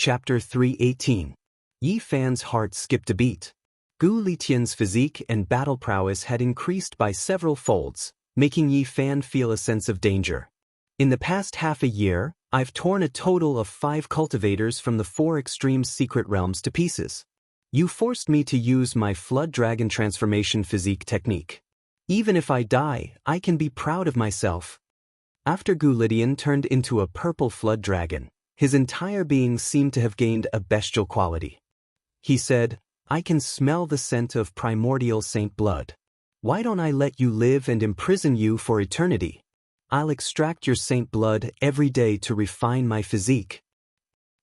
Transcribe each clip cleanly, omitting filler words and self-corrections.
Chapter 318. Yi Fan's heart skipped a beat. Gu Litian's physique and battle prowess had increased by several folds, making Yi Fan feel a sense of danger. In the past half a year, I've torn a total of 5 cultivators from the 4 extreme secret realms to pieces. You forced me to use my Flood Dragon transformation physique technique. Even if I die, I can be proud of myself. After Gu Litian turned into a purple Flood Dragon, his entire being seemed to have gained a bestial quality. He said, "I can smell the scent of primordial saint blood. Why don't I let you live and imprison you for eternity? I'll extract your saint blood every day to refine my physique."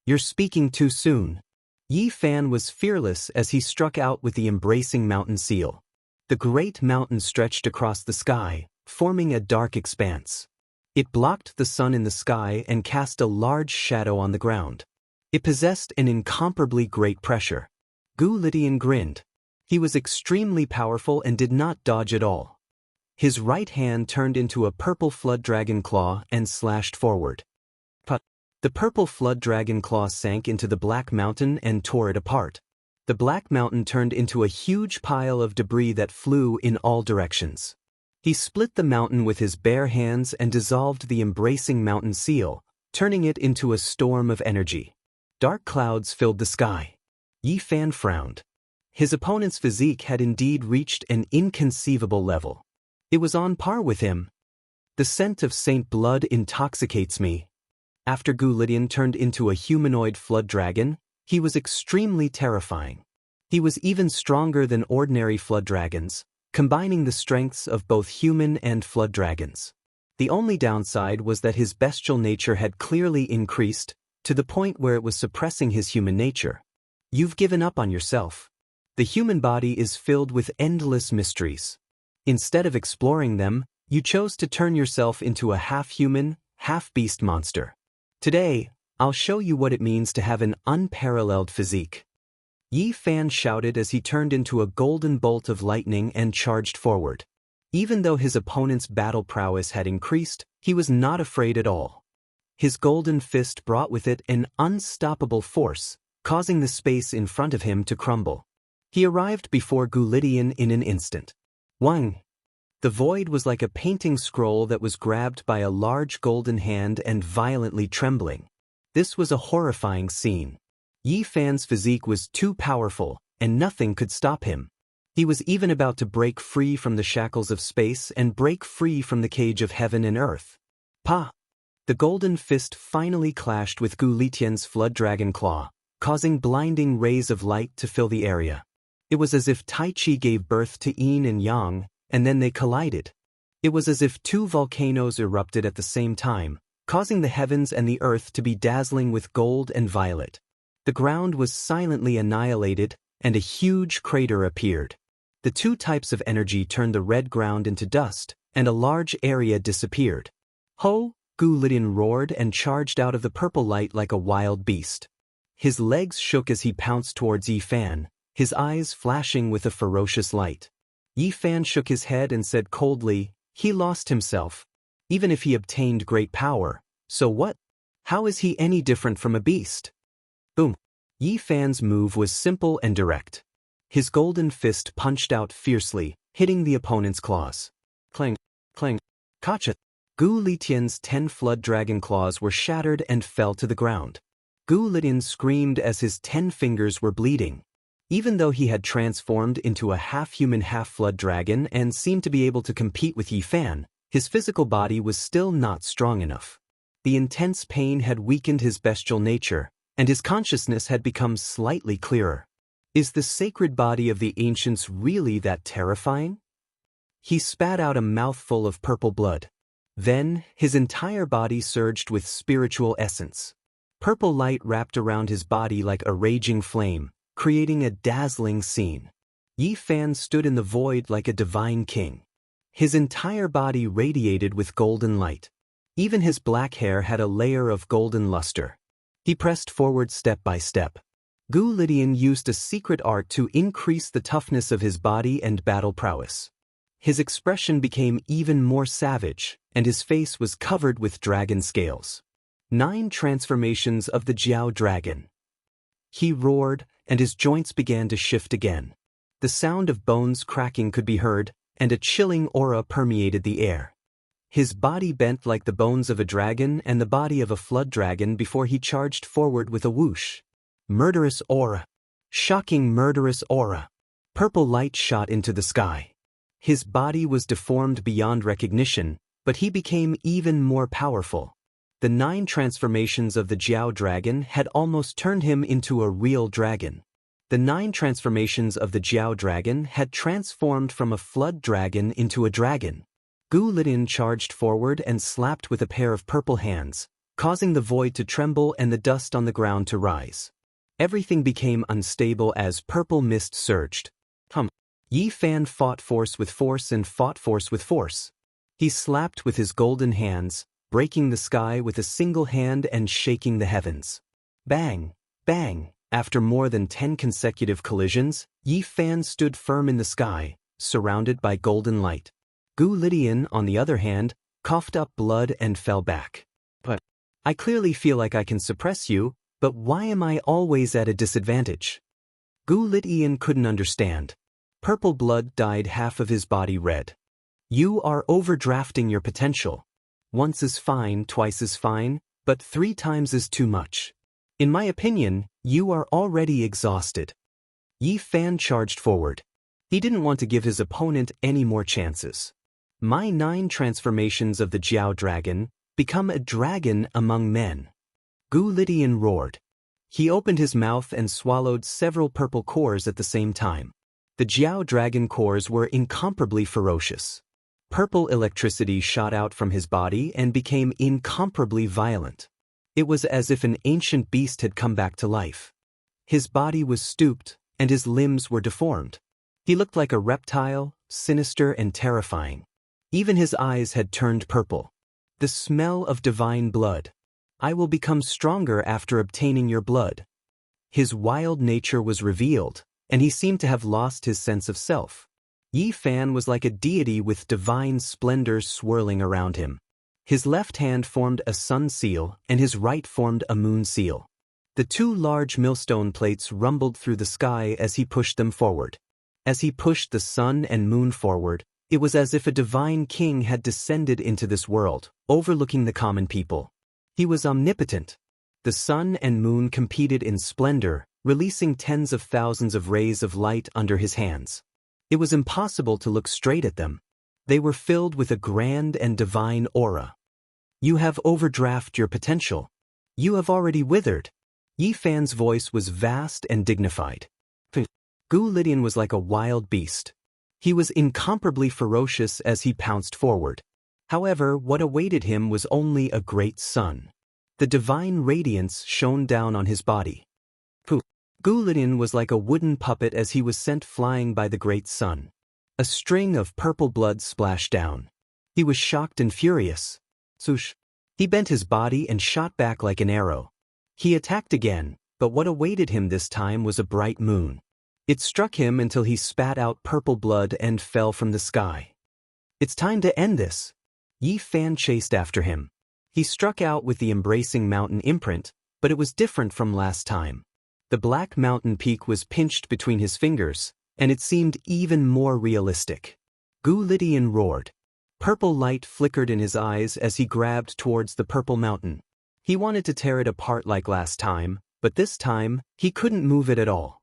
"You're speaking too soon." Yi Fan was fearless as he struck out with the embracing mountain seal. The great mountain stretched across the sky, forming a dark expanse. It blocked the sun in the sky and cast a large shadow on the ground. It possessed an incomparably great pressure. Gu Litian grinned. He was extremely powerful and did not dodge at all. His right hand turned into a purple flood dragon claw and slashed forward. But the purple flood dragon claw sank into the black mountain and tore it apart. The black mountain turned into a huge pile of debris that flew in all directions. He split the mountain with his bare hands and dissolved the embracing mountain seal, turning it into a storm of energy. Dark clouds filled the sky. Yi Fan frowned. His opponent's physique had indeed reached an inconceivable level. It was on par with him. "The scent of saint blood intoxicates me." After Gu Litian turned into a humanoid flood dragon, he was extremely terrifying. He was even stronger than ordinary flood dragons, combining the strengths of both human and flood dragons. The only downside was that his bestial nature had clearly increased, to the point where it was suppressing his human nature. You've given up on yourself. The human body is filled with endless mysteries. Instead of exploring them, you chose to turn yourself into a half-human, half-beast monster. Today, I'll show you what it means to have an unparalleled physique. Yi Fan shouted as he turned into a golden bolt of lightning and charged forward. Even though his opponent's battle prowess had increased, he was not afraid at all. His golden fist brought with it an unstoppable force, causing the space in front of him to crumble. He arrived before Gu Litian in an instant. Wang! The void was like a painting scroll that was grabbed by a large golden hand and violently trembling. This was a horrifying scene. Yi Fan's physique was too powerful, and nothing could stop him. He was even about to break free from the shackles of space and break free from the cage of heaven and earth. Pa! The golden fist finally clashed with Gu Litian's flood dragon claw, causing blinding rays of light to fill the area. It was as if Tai Chi gave birth to yin and yang, and then they collided. It was as if 2 volcanoes erupted at the same time, causing the heavens and the earth to be dazzling with gold and violet. The ground was silently annihilated, and a huge crater appeared. The 2 types of energy turned the red ground into dust, and a large area disappeared. Ho! Gu Litian roared and charged out of the purple light like a wild beast. His legs shook as he pounced towards Yi Fan, his eyes flashing with a ferocious light. Yi Fan shook his head and said coldly, "He lost himself. Even if he obtained great power, so what? How is he any different from a beast?" Boom! Yi Fan's move was simple and direct. His golden fist punched out fiercely, hitting the opponent's claws. Clang! Clang! Kacha! Gu Litian's 10 flood dragon claws were shattered and fell to the ground. Gu Litian screamed as his 10 fingers were bleeding. Even though he had transformed into a half-human half-flood dragon and seemed to be able to compete with Yi Fan, his physical body was still not strong enough. The intense pain had weakened his bestial nature, and his consciousness had become slightly clearer. Is the sacred body of the ancients really that terrifying? He spat out a mouthful of purple blood. Then, his entire body surged with spiritual essence. Purple light wrapped around his body like a raging flame, creating a dazzling scene. Yi Fan stood in the void like a divine king. His entire body radiated with golden light. Even his black hair had a layer of golden luster. He pressed forward step by step. Gu Litian used a secret art to increase the toughness of his body and battle prowess. His expression became even more savage, and his face was covered with dragon scales. 9 transformations of the Jiao dragon. He roared, and his joints began to shift again. The sound of bones cracking could be heard, and a chilling aura permeated the air. His body bent like the bones of a dragon and the body of a flood dragon before he charged forward with a whoosh. Murderous aura. Shocking murderous aura. Purple light shot into the sky. His body was deformed beyond recognition, but he became even more powerful. The 9 transformations of the Jiao dragon had almost turned him into a real dragon. The 9 transformations of the Jiao dragon had transformed from a flood dragon into a dragon. Gu Lidian charged forward and slapped with a pair of purple hands, causing the void to tremble and the dust on the ground to rise. Everything became unstable as purple mist surged. Yi Fan fought force with force and fought force with force. He slapped with his golden hands, breaking the sky with a single hand and shaking the heavens. Bang! Bang! After more than 10 consecutive collisions, Yi Fan stood firm in the sky, surrounded by golden light. Gu Lidian, on the other hand, coughed up blood and fell back. But I clearly feel like I can suppress you, but why am I always at a disadvantage? Gu Lidian couldn't understand. Purple blood dyed half of his body red. You are overdrafting your potential. Once is fine, twice is fine, but 3 times is too much. In my opinion, you are already exhausted. Yi Fan charged forward. He didn't want to give his opponent any more chances. My 9 transformations of the Jiao dragon, become a dragon among men. Gu Lidian roared. He opened his mouth and swallowed several purple cores at the same time. The Jiao dragon cores were incomparably ferocious. Purple electricity shot out from his body and became incomparably violent. It was as if an ancient beast had come back to life. His body was stooped, and his limbs were deformed. He looked like a reptile, sinister and terrifying. Even his eyes had turned purple. The smell of divine blood. I will become stronger after obtaining your blood. His wild nature was revealed, and he seemed to have lost his sense of self. Yi Fan was like a deity with divine splendor swirling around him. His left hand formed a sun seal, and his right formed a moon seal. The 2 large millstone plates rumbled through the sky as he pushed them forward. As he pushed the sun and moon forward, it was as if a divine king had descended into this world, overlooking the common people. He was omnipotent. The sun and moon competed in splendor, releasing tens of thousands of rays of light under his hands. It was impossible to look straight at them. They were filled with a grand and divine aura. You have overdrafted your potential. You have already withered. Yi Fan's voice was vast and dignified. Gu Lidian was like a wild beast. He was incomparably ferocious as he pounced forward. However, what awaited him was only a great sun. The divine radiance shone down on his body. Gu Lidian was like a wooden puppet as he was sent flying by the great sun. A string of purple blood splashed down. He was shocked and furious. Swoosh! He bent his body and shot back like an arrow. He attacked again, but what awaited him this time was a bright moon. It struck him until he spat out purple blood and fell from the sky. It's time to end this. Yi Fan chased after him. He struck out with the embracing mountain imprint, but it was different from last time. The black mountain peak was pinched between his fingers, and it seemed even more realistic. Gu Lidian roared. Purple light flickered in his eyes as he grabbed towards the purple mountain. He wanted to tear it apart like last time, but this time, he couldn't move it at all.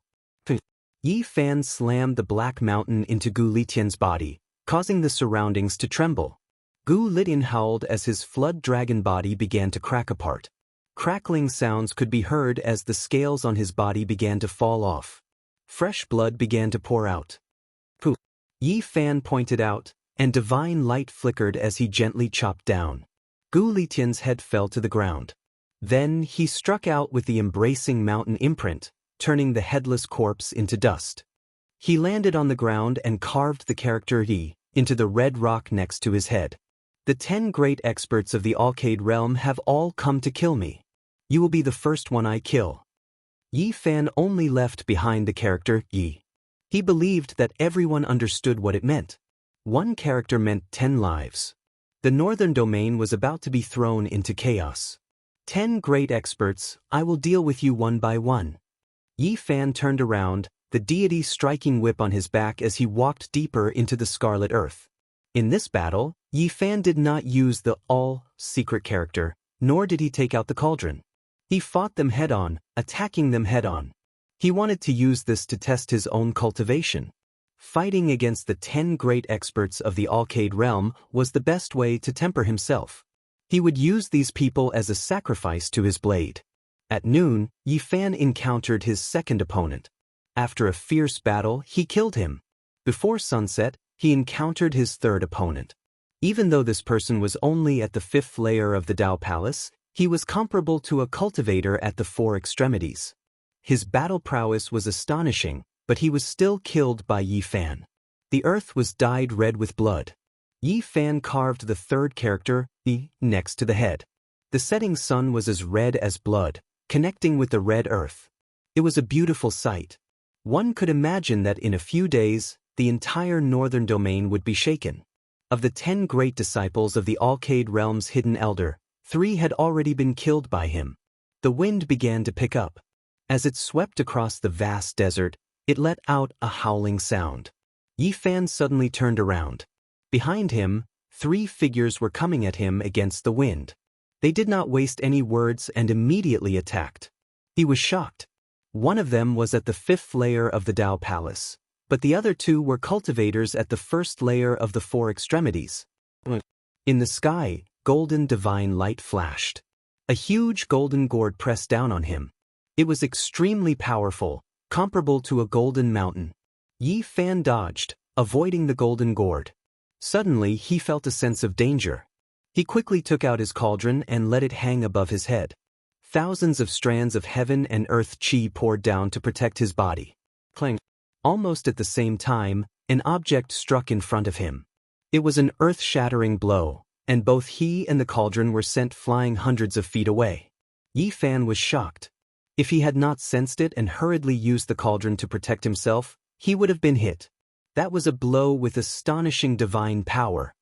Yi Fan slammed the black mountain into Gu Lidian's body, causing the surroundings to tremble. Gu Lidian howled as his flood dragon body began to crack apart. Crackling sounds could be heard as the scales on his body began to fall off. Fresh blood began to pour out. Yi Fan pointed out, and divine light flickered as he gently chopped down. Gu Lidian's head fell to the ground. Then he struck out with the embracing mountain imprint, turning the headless corpse into dust. He landed on the ground and carved the character Yi into the red rock next to his head. The 10 great experts of the Alcade realm have all come to kill me. You will be the first one I kill. Yi Fan only left behind the character Yi. He believed that everyone understood what it meant. 1 character meant 10 lives. The northern domain was about to be thrown into chaos. 10 great experts, I will deal with you one by one. Yi Fan turned around, the deity striking whip on his back as he walked deeper into the scarlet earth. In this battle, Yi Fan did not use the all-secret character, nor did he take out the cauldron. He fought them head-on, attacking them head-on. He wanted to use this to test his own cultivation. Fighting against the 10 great experts of the Alcade realm was the best way to temper himself. He would use these people as a sacrifice to his blade. At noon, Yi Fan encountered his second opponent. After a fierce battle, he killed him. Before sunset, he encountered his third opponent. Even though this person was only at the 5th layer of the Dao Palace, he was comparable to a cultivator at the 4 extremities. His battle prowess was astonishing, but he was still killed by Yi Fan. The earth was dyed red with blood. Yi Fan carved the third character, Yi, next to the head. The setting sun was as red as blood, connecting with the red earth. It was a beautiful sight. One could imagine that in a few days, the entire northern domain would be shaken. Of the 10 great disciples of the Alcade realm's hidden elder, 3 had already been killed by him. The wind began to pick up. As it swept across the vast desert, it let out a howling sound. Yi Fan suddenly turned around. Behind him, 3 figures were coming at him against the wind. They did not waste any words and immediately attacked. He was shocked. One of them was at the 5th layer of the Dao Palace, but the other 2 were cultivators at the 1st layer of the 4 extremities. In the sky, golden divine light flashed. A huge golden gourd pressed down on him. It was extremely powerful, comparable to a golden mountain. Yi Fan dodged, avoiding the golden gourd. Suddenly, he felt a sense of danger. He quickly took out his cauldron and let it hang above his head. Thousands of strands of heaven and earth chi poured down to protect his body. Clang. Almost at the same time, an object struck in front of him. It was an earth-shattering blow, and both he and the cauldron were sent flying hundreds of feet away. Yi Fan was shocked. If he had not sensed it and hurriedly used the cauldron to protect himself, he would have been hit. That was a blow with astonishing divine power.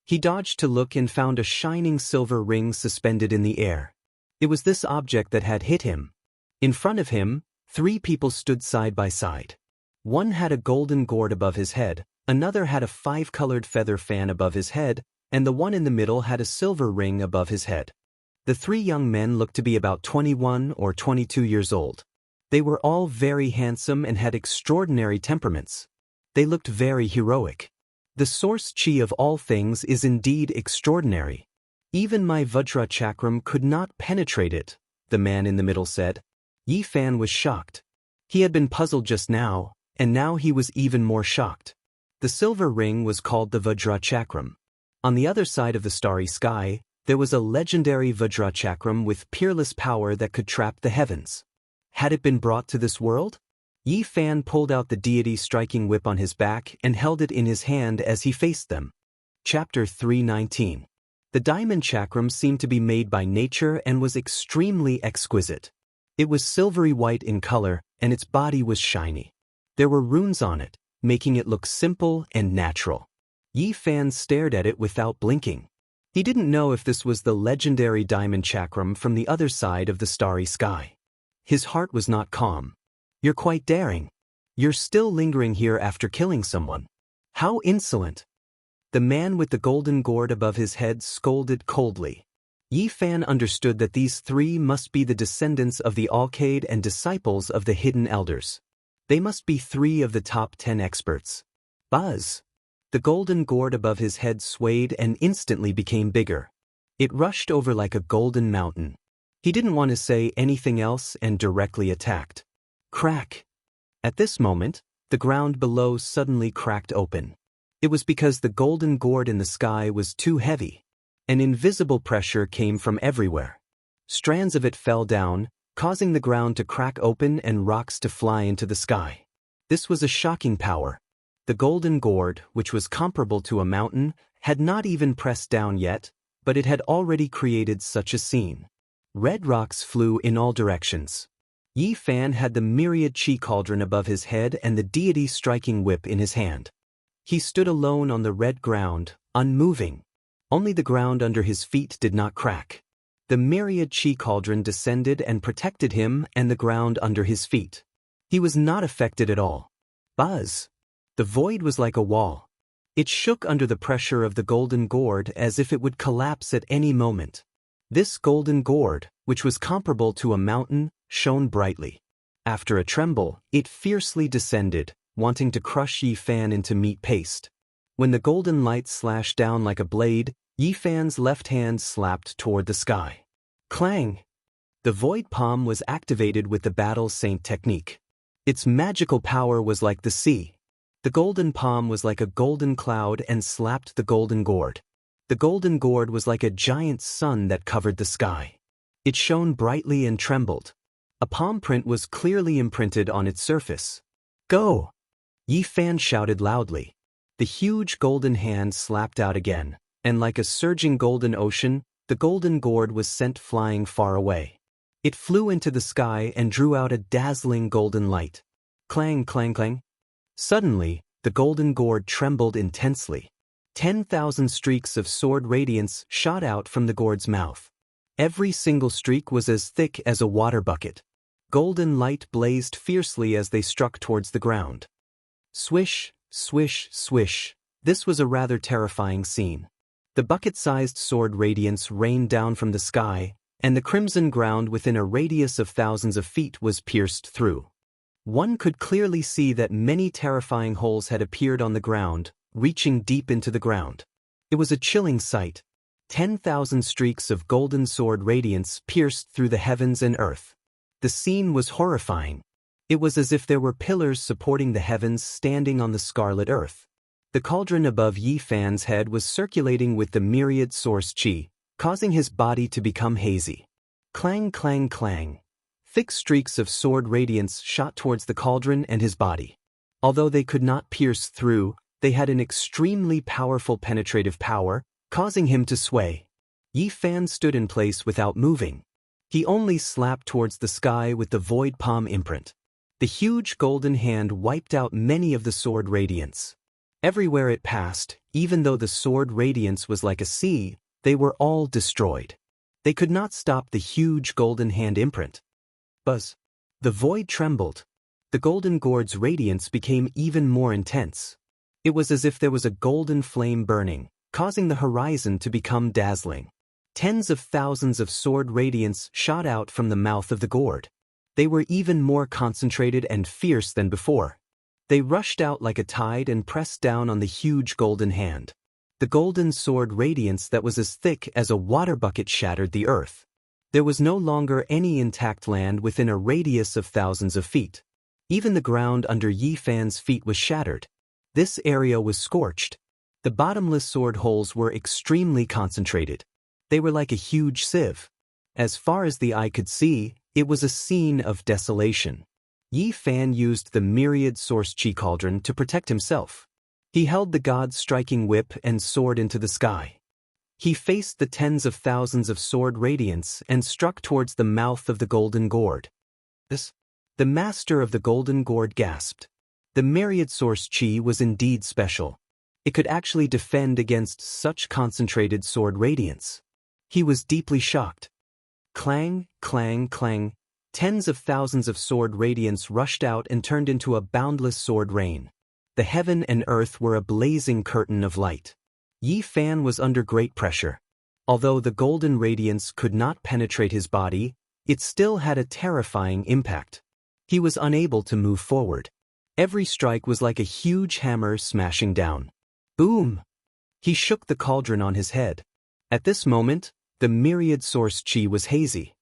He dodged to look and found a shining silver ring suspended in the air. It was this object that had hit him. In front of him, 3 people stood side by side. One had a golden gourd above his head, another had a 5-colored feather fan above his head, and the one in the middle had a silver ring above his head. The 3 young men looked to be about 21 or 22 years old. They were all very handsome and had extraordinary temperaments. They looked very heroic. The source chi of all things is indeed extraordinary. Even my Vajra chakram could not penetrate it, the man in the middle said. Yi Fan was shocked. He had been puzzled just now, and now he was even more shocked. The silver ring was called the Vajra chakram. On the other side of the starry sky, there was a legendary Vajra chakram with peerless power that could trap the heavens. Had it been brought to this world? Yi Fan pulled out the deity striking whip on his back and held it in his hand as he faced them. Chapter 319. The diamond chakram seemed to be made by nature and was extremely exquisite. It was silvery white in color, and its body was shiny. There were runes on it, making it look simple and natural. Yi Fan stared at it without blinking. He didn't know if this was the legendary diamond chakram from the other side of the starry sky. His heart was not calm. You're quite daring. You're still lingering here after killing someone. How insolent! The man with the golden gourd above his head scolded coldly. Yi Fan understood that these 3 must be the descendants of the Alcade and disciples of the hidden elders. They must be 3 of the top 10 experts. Buzz! The golden gourd above his head swayed and instantly became bigger. It rushed over like a golden mountain. He didn't want to say anything else and directly attacked. Crack! At this moment, the ground below suddenly cracked open. It was because the golden gourd in the sky was too heavy. An invisible pressure came from everywhere. Strands of it fell down, causing the ground to crack open and rocks to fly into the sky. This was a shocking power. The golden gourd, which was comparable to a mountain, had not even pressed down yet, but it had already created such a scene. Red rocks flew in all directions. Yi Fan had the myriad chi cauldron above his head and the deity striking whip in his hand. He stood alone on the red ground, unmoving. Only the ground under his feet did not crack. The myriad chi cauldron descended and protected him and the ground under his feet. He was not affected at all. Buzz! The void was like a wall. It shook under the pressure of the golden gourd as if it would collapse at any moment. This golden gourd, which was comparable to a mountain, shone brightly. After a tremble, it fiercely descended, wanting to crush Yi Fan into meat paste. When the golden light slashed down like a blade, Yi Fan's left hand slapped toward the sky. Clang! The void palm was activated with the Battle Saint technique. Its magical power was like the sea. The golden palm was like a golden cloud and slapped the golden gourd. The golden gourd was like a giant sun that covered the sky. It shone brightly and trembled. A palm print was clearly imprinted on its surface. Go! Yi Fan shouted loudly. The huge golden hand slapped out again, and like a surging golden ocean, the golden gourd was sent flying far away. It flew into the sky and drew out a dazzling golden light. Clang, clang, clang. Suddenly, the golden gourd trembled intensely. 10,000 streaks of sword radiance shot out from the gourd's mouth. Every single streak was as thick as a water bucket. Golden light blazed fiercely as they struck towards the ground. Swish, swish, swish. This was a rather terrifying scene. The bucket-sized sword radiance rained down from the sky, and the crimson ground within a radius of thousands of feet was pierced through. One could clearly see that many terrifying holes had appeared on the ground, reaching deep into the ground. It was a chilling sight. 10,000 streaks of golden sword radiance pierced through the heavens and earth. The scene was horrifying. It was as if there were pillars supporting the heavens standing on the scarlet earth. The cauldron above Yi Fan's head was circulating with the myriad source qi, causing his body to become hazy. Clang, clang, clang. Thick streaks of sword radiance shot towards the cauldron and his body. Although they could not pierce through, they had an extremely powerful penetrative power, causing him to sway. Yi Fan stood in place without moving. He only slapped towards the sky with the void palm imprint. The huge golden hand wiped out many of the sword radiance. Everywhere it passed, even though the sword radiance was like a sea, they were all destroyed. They could not stop the huge golden hand imprint. Buzz! The void trembled. The golden gourd's radiance became even more intense. It was as if there was a golden flame burning, causing the horizon to become dazzling. Tens of thousands of sword radiance shot out from the mouth of the gourd. They were even more concentrated and fierce than before. They rushed out like a tide and pressed down on the huge golden hand. The golden sword radiance that was as thick as a water bucket shattered the earth. There was no longer any intact land within a radius of thousands of feet. Even the ground under Yi Fan's feet was shattered. This area was scorched. The bottomless sword holes were extremely concentrated. They were like a huge sieve. As far as the eye could see, it was a scene of desolation. Yi Fan used the myriad source qi cauldron to protect himself. He held the god's striking whip and soared into the sky. He faced the tens of thousands of sword radiance and struck towards the mouth of the golden gourd. The master of the golden gourd gasped. The myriad source qi was indeed special. It could actually defend against such concentrated sword radiance. He was deeply shocked. Clang, clang, clang. Tens of thousands of sword radiance rushed out and turned into a boundless sword rain. The heaven and earth were a blazing curtain of light. Yi Fan was under great pressure. Although the golden radiance could not penetrate his body, it still had a terrifying impact. He was unable to move forward. Every strike was like a huge hammer smashing down. Boom! He shook the cauldron on his head. At this moment, the myriad source qi was hazy.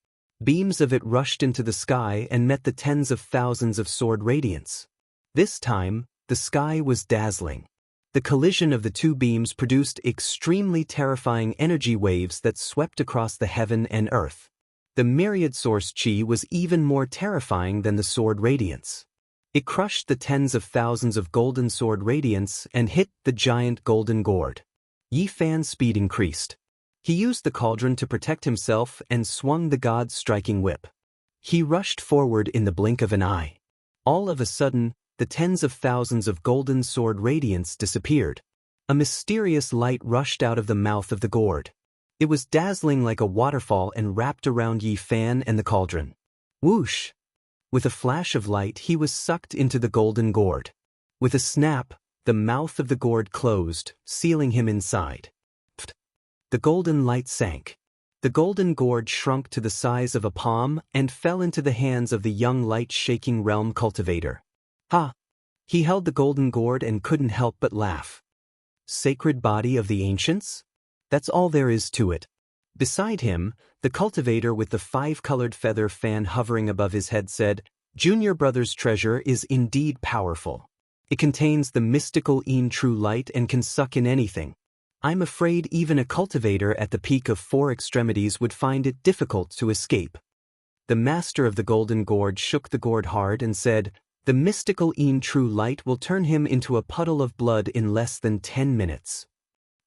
Beams of it rushed into the sky and met the tens of thousands of sword radiance. This time, the sky was dazzling. The collision of the two beams produced extremely terrifying energy waves that swept across the heaven and earth. The myriad source qi was even more terrifying than the sword radiance. It crushed the tens of thousands of golden sword radiance and hit the giant golden gourd. Yi Fan's speed increased. He used the cauldron to protect himself and swung the god's striking whip. He rushed forward in the blink of an eye. All of a sudden, the tens of thousands of golden sword radiance disappeared. A mysterious light rushed out of the mouth of the gourd. It was dazzling like a waterfall and wrapped around Yi Fan and the cauldron. Whoosh! With a flash of light, he was sucked into the golden gourd. With a snap, the mouth of the gourd closed, sealing him inside. Pfft. The golden light sank. The golden gourd shrunk to the size of a palm and fell into the hands of the young light-shaking realm cultivator. Ha! He held the golden gourd and couldn't help but laugh. Sacred body of the ancients? That's all there is to it. Beside him, the cultivator with the 5-colored feather fan hovering above his head said, "Junior brother's treasure is indeed powerful. It contains the mystical true light and can suck in anything. I'm afraid even a cultivator at the peak of 4 extremities would find it difficult to escape." The master of the golden gourd shook the gourd hard and said, "The mystical true light will turn him into a puddle of blood in less than 10 minutes.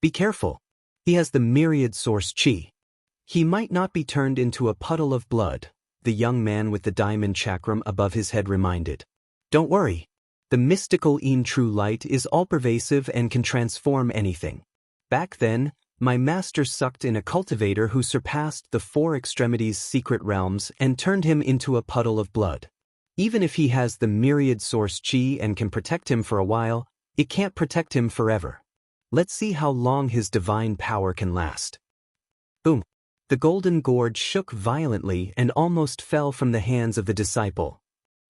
Be careful. He has the myriad source chi. He might not be turned into a puddle of blood," the young man with the diamond chakram above his head reminded. "Don't worry. The mystical true light is all-pervasive and can transform anything. Back then, my master sucked in a cultivator who surpassed the 4 extremities secret realms and turned him into a puddle of blood. Even if he has the myriad source chi and can protect him for a while, it can't protect him forever. Let's see how long his divine power can last." Boom! The golden gourd shook violently and almost fell from the hands of the disciple.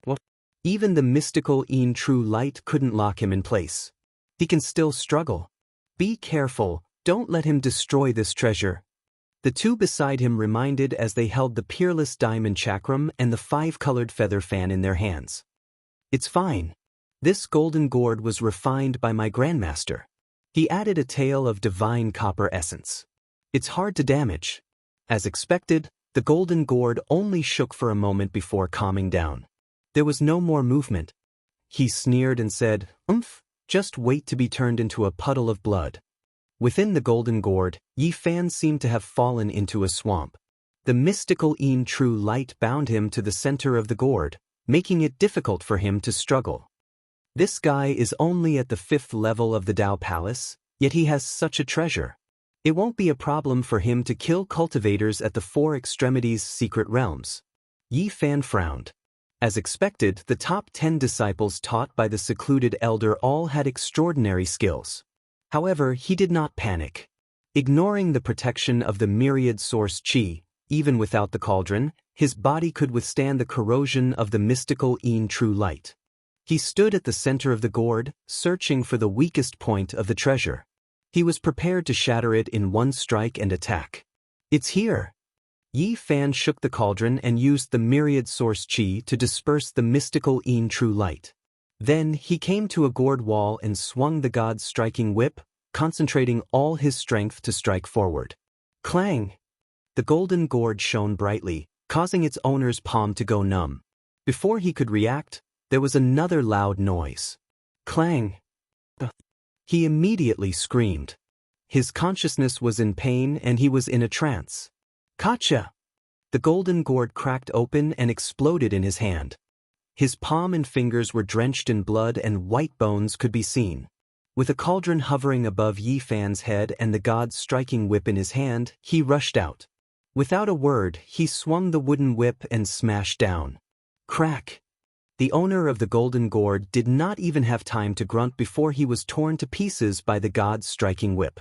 What? Even the mystical true light couldn't lock him in place. He can still struggle. Be careful, don't let him destroy this treasure. The two beside him reminded as they held the peerless diamond chakram and the 5-colored feather fan in their hands. "It's fine. This golden gourd was refined by my grandmaster. He added a tail of divine copper essence. It's hard to damage." As expected, the golden gourd only shook for a moment before calming down. There was no more movement. He sneered and said, "Just wait to be turned into a puddle of blood." Within the golden gourd, Yi Fan seemed to have fallen into a swamp. The mystical true light bound him to the center of the gourd, making it difficult for him to struggle. This guy is only at the 5th level of the Tao Palace, yet he has such a treasure. It won't be a problem for him to kill cultivators at the 4 extremities secret realms. Yi Fan frowned. As expected, the top 10 disciples taught by the secluded elder all had extraordinary skills. However, he did not panic. Ignoring the protection of the myriad source chi, even without the cauldron, his body could withstand the corrosion of the mystical true light. He stood at the center of the gourd, searching for the weakest point of the treasure. He was prepared to shatter it in one strike and attack. "It's here." Yi Fan shook the cauldron and used the myriad source chi to disperse the mystical true light. Then he came to a gourd wall and swung the god's striking whip, concentrating all his strength to strike forward. Clang! The golden gourd shone brightly, causing its owner's palm to go numb. Before he could react, there was another loud noise. Clang! He immediately screamed. His consciousness was in pain and he was in a trance. Gotcha! The golden gourd cracked open and exploded in his hand. His palm and fingers were drenched in blood and white bones could be seen. With a cauldron hovering above Yi Fan's head and the god's striking whip in his hand, he rushed out. Without a word, he swung the wooden whip and smashed down. Crack! The owner of the golden gourd did not even have time to grunt before he was torn to pieces by the god's striking whip.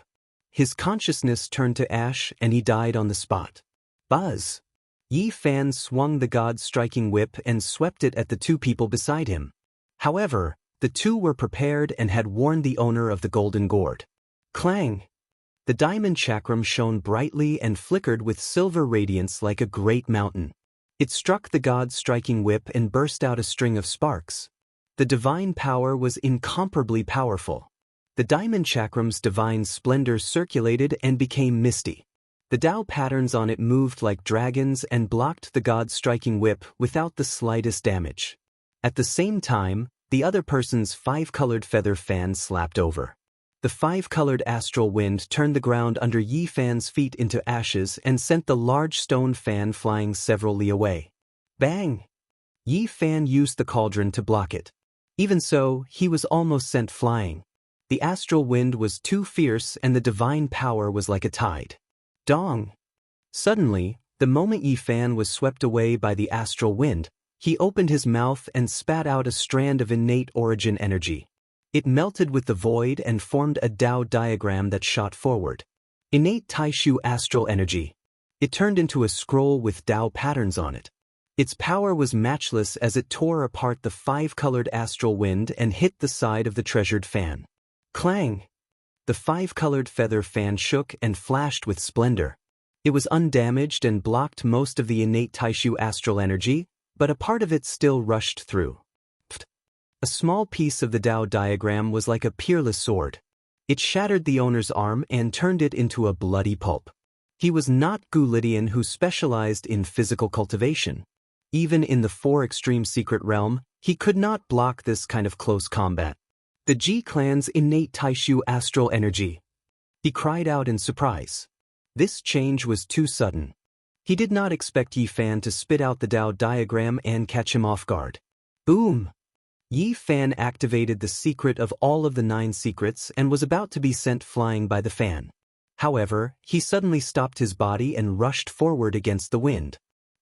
His consciousness turned to ash and he died on the spot. Buzz! Yi Fan swung the god's striking whip and swept it at the 2 people beside him. However, the 2 were prepared and had warned the owner of the golden gourd. Clang! The diamond chakram shone brightly and flickered with silver radiance like a great mountain. It struck the god's striking whip and burst out a string of sparks. The divine power was incomparably powerful. The diamond chakram's divine splendor circulated and became misty. The Tao patterns on it moved like dragons and blocked the god's striking whip without the slightest damage. At the same time, the other person's 5-colored feather fan slapped over. The 5-colored astral wind turned the ground under Yi Fan's feet into ashes and sent the large stone fan flying several li away. Bang! Yi Fan used the cauldron to block it. Even so, he was almost sent flying. The astral wind was too fierce and the divine power was like a tide. Dong! Suddenly, the moment Yi Fan was swept away by the astral wind, He opened his mouth and spat out a strand of innate origin energy. It melted with the void and formed a Tao diagram that shot forward. Innate Taishu astral energy. It turned into a scroll with Tao patterns on it. Its power was matchless as it tore apart the five-colored astral wind and hit the side of the treasured fan. Clang! The five-colored feather fan shook and flashed with splendor. It was undamaged and blocked most of the innate Taishu astral energy, but a part of it still rushed through. A small piece of the Tao diagram was like a peerless sword. It shattered the owner's arm and turned it into a bloody pulp. He was not Gu Lidian, who specialized in physical cultivation. Even in the four extreme secret realm, he could not block this kind of close combat. The Ji clan's innate Taishu astral energy. He cried out in surprise. This change was too sudden. He did not expect Yi Fan to spit out the Tao diagram and catch him off guard. Boom! Yi Fan activated the secret of all of the 9 secrets and was about to be sent flying by the fan. However, he suddenly stopped his body and rushed forward against the wind.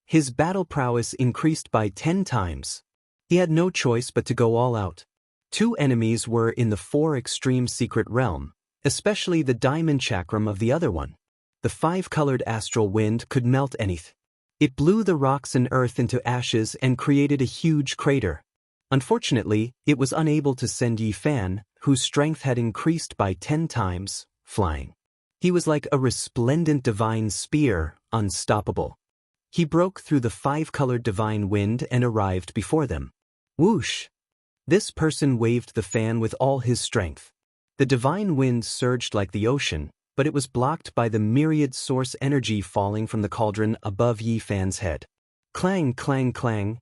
His battle prowess increased by 10 times. He had no choice but to go all out. 2 enemies were in the 4 extreme secret realm, especially the diamond chakram of the other one. The 5-colored astral wind could melt anything. It blew the rocks and earth into ashes and created a huge crater. Unfortunately, it was unable to send Yi Fan, whose strength had increased by 10 times, flying. He was like a resplendent divine spear, unstoppable. He broke through the 5-colored divine wind and arrived before them. Whoosh! This person waved the fan with all his strength. The divine wind surged like the ocean, but it was blocked by the myriad source energy falling from the cauldron above Yi Fan's head. Clang, clang, clang.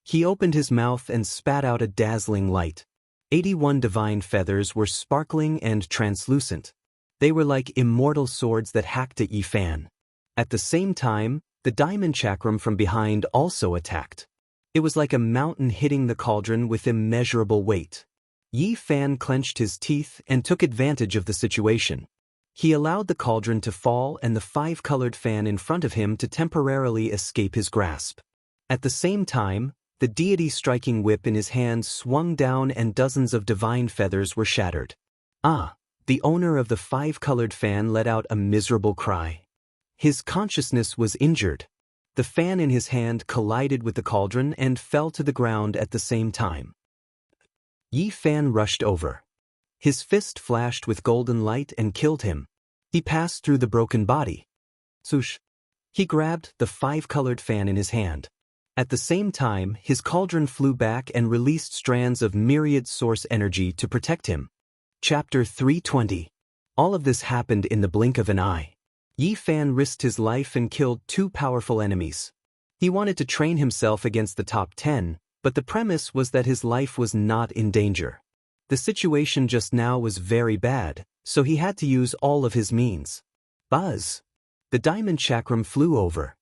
He opened his mouth and spat out a dazzling light. 81 divine feathers were sparkling and translucent. They were like immortal swords that hacked at Yi Fan. At the same time, the diamond chakram from behind also attacked. It was like a mountain hitting the cauldron with immeasurable weight. Yi Fan clenched his teeth and took advantage of the situation. He allowed the cauldron to fall and the 5-colored fan in front of him to temporarily escape his grasp. At the same time, the deity striking whip in his hand swung down and dozens of divine feathers were shattered. Ah! The owner of the 5-colored fan let out a miserable cry. His consciousness was injured. The fan in his hand collided with the cauldron and fell to the ground at the same time. Yi Fan rushed over. His fist flashed with golden light and killed him. He passed through the broken body. Swoosh! He grabbed the 5-colored fan in his hand. At the same time, his cauldron flew back and released strands of myriad source energy to protect him. Chapter 320. All of this happened in the blink of an eye. Yi Fan risked his life and killed 2 powerful enemies. He wanted to train himself against the top 10, but the premise was that his life was not in danger. The situation just now was very bad, so he had to use all of his means. Buzz! The diamond chakram flew over.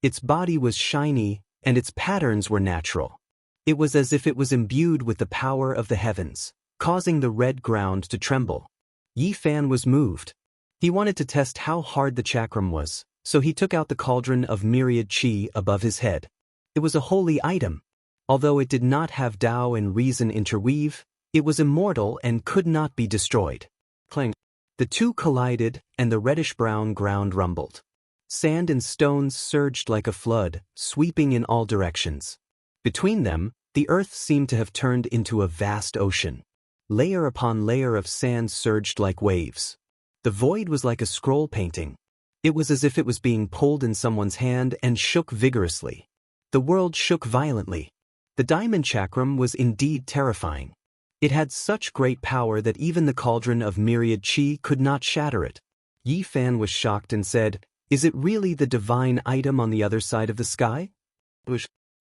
Its body was shiny, and its patterns were natural. It was as if it was imbued with the power of the heavens, causing the red ground to tremble. Yi Fan was moved. He wanted to test how hard the chakram was, so he took out the cauldron of myriad chi above his head. It was a holy item. Although it did not have Tao and reason interweave, it was immortal and could not be destroyed. Clang! The 2 collided, and the reddish-brown ground rumbled. Sand and stones surged like a flood, sweeping in all directions. Between them, the earth seemed to have turned into a vast ocean. Layer upon layer of sand surged like waves. The void was like a scroll painting. It was as if it was being pulled in someone's hand and shook vigorously. The world shook violently. The diamond chakram was indeed terrifying. It had such great power that even the cauldron of myriad chi could not shatter it. Yi Fan was shocked and said, "Is it really the divine item on the other side of the sky?"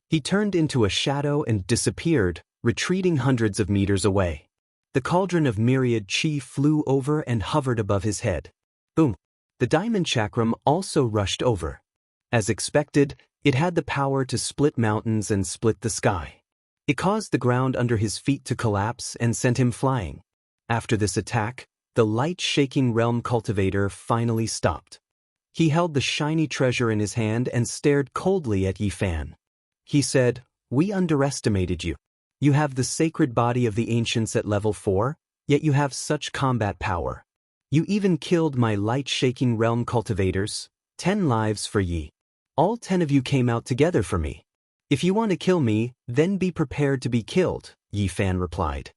He turned into a shadow and disappeared, retreating hundreds of meters away. The cauldron of myriad chi flew over and hovered above his head. Boom! The diamond chakram also rushed over. As expected, it had the power to split mountains and split the sky. It caused the ground under his feet to collapse and sent him flying. After this attack, the light-shaking realm cultivator finally stopped. He held the shiny treasure in his hand and stared coldly at Yi Fan. He said, We underestimated you. You have the sacred body of the ancients at level 4, yet you have such combat power. You even killed my light-shaking realm cultivators. 10 lives for ye. All 10 of you came out together for me. If you want to kill me, then be prepared to be killed, Yi Fan replied.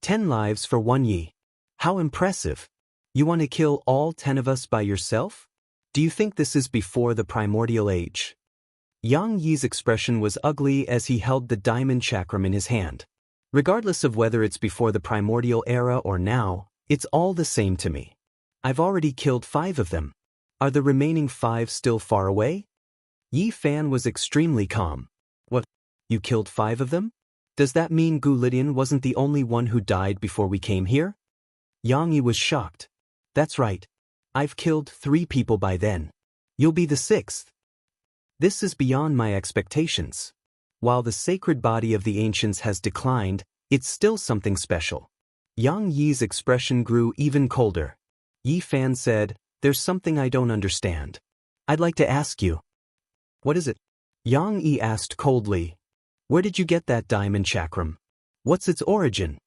10 lives for one Yi. How impressive. You want to kill all 10 of us by yourself? Do you think this is before the primordial age? Yang Yi's expression was ugly as he held the diamond chakram in his hand. Regardless of whether it's before the primordial era or now, it's all the same to me. I've already killed 5 of them. Are the remaining 5 still far away? Yi Fan was extremely calm. What? You killed 5 of them? Does that mean Gu Lidian wasn't the only one who died before we came here? Yang Yi was shocked. That's right. I've killed 3 people by then. You'll be the 6th. This is beyond my expectations. While the sacred body of the ancients has declined, it's still something special. Yang Yi's expression grew even colder. Yi Fan said, "There's something I don't understand. I'd like to ask you." "What is it?" Yang Yi asked coldly. "Where did you get that diamond chakram? What's its origin?"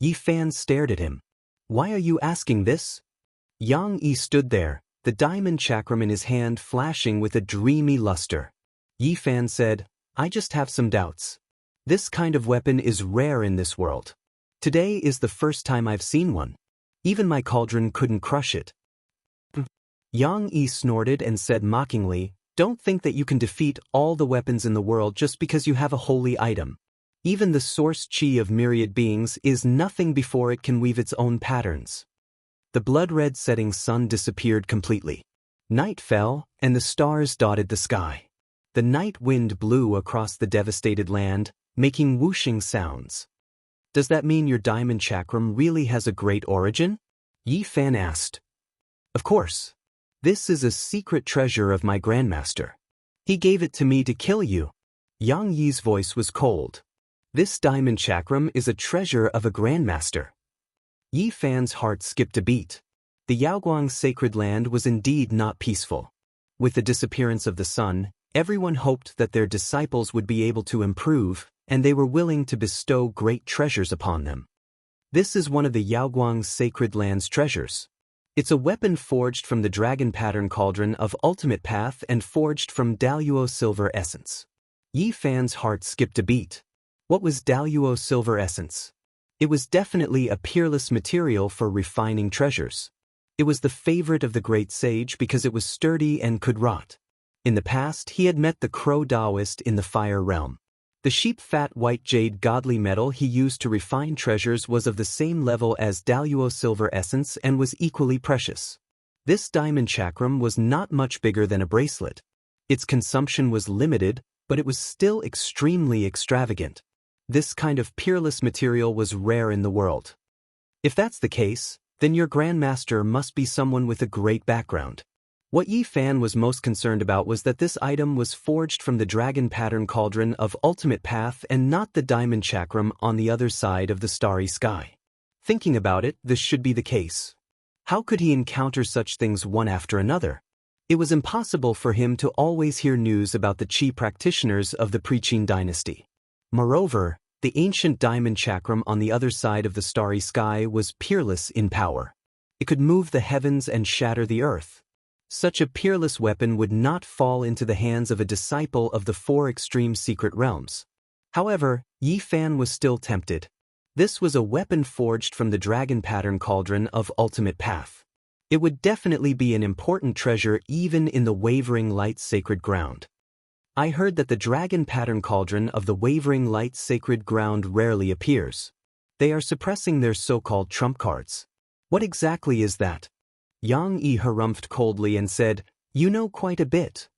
Yi Fan stared at him. "Why are you asking this?" Yang Yi stood there, the diamond chakram in his hand flashing with a dreamy luster. Yi Fan said, "I just have some doubts. This kind of weapon is rare in this world. Today is the first time I've seen one. Even my cauldron couldn't crush it." Yang Yi snorted and said mockingly, "Don't think that you can defeat all the weapons in the world just because you have a holy item. Even the source chi of myriad beings is nothing before it can weave its own patterns." The blood-red setting sun disappeared completely. Night fell, and the stars dotted the sky. The night wind blew across the devastated land, making whooshing sounds. "Does that mean your diamond chakram really has a great origin?" Yi Fan asked. "Of course. This is a secret treasure of my grandmaster. He gave it to me to kill you." Yang Yi's voice was cold. "This diamond chakram is a treasure of a grandmaster." Yi Fan's heart skipped a beat. The Yaoguang sacred land was indeed not peaceful. With the disappearance of the sun, everyone hoped that their disciples would be able to improve, and they were willing to bestow great treasures upon them. This is one of the Yaoguang's sacred land's treasures. It's a weapon forged from the dragon pattern cauldron of ultimate path and forged from Daluo silver essence. Yi Fan's heart skipped a beat. What was Daluo silver essence? It was definitely a peerless material for refining treasures. It was the favorite of the great sage because it was sturdy and could rot. In the past, he had met the crow Taoist in the fire realm. The sheep-fat white jade godly metal he used to refine treasures was of the same level as Daluo silver essence and was equally precious. This diamond chakram was not much bigger than a bracelet. Its consumption was limited, but it was still extremely extravagant. This kind of peerless material was rare in the world. If that's the case, then your grandmaster must be someone with a great background. What Yi Fan was most concerned about was that this item was forged from the dragon pattern cauldron of ultimate path and not the diamond chakram on the other side of the starry sky. Thinking about it, this should be the case. How could he encounter such things one after another? It was impossible for him to always hear news about the Qi practitioners of the Pre-Qin dynasty. Moreover, the ancient diamond chakram on the other side of the starry sky was peerless in power. It could move the heavens and shatter the earth. Such a peerless weapon would not fall into the hands of a disciple of the 4 extreme secret realms. However, Yi Fan was still tempted. This was a weapon forged from the dragon pattern cauldron of ultimate path. It would definitely be an important treasure even in the Wavering Light sacred ground. I heard that the dragon pattern cauldron of the Wavering Light sacred ground rarely appears. They are suppressing their so-called trump cards. What exactly is that? Yang Yi harumphed coldly and said, "You know quite a bit."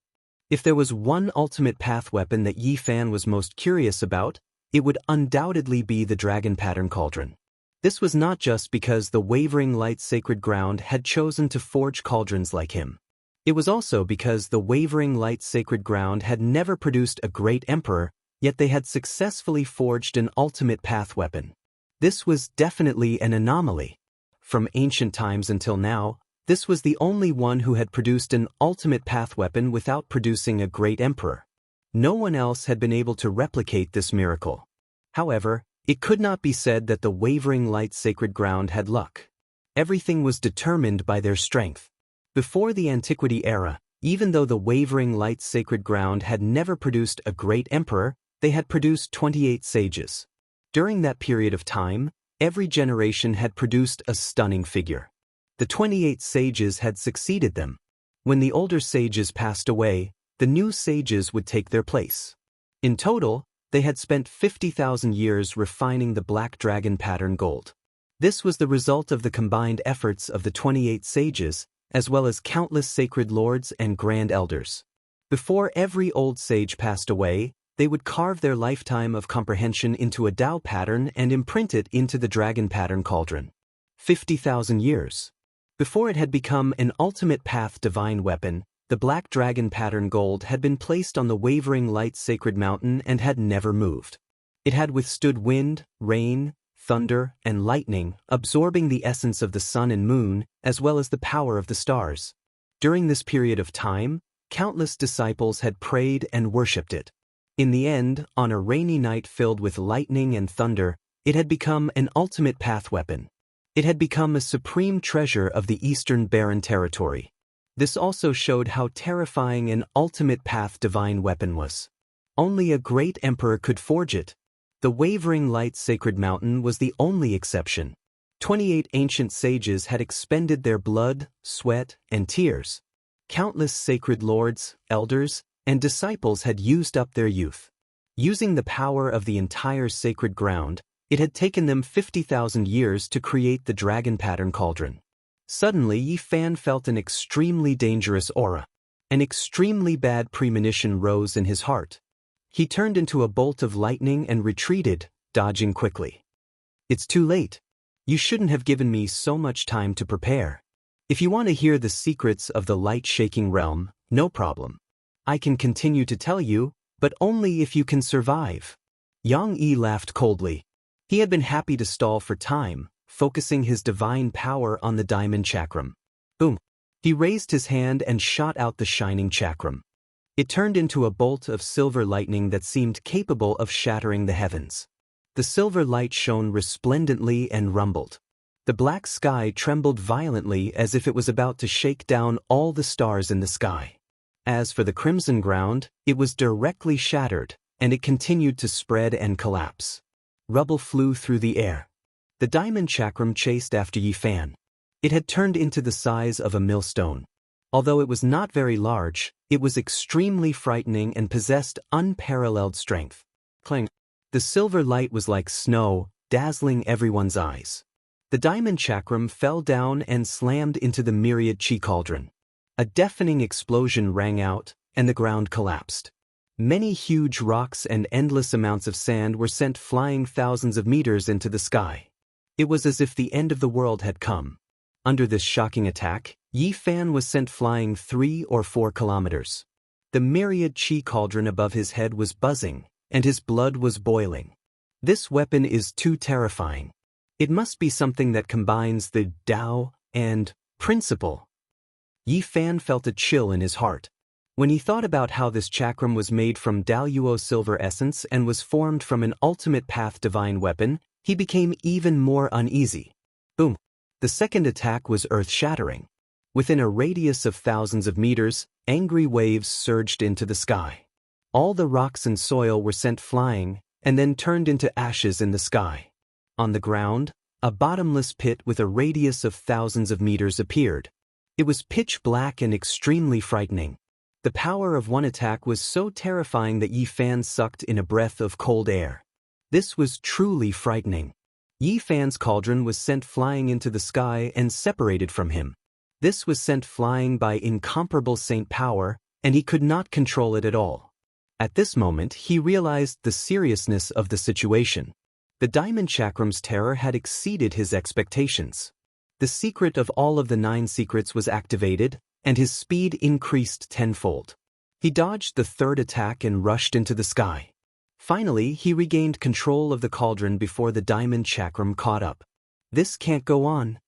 If there was one ultimate path weapon that Yi Fan was most curious about, it would undoubtedly be the dragon pattern cauldron. This was not just because the Wavering Light sacred ground had chosen to forge cauldrons like him. It was also because the Wavering Light sacred ground had never produced a great emperor, yet they had successfully forged an ultimate path weapon. This was definitely an anomaly. From ancient times until now, this was the only one who had produced an ultimate path weapon without producing a great emperor. No one else had been able to replicate this miracle. However, it could not be said that the wavering light sacred ground had luck. Everything was determined by their strength. Before the Antiquity era, even though the wavering light sacred ground had never produced a great emperor, they had produced 28 sages. During that period of time, every generation had produced a stunning figure. The 28 sages had succeeded them. When the older sages passed away, the new sages would take their place. In total, they had spent 50,000 years refining the black dragon pattern gold. This was the result of the combined efforts of the 28 sages, as well as countless sacred lords and grand elders. Before every old sage passed away, they would carve their lifetime of comprehension into a Tao pattern and imprint it into the dragon pattern cauldron. 50,000 years. Before it had become an ultimate path divine weapon, the black dragon pattern gold had been placed on the wavering light sacred mountain and had never moved. It had withstood wind, rain, thunder, and lightning, absorbing the essence of the sun and moon, as well as the power of the stars. During this period of time, countless disciples had prayed and worshipped it. In the end, on a rainy night filled with lightning and thunder, it had become an ultimate path weapon. It had become a supreme treasure of the Eastern Barren Territory. This also showed how terrifying an ultimate path divine weapon was. Only a great emperor could forge it. The wavering light sacred mountain was the only exception. 28 ancient sages had expended their blood, sweat, and tears. Countless sacred lords, elders, and disciples had used up their youth. Using the power of the entire sacred ground, it had taken them 50,000 years to create the dragon pattern cauldron. Suddenly Yi Fan felt an extremely dangerous aura. An extremely bad premonition rose in his heart. He turned into a bolt of lightning and retreated, dodging quickly. It's too late. You shouldn't have given me so much time to prepare. If you want to hear the secrets of the light-shaking realm, no problem. I can continue to tell you, but only if you can survive. Yang Yi laughed coldly. He had been happy to stall for time, focusing his divine power on the diamond chakram. Boom! He raised his hand and shot out the shining chakram. It turned into a bolt of silver lightning that seemed capable of shattering the heavens. The silver light shone resplendently and rumbled. The black sky trembled violently as if it was about to shake down all the stars in the sky. As for the crimson ground, it was directly shattered, and it continued to spread and collapse. Rubble flew through the air. The diamond chakram chased after Yi Fan. It had turned into the size of a millstone. Although it was not very large, it was extremely frightening and possessed unparalleled strength. Clang! The silver light was like snow, dazzling everyone's eyes. The diamond chakram fell down and slammed into the myriad chi cauldron. A deafening explosion rang out, and the ground collapsed. Many huge rocks and endless amounts of sand were sent flying thousands of meters into the sky. It was as if the end of the world had come. Under this shocking attack, Yi Fan was sent flying 3 or 4 kilometers. The myriad chi cauldron above his head was buzzing, and his blood was boiling. This weapon is too terrifying. It must be something that combines the Tao and principle. Yi Fan felt a chill in his heart. When he thought about how this chakram was made from Daluo silver essence and was formed from an ultimate path divine weapon, he became even more uneasy. Boom! The second attack was earth-shattering. Within a radius of thousands of meters, angry waves surged into the sky. All the rocks and soil were sent flying, and then turned into ashes in the sky. On the ground, a bottomless pit with a radius of thousands of meters appeared. It was pitch black and extremely frightening. The power of one attack was so terrifying that Yi Fan sucked in a breath of cold air. This was truly frightening. Yi Fan's cauldron was sent flying into the sky and separated from him. This was sent flying by incomparable saint power, and he could not control it at all. At this moment, he realized the seriousness of the situation. The diamond chakram's terror had exceeded his expectations. The secret of all of the 9 secrets was activated, and his speed increased tenfold. He dodged the third attack and rushed into the sky. Finally, he regained control of the cauldron before the diamond chakram caught up. This can't go on.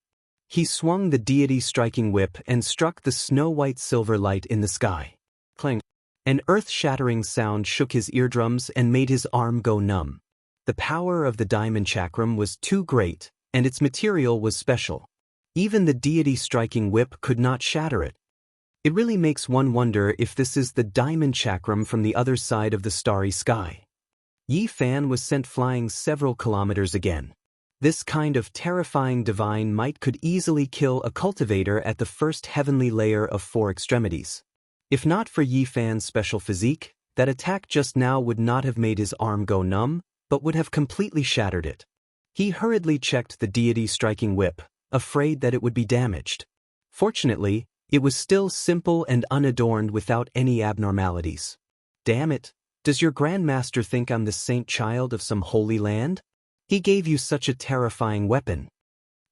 He swung the deity striking whip and struck the snow-white silver light in the sky. Clang! An earth-shattering sound shook his eardrums and made his arm go numb. The power of the diamond chakram was too great, and its material was special. Even the deity-striking whip could not shatter it. It really makes one wonder if this is the diamond chakram from the other side of the starry sky. Yi Fan was sent flying several kilometers again. This kind of terrifying divine might could easily kill a cultivator at the first heavenly layer of 4 extremities. If not for Yi Fan's special physique, that attack just now would not have made his arm go numb, but would have completely shattered it. He hurriedly checked the deity-striking whip, afraid that it would be damaged. Fortunately, it was still simple and unadorned without any abnormalities. Damn it, does your grandmaster think I'm the saint child of some holy land? He gave you such a terrifying weapon.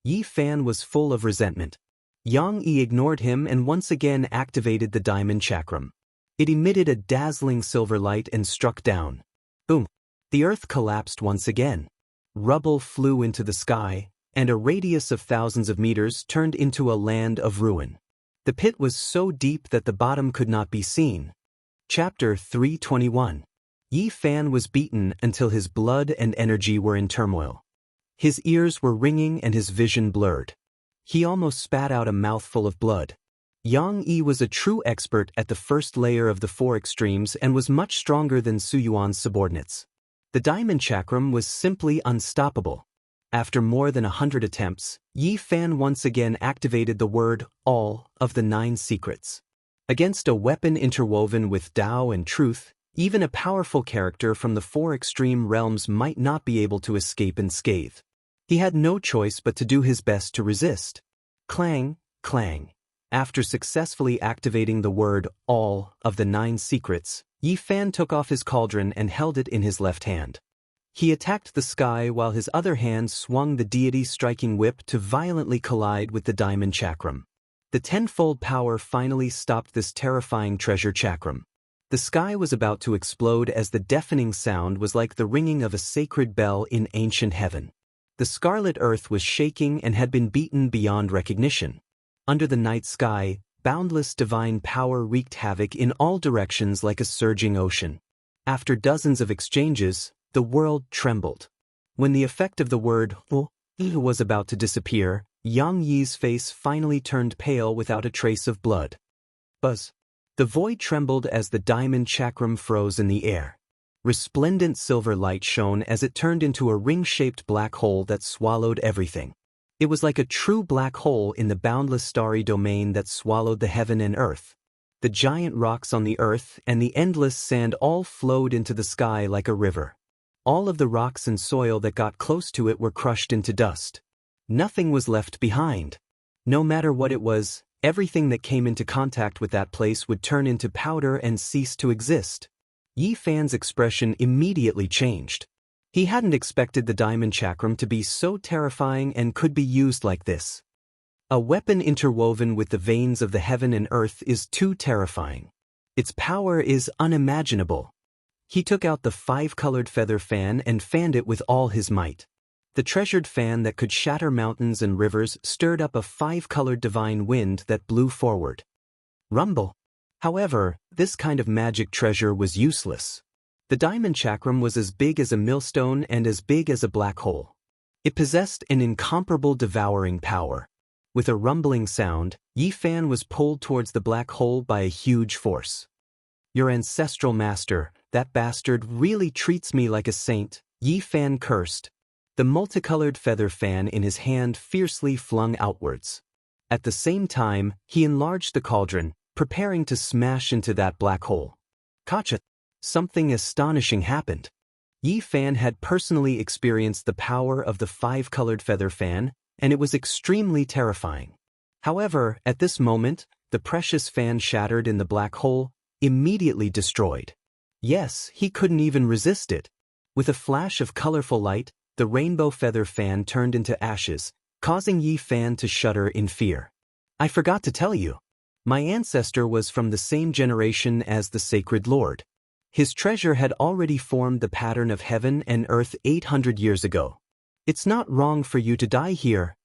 Yi Fan was full of resentment. Yang Yi ignored him and once again activated the diamond chakram. It emitted a dazzling silver light and struck down. Boom! The earth collapsed once again. Rubble flew into the sky, and a radius of thousands of meters turned into a land of ruin. The pit was so deep that the bottom could not be seen. Chapter 321. Yi Fan was beaten until his blood and energy were in turmoil. His ears were ringing and his vision blurred. He almost spat out a mouthful of blood. Yang Yi was a true expert at the first layer of the 4 extremes and was much stronger than Su Yuan's subordinates. The diamond chakram was simply unstoppable. After more than 100 attempts, Yi Fan once again activated the word all of the 9 secrets. Against a weapon interwoven with Tao and truth, even a powerful character from the 4 extreme realms might not be able to escape unscathed. He had no choice but to do his best to resist. Clang, clang. After successfully activating the word all of the 9 secrets, Yi Fan took off his cauldron and held it in his left hand. He attacked the sky while his other hand swung the deity-striking whip to violently collide with the diamond chakram. The 10-fold power finally stopped this terrifying treasure chakram. The sky was about to explode as the deafening sound was like the ringing of a sacred bell in ancient heaven. The scarlet earth was shaking and had been beaten beyond recognition. Under the night sky, boundless divine power wreaked havoc in all directions like a surging ocean. After dozens of exchanges, the world trembled. When the effect of the word was about to disappear, Yang Yi's face finally turned pale without a trace of blood. Buzz. The void trembled as the diamond chakram froze in the air. Resplendent silver light shone as it turned into a ring-shaped black hole that swallowed everything. It was like a true black hole in the boundless starry domain that swallowed the heaven and earth. The giant rocks on the earth and the endless sand all flowed into the sky like a river. All of the rocks and soil that got close to it were crushed into dust. Nothing was left behind. No matter what it was, everything that came into contact with that place would turn into powder and cease to exist. Yi Fan's expression immediately changed. He hadn't expected the diamond chakram to be so terrifying and could be used like this. A weapon interwoven with the veins of the heaven and earth is too terrifying. Its power is unimaginable. He took out the 5-colored feather fan and fanned it with all his might. The treasured fan that could shatter mountains and rivers stirred up a 5-colored divine wind that blew forward. Rumble. However, this kind of magic treasure was useless. The diamond chakram was as big as a millstone and as big as a black hole. It possessed an incomparable devouring power. With a rumbling sound, Yi Fan was pulled towards the black hole by a huge force. Your ancestral master, that bastard, really treats me like a saint, Yi Fan cursed. The multicolored feather fan in his hand fiercely flung outwards. At the same time, he enlarged the cauldron, preparing to smash into that black hole. Gotcha! Something astonishing happened. Yi Fan had personally experienced the power of the 5-colored feather fan, and it was extremely terrifying. However, at this moment, the precious fan shattered in the black hole, immediately destroyed. Yes, he couldn't even resist it. With a flash of colorful light, the rainbow feather fan turned into ashes, causing Yi Fan to shudder in fear. I forgot to tell you. My ancestor was from the same generation as the Sacred Lord. His treasure had already formed the pattern of heaven and earth 800 years ago. It's not wrong for you to die here.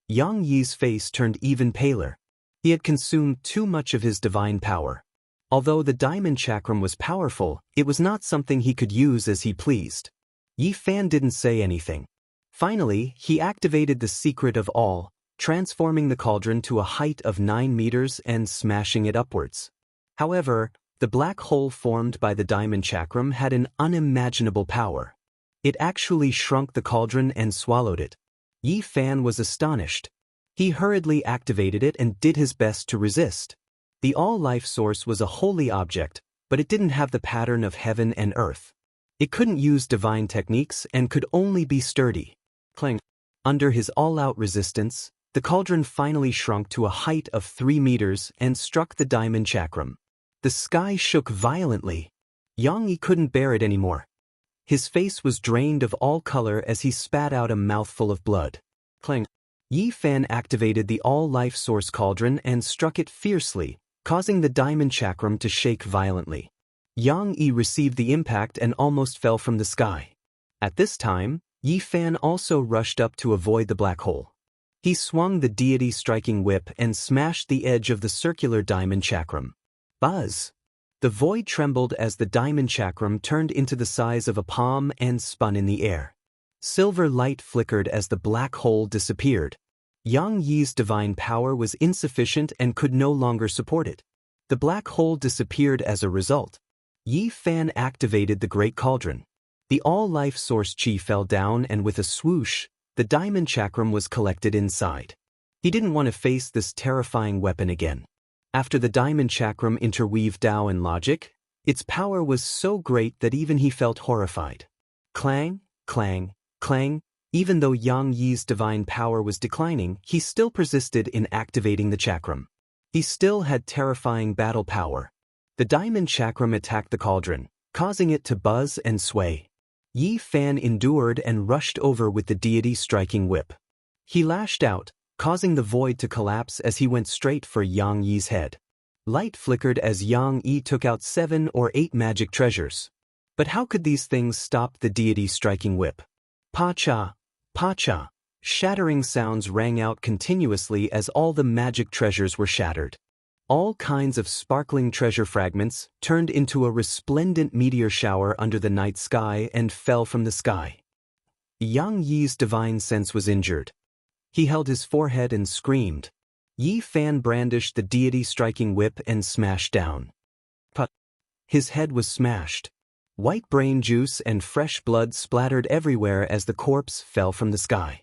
Yang Yi's face turned even paler. He had consumed too much of his divine power. Although the diamond chakram was powerful, it was not something he could use as he pleased. Yi Fan didn't say anything. Finally, he activated the secret of all, transforming the cauldron to a height of 9 meters and smashing it upwards. However, the black hole formed by the diamond chakram had an unimaginable power. It actually shrunk the cauldron and swallowed it. Yi Fan was astonished. He hurriedly activated it and did his best to resist. The all-life source was a holy object, but it didn't have the pattern of heaven and earth. It couldn't use divine techniques and could only be sturdy. Clang. Under his all-out resistance, the cauldron finally shrunk to a height of 3 meters and struck the diamond chakram. The sky shook violently. Yang Yi couldn't bear it anymore. His face was drained of all color as he spat out a mouthful of blood. Clang. Yi Fan activated the all-life source cauldron and struck it fiercely, causing the diamond chakram to shake violently. Yang Yi received the impact and almost fell from the sky. At this time, Yi Fan also rushed up to avoid the black hole. He swung the deity striking whip and smashed the edge of the circular diamond chakram. Buzz! The void trembled as the diamond chakram turned into the size of a palm and spun in the air. Silver light flickered as the black hole disappeared. Yang Yi's divine power was insufficient and could no longer support it. The black hole disappeared as a result. Yi Fan activated the great cauldron. The all-life source chi fell down and with a swoosh, the diamond chakram was collected inside. He didn't want to face this terrifying weapon again. After the diamond chakram interweaved Tao and logic, its power was so great that even he felt horrified. Clang, clang, clang. Even though Yang Yi's divine power was declining, he still persisted in activating the chakram. He still had terrifying battle power. The diamond chakram attacked the cauldron, causing it to buzz and sway. Yi Fan endured and rushed over with the deity striking whip. He lashed out, causing the void to collapse as he went straight for Yang Yi's head. Light flickered as Yang Yi took out 7 or 8 magic treasures. But how could these things stop the deity striking whip? Pa-cha, pa-cha. Shattering sounds rang out continuously as all the magic treasures were shattered. All kinds of sparkling treasure fragments turned into a resplendent meteor shower under the night sky and fell from the sky. Yang Yi's divine sense was injured. He held his forehead and screamed. Yi Fan brandished the deity striking whip and smashed down. But his head was smashed. White brain juice and fresh blood splattered everywhere as the corpse fell from the sky.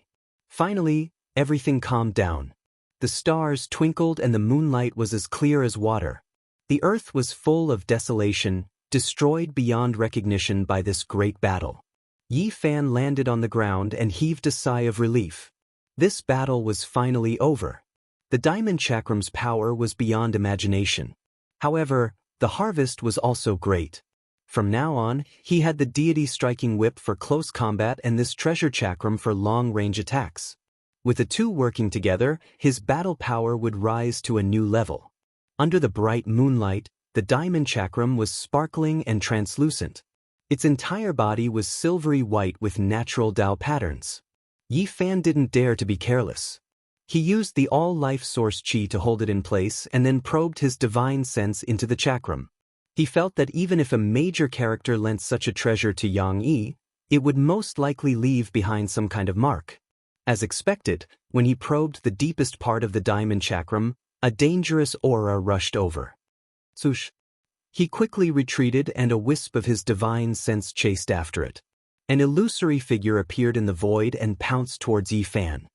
Finally, everything calmed down. The stars twinkled and the moonlight was as clear as water. The earth was full of desolation, destroyed beyond recognition by this great battle. Yi Fan landed on the ground and heaved a sigh of relief. This battle was finally over. The diamond chakram's power was beyond imagination. However, the harvest was also great. From now on, he had the deity striking whip for close combat and this treasure chakram for long-range attacks. With the two working together, his battle power would rise to a new level. Under the bright moonlight, the diamond chakram was sparkling and translucent. Its entire body was silvery white with natural Tao patterns. Yi Fan didn't dare to be careless. He used the all-life source chi to hold it in place and then probed his divine sense into the chakram. He felt that even if a major character lent such a treasure to Yang Yi, it would most likely leave behind some kind of mark. As expected, when he probed the deepest part of the diamond chakram, a dangerous aura rushed over. Swoosh! He quickly retreated and a wisp of his divine sense chased after it. An illusory figure appeared in the void and pounced towards Yi Fan.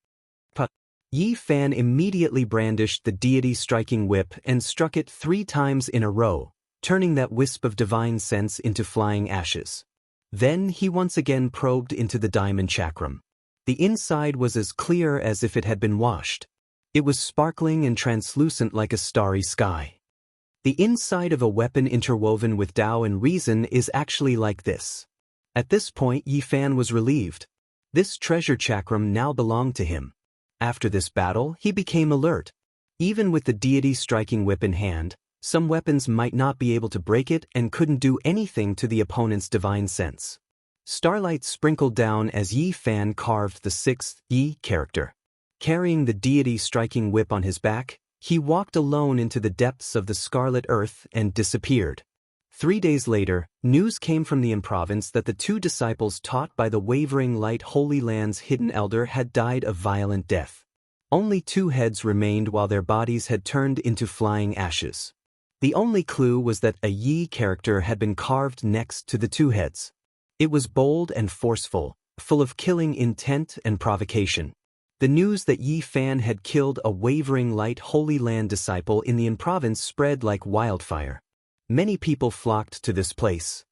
But Yi Fan immediately brandished the deity striking whip and struck it 3 times in a row, turning that wisp of divine sense into flying ashes. Then he once again probed into the diamond chakram. The inside was as clear as if it had been washed. It was sparkling and translucent like a starry sky. The inside of a weapon interwoven with Tao and reason is actually like this. At this point, Yi Fan was relieved. This treasure chakram now belonged to him. After this battle, he became alert. Even with the deity striking whip in hand, some weapons might not be able to break it and couldn't do anything to the opponent's divine sense. Starlight sprinkled down as Yi Fan carved the 6th Yi character. Carrying the deity striking whip on his back, He walked alone into the depths of the Scarlet Earth and disappeared. 3 days later, news came from the province that the 2 disciples taught by the Wavering Light Holy Land's hidden elder had died a violent death. Only 2 heads remained while their bodies had turned into flying ashes. The only clue was that a Yi character had been carved next to the 2 heads. It was bold and forceful, full of killing intent and provocation. The news that Yi Fan had killed a Wavering Light Holy Land disciple in the province spread like wildfire. Many people flocked to this place.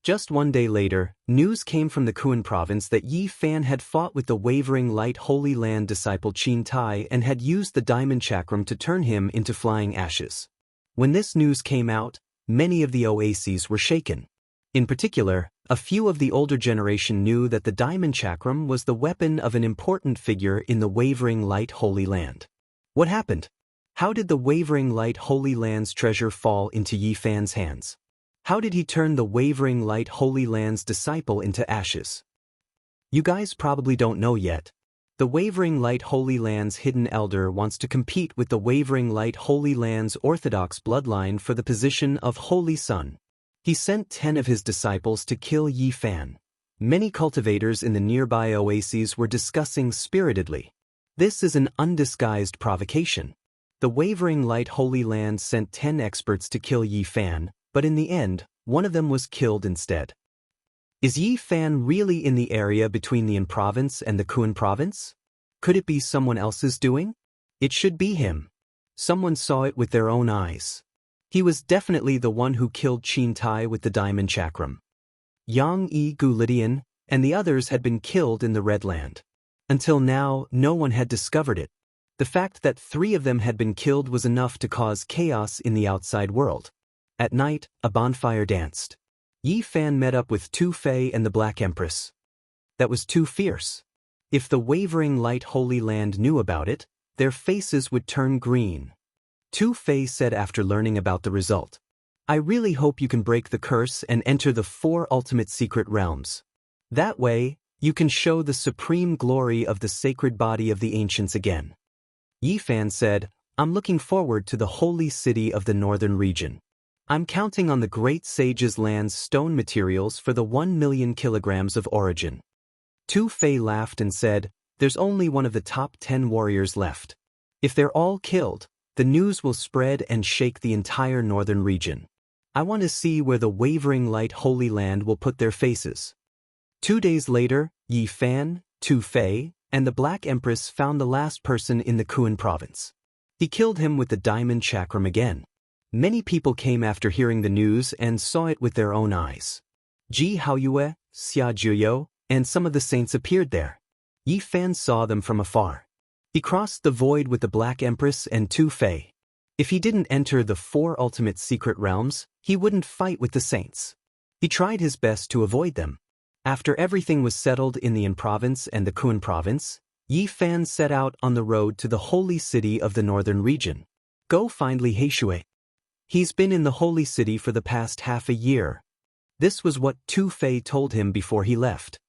Just 1 day later, news came from the Kuan province that Yi Fan had fought with the Wavering Light Holy Land disciple Qin Tai and had used the diamond chakram to turn him into flying ashes. When this news came out, many of the oases were shaken. In particular, a few of the older generation knew that the diamond chakram was the weapon of an important figure in the Wavering Light Holy Land. What happened? How did the Wavering Light Holy Land's treasure fall into Yi Fan's hands? How did he turn the Wavering Light Holy Land's disciple into ashes? You guys probably don't know yet. The Wavering Light Holy Land's hidden elder wants to compete with the Wavering Light Holy Land's orthodox bloodline for the position of Holy Son. He sent 10 of his disciples to kill Yi Fan. Many cultivators in the nearby oases were discussing spiritedly. This is an undisguised provocation. The Wavering Light Holy Land sent 10 experts to kill Yi Fan, but in the end, one of them was killed instead. Is Yi Fan really in the area between the province and the Kuan province? Could it be someone else's doing? It should be him. Someone saw it with their own eyes. He was definitely the one who killed Qin Tai with the diamond chakram. Yang Yi Gu Lidian and the others had been killed in the Red Land. Until now, no one had discovered it. The fact that 3 of them had been killed was enough to cause chaos in the outside world. At night, a bonfire danced. Yi Fan met up with Tu Fei and the Black Empress. That was too fierce. If the Wavering Light Holy Land knew about it, their faces would turn green. Tu Fei said after learning about the result, "I really hope you can break the curse and enter the 4 ultimate secret realms. That way, you can show the supreme glory of the sacred body of the ancients again." Yi Fan said, "I'm looking forward to the holy city of the northern region. I'm counting on the great sage's land's stone materials for the 1 million kilograms of origin." Tu Fei laughed and said, "There's only one of the top 10 warriors left. If they're all killed, the news will spread and shake the entire northern region. I want to see where the Wavering Light Holy Land will put their faces." 2 days later, Yi Fan, Tu Fei, and the Black Empress found the last person in the Kuan province. He killed him with the diamond chakram again. Many people came after hearing the news and saw it with their own eyes. Ji Haoyue, Xia Juyo, and some of the saints appeared there. Yi Fan saw them from afar. He crossed the void with the Black Empress and Tu Fei. If he didn't enter the 4 ultimate secret realms, he wouldn't fight with the saints. He tried his best to avoid them. After everything was settled in the province and the Kuan province, Yi Fan set out on the road to the holy city of the northern region. Go find Li Heishui. He's been in the holy city for the past half a year. This was what Tu Fei told him before he left.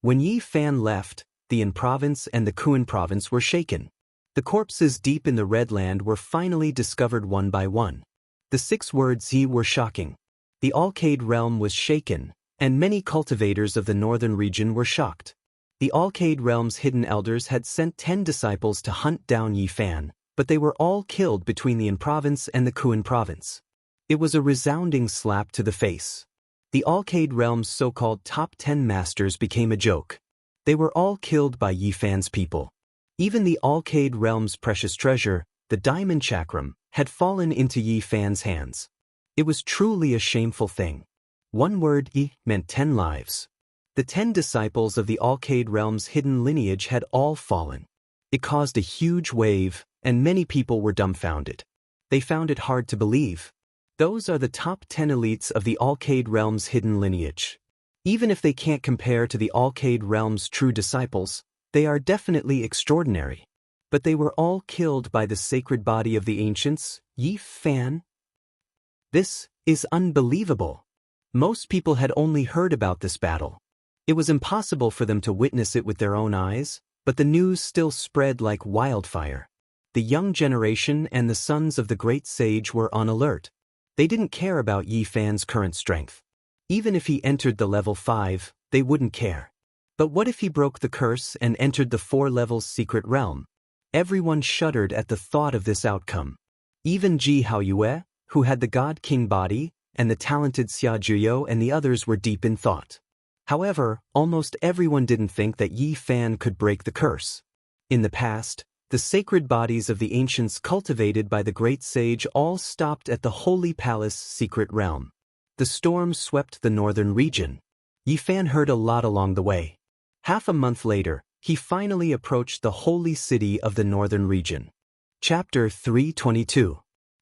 When Yi Fan left, the province and the Kuan province were shaken. The corpses deep in the Red Land were finally discovered one by one. The 6 words Yi were shocking. The Alcade realm was shaken, and many cultivators of the northern region were shocked. The Alcade realm's hidden elders had sent 10 disciples to hunt down Yi Fan, but they were all killed between the province and the Kuan province. It was a resounding slap to the face. The Alcade realm's so-called top 10 masters became a joke. They were all killed by Yi Fan's people. Even the Alcade realm's precious treasure, the diamond chakram, had fallen into Yi Fan's hands. It was truly a shameful thing. One word, Yi, meant 10 lives. The 10 disciples of the Alcade realm's hidden lineage had all fallen. It caused a huge wave, and many people were dumbfounded. They found it hard to believe. Those are the top 10 elites of the Alcade realm's hidden lineage. Even if they can't compare to the Alcade realm's true disciples, they are definitely extraordinary. But they were all killed by the sacred body of the ancients, Yi Fan. This is unbelievable. Most people had only heard about this battle. It was impossible for them to witness it with their own eyes, but the news still spread like wildfire. the young generation and the sons of the great sage were on alert. They didn't care about Yi Fan's current strength. Even if he entered the level 5, they wouldn't care. But what if he broke the curse and entered the 4 levels secret realm? Everyone shuddered at the thought of this outcome. Even Ji Haoyue, who had the God King body, and the talented Xia Zhuyo and the others were deep in thought. However, almost everyone didn't think that Yi Fan could break the curse. In the past, the sacred bodies of the ancients cultivated by the great sage all stopped at the Holy Palace secret realm. The storm swept the northern region. Yi Fan heard a lot along the way. Half a month later, he finally approached the holy city of the northern region. Chapter 322.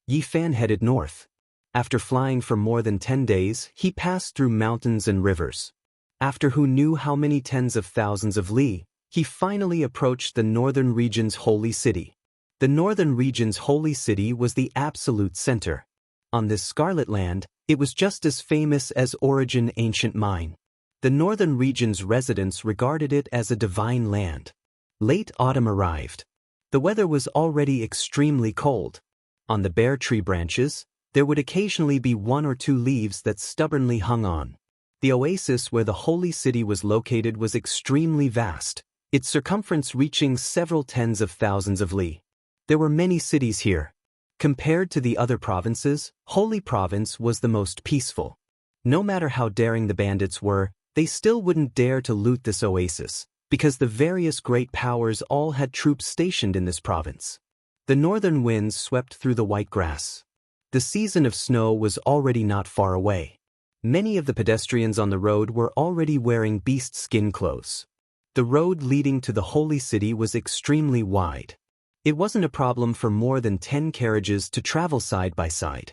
Yi Fan headed north. After flying for more than 10 days, he passed through mountains and rivers. After who knew how many tens of thousands of li, he finally approached the northern region's holy city. The northern region's holy city was the absolute center. On this scarlet land, it was just as famous as Origin ancient mine. The northern region's residents regarded it as a divine land. Late autumn arrived. The weather was already extremely cold. On the bare tree branches, there would occasionally be 1 or 2 leaves that stubbornly hung on. The oasis where the holy city was located was extremely vast, its circumference reaching several tens of thousands of li. There were many cities here. Compared to the other provinces, Holy Province was the most peaceful. No matter how daring the bandits were, they still wouldn't dare to loot this oasis, because the various great powers all had troops stationed in this province. The northern winds swept through the white grass. The season of snow was already not far away. Many of the pedestrians on the road were already wearing beast skin clothes. The road leading to the holy city was extremely wide. It wasn't a problem for more than 10 carriages to travel side by side.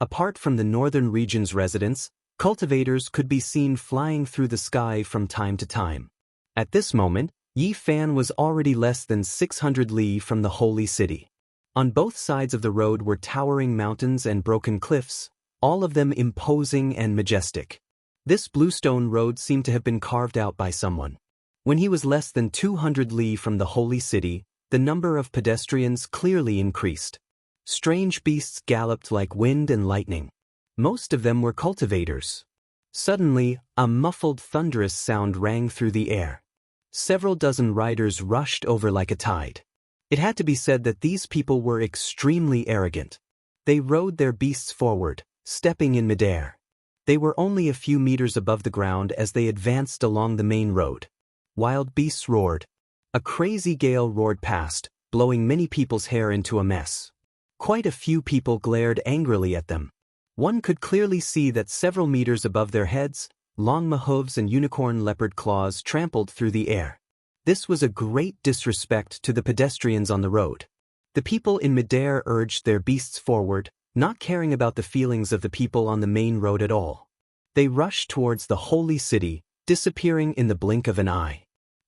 Apart from the northern region's residents, cultivators could be seen flying through the sky from time to time. At this moment, Yi Fan was already less than 600 li from the holy city. On both sides of the road were towering mountains and broken cliffs, all of them imposing and majestic. This bluestone road seemed to have been carved out by someone. When he was less than 200 li from the holy city, the number of pedestrians clearly increased. Strange beasts galloped like wind and lightning. Most of them were cultivators. Suddenly, a muffled thunderous sound rang through the air. Several dozen riders rushed over like a tide. It had to be said that these people were extremely arrogant. They rode their beasts forward, stepping in midair. They were only a few meters above the ground as they advanced along the main road. Wild beasts roared. A crazy gale roared past, blowing many people's hair into a mess. Quite a few people glared angrily at them. One could clearly see that several meters above their heads, long hooves and unicorn leopard claws trampled through the air. This was a great disrespect to the pedestrians on the road. The people in midair urged their beasts forward, not caring about the feelings of the people on the main road at all. They rushed towards the holy city, disappearing in the blink of an eye.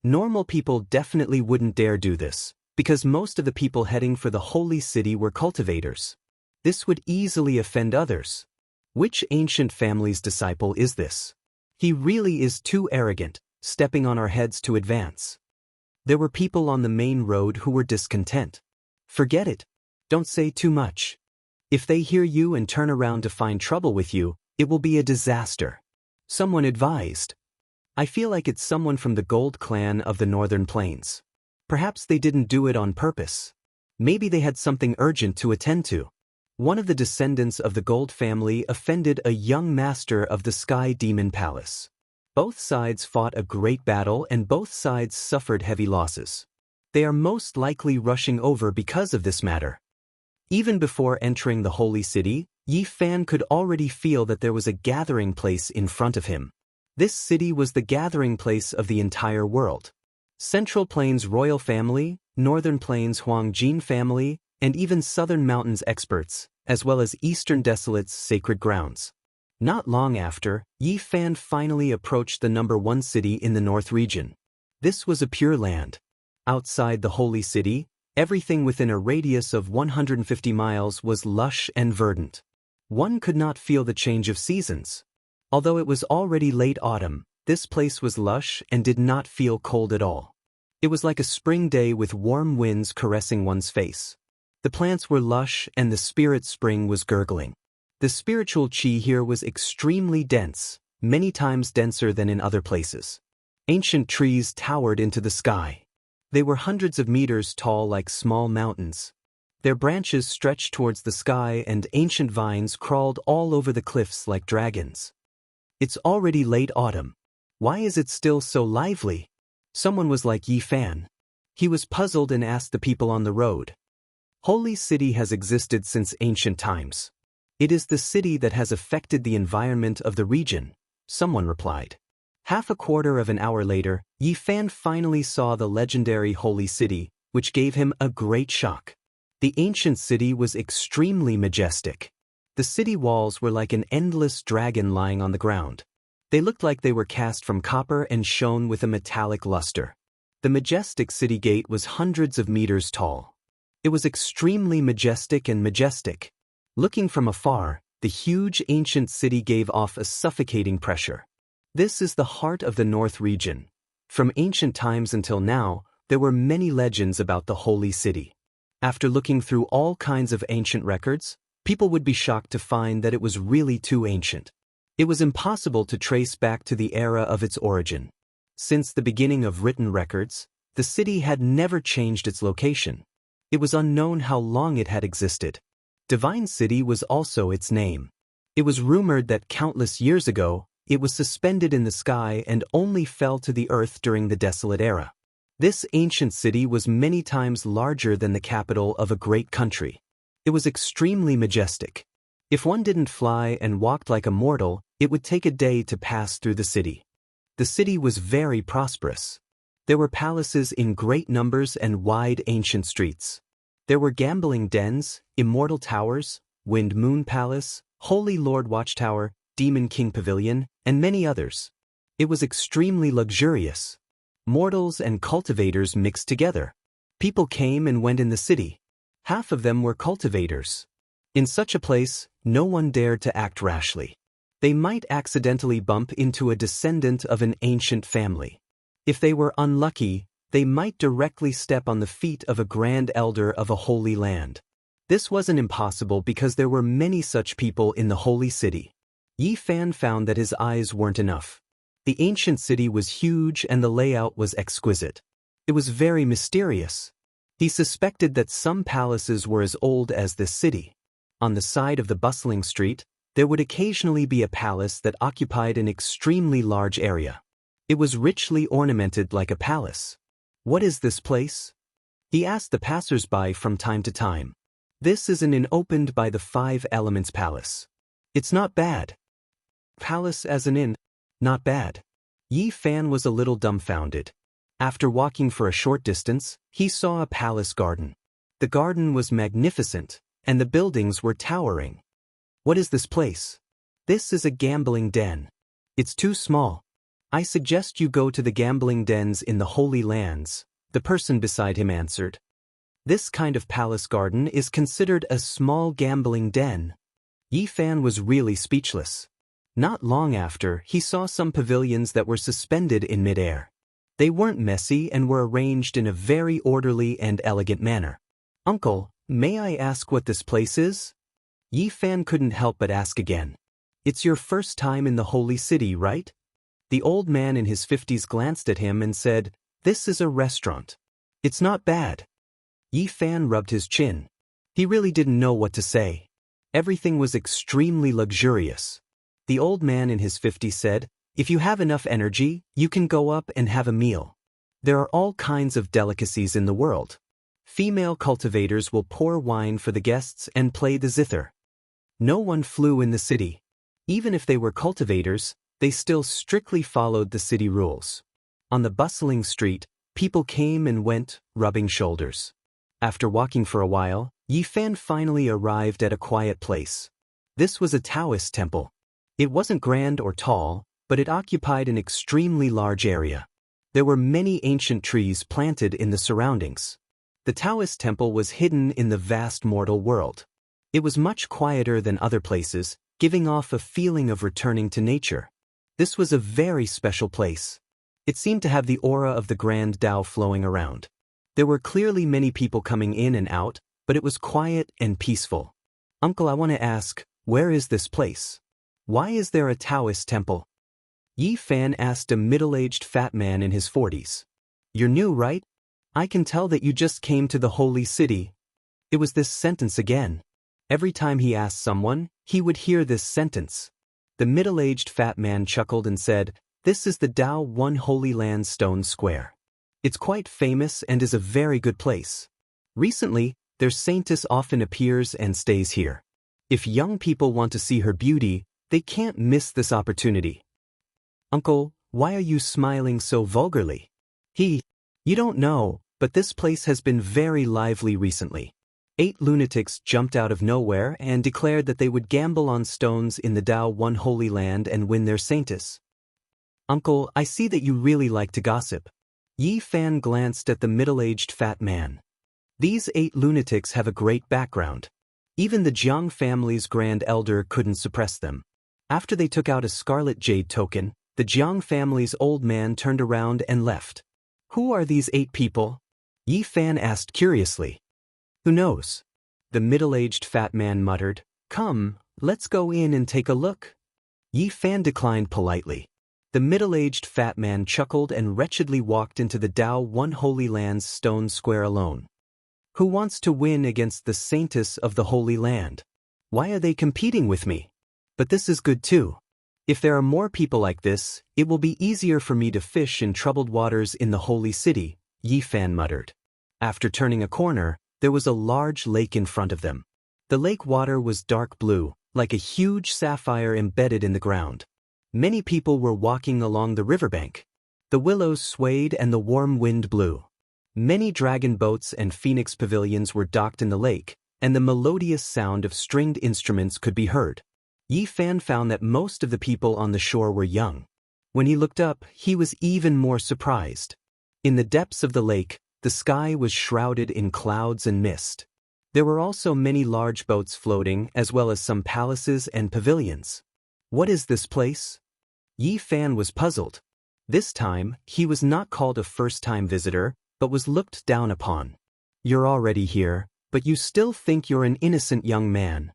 Normal people definitely wouldn't dare do this, because most of the people heading for the holy city were cultivators. This would easily offend others. Which ancient family's disciple is this? He really is too arrogant, stepping on our heads to advance. There were people on the main road who were discontent. Forget it. Don't say too much. If they hear you and turn around to find trouble with you, it will be a disaster. Someone advised. I feel like it's someone from the Gold clan of the Northern Plains. Perhaps they didn't do it on purpose. Maybe they had something urgent to attend to. One of the descendants of the Gold family offended a young master of the Sky Demon Palace. Both sides fought a great battle and both sides suffered heavy losses. They are most likely rushing over because of this matter. Even before entering the holy city, Yi Fan could already feel that there was a gathering place in front of him. This city was the gathering place of the entire world. Central Plains royal family, Northern Plains Huangjin family, and even Southern Mountains experts, as well as Eastern Desolate's sacred grounds. Not long after, Yi Fan finally approached the number 1 city in the North region. This was a pure land. Outside the holy city, everything within a radius of 150 miles was lush and verdant. One could not feel the change of seasons. Although it was already late autumn, this place was lush and did not feel cold at all. It was like a spring day with warm winds caressing one's face. The plants were lush and the spirit spring was gurgling. The spiritual qi here was extremely dense, many times denser than in other places. Ancient trees towered into the sky. They were hundreds of meters tall like small mountains. Their branches stretched towards the sky and ancient vines crawled all over the cliffs like dragons. It's already late autumn. Why is it still so lively? Someone was like Yi Fan. He was puzzled and asked the people on the road. Holy City has existed since ancient times. It is the city that has affected the environment of the region, someone replied. Half a quarter of an hour later, Yi Fan finally saw the legendary Holy City, which gave him a great shock. The ancient city was extremely majestic. The city walls were like an endless dragon lying on the ground. They looked like they were cast from copper and shone with a metallic luster. The majestic city gate was hundreds of meters tall. It was extremely majestic and majestic. Looking from afar, the huge ancient city gave off a suffocating pressure. This is the heart of the North region. From ancient times until now, there were many legends about the Holy City. After looking through all kinds of ancient records, people would be shocked to find that it was really too ancient. It was impossible to trace back to the era of its origin. Since the beginning of written records, the city had never changed its location. It was unknown how long it had existed. Divine City was also its name. It was rumored that countless years ago, it was suspended in the sky and only fell to the earth during the desolate era. This ancient city was many times larger than the capital of a great country. It was extremely majestic. If one didn't fly and walked like a mortal, it would take a day to pass through the city. The city was very prosperous. There were palaces in great numbers and wide ancient streets. There were gambling dens, immortal towers, Wind Moon Palace, Holy Lord Watchtower, Demon King Pavilion, and many others. It was extremely luxurious. Mortals and cultivators mixed together. People came and went in the city. Half of them were cultivators. In such a place, no one dared to act rashly. They might accidentally bump into a descendant of an ancient family. If they were unlucky, they might directly step on the feet of a grand elder of a holy land. This wasn't impossible because there were many such people in the Holy City. Yi Fan found that his eyes weren't enough. The ancient city was huge and the layout was exquisite. It was very mysterious. He suspected that some palaces were as old as this city. On the side of the bustling street, there would occasionally be a palace that occupied an extremely large area. It was richly ornamented like a palace. What is this place? He asked the passers-by from time to time. This is an inn opened by the Five Elements Palace. It's not bad. Palace as an inn? Not bad. Yi Fan was a little dumbfounded. After walking for a short distance, he saw a palace garden. The garden was magnificent, and the buildings were towering. What is this place? This is a gambling den. It's too small. I suggest you go to the gambling dens in the Holy Lands, the person beside him answered. This kind of palace garden is considered a small gambling den. Yi Fan was really speechless. Not long after, he saw some pavilions that were suspended in midair. They weren't messy and were arranged in a very orderly and elegant manner. Uncle, may I ask what this place is? Yi Fan couldn't help but ask again. It's your first time in the Holy City, right? The old man in his 50s glanced at him and said, "This is a restaurant. It's not bad." Yi Fan rubbed his chin. He really didn't know what to say. Everything was extremely luxurious. The old man in his 50s said, "If you have enough energy, you can go up and have a meal. There are all kinds of delicacies in the world. Female cultivators will pour wine for the guests and play the zither." No one flew in the city. Even if they were cultivators, they still strictly followed the city rules. On the bustling street, people came and went, rubbing shoulders. After walking for a while, Yi Fan finally arrived at a quiet place. This was a Taoist temple. It wasn't grand or tall, but it occupied an extremely large area. There were many ancient trees planted in the surroundings. The Taoist temple was hidden in the vast mortal world. It was much quieter than other places, giving off a feeling of returning to nature. This was a very special place. It seemed to have the aura of the grand Tao flowing around. There were clearly many people coming in and out, but it was quiet and peaceful. Uncle, I want to ask, where is this place? Why is there a Taoist temple? Yi Fan asked a middle-aged fat man in his 40s. You're new, right? I can tell that you just came to the holy city. It was this sentence again. Every time he asked someone, he would hear this sentence. The middle-aged fat man chuckled and said, "This is the Dao One Holy Land Stone Square. It's quite famous and is a very good place. Recently, their saintess often appears and stays here. If young people want to see her beauty, they can't miss this opportunity." Uncle, why are you smiling so vulgarly? You don't know, but this place has been very lively recently. 8 lunatics jumped out of nowhere and declared that they would gamble on stones in the Dao One Holy Land and win their saintess. Uncle, I see that you really like to gossip. Yi Fan glanced at the middle-aged fat man. These 8 lunatics have a great background. Even the Jiang family's grand elder couldn't suppress them. After they took out a scarlet jade token, the Jiang family's old man turned around and left. Who are these 8 people? Yi Fan asked curiously. Who knows? The middle-aged fat man muttered. Come, let's go in and take a look. Yi Fan declined politely. The middle-aged fat man chuckled and wretchedly walked into the Dao One Holy Land's stone square alone. Who wants to win against the saintess of the Holy Land? Why are they competing with me? But this is good too. If there are more people like this, it will be easier for me to fish in troubled waters in the holy city, Yi Fan muttered. After turning a corner, there was a large lake in front of them. The lake water was dark blue, like a huge sapphire embedded in the ground. Many people were walking along the riverbank. The willows swayed and the warm wind blew. Many dragon boats and phoenix pavilions were docked in the lake, and the melodious sound of stringed instruments could be heard. Yi Fan found that most of the people on the shore were young. When he looked up, he was even more surprised. In the depths of the lake, the sky was shrouded in clouds and mist. There were also many large boats floating, as well as some palaces and pavilions. What is this place? Yi Fan was puzzled. This time, he was not called a first-time visitor, but was looked down upon. You're already here, but you still think you're an innocent young man.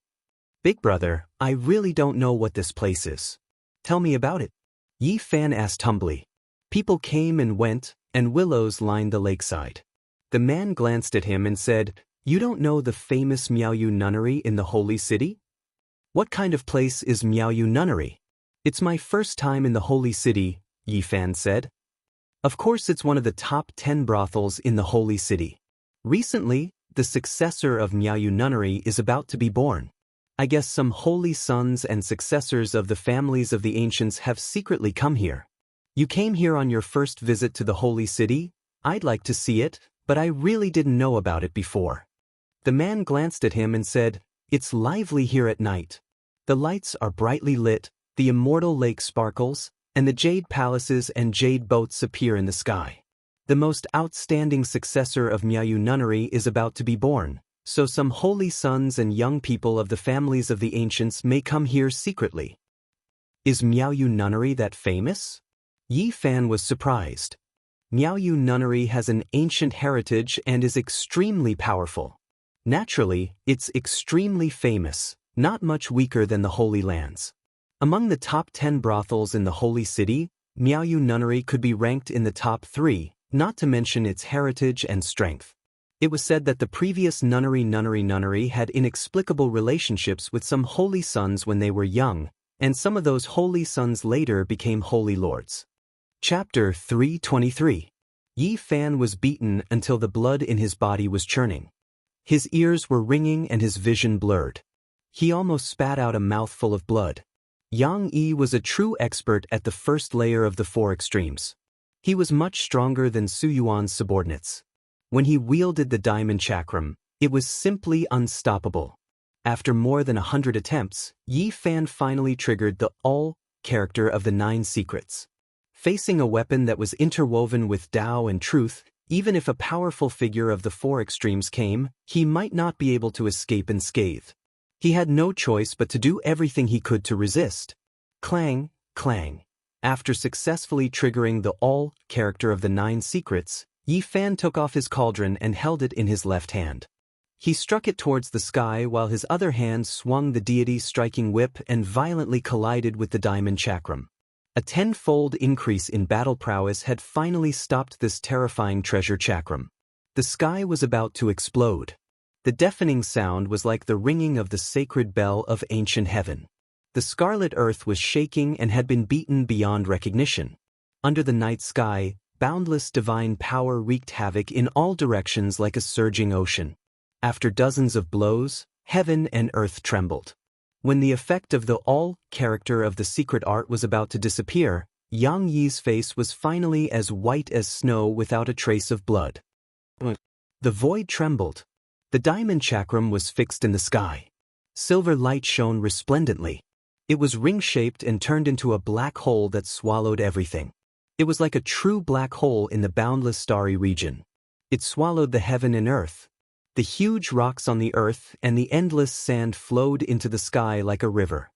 Big brother, I really don't know what this place is. Tell me about it. Yi Fan asked humbly. People came and went, and willows lined the lakeside. The man glanced at him and said, You don't know the famous Miaoyu Nunnery in the holy city? What kind of place is Miaoyu Nunnery? It's my first time in the holy city, Yi Fan said. Of course it's one of the top 10 brothels in the holy city. Recently, the successor of Miaoyu Nunnery is about to be born. I guess some holy sons and successors of the families of the ancients have secretly come here. You came here on your first visit to the holy city? I'd like to see it, but I really didn't know about it before. The man glanced at him and said, It's lively here at night. The lights are brightly lit, the immortal lake sparkles, and the jade palaces and jade boats appear in the sky. The most outstanding successor of Miaoyu Nunnery is about to be born, so some holy sons and young people of the families of the ancients may come here secretly. Is Miaoyu Nunnery that famous? Yi Fan was surprised. Miaoyu Nunnery has an ancient heritage and is extremely powerful. Naturally, it's extremely famous, not much weaker than the Holy Lands. Among the top 10 brothels in the holy city, Miaoyu Nunnery could be ranked in the top 3, not to mention its heritage and strength. It was said that the previous nunnery had inexplicable relationships with some holy sons when they were young, and some of those holy sons later became holy lords. Chapter 323. Yi Fan was beaten until the blood in his body was churning. His ears were ringing and his vision blurred. He almost spat out a mouthful of blood. Yang Yi was a true expert at the first layer of the 4 extremes. He was much stronger than Su Yuan's subordinates. When he wielded the diamond chakram, it was simply unstoppable. After more than 100 attempts, Yi Fan finally triggered the all character of the 9 secrets. Facing a weapon that was interwoven with Tao and truth, even if a powerful figure of the 4 extremes came, he might not be able to escape unscathed. He had no choice but to do everything he could to resist. Clang, clang. After successfully triggering the all character of the 9 secrets, Yi Fan took off his cauldron and held it in his left hand. He struck it towards the sky while his other hand swung the deity's striking whip and violently collided with the diamond chakram. A tenfold increase in battle prowess had finally stopped this terrifying treasure chakram. The sky was about to explode. The deafening sound was like the ringing of the sacred bell of ancient heaven. The scarlet earth was shaking and had been beaten beyond recognition. Under the night sky, boundless divine power wreaked havoc in all directions like a surging ocean. After dozens of blows, heaven and earth trembled. When the effect of the all-character of the secret art was about to disappear, Yang Yi's face was finally as white as snow without a trace of blood. The void trembled. The diamond chakram was fixed in the sky. Silver light shone resplendently. It was ring-shaped and turned into a black hole that swallowed everything. It was like a true black hole in the boundless starry region. It swallowed the heaven and earth. The huge rocks on the earth and the endless sand flowed into the sky like a river.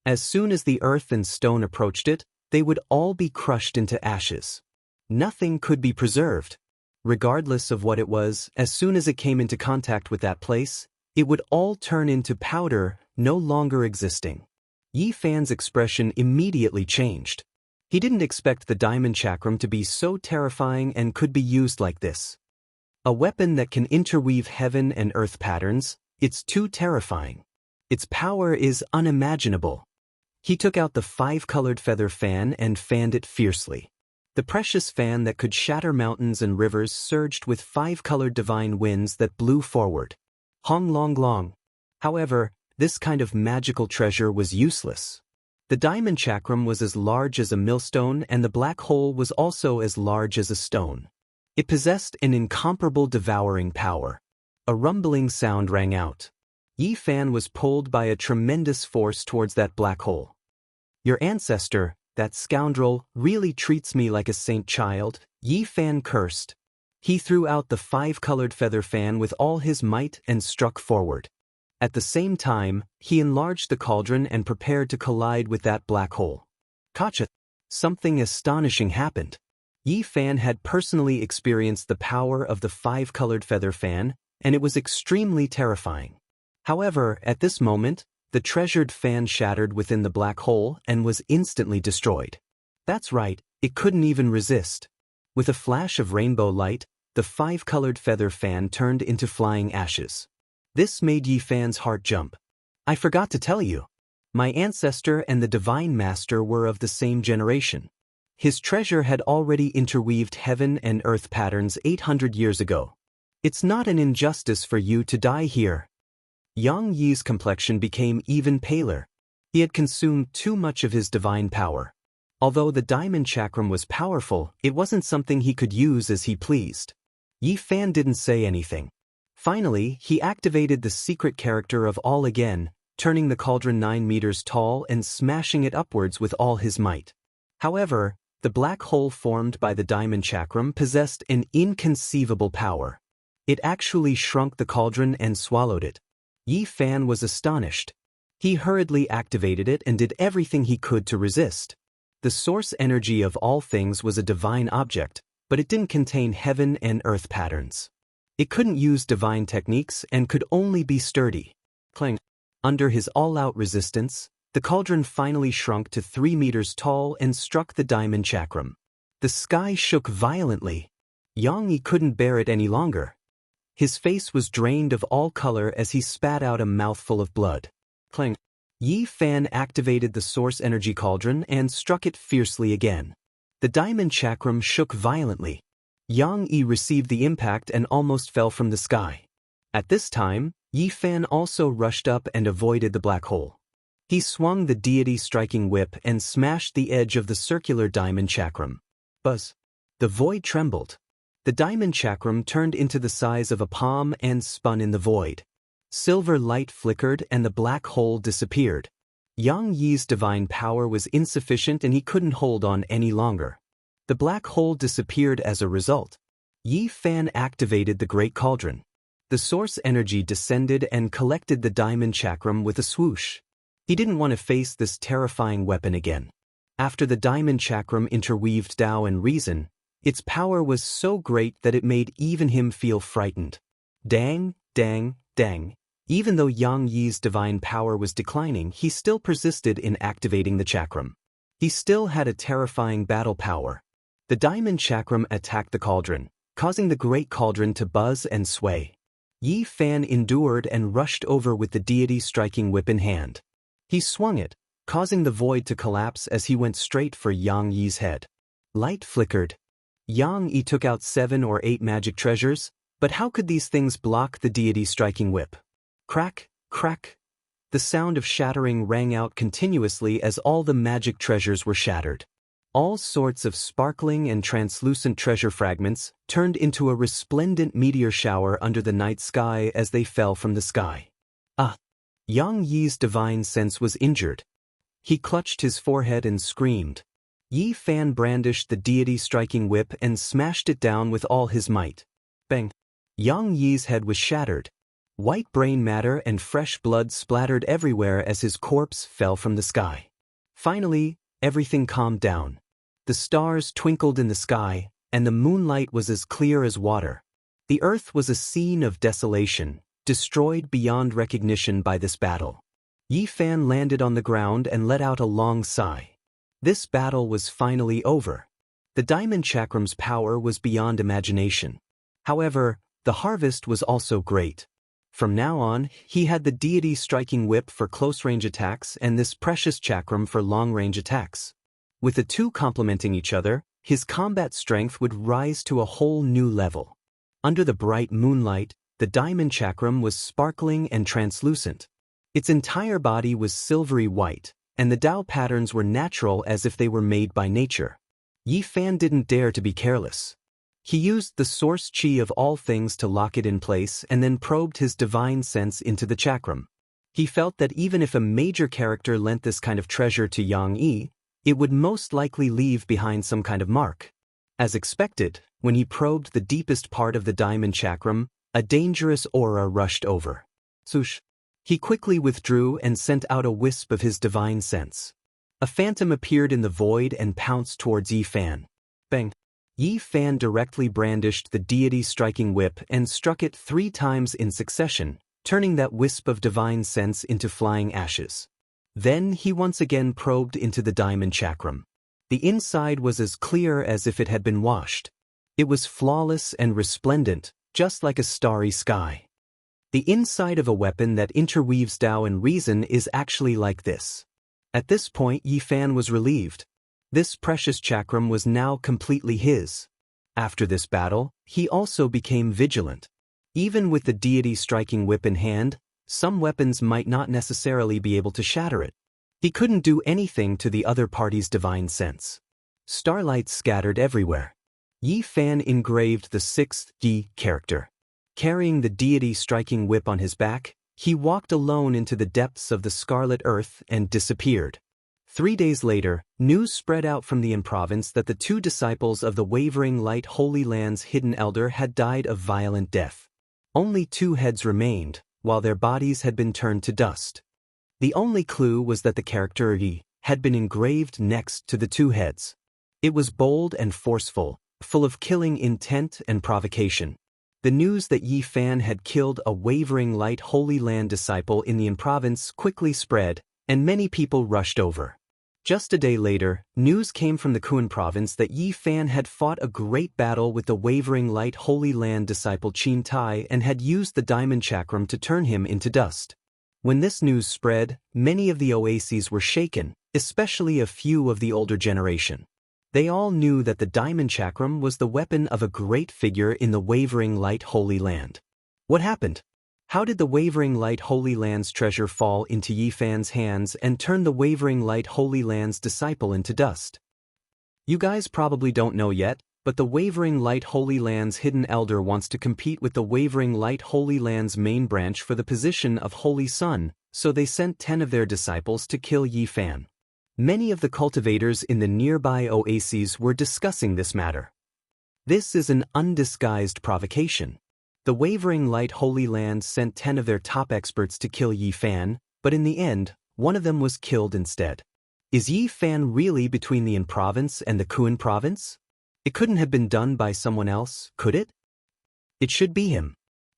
As soon as the earth and stone approached it, they would all be crushed into ashes. Nothing could be preserved. Regardless of what it was, as soon as it came into contact with that place, it would all turn into powder, no longer existing. Yi Fan's expression immediately changed. He didn't expect the diamond chakram to be so terrifying and could be used like this. A weapon that can interweave heaven and earth patterns, it's too terrifying. Its power is unimaginable. He took out the 5-colored feather fan and fanned it fiercely. The precious fan that could shatter mountains and rivers surged with 5-colored divine winds that blew forward. Hong long long. However, this kind of magical treasure was useless. The diamond chakram was as large as a millstone and the black hole was also as large as a stone. It possessed an incomparable devouring power. A rumbling sound rang out. Yi Fan was pulled by a tremendous force towards that black hole. Your ancestor, that scoundrel, really treats me like a saint child, Yi Fan cursed. He threw out the 5-colored feather fan with all his might and struck forward. At the same time, he enlarged the cauldron and prepared to collide with that black hole. Gotcha! Something astonishing happened. Yi Fan had personally experienced the power of the 5-colored feather fan, and it was extremely terrifying. However, at this moment, the treasured fan shattered within the black hole and was instantly destroyed. That's right, it couldn't even resist. With a flash of rainbow light, the 5-colored feather fan turned into flying ashes. This made Yi Fan's heart jump. I forgot to tell you. My ancestor and the Divine Master were of the same generation. His treasure had already interweaved heaven and earth patterns 800 years ago. It's not an injustice for you to die here. Yang Yi's complexion became even paler. He had consumed too much of his divine power. Although the diamond chakram was powerful, it wasn't something he could use as he pleased. Yi Fan didn't say anything. Finally, he activated the secret character of all again, turning the cauldron 9 meters tall and smashing it upwards with all his might. However, the black hole formed by the diamond chakram possessed an inconceivable power. It actually shrunk the cauldron and swallowed it. Yi Fan was astonished. He hurriedly activated it and did everything he could to resist. The source energy of all things was a divine object, but it didn't contain heaven and earth patterns. It couldn't use divine techniques and could only be sturdy. Clang. Under his all-out resistance, the cauldron finally shrunk to 3 meters tall and struck the diamond chakram. The sky shook violently. Yang Yi couldn't bear it any longer. His face was drained of all color as he spat out a mouthful of blood. Clang. Yi Fan activated the source energy cauldron and struck it fiercely again. The diamond chakram shook violently. Yang Yi received the impact and almost fell from the sky. At this time, Yi Fan also rushed up and avoided the black hole. He swung the deity striking whip and smashed the edge of the circular diamond chakram. Buzz. The void trembled. The diamond chakram turned into the size of a palm and spun in the void. Silver light flickered and the black hole disappeared. Yang Yi's divine power was insufficient and he couldn't hold on any longer. The black hole disappeared as a result. Yi Fan activated the great cauldron. The source energy descended and collected the diamond chakram with a swoosh. He didn't want to face this terrifying weapon again. After the diamond chakram interweaved Tao and reason, its power was so great that it made even him feel frightened. Dang, dang, Deng. Even though Yang Yi's divine power was declining, he still persisted in activating the chakram. He still had a terrifying battle power. The diamond chakram attacked the cauldron, causing the great cauldron to buzz and sway. Yi Fan endured and rushed over with the deity striking whip in hand. He swung it, causing the void to collapse as he went straight for Yang Yi's head. Light flickered. Yang Yi took out 7 or 8 magic treasures, but how could these things block the deity striking whip? Crack, crack. The sound of shattering rang out continuously as all the magic treasures were shattered. All sorts of sparkling and translucent treasure fragments turned into a resplendent meteor shower under the night sky as they fell from the sky. Yang Yi's divine sense was injured. He clutched his forehead and screamed. Yi Fan brandished the deity striking whip and smashed it down with all his might. Bang! Yang Yi's head was shattered. White brain matter and fresh blood splattered everywhere as his corpse fell from the sky. Finally, everything calmed down. The stars twinkled in the sky, and the moonlight was as clear as water. The earth was a scene of desolation, destroyed beyond recognition by this battle. Yi Fan landed on the ground and let out a long sigh. This battle was finally over. The diamond chakram's power was beyond imagination. However, the harvest was also great. From now on, he had the deity striking whip for close-range attacks and this precious chakram for long-range attacks. With the two complementing each other, his combat strength would rise to a whole new level. Under the bright moonlight, the diamond chakram was sparkling and translucent. Its entire body was silvery white, and the Tao patterns were natural as if they were made by nature. Yi Fan didn't dare to be careless. He used the source chi of all things to lock it in place and then probed his divine sense into the chakram. He felt that even if a major character lent this kind of treasure to Yang Yi, it would most likely leave behind some kind of mark. As expected, when he probed the deepest part of the diamond chakram, a dangerous aura rushed over. Swoosh! He quickly withdrew and sent out a wisp of his divine sense. A phantom appeared in the void and pounced towards Yi Fan. Bang! Yi Fan directly brandished the deity striking whip and struck it 3 times in succession, turning that wisp of divine sense into flying ashes. Then he once again probed into the diamond chakram. The inside was as clear as if it had been washed. It was flawless and resplendent, just like a starry sky. The inside of a weapon that interweaves Tao and reason is actually like this. At this point, Yi Fan was relieved. This precious chakram was now completely his. After this battle, he also became vigilant. Even with the deity striking whip in hand, some weapons might not necessarily be able to shatter it. He couldn't do anything to the other party's divine sense. Starlight scattered everywhere. Yi Fan engraved the 6th Yi character. Carrying the deity striking whip on his back, he walked alone into the depths of the scarlet earth and disappeared. 3 days later, news spread out from the Yin province that the 2 disciples of the Wavering Light Holy Land's hidden elder had died of violent death. Only 2 heads remained, while their bodies had been turned to dust. The only clue was that the character Yi had been engraved next to the 2 heads. It was bold and forceful, full of killing intent and provocation. The news that Yi Fan had killed a Wavering Light Holy Land disciple in the Yin province quickly spread, and many people rushed over. Just a day later, news came from the Kuan province that Yi Fan had fought a great battle with the Wavering Light Holy Land disciple Qin Tai and had used the diamond chakram to turn him into dust. When this news spread, many of the oases were shaken, especially a few of the older generation. They all knew that the diamond chakram was the weapon of a great figure in the Wavering Light Holy Land. What happened? How did the Wavering Light Holy Land's treasure fall into Yi Fan's hands and turn the Wavering Light Holy Land's disciple into dust? You guys probably don't know yet, but the Wavering Light Holy Land's hidden elder wants to compete with the Wavering Light Holy Land's main branch for the position of Holy Sun, so they sent 10 of their disciples to kill Yi Fan. Many of the cultivators in the nearby oases were discussing this matter. This is an undisguised provocation. The Wavering Light Holy Land sent 10 of their top experts to kill Yi Fan, but in the end, one of them was killed instead. Is Yi Fan really between the Yin province and the Kuan province? It couldn't have been done by someone else, could it? It should be him.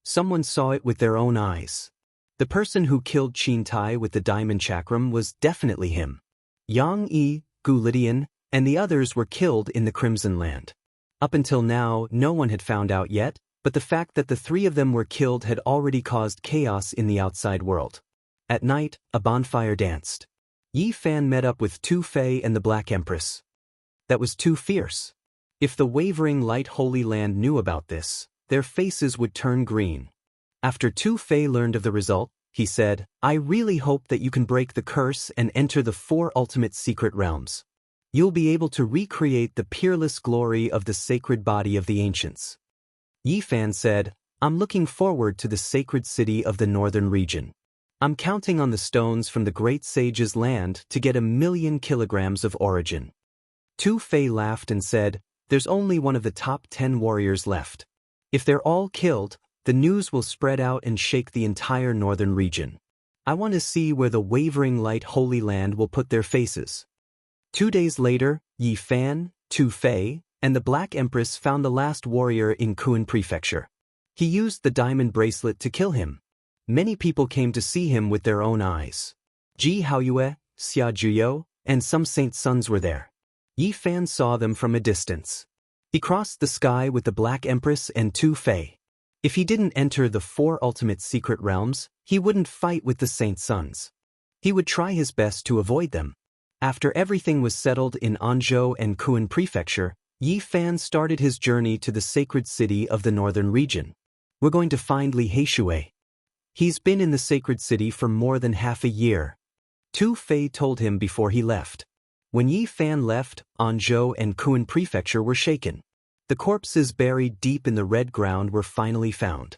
Someone saw it with their own eyes. The person who killed Qin Tai with the diamond chakram was definitely him. Yang Yi, Gu Lidian, and the others were killed in the Crimson Land. Up until now, no one had found out yet, but the fact that the three of them were killed had already caused chaos in the outside world. At night, a bonfire danced. Yi Fan met up with Tu Fei and the Black Empress. That was too fierce. If the wavering light Holy Land knew about this, their faces would turn green. After Tu Fei learned of the result, he said, "I really hope that you can break the curse and enter the 4 ultimate secret realms. You'll be able to recreate the peerless glory of the sacred body of the ancients." Yi Fan said, "I'm looking forward to the sacred city of the northern region. I'm counting on the stones from the great sage's land to get 1,000,000 kilograms of origin." Tu Fei laughed and said, "There's only one of the top 10 warriors left. If they're all killed, the news will spread out and shake the entire northern region. I want to see where the wavering light Holy Land will put their faces." 2 days later, Yi Fan, Tu Fei, and the Black Empress found the last warrior in Kuan Prefecture. He used the diamond bracelet to kill him. Many people came to see him with their own eyes. Ji Haoyue, Xia Zhuyo, and some saint sons were there. Yi Fan saw them from a distance. He crossed the sky with the Black Empress and Tu Fei. If he didn't enter the 4 ultimate secret realms, he wouldn't fight with the saint sons. He would try his best to avoid them. After everything was settled in Anzhou and Kuan Prefecture, Yi Fan started his journey to the sacred city of the northern region. "We're going to find Li Heishui. He's been in the sacred city for more than half a year," Tu Fei told him before he left. When Yi Fan left, Anzhou and Kuan Prefecture were shaken. The corpses buried deep in the red ground were finally found.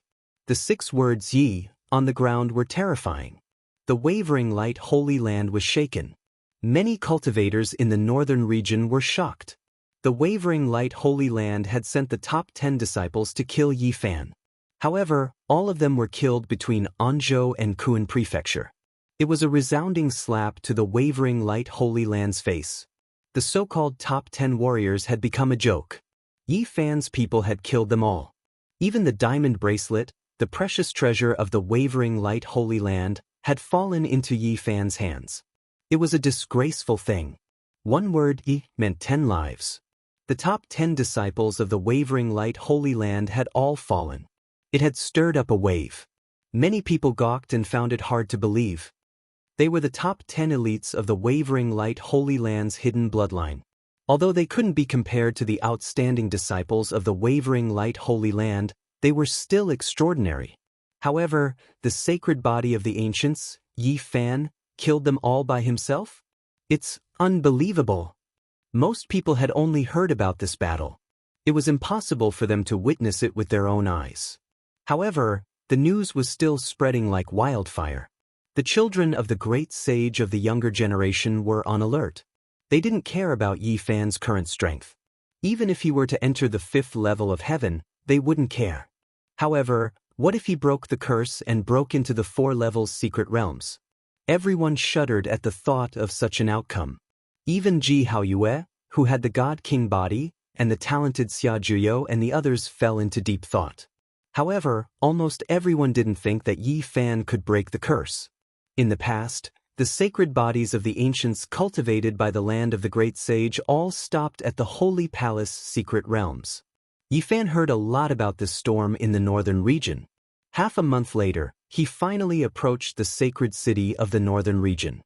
The 6 words Yi on the ground were terrifying. The wavering light Holy Land was shaken. Many cultivators in the northern region were shocked. The wavering light Holy Land had sent the top 10 disciples to kill Yi Fan. However, all of them were killed between Anzhou and Kuan Prefecture. It was a resounding slap to the wavering light Holy Land's face. The so-called top 10 warriors had become a joke. Yi Fan's people had killed them all. Even the diamond bracelet, the precious treasure of the wavering light Holy Land, had fallen into Yi Fan's hands. It was a disgraceful thing. One word Yi meant 10 lives. The top 10 disciples of the wavering light Holy Land had all fallen. It had stirred up a wave. Many people gawked and found it hard to believe. They were the top 10 elites of the wavering light Holy Land's hidden bloodline. Although they couldn't be compared to the outstanding disciples of the wavering light Holy Land, they were still extraordinary. However, the sacred body of the ancients, Yi Fan, killed them all by himself? It's unbelievable. Most people had only heard about this battle. It was impossible for them to witness it with their own eyes. However, the news was still spreading like wildfire. The children of the great sage of the younger generation were on alert. They didn't care about Yi Fan's current strength. Even if he were to enter the 5th level of heaven, they wouldn't care. However, what if he broke the curse and broke into the 4 levels secret realms? Everyone shuddered at the thought of such an outcome. Even Ji Haoyue, who had the God King body, and the talented Xia Zhuyo and the others fell into deep thought. However, almost everyone didn't think that Yi Fan could break the curse. In the past, the sacred bodies of the ancients cultivated by the land of the great sage all stopped at the Holy Palace secret realms. Yi Fan heard a lot about this storm in the northern region. Half a month later, he finally approached the sacred city of the northern region.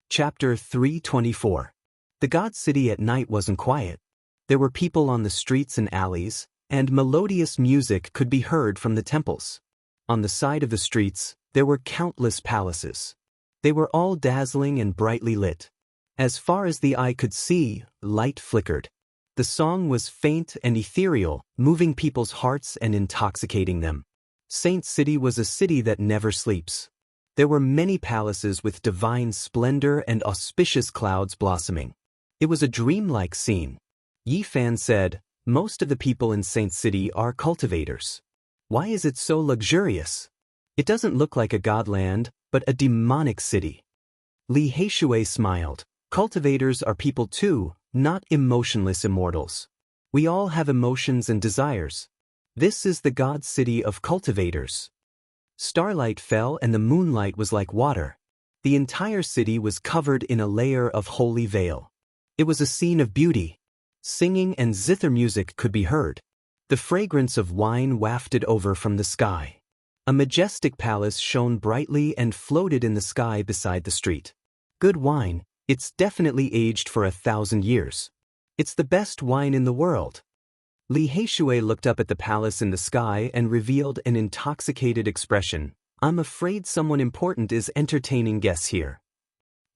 Chapter 324. The God City at night wasn't quiet. There were people on the streets and alleys, and melodious music could be heard from the temples. On the side of the streets, there were countless palaces. They were all dazzling and brightly lit. As far as the eye could see, light flickered. The song was faint and ethereal, moving people's hearts and intoxicating them. Saint City was a city that never sleeps. There were many palaces with divine splendor and auspicious clouds blossoming. It was a dreamlike scene. Yi Fan said, "Most of the people in Saint City are cultivators. Why is it so luxurious? It doesn't look like a godland, but a demonic city." Li Heishui smiled. "Cultivators are people too, not emotionless immortals. We all have emotions and desires. This is the god city of cultivators. Starlight fell and the moonlight was like water. The entire city was covered in a layer of holy veil. It was a scene of beauty. Singing and zither music could be heard. The fragrance of wine wafted over from the sky. A majestic palace shone brightly and floated in the sky beside the street. Good wine, it's definitely aged for 1,000 years. It's the best wine in the world. Li Heishui looked up at the palace in the sky and revealed an intoxicated expression. I'm afraid someone important is entertaining guests here.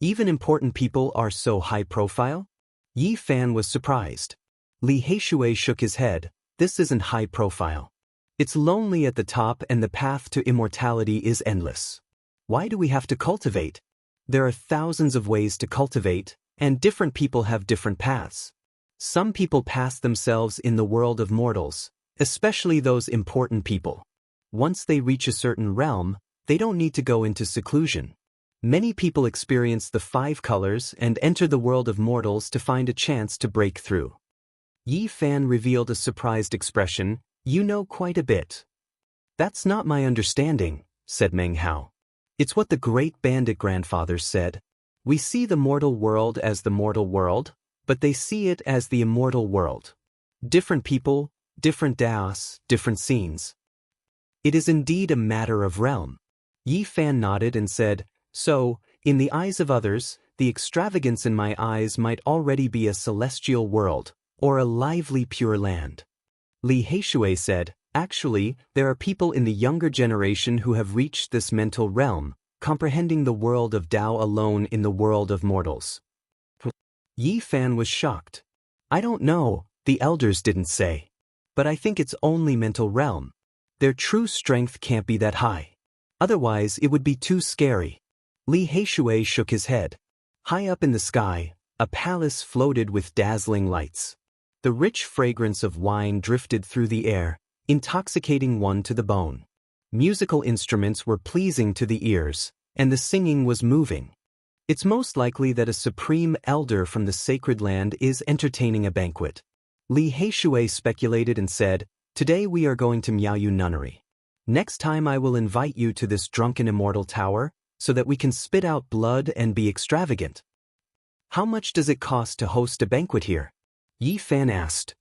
Even important people are so high profile? Yi Fan was surprised. Li Heishui shook his head. This isn't high profile. It's lonely at the top and the path to immortality is endless. Why do we have to cultivate? There are thousands of ways to cultivate, and different people have different paths. Some people pass themselves in the world of mortals, especially those important people. Once they reach a certain realm, they don't need to go into seclusion. Many people experience the 5 colors and enter the world of mortals to find a chance to break through. Yi Fan revealed a surprised expression. You know quite a bit. That's not my understanding, said Meng Hao. It's what the great bandit grandfathers said. We see the mortal world as the mortal world, but they see it as the immortal world. Different people, different daos, different scenes. It is indeed a matter of realm. Yi Fan nodded and said, so, in the eyes of others, the extravagance in my eyes might already be a celestial world, or a lively pure land. Li Heishui said, actually, there are people in the younger generation who have reached this mental realm, comprehending the world of Tao alone in the world of mortals. Yi Fan was shocked. I don't know, the elders didn't say. But I think it's only mental realm. Their true strength can't be that high. Otherwise, it would be too scary. Li Heishui shook his head. High up in the sky, a palace floated with dazzling lights. The rich fragrance of wine drifted through the air, intoxicating one to the bone. Musical instruments were pleasing to the ears, and the singing was moving. It's most likely that a supreme elder from the sacred land is entertaining a banquet. Li Heishui speculated and said, today we are going to Miaoyu Nunnery. Next time I will invite you to this drunken immortal tower, so that we can spit out blood and be extravagant. How much does it cost to host a banquet here? Yi Fan asked.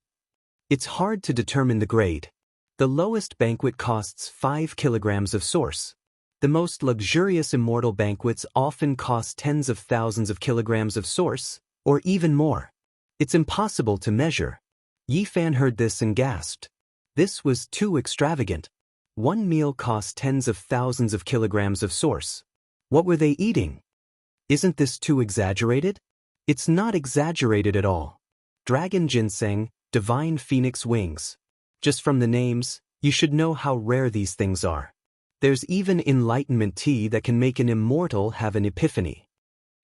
It's hard to determine the grade. The lowest banquet costs 5 kilograms of source. The most luxurious immortal banquets often cost tens of thousands of kilograms of source, or even more. It's impossible to measure. Yi Fan heard this and gasped. This was too extravagant. One meal cost tens of thousands of kilograms of source. What were they eating? Isn't this too exaggerated? It's not exaggerated at all. Dragon ginseng, divine phoenix wings. Just from the names, you should know how rare these things are. There's even enlightenment tea that can make an immortal have an epiphany.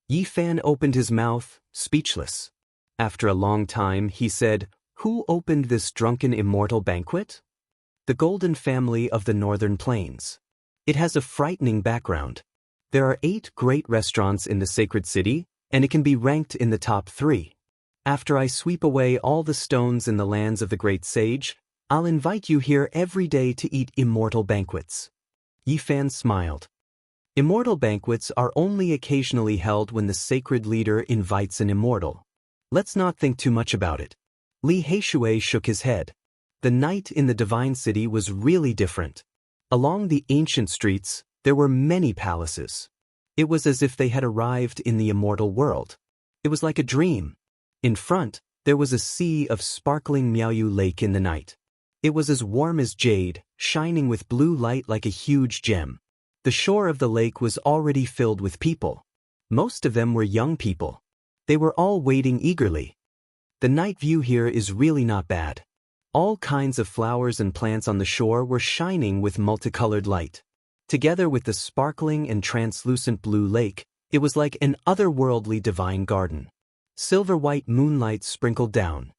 Yi Fan opened his mouth, speechless. After a long time, he said, who opened this drunken immortal banquet? The Golden Family of the Northern Plains. It has a frightening background. There are 8 great restaurants in the sacred city, and it can be ranked in the top 3. After I sweep away all the stones in the lands of the great sage, I'll invite you here every day to eat immortal banquets. Yi Fan smiled. Immortal banquets are only occasionally held when the sacred leader invites an immortal. Let's not think too much about it. Li Heishui shook his head. The night in the divine city was really different. Along the ancient streets, there were many palaces. It was as if they had arrived in the immortal world. It was like a dream. In front, there was a sea of sparkling Miaoyu Lake in the night. It was as warm as jade, shining with blue light like a huge gem. The shore of the lake was already filled with people. Most of them were young people. They were all waiting eagerly. The night view here is really not bad. All kinds of flowers and plants on the shore were shining with multicolored light. Together with the sparkling and translucent blue lake, it was like an otherworldly divine garden. Silver-white moonlight sprinkled down.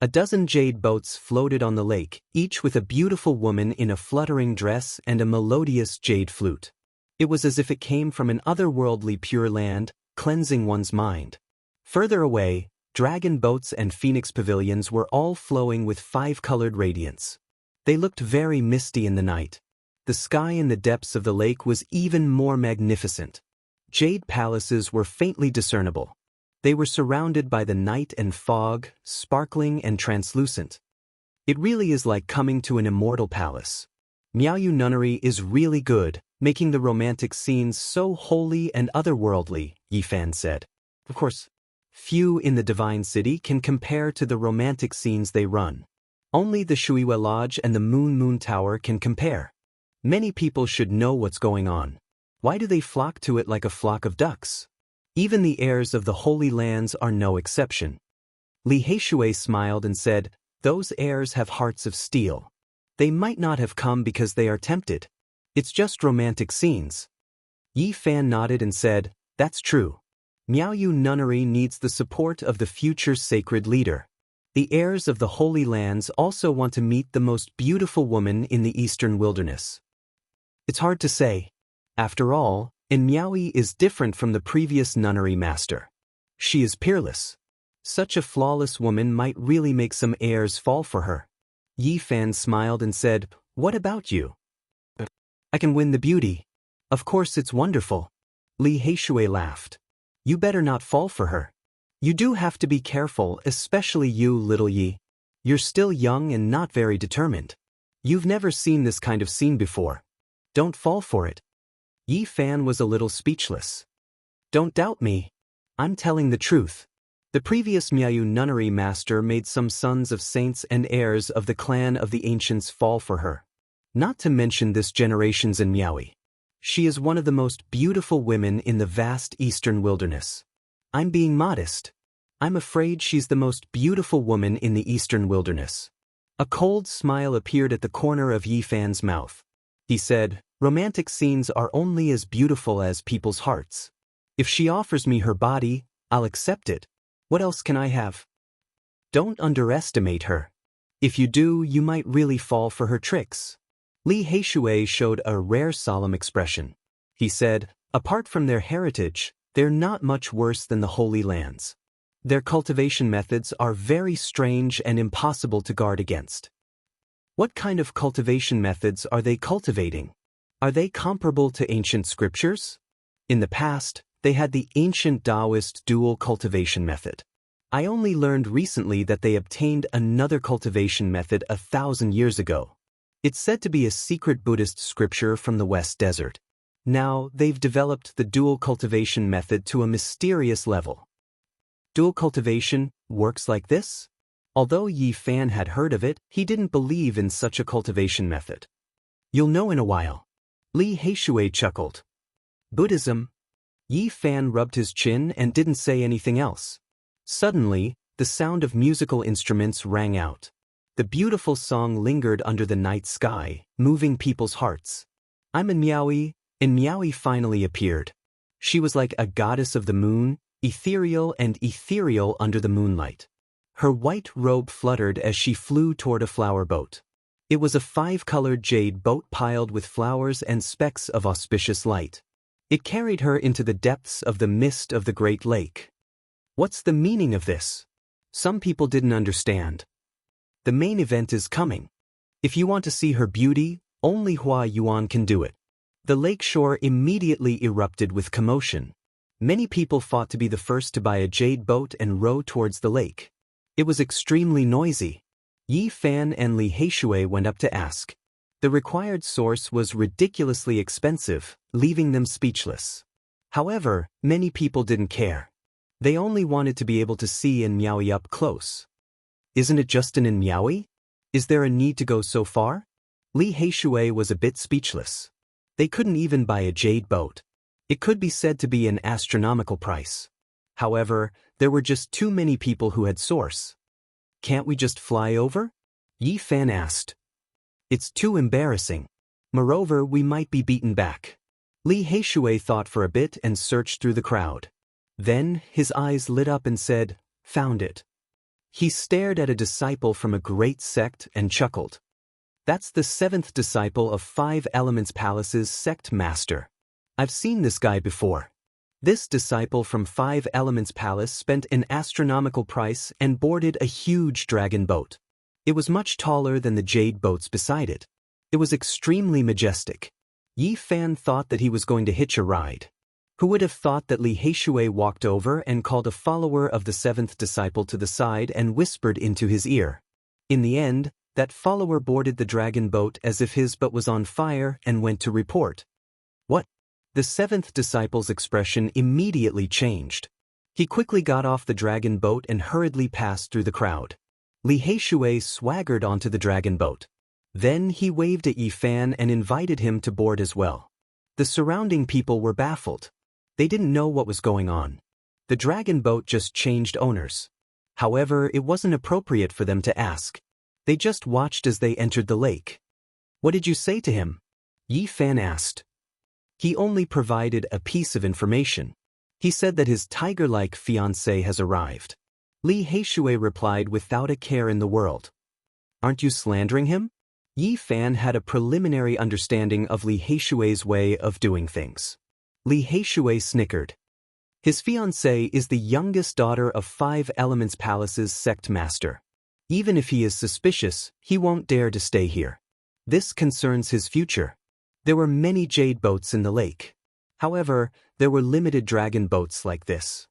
A dozen jade boats floated on the lake, each with a beautiful woman in a fluttering dress and a melodious jade flute. It was as if it came from an otherworldly pure land, cleansing one's mind. Further away, dragon boats and phoenix pavilions were all flowing with 5-colored radiance. They looked very misty in the night. The sky in the depths of the lake was even more magnificent. Jade palaces were faintly discernible. They were surrounded by the night and fog, sparkling and translucent. It really is like coming to an immortal palace. Miaoyu nunnery is really good, making the romantic scenes so holy and otherworldly, Yifan said. Of course, few in the Divine City can compare to the romantic scenes they run. Only the Shuiwe Lodge and the Moon Tower can compare. Many people should know what's going on. Why do they flock to it like a flock of ducks? Even the heirs of the Holy Lands are no exception. Li Heishui smiled and said, "Those heirs have hearts of steel. They might not have come because they are tempted. It's just romantic scenes." Yi Fan nodded and said, "That's true. Miaoyu nunnery needs the support of the future sacred leader. The heirs of the Holy Lands also want to meet the most beautiful woman in the eastern wilderness." It's hard to say. After all, Miaoyu is different from the previous nunnery master. She is peerless. Such a flawless woman might really make some heirs fall for her. Yi Fan smiled and said, "What about you?" "I can win the beauty. Of course it's wonderful." Li Heishui laughed. "You better not fall for her. You do have to be careful, especially you, little Yi. You're still young and not very determined. You've never seen this kind of scene before. Don't fall for it." Yi Fan was a little speechless. "Don't doubt me. I'm telling the truth. The previous Miaoyu nunnery master made some sons of saints and heirs of the clan of the ancients fall for her. Not to mention this generation's in Miaoyu. She is one of the most beautiful women in the vast eastern wilderness. I'm being modest. I'm afraid she's the most beautiful woman in the eastern wilderness." A cold smile appeared at the corner of Yi Fan's mouth. He said, "Romantic scenes are only as beautiful as people's hearts. If she offers me her body, I'll accept it. What else can I have?" "Don't underestimate her. If you do, you might really fall for her tricks." Li Heishui showed a rare solemn expression. He said, "Apart from their heritage, they're not much worse than the Holy Lands. Their cultivation methods are very strange and impossible to guard against." "What kind of cultivation methods are they cultivating? Are they comparable to ancient scriptures?" "In the past, they had the ancient Taoist dual cultivation method. I only learned recently that they obtained another cultivation method 1,000 years ago. It's said to be a secret Buddhist scripture from the West Desert. Now, they've developed the dual cultivation method to a mysterious level." Dual cultivation works like this? Although Yi Fan had heard of it, he didn't believe in such a cultivation method. "You'll know in a while." Li Heishui chuckled. "Buddhism?" Yi Fan rubbed his chin and didn't say anything else. Suddenly, the sound of musical instruments rang out. The beautiful song lingered under the night sky, moving people's hearts. "I'm in Miaoyu," and Miaoyu finally appeared. She was like a goddess of the moon, ethereal and ethereal under the moonlight. Her white robe fluttered as she flew toward a flower boat. It was a 5-colored jade boat piled with flowers and specks of auspicious light. It carried her into the depths of the mist of the Great Lake. What's the meaning of this? Some people didn't understand. The main event is coming. If you want to see her beauty, only Hua Yuan can do it. The lakeshore immediately erupted with commotion. Many people fought to be the first to buy a jade boat and row towards the lake. It was extremely noisy. Yi Fan and Li Heishui went up to ask. The required source was ridiculously expensive, leaving them speechless. However, many people didn't care. They only wanted to be able to see in Miaoyu up close. "Isn't it just in Miaoyu? Is there a need to go so far?" Li Heishui was a bit speechless. They couldn't even buy a jade boat. It could be said to be an astronomical price. However, there were just too many people who had source. "Can't we just fly over?" Yi Fan asked. "It's too embarrassing. Moreover, we might be beaten back." Li Heishui thought for a bit and searched through the crowd. Then, his eyes lit up and said, "Found it." He stared at a disciple from a great sect and chuckled. "That's the 7th disciple of 5 Elements Palace's sect master. I've seen this guy before." This disciple from 5 Elements Palace spent an astronomical price and boarded a huge dragon boat. It was much taller than the jade boats beside it. It was extremely majestic. Yi Fan thought that he was going to hitch a ride. Who would have thought that Li Heishui walked over and called a follower of the seventh disciple to the side and whispered into his ear. In the end, that follower boarded the dragon boat as if his boat was on fire and went to report. What? The seventh disciple's expression immediately changed. He quickly got off the dragon boat and hurriedly passed through the crowd. Li Heishui swaggered onto the dragon boat. Then he waved at Yi Fan and invited him to board as well. The surrounding people were baffled. They didn't know what was going on. The dragon boat just changed owners. However, it wasn't appropriate for them to ask. They just watched as they entered the lake. What did you say to him? Yi Fan asked. He only provided a piece of information. He said that his tiger-like fiancé has arrived. Li Heishui replied without a care in the world. Aren't you slandering him? Yi Fan had a preliminary understanding of Li Heishui's way of doing things. Li Heishui snickered. His fiancée is the youngest daughter of Five Elements Palace's sect master. Even if he is suspicious, he won't dare to stay here. This concerns his future. There were many jade boats in the lake. However, there were limited dragon boats like this.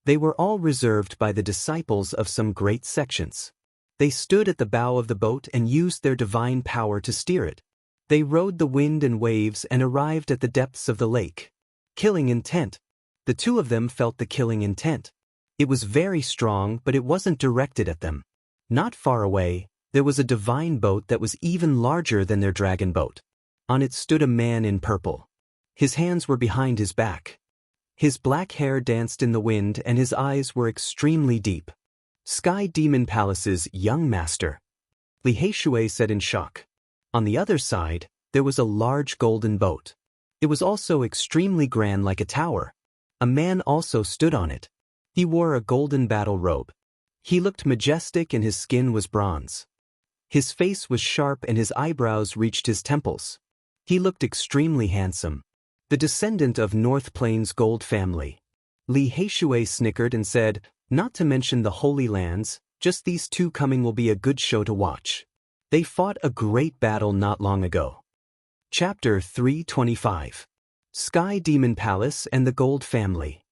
They were all reserved by the disciples of some great sections. They stood at the bow of the boat and used their divine power to steer it. They rode the wind and waves and arrived at the depths of the lake. Killing intent. The two of them felt the killing intent. It was very strong, but it wasn't directed at them. Not far away, there was a divine boat that was even larger than their dragon boat. On it stood a man in purple. His hands were behind his back. His black hair danced in the wind and his eyes were extremely deep. Sky Demon Palace's young master. Li Heishui said in shock. On the other side, there was a large golden boat. It was also extremely grand like a tower. A man also stood on it. He wore a golden battle robe. He looked majestic and his skin was bronze. His face was sharp and his eyebrows reached his temples. He looked extremely handsome. The descendant of North Plains gold family. Li Heishui snickered and said, not to mention the Holy Lands, just these two coming will be a good show to watch. They fought a great battle not long ago. Chapter 325. Sky Demon Palace and the Gold Family.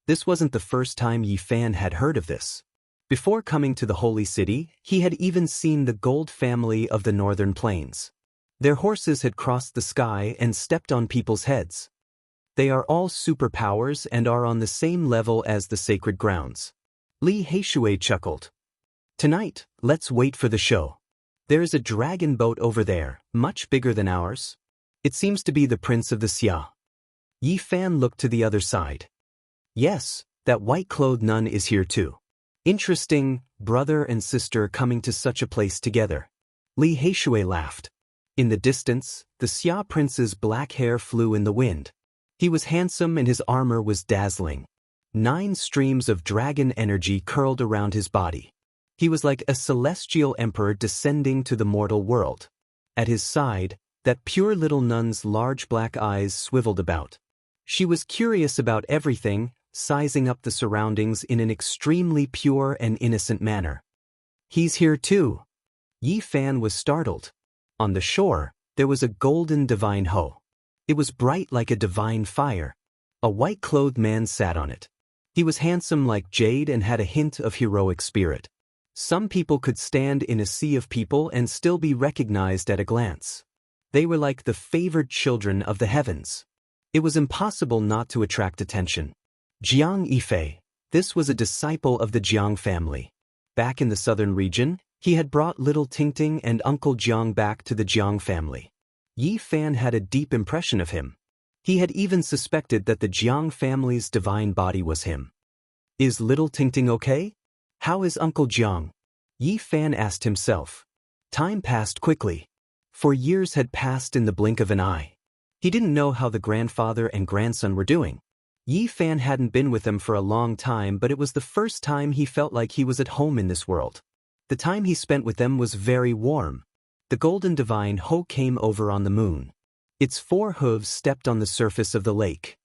This wasn't the first time Yi Fan had heard of this. Before coming to the Holy City, he had even seen the Gold Family of the Northern Plains. Their horses had crossed the sky and stepped on people's heads. They are all superpowers and are on the same level as the sacred grounds. Li Heishui chuckled. Tonight, let's wait for the show. There is a dragon boat over there, much bigger than ours. It seems to be the prince of the Xia. Yi Fan looked to the other side. Yes, that white-clothed nun is here too. Interesting, brother and sister coming to such a place together. Li Heishui laughed. In the distance, the Xia prince's black hair flew in the wind. He was handsome and his armor was dazzling. 9 streams of dragon energy curled around his body. He was like a celestial emperor descending to the mortal world. At his side, that pure little nun's large black eyes swiveled about. She was curious about everything, sizing up the surroundings in an extremely pure and innocent manner. He's here too. Yi Fan was startled. On the shore, there was a golden divine hoe. It was bright like a divine fire. A white-clothed man sat on it. He was handsome like jade and had a hint of heroic spirit. Some people could stand in a sea of people and still be recognized at a glance. They were like the favored children of the heavens. It was impossible not to attract attention. Jiang Yifei. This was a disciple of the Jiang family. Back in the southern region, he had brought little Tingting and Uncle Jiang back to the Jiang family. Yi Fan had a deep impression of him. He had even suspected that the Jiang family's divine body was him. Is little Tingting okay? How is Uncle Jiang? Yi Fan asked himself. Time passed quickly. 4 years had passed in the blink of an eye. He didn't know how the grandfather and grandson were doing. Yi Fan hadn't been with them for a long time, but it was the first time he felt like he was at home in this world. The time he spent with them was very warm. The golden divine hoe came over on the moon. Its 4 hooves stepped on the surface of the lake.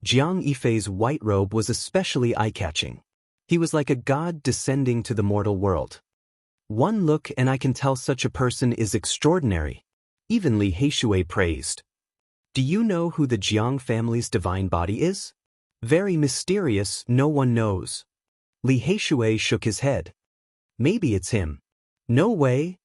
Jiang Yifei's white robe was especially eye-catching. He was like a god descending to the mortal world. One look and I can tell such a person is extraordinary. Even Li Heishui praised. Do you know who the Jiang family's divine body is? Very mysterious, no one knows. Li Heishui shook his head. Maybe it's him. No way.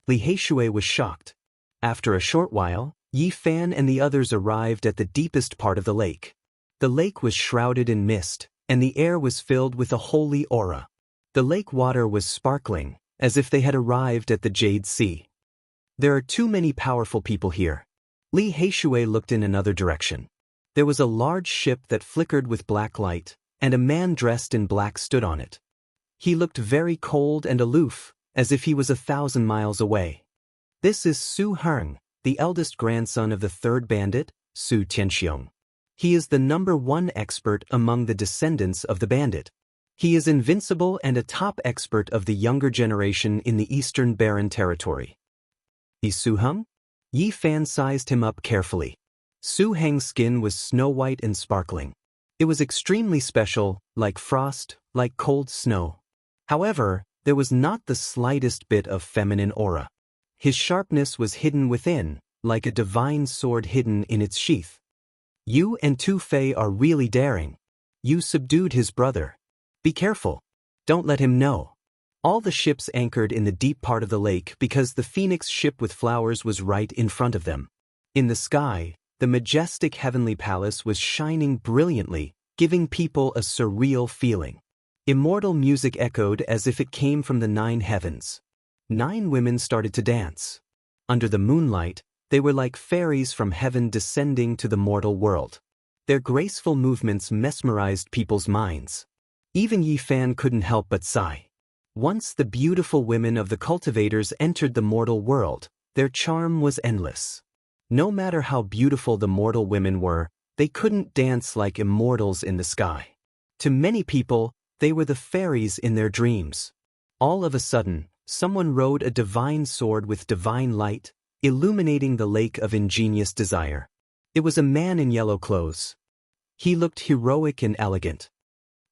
Li Heishui was shocked. After a short while, Yi Fan and the others arrived at the deepest part of the lake. The lake was shrouded in mist, and the air was filled with a holy aura. The lake water was sparkling, as if they had arrived at the Jade Sea. There are too many powerful people here. Li Heishui looked in another direction. There was a large ship that flickered with black light, and a man dressed in black stood on it. He looked very cold and aloof, as if he was 1,000 miles away. This is Su Heng, the eldest grandson of the third bandit, Su Tianxiong. He is the #1 expert among the descendants of the bandit. He is invincible and a top expert of the younger generation in the Eastern Barren Territory. Is Su Heng? Yi Fan sized him up carefully. Su Heng's skin was snow-white and sparkling. It was extremely special, like frost, like cold snow. However, there was not the slightest bit of feminine aura. His sharpness was hidden within, like a divine sword hidden in its sheath. You and Tu Fei are really daring. You subdued his brother. Be careful. Don't let him know. All the ships anchored in the deep part of the lake because the phoenix ship with flowers was right in front of them. In the sky, the majestic heavenly palace was shining brilliantly, giving people a surreal feeling. Immortal music echoed as if it came from the 9 heavens. 9 women started to dance. Under the moonlight, they were like fairies from heaven descending to the mortal world. Their graceful movements mesmerized people's minds. Even Yi Fan couldn't help but sigh. Once the beautiful women of the cultivators entered the mortal world, their charm was endless. No matter how beautiful the mortal women were, they couldn't dance like immortals in the sky. To many people, they were the fairies in their dreams. All of a sudden, someone rode a divine sword with divine light, illuminating the lake of ingenious desire. It was a man in yellow clothes. He looked heroic and elegant.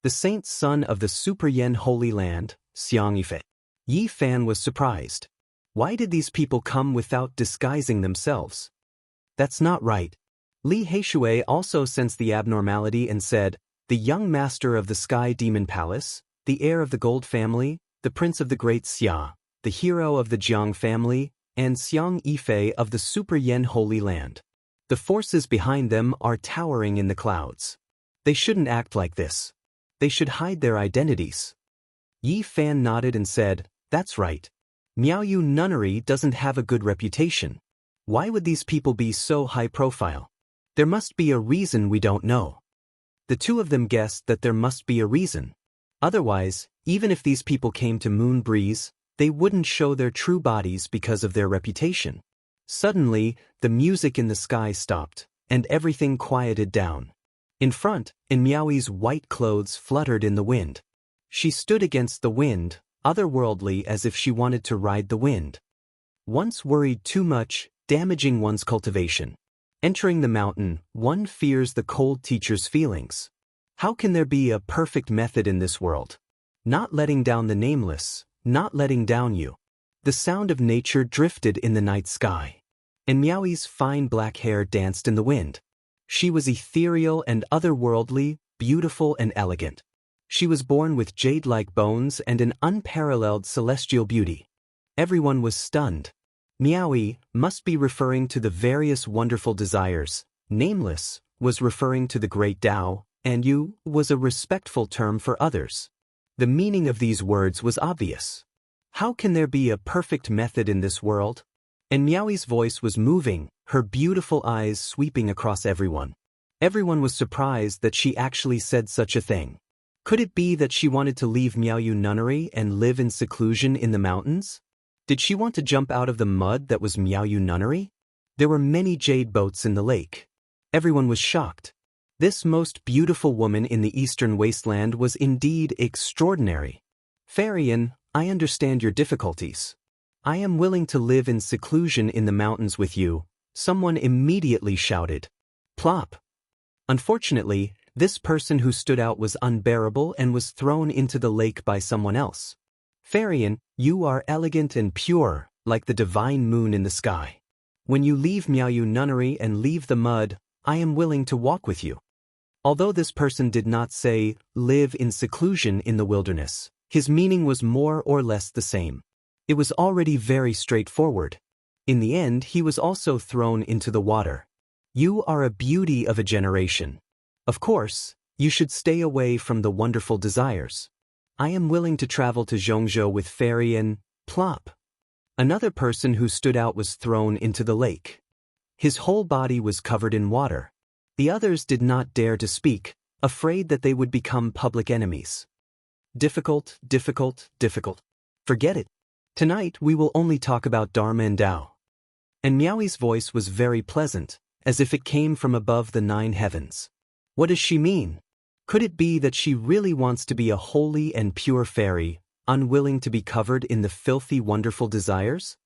The saint's son of the Super Yen Holy Land, Xianxia. Yi Fan was surprised. Why did these people come without disguising themselves? That's not right. Li Heishui also sensed the abnormality and said, the young master of the Sky Demon Palace, the heir of the Gold family, the prince of the Great Xia, the hero of the Jiang family, and Xiang Yifei of the Super Yen Holy Land. The forces behind them are towering in the clouds. They shouldn't act like this. They should hide their identities. Yi Fan nodded and said, that's right. Miaoyu nunnery doesn't have a good reputation. Why would these people be so high profile? There must be a reason we don't know. The two of them guessed that there must be a reason. Otherwise, even if these people came to Moon Breeze, they wouldn't show their true bodies because of their reputation. Suddenly, the music in the sky stopped, and everything quieted down. In front, Miaoi's white clothes fluttered in the wind. She stood against the wind, otherworldly as if she wanted to ride the wind. Once worried too much, damaging one's cultivation. Entering the mountain, one fears the cold teacher's feelings. How can there be a perfect method in this world? Not letting down the nameless, not letting down you. The sound of nature drifted in the night sky. And Miaoi's fine black hair danced in the wind. She was ethereal and otherworldly, beautiful and elegant. She was born with jade-like bones and an unparalleled celestial beauty. Everyone was stunned. Miaoi must be referring to the various wonderful desires. Nameless was referring to the great Tao, and Yu was a respectful term for others. The meaning of these words was obvious. How can there be a perfect method in this world? And Miaoi's voice was moving, her beautiful eyes sweeping across everyone. Everyone was surprised that she actually said such a thing. Could it be that she wanted to leave Miaoyu nunnery and live in seclusion in the mountains? Did she want to jump out of the mud that was Miaoyu nunnery? There were many jade boats in the lake. Everyone was shocked. This most beautiful woman in the eastern wasteland was indeed extraordinary. Fairy-in, I understand your difficulties. I am willing to live in seclusion in the mountains with you, someone immediately shouted. Plop. Unfortunately, this person who stood out was unbearable and was thrown into the lake by someone else. Fairy, you are elegant and pure, like the divine moon in the sky. When you leave Miaoyu nunnery and leave the mud, I am willing to walk with you. Although this person did not say, live in seclusion in the wilderness, his meaning was more or less the same. It was already very straightforward. In the end, he was also thrown into the water. You are a beauty of a generation. Of course, you should stay away from the wonderful desires. I am willing to travel to Zhongzhou with Fairy and plop. Another person who stood out was thrown into the lake. His whole body was covered in water. The others did not dare to speak, afraid that they would become public enemies. Difficult, difficult, difficult. Forget it. Tonight we will only talk about Dharma and Tao. And Miaoi's voice was very pleasant, as if it came from above the 9 heavens. What does she mean? Could it be that she really wants to be a holy and pure fairy, unwilling to be covered in the filthy wonderful desires?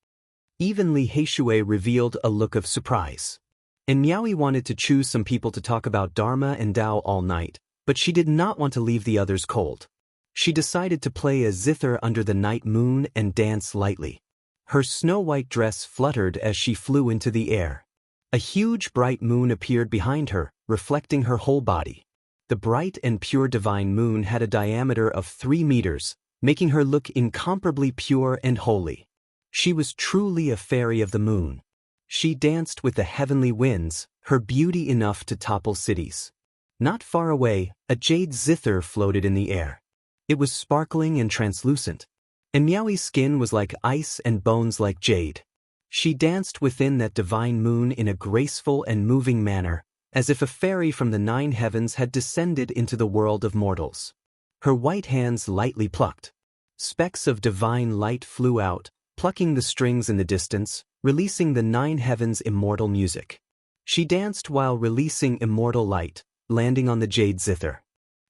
Even Li Heishui revealed a look of surprise. And Miaoi wanted to choose some people to talk about Dharma and Tao all night, but she did not want to leave the others cold. She decided to play a zither under the night moon and dance lightly. Her snow-white dress fluttered as she flew into the air. A huge bright moon appeared behind her, reflecting her whole body. The bright and pure divine moon had a diameter of 3 meters, making her look incomparably pure and holy. She was truly a fairy of the moon. She danced with the heavenly winds, her beauty enough to topple cities. Not far away, a jade zither floated in the air. It was sparkling and translucent, and Miaoi's skin was like ice and bones like jade. She danced within that divine moon in a graceful and moving manner, as if a fairy from the 9 heavens had descended into the world of mortals. Her white hands lightly plucked. Specks of divine light flew out, plucking the strings in the distance, releasing the 9 heavens' immortal music. She danced while releasing immortal light, landing on the jade zither.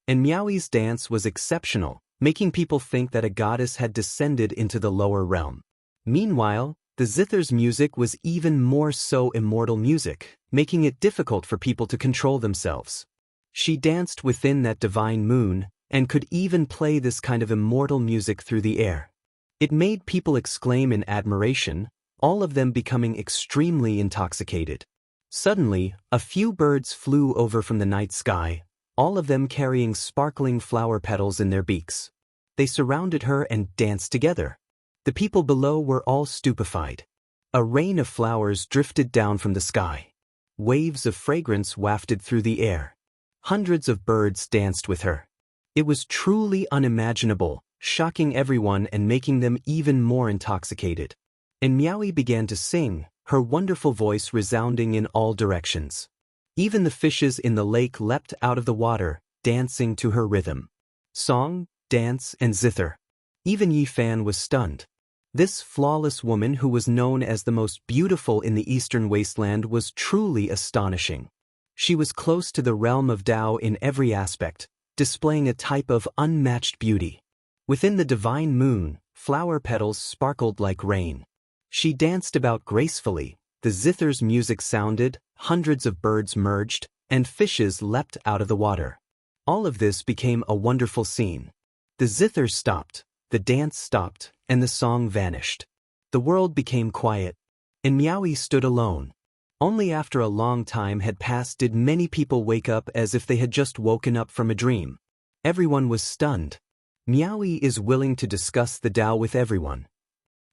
And Miaoi's dance was exceptional, making people think that a goddess had descended into the lower realm. Meanwhile, the zither's music was even more so immortal music, making it difficult for people to control themselves. She danced within that divine moon, and could even play this kind of immortal music through the air. It made people exclaim in admiration, all of them becoming extremely intoxicated. Suddenly, a few birds flew over from the night sky, all of them carrying sparkling flower petals in their beaks. They surrounded her and danced together. The people below were all stupefied. A rain of flowers drifted down from the sky. Waves of fragrance wafted through the air. Hundreds of birds danced with her. It was truly unimaginable, shocking everyone and making them even more intoxicated. And Miaoi began to sing, her wonderful voice resounding in all directions. Even the fishes in the lake leapt out of the water, dancing to her rhythm. Song, dance, and zither. Even Yi Fan was stunned. This flawless woman who was known as the most beautiful in the eastern wasteland was truly astonishing. She was close to the realm of Tao in every aspect, displaying a type of unmatched beauty. Within the divine moon, flower petals sparkled like rain. She danced about gracefully, the zither's music sounded, hundreds of birds merged, and fishes leapt out of the water. All of this became a wonderful scene. The zither stopped, the dance stopped, and the song vanished. The world became quiet, and Miaoi stood alone. Only after a long time had passed did many people wake up as if they had just woken up from a dream. Everyone was stunned. Miaoi is willing to discuss the Tao with everyone.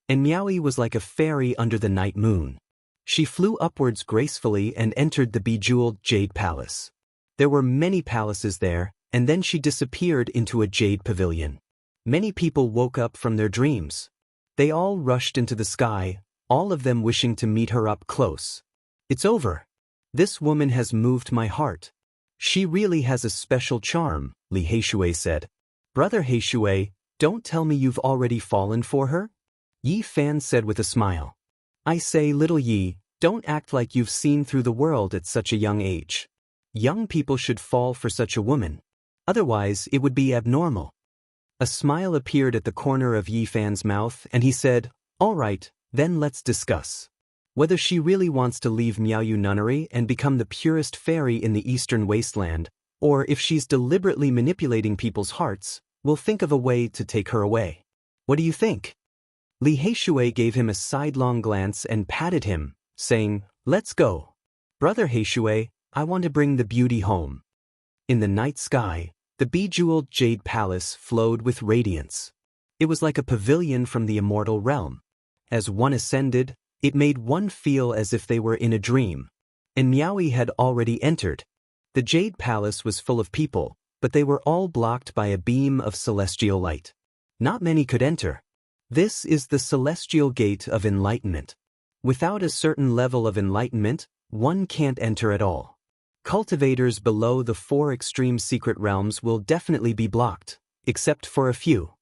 And Miaoi was like a fairy under the night moon. She flew upwards gracefully and entered the bejeweled jade palace. There were many palaces there, and then she disappeared into a jade pavilion. Many people woke up from their dreams. They all rushed into the sky, all of them wishing to meet her up close. It's over. This woman has moved my heart. She really has a special charm, Li Heishui said. Brother Heishui, don't tell me you've already fallen for her? Yi Fan said with a smile. I say, little Yi, don't act like you've seen through the world at such a young age. Young people should fall for such a woman. Otherwise, it would be abnormal. A smile appeared at the corner of Yi Fan's mouth, and he said, all right, then let's discuss. Whether she really wants to leave Miaoyu nunnery and become the purest fairy in the eastern wasteland, or if she's deliberately manipulating people's hearts, we'll think of a way to take her away. What do you think? Li Heishui gave him a sidelong glance and patted him, saying, "Let's go. Brother Heishui, I want to bring the beauty home." In the night sky, the bejeweled jade palace flowed with radiance. It was like a pavilion from the immortal realm. As one ascended, it made one feel as if they were in a dream. And Miaoyi had already entered. The jade palace was full of people, but they were all blocked by a beam of celestial light. Not many could enter. This is the celestial gate of enlightenment. Without a certain level of enlightenment, one can't enter at all. Cultivators below the 4 extreme secret realms will definitely be blocked, except for a few.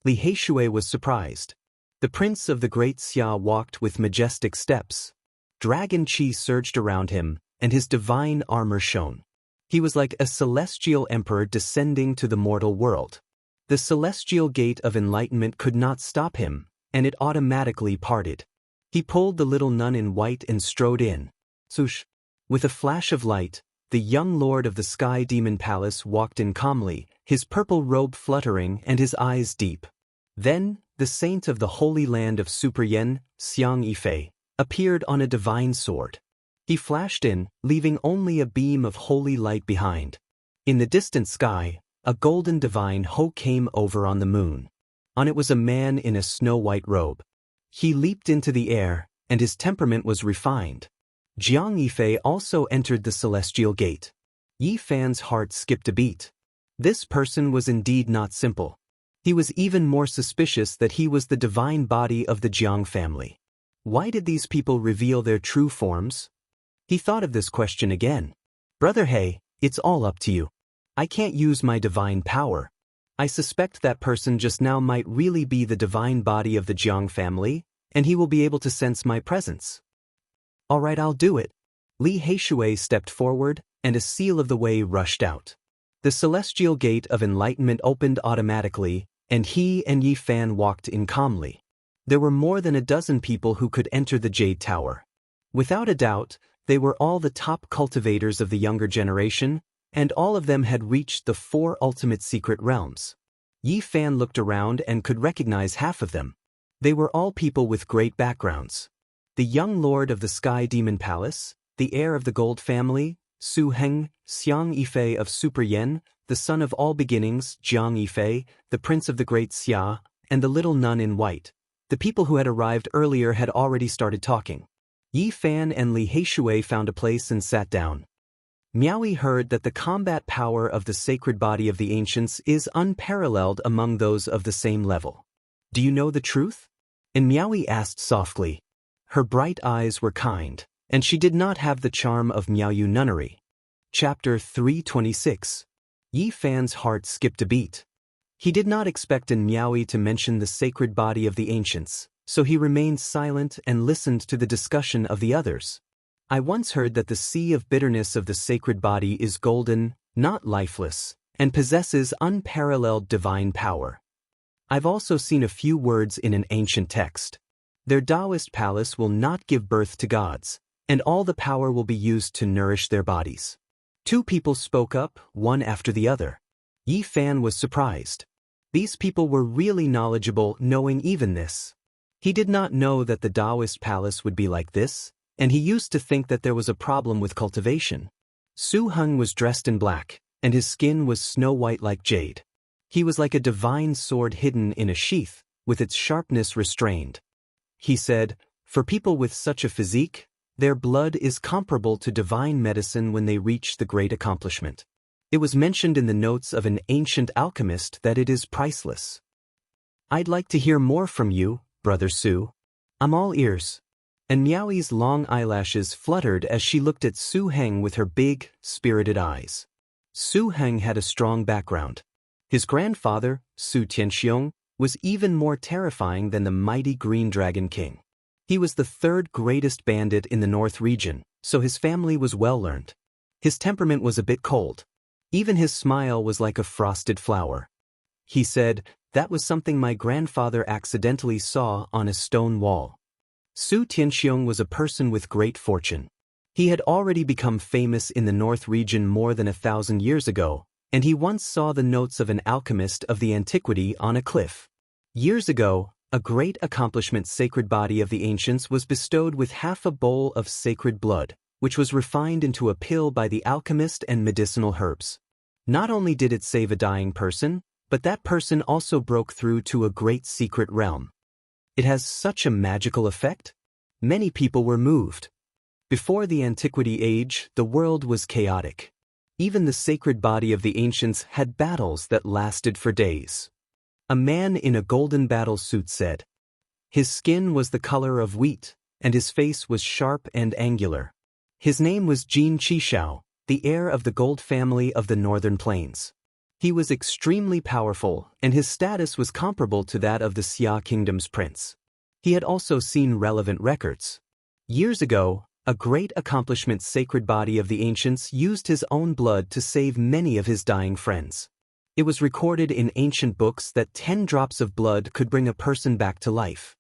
Li Heishui was surprised. The prince of the great Xia walked with majestic steps. Dragon chi surged around him, and his divine armor shone. He was like a celestial emperor descending to the mortal world. The celestial gate of enlightenment could not stop him, and it automatically parted. He pulled the little nun in white and strode in. Swoosh! With a flash of light, the young lord of the Sky Demon Palace walked in calmly, his purple robe fluttering and his eyes deep. Then, the saint of the Holy Land of Super Yen, Xianxia, appeared on a divine sword. He flashed in, leaving only a beam of holy light behind. In the distant sky, a golden divine Ho came over on the moon. On it was a man in a snow-white robe. He leaped into the air, and his temperament was refined. Jiang Yifei also entered the celestial gate. Yi Fan's heart skipped a beat. This person was indeed not simple. He was even more suspicious that he was the divine body of the Jiang family. Why did these people reveal their true forms? He thought of this question again. Brother He, it's all up to you. I can't use my divine power. I suspect that person just now might really be the divine body of the Jiang family, and he will be able to sense my presence. All right, I'll do it. Li Heishui stepped forward, and a seal of the way rushed out. The celestial gate of enlightenment opened automatically, and he and Yi Fan walked in calmly. There were more than a dozen people who could enter the Jade Tower. Without a doubt, they were all the top cultivators of the younger generation, and all of them had reached the 4 ultimate secret realms. Yi Fan looked around and could recognize half of them. They were all people with great backgrounds. The young lord of the Sky Demon Palace, the heir of the Gold family, Su Heng, Xiang Yifei of Super Yen, the son of all beginnings, Jiang Yifei, the prince of the great Xia, and the little nun in white. The people who had arrived earlier had already started talking. Yi Fan and Li Heishui found a place and sat down. Miaoyi heard that the combat power of the sacred body of the ancients is unparalleled among those of the same level. Do you know the truth? And Miaoyi asked softly. Her bright eyes were kind, and she did not have the charm of Miaoyu nunnery. Chapter 326. Yi Fan's heart skipped a beat. He did not expect Miaoyi to mention the sacred body of the ancients, so he remained silent and listened to the discussion of the others. I once heard that the sea of bitterness of the sacred body is golden, not lifeless, and possesses unparalleled divine power. I've also seen a few words in an ancient text. Their Taoist palace will not give birth to gods, and all the power will be used to nourish their bodies. 2 people spoke up, one after the other. Yi Fan was surprised. These people were really knowledgeable, knowing even this. He did not know that the Taoist palace would be like this, and he used to think that there was a problem with cultivation. Su Heng was dressed in black, and his skin was snow-white like jade. He was like a divine sword hidden in a sheath, with its sharpness restrained. He said, for people with such a physique, their blood is comparable to divine medicine when they reach the great accomplishment. It was mentioned in the notes of an ancient alchemist that it is priceless. I'd like to hear more from you, Brother Su. I'm all ears. And Miaoyi's long eyelashes fluttered as she looked at Su Heng with her big, spirited eyes. Su Heng had a strong background. His grandfather, Su Tianxiong, was even more terrifying than the mighty Green Dragon King. He was the 3rd greatest bandit in the North region, so his family was well-learned. His temperament was a bit cold. Even his smile was like a frosted flower. He said, that was something my grandfather accidentally saw on a stone wall. Su Tianxiong was a person with great fortune. He had already become famous in the North region more than 1,000 years ago, and he once saw the notes of an alchemist of the antiquity on a cliff. Years ago, a great accomplishment sacred body of the ancients was bestowed with half a bowl of sacred blood, which was refined into a pill by the alchemist and medicinal herbs. Not only did it save a dying person, but that person also broke through to a great secret realm. It has such a magical effect. Many people were moved. Before the Antiquity Age, the world was chaotic. Even the sacred body of the ancients had battles that lasted for days. A man in a golden battle suit said, "His skin was the color of wheat, and his face was sharp and angular. His name was Xianxia, the heir of the gold family of the northern plains. He was extremely powerful, and his status was comparable to that of the Xia kingdom's prince. He had also seen relevant records. Years ago, a great accomplishment sacred body of the ancients used his own blood to save many of his dying friends. It was recorded in ancient books that 10 drops of blood could bring a person back to life.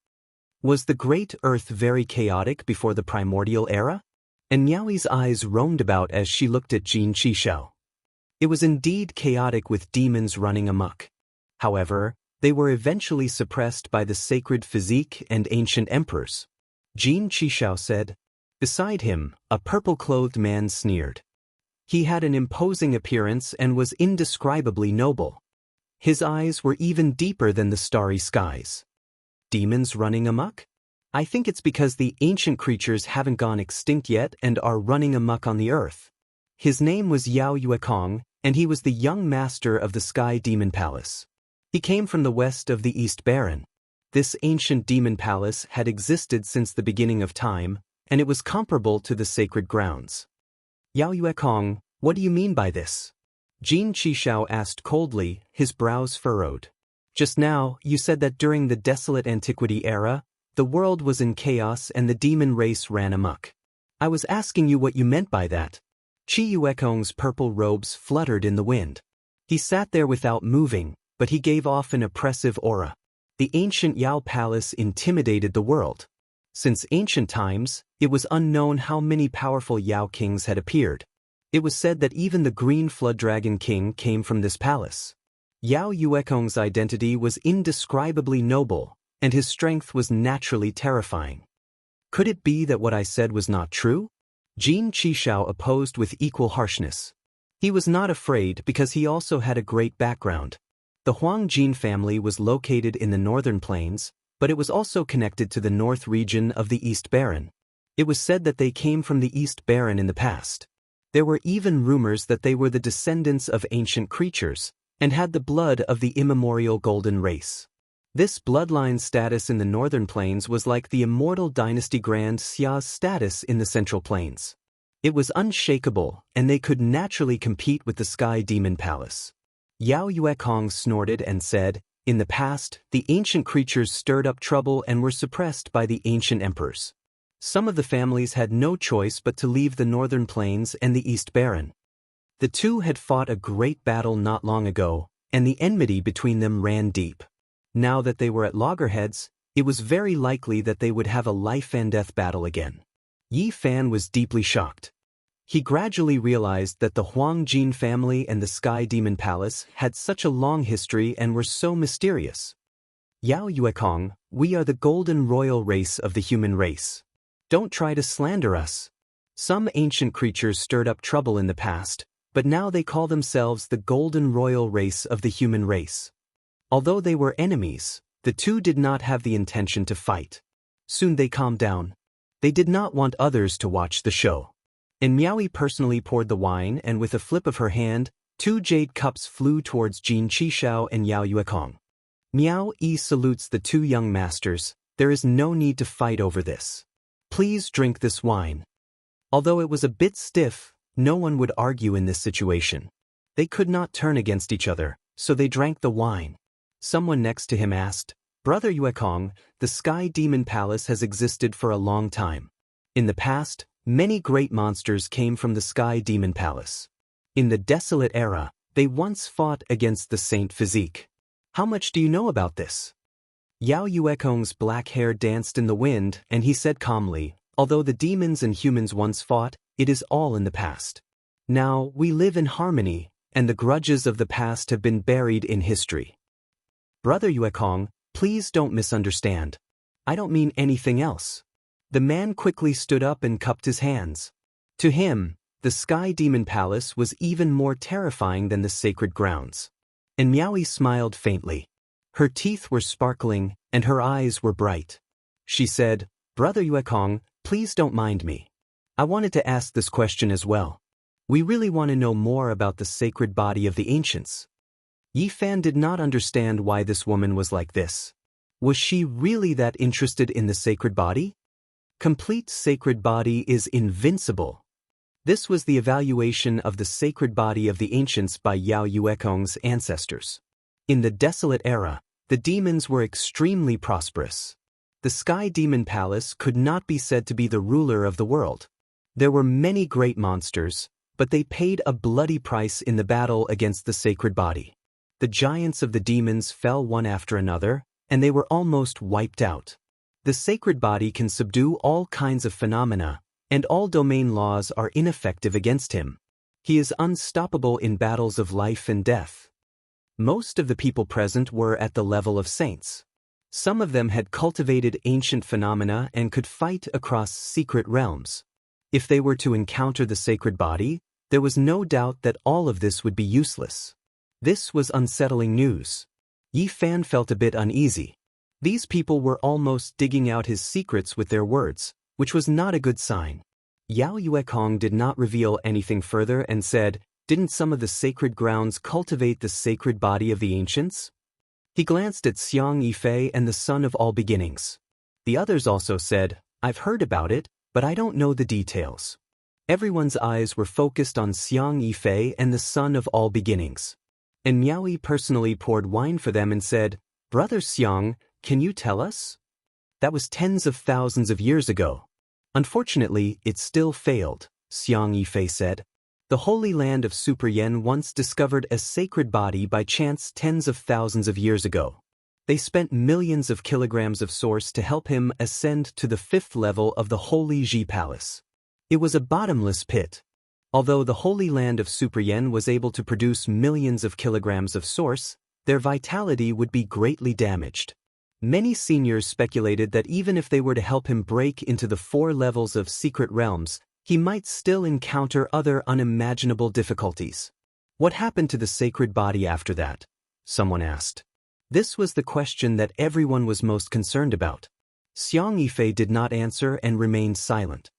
Was the great earth very chaotic before the primordial era?" And Miaoi's eyes roamed about as she looked at Jin Qishao. It was indeed chaotic with demons running amok. However, they were eventually suppressed by the sacred physique and ancient emperors. Jin Qishao said. Beside him, a purple-clothed man sneered. He had an imposing appearance and was indescribably noble. His eyes were even deeper than the starry skies. Demons running amok? I think it's because the ancient creatures haven't gone extinct yet and are running amok on the earth. His name was Yao Yuekong, and he was the young master of the Sky Demon Palace. He came from the west of the East Baron. This ancient demon palace had existed since the beginning of time, and it was comparable to the sacred grounds. Yao Yuekong, what do you mean by this? Jin Qishao asked coldly, his brows furrowed. Just now, you said that during the desolate antiquity era, the world was in chaos and the demon race ran amok. I was asking you what you meant by that. Qi Yuekong's purple robes fluttered in the wind. He sat there without moving, but he gave off an oppressive aura. The ancient Yao Palace intimidated the world. Since ancient times, it was unknown how many powerful Yao kings had appeared. It was said that even the Green Flood Dragon King came from this palace. Yao Yuekong's identity was indescribably noble, and his strength was naturally terrifying. Could it be that what I said was not true? Jin Qishao opposed with equal harshness. He was not afraid because he also had a great background. The Huang Jin family was located in the northern plains, but it was also connected to the north region of the East Baron. It was said that they came from the East Baron in the past. There were even rumors that they were the descendants of ancient creatures, and had the blood of the immemorial golden race. This bloodline status in the northern plains was like the immortal dynasty Grand Xia's status in the central plains. It was unshakable, and they could naturally compete with the Sky Demon Palace. Yao Yuekong snorted and said, in the past, the ancient creatures stirred up trouble and were suppressed by the ancient emperors. Some of the families had no choice but to leave the northern plains and the East Baron. The two had fought a great battle not long ago, and the enmity between them ran deep. Now that they were at loggerheads, it was very likely that they would have a life-and-death battle again. Yi Fan was deeply shocked. He gradually realized that the Huang Jin family and the Sky Demon Palace had such a long history and were so mysterious. Yao Yuekong, we are the golden royal race of the human race. Don't try to slander us. Some ancient creatures stirred up trouble in the past, but now they call themselves the golden royal race of the human race. Although they were enemies, the two did not have the intention to fight. Soon they calmed down. They did not want others to watch the show. And Miaoi personally poured the wine, and with a flip of her hand, 2 jade cups flew towards Jin Qishao and Yao Yuekong. Miao Yi salutes the 2 young masters. There is no need to fight over this. Please drink this wine. Although it was a bit stiff, no one would argue in this situation. They could not turn against each other, so they drank the wine. Someone next to him asked, Brother Yuekong, the Sky Demon Palace has existed for a long time. In the past, many great monsters came from the Sky Demon Palace. In the desolate era, they once fought against the Saint Physique. How much do you know about this? Yao Yuekong's black hair danced in the wind, and he said calmly, although the demons and humans once fought, it is all in the past. Now, we live in harmony, and the grudges of the past have been buried in history. Brother Yuekong, Please don't misunderstand. I don't mean anything else. The man quickly stood up and cupped his hands. To him, the Sky Demon Palace was even more terrifying than the sacred grounds. And Miaoi smiled faintly. Her teeth were sparkling, and her eyes were bright. She said, "Brother Yuekong, please don't mind me. I wanted to ask this question as well. We really want to know more about the sacred body of the ancients." Yi Fan did not understand why this woman was like this. Was she really that interested in the sacred body? Complete sacred body is invincible. This was the evaluation of the sacred body of the ancients by Yao Yuekong's ancestors. In the desolate era, the demons were extremely prosperous. The Sky Demon Palace could not be said to be the ruler of the world. There were many great monsters, but they paid a bloody price in the battle against the sacred body. The giants of the demons fell one after another, and they were almost wiped out. The sacred body can subdue all kinds of phenomena, and all domain laws are ineffective against him. He is unstoppable in battles of life and death. Most of the people present were at the level of saints. Some of them had cultivated ancient phenomena and could fight across secret realms. If they were to encounter the sacred body, there was no doubt that all of this would be useless. This was unsettling news. Yi Fan felt a bit uneasy. These people were almost digging out his secrets with their words, which was not a good sign. Yao Yuekong did not reveal anything further and said, "Didn't some of the sacred grounds cultivate the sacred body of the ancients?" He glanced at Xiang Yifei and the son of all beginnings. The others also said, "I've heard about it, but I don't know the details." Everyone's eyes were focused on Xiang Yifei and the son of all beginnings. And Miaoi personally poured wine for them and said, "Brother Xiang, can you tell us?" That was tens of thousands of years ago. Unfortunately, it still failed, Xiang Yifei said. The Holy Land of Super Yen once discovered a sacred body by chance tens of thousands of years ago. They spent millions of kilograms of source to help him ascend to the 5th level of the Holy Ji Palace. It was a bottomless pit. Although the Holy Land of Super Yen was able to produce millions of kilograms of source, their vitality would be greatly damaged. Many seniors speculated that even if they were to help him break into the 4 levels of secret realms, he might still encounter other unimaginable difficulties. What happened to the sacred body after that? Someone asked. This was the question that everyone was most concerned about. Xiang Yifei did not answer and remained silent.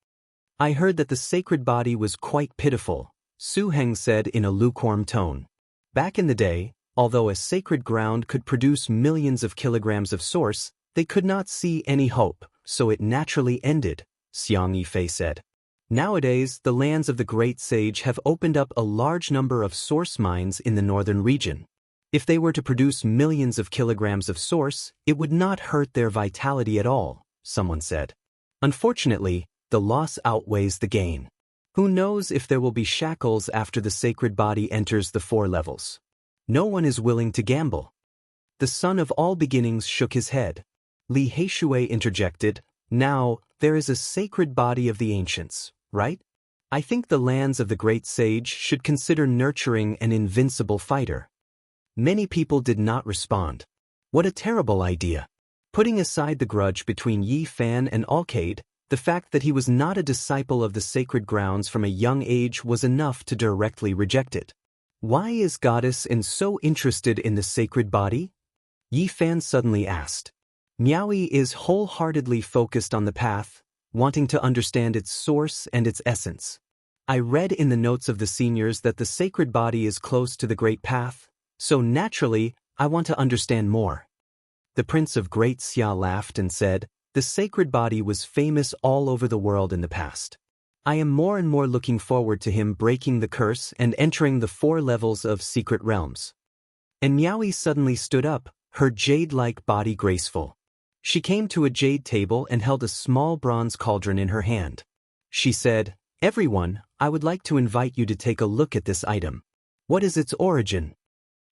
"I heard that the sacred body was quite pitiful," Su Heng said in a lukewarm tone. "Back in the day, although a sacred ground could produce millions of kilograms of source, they could not see any hope, so it naturally ended," Xiang Yifei said. "Nowadays, the lands of the great sage have opened up a large number of source mines in the northern region. If they were to produce millions of kilograms of source, it would not hurt their vitality at all," someone said. "Unfortunately, the loss outweighs the gain. Who knows if there will be shackles after the sacred body enters the 4 levels. No one is willing to gamble." The son of all beginnings shook his head. Li Heishui interjected, "Now, there is a sacred body of the ancients, right? I think the lands of the great sage should consider nurturing an invincible fighter." Many people did not respond. What a terrible idea. Putting aside the grudge between Yi Fan and Alcade, the fact that he was not a disciple of the sacred grounds from a young age was enough to directly reject it. Why is Goddess N so interested in the sacred body? Yi Fan suddenly asked. Miaoi is wholeheartedly focused on the path, wanting to understand its source and its essence. I read in the notes of the seniors that the sacred body is close to the great path, so naturally, I want to understand more. The Prince of Great Xia laughed and said, "The sacred body was famous all over the world in the past. I am more and more looking forward to him breaking the curse and entering the 4 levels of secret realms." And Miaoi suddenly stood up, her jade-like body graceful. She came to a jade table and held a small bronze cauldron in her hand. She said, "Everyone, I would like to invite you to take a look at this item. What is its origin?"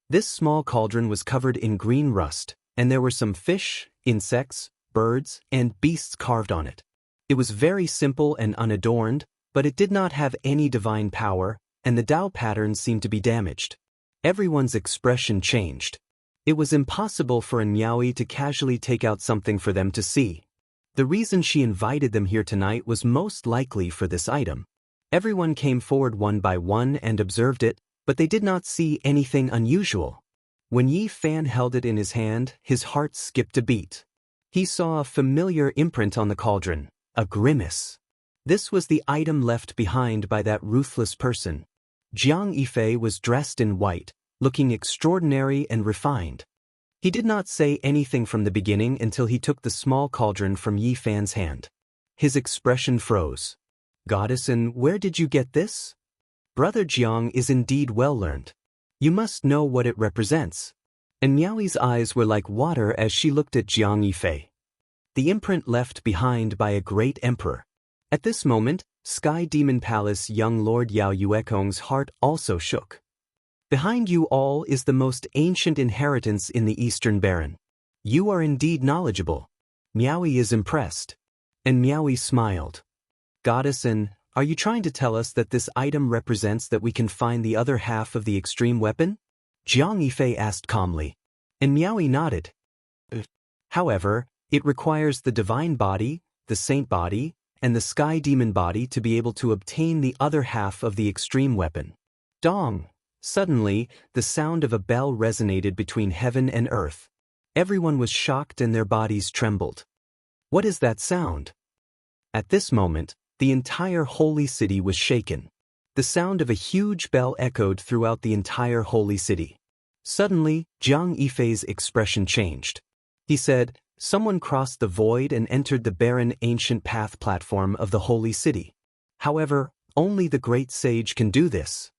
This small cauldron was covered in green rust, and there were some fish, insects, birds, and beasts carved on it. It was very simple and unadorned, but it did not have any divine power, and the Tao pattern seemed to be damaged. Everyone's expression changed. It was impossible for Miaoi to casually take out something for them to see. The reason she invited them here tonight was most likely for this item. Everyone came forward one by one and observed it, but they did not see anything unusual. When Yi Fan held it in his hand, his heart skipped a beat. He saw a familiar imprint on the cauldron, a grimace. This was the item left behind by that ruthless person. Jiang Yifei was dressed in white, looking extraordinary and refined. He did not say anything from the beginning until he took the small cauldron from Yi Fan's hand. His expression froze. "Goddessin, where did you get this?" "Brother Jiang is indeed well learned. You must know what it represents." And Miaoi's eyes were like water as she looked at Jiang Yifei. The imprint left behind by a great emperor. At this moment, Sky Demon Palace young Lord Yao Yuekong's heart also shook. "Behind you all is the most ancient inheritance in the Eastern Baron. You are indeed knowledgeable." Miaoi is impressed. And Miaoi smiled. "Goddessin, are you trying to tell us that this item represents that we can find the other half of the extreme weapon?" Jiang Yifei asked calmly. And Miaoi nodded. "However, it requires the divine body, the saint body, and the sky demon body to be able to obtain the other half of the extreme weapon." Dong! Suddenly, the sound of a bell resonated between heaven and earth. Everyone was shocked and their bodies trembled. What is that sound? At this moment, the entire holy city was shaken. The sound of a huge bell echoed throughout the entire holy city. Suddenly, Jiang Yifei's expression changed. He said, "Someone crossed the void and entered the barren ancient path platform of the holy city. However, only the great sage can do this."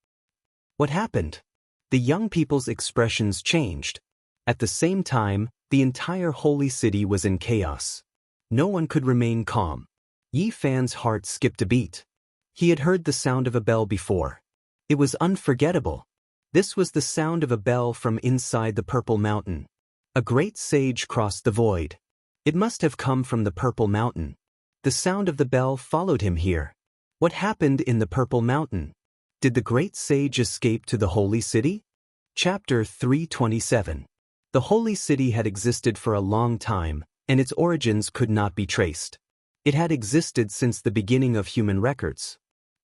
What happened? The young people's expressions changed. At the same time, the entire holy city was in chaos. No one could remain calm. Yi Fan's heart skipped a beat. He had heard the sound of a bell before. It was unforgettable. This was the sound of a bell from inside the Purple Mountain. A great sage crossed the void. It must have come from the Purple Mountain. The sound of the bell followed him here. What happened in the Purple Mountain? Did the great sage escape to the holy city? Chapter 327. The holy city had existed for a long time, and its origins could not be traced. It had existed since the beginning of human records.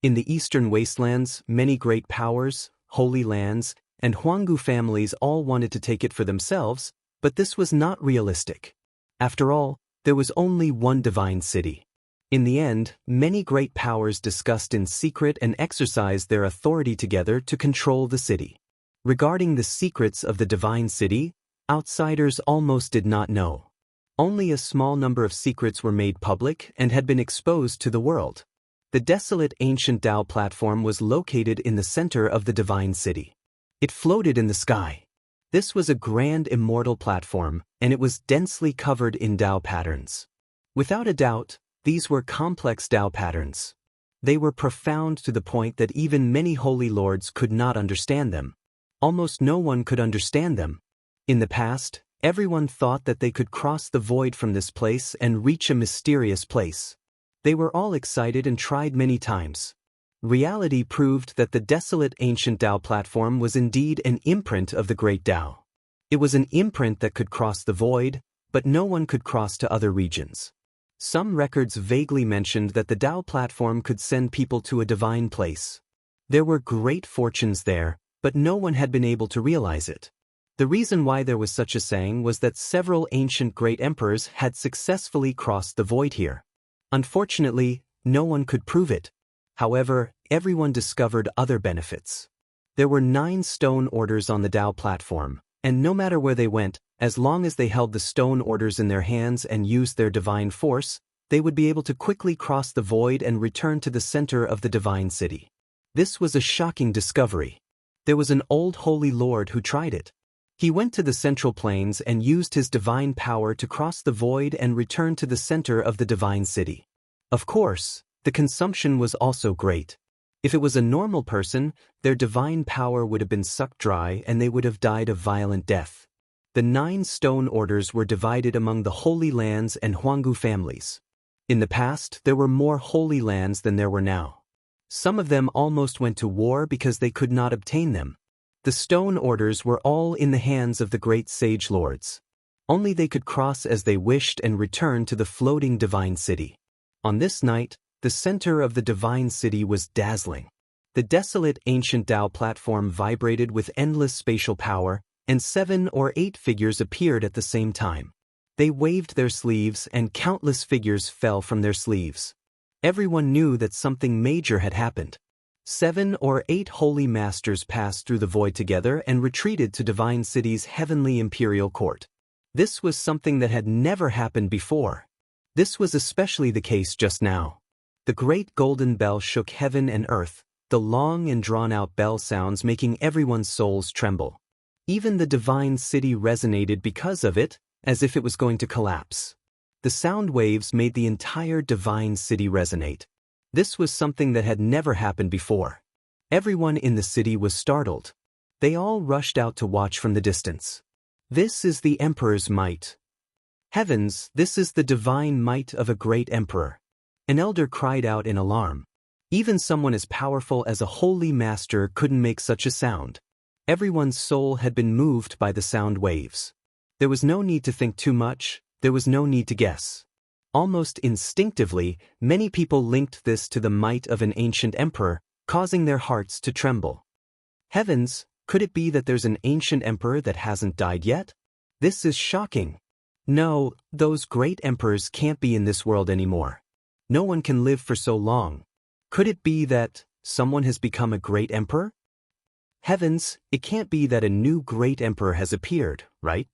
In the eastern wastelands, many great powers, holy lands, and Huanggu families all wanted to take it for themselves, but this was not realistic. After all, there was only one divine city. In the end, many great powers discussed in secret and exercised their authority together to control the city. Regarding the secrets of the divine city, outsiders almost did not know. Only a small number of secrets were made public and had been exposed to the world. The desolate ancient Tao platform was located in the center of the divine city. It floated in the sky. This was a grand immortal platform, and it was densely covered in Tao patterns. Without a doubt, these were complex Tao patterns. They were profound to the point that even many holy lords could not understand them. Almost no one could understand them. In the past, everyone thought that they could cross the void from this place and reach a mysterious place. They were all excited and tried many times. Reality proved that the desolate ancient Tao platform was indeed an imprint of the great Tao. It was an imprint that could cross the void, but no one could cross to other regions. Some records vaguely mentioned that the Tao platform could send people to a divine place. There were great fortunes there, but no one had been able to realize it. The reason why there was such a saying was that several ancient great emperors had successfully crossed the void here. Unfortunately, no one could prove it. However, everyone discovered other benefits. There were 9 stone orders on the Tao platform, and no matter where they went, as long as they held the stone orders in their hands and used their divine force, they would be able to quickly cross the void and return to the center of the divine city. This was a shocking discovery. There was an old holy lord who tried it. He went to the central plains and used his divine power to cross the void and return to the center of the divine city. Of course, the consumption was also great. If it was a normal person, their divine power would have been sucked dry and they would have died a violent death. The 9 stone orders were divided among the holy lands and Huanggu families. In the past, there were more holy lands than there were now. Some of them almost went to war because they could not obtain them. The stone orders were all in the hands of the great sage lords. Only they could cross as they wished and return to the floating divine city. On this night, the center of the divine city was dazzling. The desolate ancient Tao platform vibrated with endless spatial power, and 7 or 8 figures appeared at the same time. They waved their sleeves and countless figures fell from their sleeves. Everyone knew that something major had happened. 7 or 8 holy masters passed through the void together and retreated to Divine City's heavenly imperial court. This was something that had never happened before. This was especially the case just now. The great golden bell shook heaven and earth, the long and drawn-out bell sounds making everyone's souls tremble. Even the divine city resonated because of it, as if it was going to collapse. The sound waves made the entire divine city resonate. This was something that had never happened before. Everyone in the city was startled. They all rushed out to watch from the distance. This is the emperor's might. Heavens, this is the divine might of a great emperor. An elder cried out in alarm. Even someone as powerful as a holy master couldn't make such a sound. Everyone's soul had been moved by the sound waves. There was no need to think too much, there was no need to guess. Almost instinctively, many people linked this to the might of an ancient emperor, causing their hearts to tremble. Heavens, could it be that there's an ancient emperor that hasn't died yet? This is shocking. No, those great emperors can't be in this world anymore. No one can live for so long. Could it be that someone has become a great emperor? Heavens, it can't be that a new great emperor has appeared, right?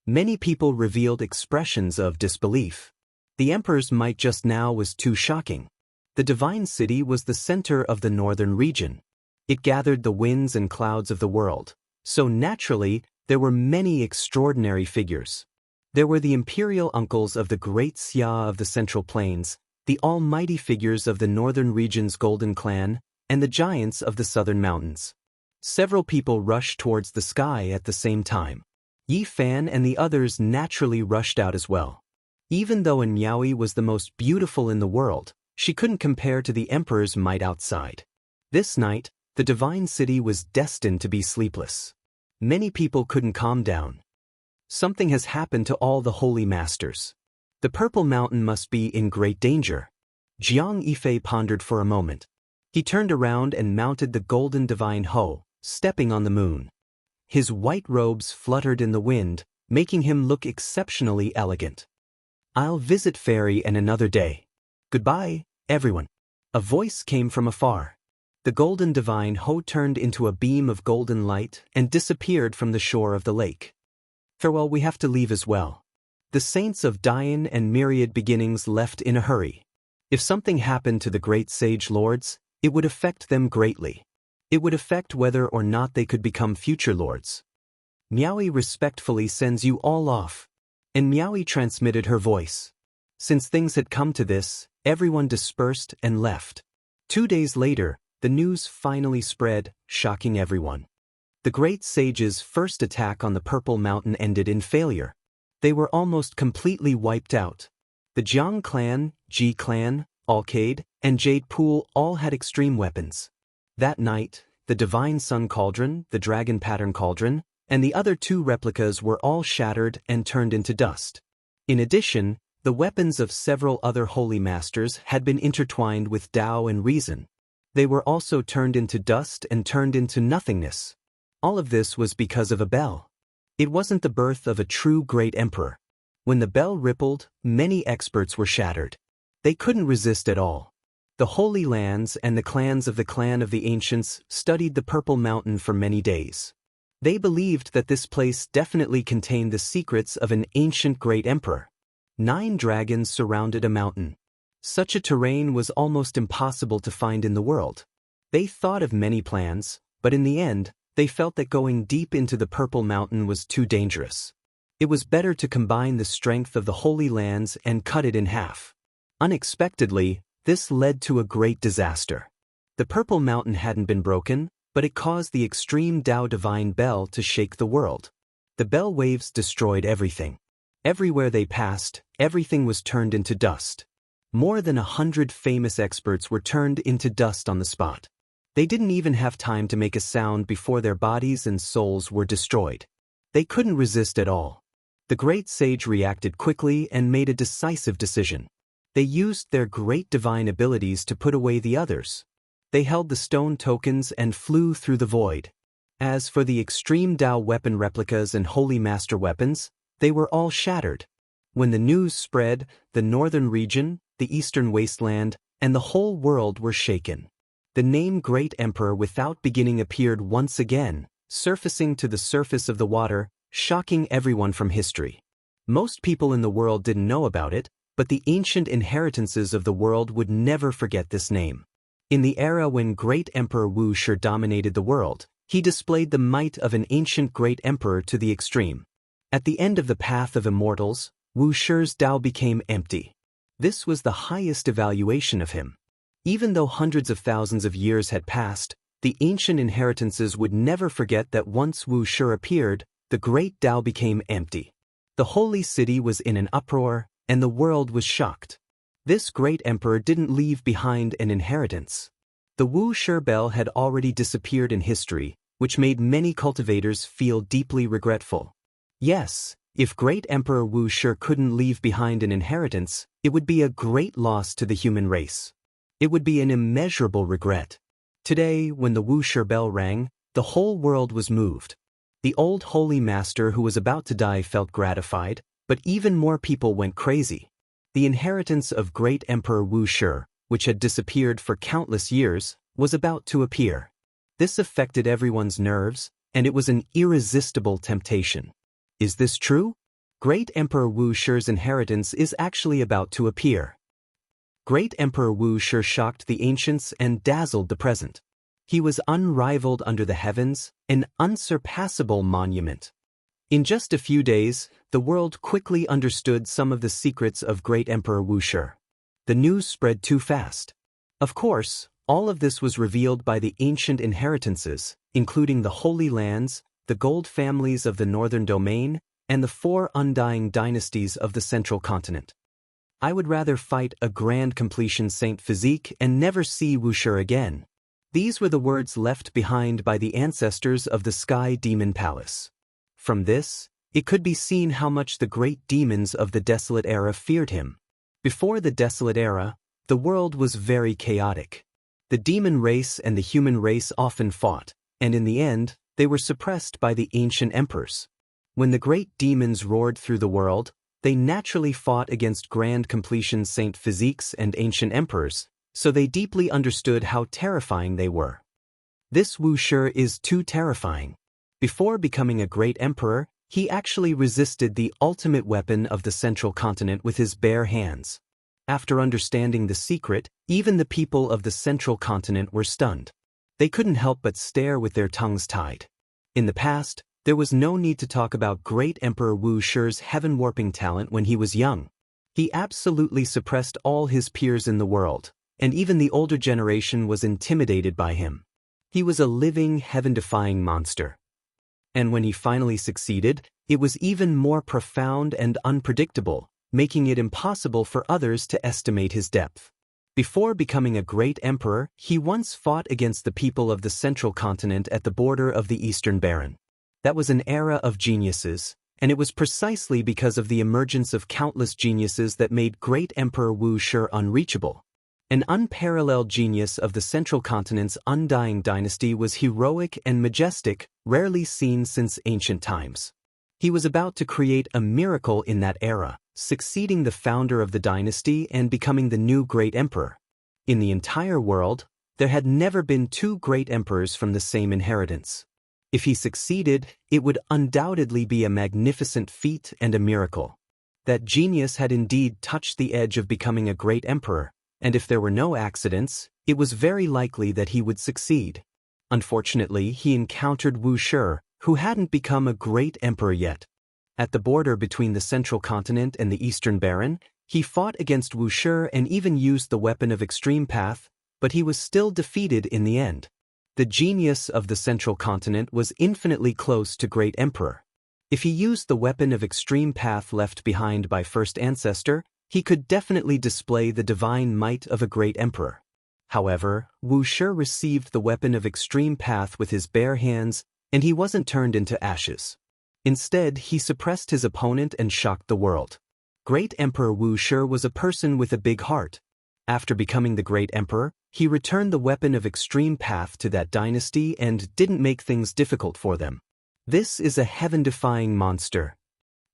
Many people revealed expressions of disbelief. The emperor's might just now was too shocking. The divine city was the center of the northern region. It gathered the winds and clouds of the world, so naturally there were many extraordinary figures. There were the imperial uncles of the great Xia of the Central Plains, the almighty figures of the northern region's golden clan, and the giants of the southern mountains. Several people rushed towards the sky at the same time. Yi Fan and the others naturally rushed out as well. Even though Miaoi was the most beautiful in the world, she couldn't compare to the emperor's might outside. This night, the divine city was destined to be sleepless. Many people couldn't calm down. Something has happened to all the holy masters. The Purple Mountain must be in great danger. Jiang Yifei pondered for a moment. He turned around and mounted the golden divine Ho, stepping on the moon. His white robes fluttered in the wind, making him look exceptionally elegant. I'll visit Fairy in another day. Goodbye, everyone. A voice came from afar. The golden divine Ho turned into a beam of golden light and disappeared from the shore of the lake. Farewell, we have to leave as well. The saints of Dian and Myriad Beginnings left in a hurry. If something happened to the great sage lords, it would affect them greatly. It would affect whether or not they could become future lords. Miaoi respectfully sends you all off. And Miaoi transmitted her voice. Since things had come to this, everyone dispersed and left. 2 days later, the news finally spread, shocking everyone. The great sage's first attack on the Purple Mountain ended in failure. They were almost completely wiped out. The Jiang clan, Ji clan, Alcade, and Jade Pool all had extreme weapons. That night, the Divine Sun Cauldron, the Dragon Pattern Cauldron, and the other 2 replicas were all shattered and turned into dust. In addition, the weapons of several other holy masters had been intertwined with Tao and reason. They were also turned into dust and turned into nothingness. All of this was because of a bell. It wasn't the birth of a true great emperor. When the bell rippled, many experts were shattered. They couldn't resist at all. The Holy Lands and the clans of the Clan of the Ancients studied the Purple Mountain for many days. They believed that this place definitely contained the secrets of an ancient great emperor. 9 dragons surrounded a mountain. Such a terrain was almost impossible to find in the world. They thought of many plans, but in the end, they felt that going deep into the Purple Mountain was too dangerous. It was better to combine the strength of the Holy Lands and cut it in half. Unexpectedly, this led to a great disaster. The Purple Mountain hadn't been broken, but it caused the extreme Tao Divine Bell to shake the world. The bell waves destroyed everything. Everywhere they passed, everything was turned into dust. More than 100 famous experts were turned into dust on the spot. They didn't even have time to make a sound before their bodies and souls were destroyed. They couldn't resist at all. The great sage reacted quickly and made a decisive decision. They used their great divine abilities to put away the others. They held the stone tokens and flew through the void. As for the extreme Dao weapon replicas and holy master weapons, they were all shattered. When the news spread, the northern region, the eastern wasteland, and the whole world were shaken. The name Great Emperor without beginning appeared once again, surfacing to the surface of the water, shocking everyone from history. Most people in the world didn't know about it, but the ancient inheritances of the world would never forget this name. In the era when Great Emperor Wuxia dominated the world, he displayed the might of an ancient great emperor to the extreme. At the end of the path of immortals, Wuxia's Dao became empty. This was the highest evaluation of him. Even though hundreds of thousands of years had passed, the ancient inheritances would never forget that once Wuxia appeared, the great Dao became empty. The holy city was in an uproar, and the world was shocked. This great emperor didn't leave behind an inheritance. The Wuxia bell had already disappeared in history, which made many cultivators feel deeply regretful. Yes, if great Emperor Wuxia couldn't leave behind an inheritance, it would be a great loss to the human race. It would be an immeasurable regret. Today, when the Wuxia bell rang, the whole world was moved. The old holy master who was about to die felt gratified, but even more people went crazy. The inheritance of great Emperor Wuxia, which had disappeared for countless years, was about to appear. This affected everyone's nerves, and it was an irresistible temptation. Is this true? Great Emperor Wuxia's inheritance is actually about to appear. Great Emperor Wuxia shocked the ancients and dazzled the present. He was unrivaled under the heavens, an unsurpassable monument. In just a few days, the world quickly understood some of the secrets of Great Emperor Wuxia. The news spread too fast. Of course, all of this was revealed by the ancient inheritances, including the Holy Lands, the gold families of the Northern Domain, and the 4 undying dynasties of the Central Continent. I would rather fight a grand completion Saint Physique and never see Wuxia again. These were the words left behind by the ancestors of the Sky Demon Palace. From this, it could be seen how much the great demons of the Desolate Era feared him. Before the Desolate Era, the world was very chaotic. The demon race and the human race often fought, and in the end, they were suppressed by the ancient emperors. When the great demons roared through the world, they naturally fought against grand completion Saint Physiques and ancient emperors, so they deeply understood how terrifying they were. This Wuxia is too terrifying. Before becoming a great emperor, he actually resisted the ultimate weapon of the Central Continent with his bare hands. After understanding the secret, even the people of the Central Continent were stunned. They couldn't help but stare with their tongues tied. In the past, there was no need to talk about Great Emperor Wuxia's heaven-warping talent when he was young. He absolutely suppressed all his peers in the world, and even the older generation was intimidated by him. He was a living, heaven-defying monster. And when he finally succeeded, it was even more profound and unpredictable, making it impossible for others to estimate his depth. Before becoming a great emperor, he once fought against the people of the Central Continent at the border of the Eastern Baron. That was an era of geniuses, and it was precisely because of the emergence of countless geniuses that made Great Emperor Wuxia unreachable. An unparalleled genius of the Central Continent's undying dynasty was heroic and majestic, rarely seen since ancient times. He was about to create a miracle in that era, succeeding the founder of the dynasty and becoming the new great emperor. In the entire world, there had never been 2 great emperors from the same inheritance. If he succeeded, it would undoubtedly be a magnificent feat and a miracle. That genius had indeed touched the edge of becoming a great emperor, and if there were no accidents, it was very likely that he would succeed. Unfortunately, he encountered Wuxia, who hadn't become a great emperor yet. At the border between the Central Continent and the Eastern Baron, he fought against Wuxia and even used the weapon of Extreme Path, but he was still defeated in the end. The genius of the Central Continent was infinitely close to Great Emperor. If he used the weapon of Extreme Path left behind by First Ancestor, he could definitely display the divine might of a great emperor. However, Wuxia received the weapon of extreme path with his bare hands, and he wasn't turned into ashes. Instead, he suppressed his opponent and shocked the world. Great Emperor Wuxia was a person with a big heart. After becoming the Great Emperor, he returned the weapon of extreme path to that dynasty and didn't make things difficult for them. This is a heaven-defying monster.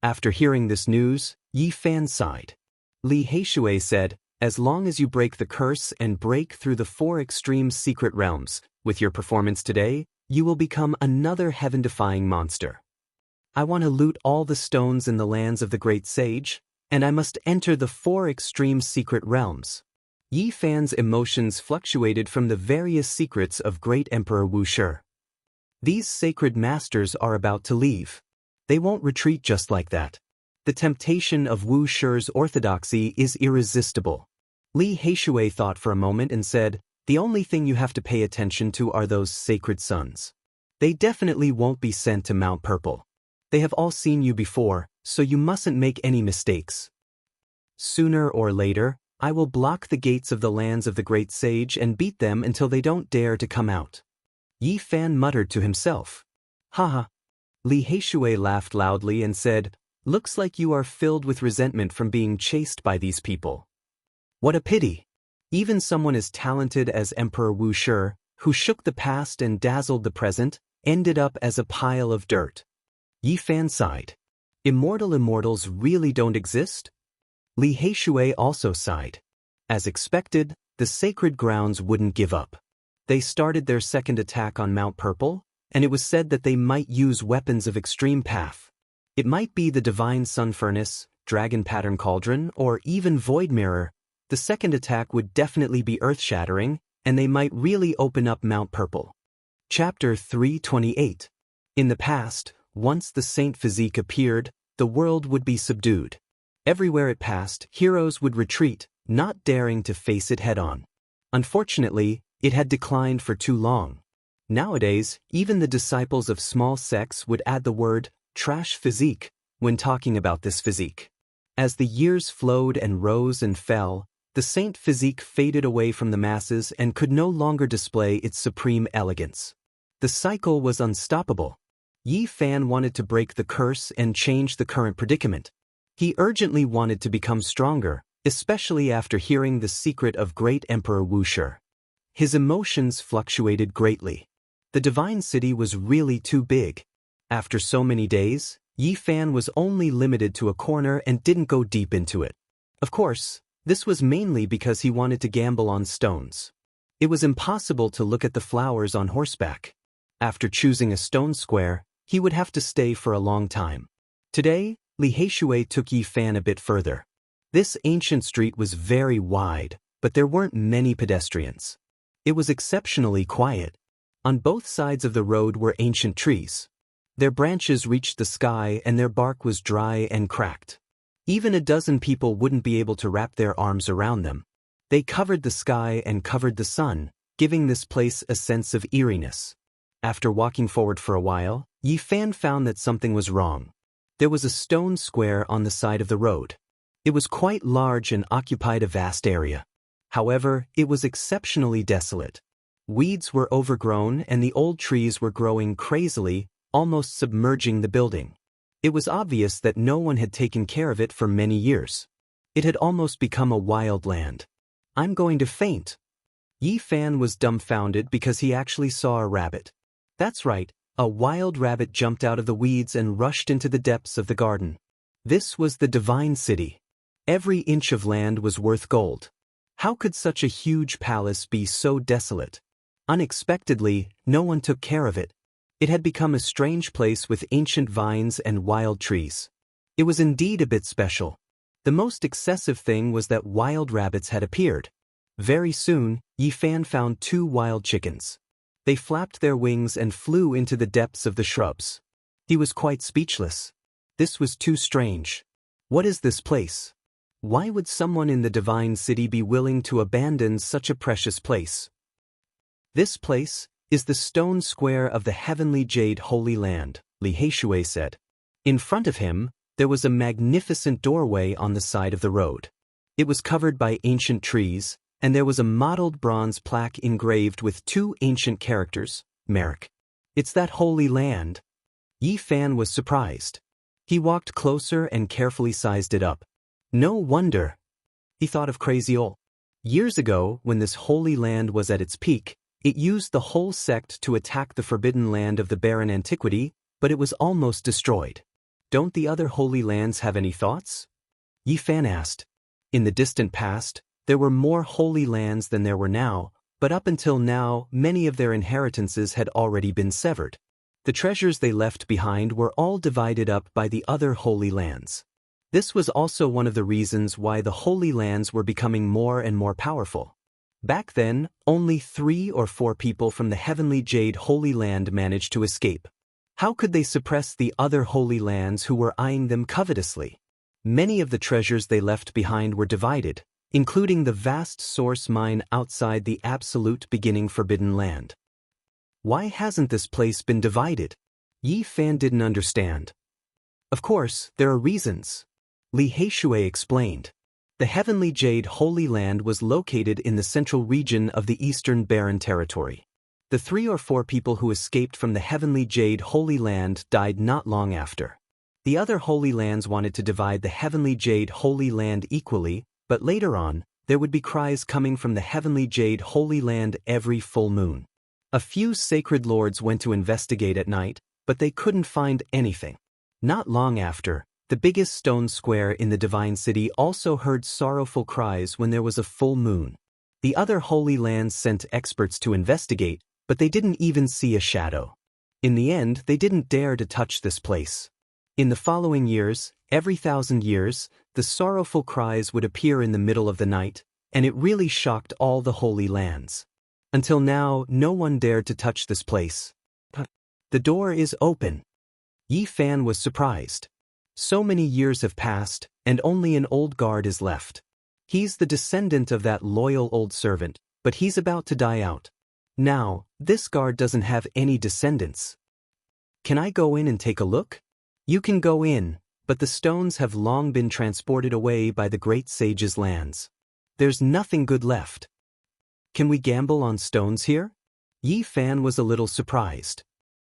After hearing this news, Yi Fan sighed. Li Heishui said, "As long as you break the curse and break through the 4 extreme secret realms, with your performance today, you will become another heaven-defying monster. I want to loot all the stones in the lands of the great sage, and I must enter the 4 extreme secret realms." Yi Fan's emotions fluctuated from the various secrets of Great Emperor Wuxia. These sacred masters are about to leave. They won't retreat just like that. The temptation of Wuxia's orthodoxy is irresistible. Li Heishui thought for a moment and said, "The only thing you have to pay attention to are those sacred sons. They definitely won't be sent to Mount Purple. They have all seen you before, so you mustn't make any mistakes. Sooner or later, I will block the gates of the lands of the great sage and beat them until they don't dare to come out." Yi Fan muttered to himself. "Haha." Li Heishui laughed loudly and said, "Looks like you are filled with resentment from being chased by these people. What a pity. Even someone as talented as Emperor Wuxia, who shook the past and dazzled the present, ended up as a pile of dirt." Yi Fan sighed. Immortals really don't exist? Li Heishui also sighed. As expected, the sacred grounds wouldn't give up. They started their second attack on Mount Purple, and it was said that they might use weapons of extreme path. It might be the Divine Sun Furnace, Dragon Pattern Cauldron, or even Void Mirror. The second attack would definitely be earth-shattering, and they might really open up Mount Purple. Chapter 328. In the past, once the Saint Physique appeared, the world would be subdued. Everywhere it passed, heroes would retreat, not daring to face it head-on. Unfortunately, it had declined for too long. Nowadays, even the disciples of small sects would add the word trash physique when talking about this physique. As the years flowed and rose and fell, the Saint Physique faded away from the masses and could no longer display its supreme elegance. The cycle was unstoppable. Yi Fan wanted to break the curse and change the current predicament. He urgently wanted to become stronger, especially after hearing the secret of Great Emperor Wuxia. His emotions fluctuated greatly. The Divine City was really too big. After so many days, Yi Fan was only limited to a corner and didn't go deep into it. Of course, this was mainly because he wanted to gamble on stones. It was impossible to look at the flowers on horseback. After choosing a stone square, he would have to stay for a long time. Today, Li Heishui took Yi Fan a bit further. This ancient street was very wide, but there weren't many pedestrians. It was exceptionally quiet. On both sides of the road were ancient trees. Their branches reached the sky and their bark was dry and cracked. Even a dozen people wouldn't be able to wrap their arms around them. They covered the sky and covered the sun, giving this place a sense of eeriness. After walking forward for a while, Yi Fan found that something was wrong. There was a stone square on the side of the road. It was quite large and occupied a vast area. However, it was exceptionally desolate. Weeds were overgrown and the old trees were growing crazily, almost submerging the building. It was obvious that no one had taken care of it for many years. It had almost become a wild land. "I'm going to faint." Yi Fan was dumbfounded because he actually saw a rabbit. That's right, a wild rabbit jumped out of the weeds and rushed into the depths of the garden. This was the Divine City. Every inch of land was worth gold. How could such a huge palace be so desolate? Unexpectedly, no one took care of it. It had become a strange place with ancient vines and wild trees. It was indeed a bit special. The most excessive thing was that wild rabbits had appeared. Very soon, Yi Fan found 2 wild chickens. They flapped their wings and flew into the depths of the shrubs. He was quite speechless. This was too strange. What is this place? Why would someone in the Divine City be willing to abandon such a precious place? This place is the stone square of the heavenly jade Holy Land, Li Heishui said. In front of him, there was a magnificent doorway on the side of the road. It was covered by ancient trees, and there was a mottled bronze plaque engraved with 2 ancient characters, Merrick. It's that holy land. Yi Fan was surprised. He walked closer and carefully sized it up. No wonder. He thought of Crazy Ol. Years ago, when this holy land was at its peak, it used the whole sect to attack the forbidden land of the barren antiquity, but it was almost destroyed. Don't the other holy lands have any thoughts? Yi Fan asked. In the distant past, there were more holy lands than there were now, but up until now, many of their inheritances had already been severed. The treasures they left behind were all divided up by the other holy lands. This was also one of the reasons why the holy lands were becoming more and more powerful. Back then, only 3 or 4 people from the heavenly jade holy land managed to escape. How could they suppress the other holy lands who were eyeing them covetously? Many of the treasures they left behind were divided, including the vast source mine outside the absolute beginning forbidden land. Why hasn't this place been divided? Yi Fan didn't understand. Of course, there are reasons. Li Heishui explained. The heavenly jade holy land was located in the central region of the eastern barren territory. The 3 or 4 people who escaped from the heavenly jade holy land died not long after. The other holy lands wanted to divide the heavenly jade holy land equally, but later on, there would be cries coming from the heavenly jade holy land every full moon. A few sacred lords went to investigate at night, but they couldn't find anything. Not long after, the biggest stone square in the divine city also heard sorrowful cries when there was a full moon. The other holy lands sent experts to investigate, but they didn't even see a shadow. In the end, they didn't dare to touch this place. In the following years, every 1,000 years, the sorrowful cries would appear in the middle of the night, and it really shocked all the holy lands. Until now, no one dared to touch this place. The door is open. Yi Fan was surprised. So many years have passed, and only an old guard is left. He's the descendant of that loyal old servant, but he's about to die out. Now, this guard doesn't have any descendants. Can I go in and take a look? You can go in, but the stones have long been transported away by the great sage's lands. There's nothing good left. Can we gamble on stones here? Yi Fan was a little surprised.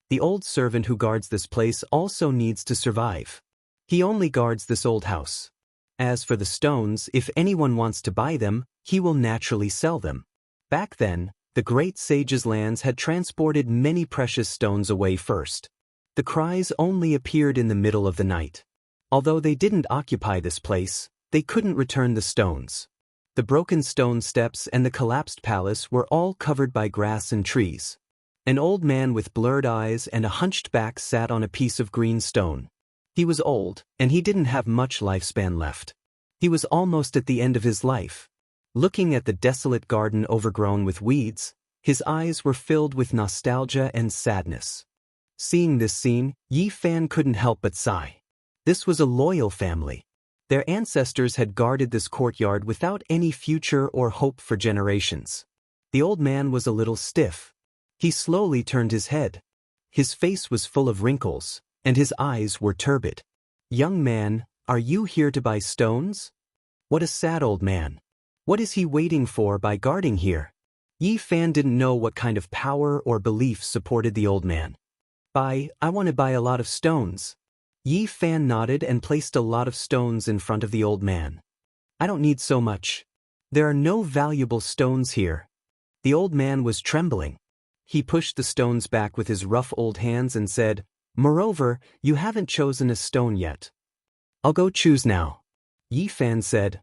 The old servant who guards this place also needs to survive. He only guards this old house. As for the stones, if anyone wants to buy them, he will naturally sell them. Back then, the great sage's lands had transported many precious stones away first. The cries only appeared in the middle of the night. Although they didn't occupy this place, they couldn't return the stones. The broken stone steps and the collapsed palace were all covered by grass and trees. An old man with blurred eyes and a hunched back sat on a piece of green stone. He was old, and he didn't have much lifespan left. He was almost at the end of his life. Looking at the desolate garden overgrown with weeds, his eyes were filled with nostalgia and sadness. Seeing this scene, Yi Fan couldn't help but sigh. This was a loyal family. Their ancestors had guarded this courtyard without any future or hope for generations. The old man was a little stiff. He slowly turned his head. His face was full of wrinkles, and his eyes were turbid. "Young man, are you here to buy stones?" What a sad old man. What is he waiting for by guarding here? Yi Fan didn't know what kind of power or belief supported the old man. I want to buy a lot of stones." Yi Fan nodded and placed a lot of stones in front of the old man. "I don't need so much. There are no valuable stones here." The old man was trembling. He pushed the stones back with his rough old hands and said, "Moreover, you haven't chosen a stone yet." "I'll go choose now." Yi Fan said.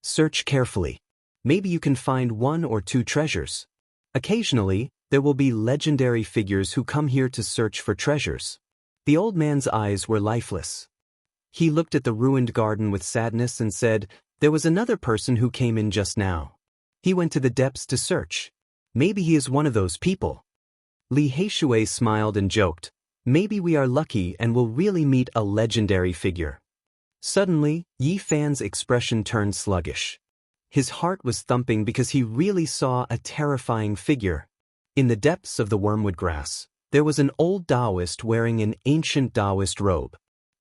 "Search carefully. Maybe you can find 1 or 2 treasures. Occasionally, there will be legendary figures who come here to search for treasures." The old man's eyes were lifeless. He looked at the ruined garden with sadness and said, "There was another person who came in just now. He went to the depths to search. Maybe he is one of those people." Li Heishui smiled and joked, "Maybe we are lucky and will really meet a legendary figure." Suddenly, Yi Fan's expression turned sluggish. His heart was thumping because he really saw a terrifying figure. In the depths of the wormwood grass, there was an old Taoist wearing an ancient Taoist robe.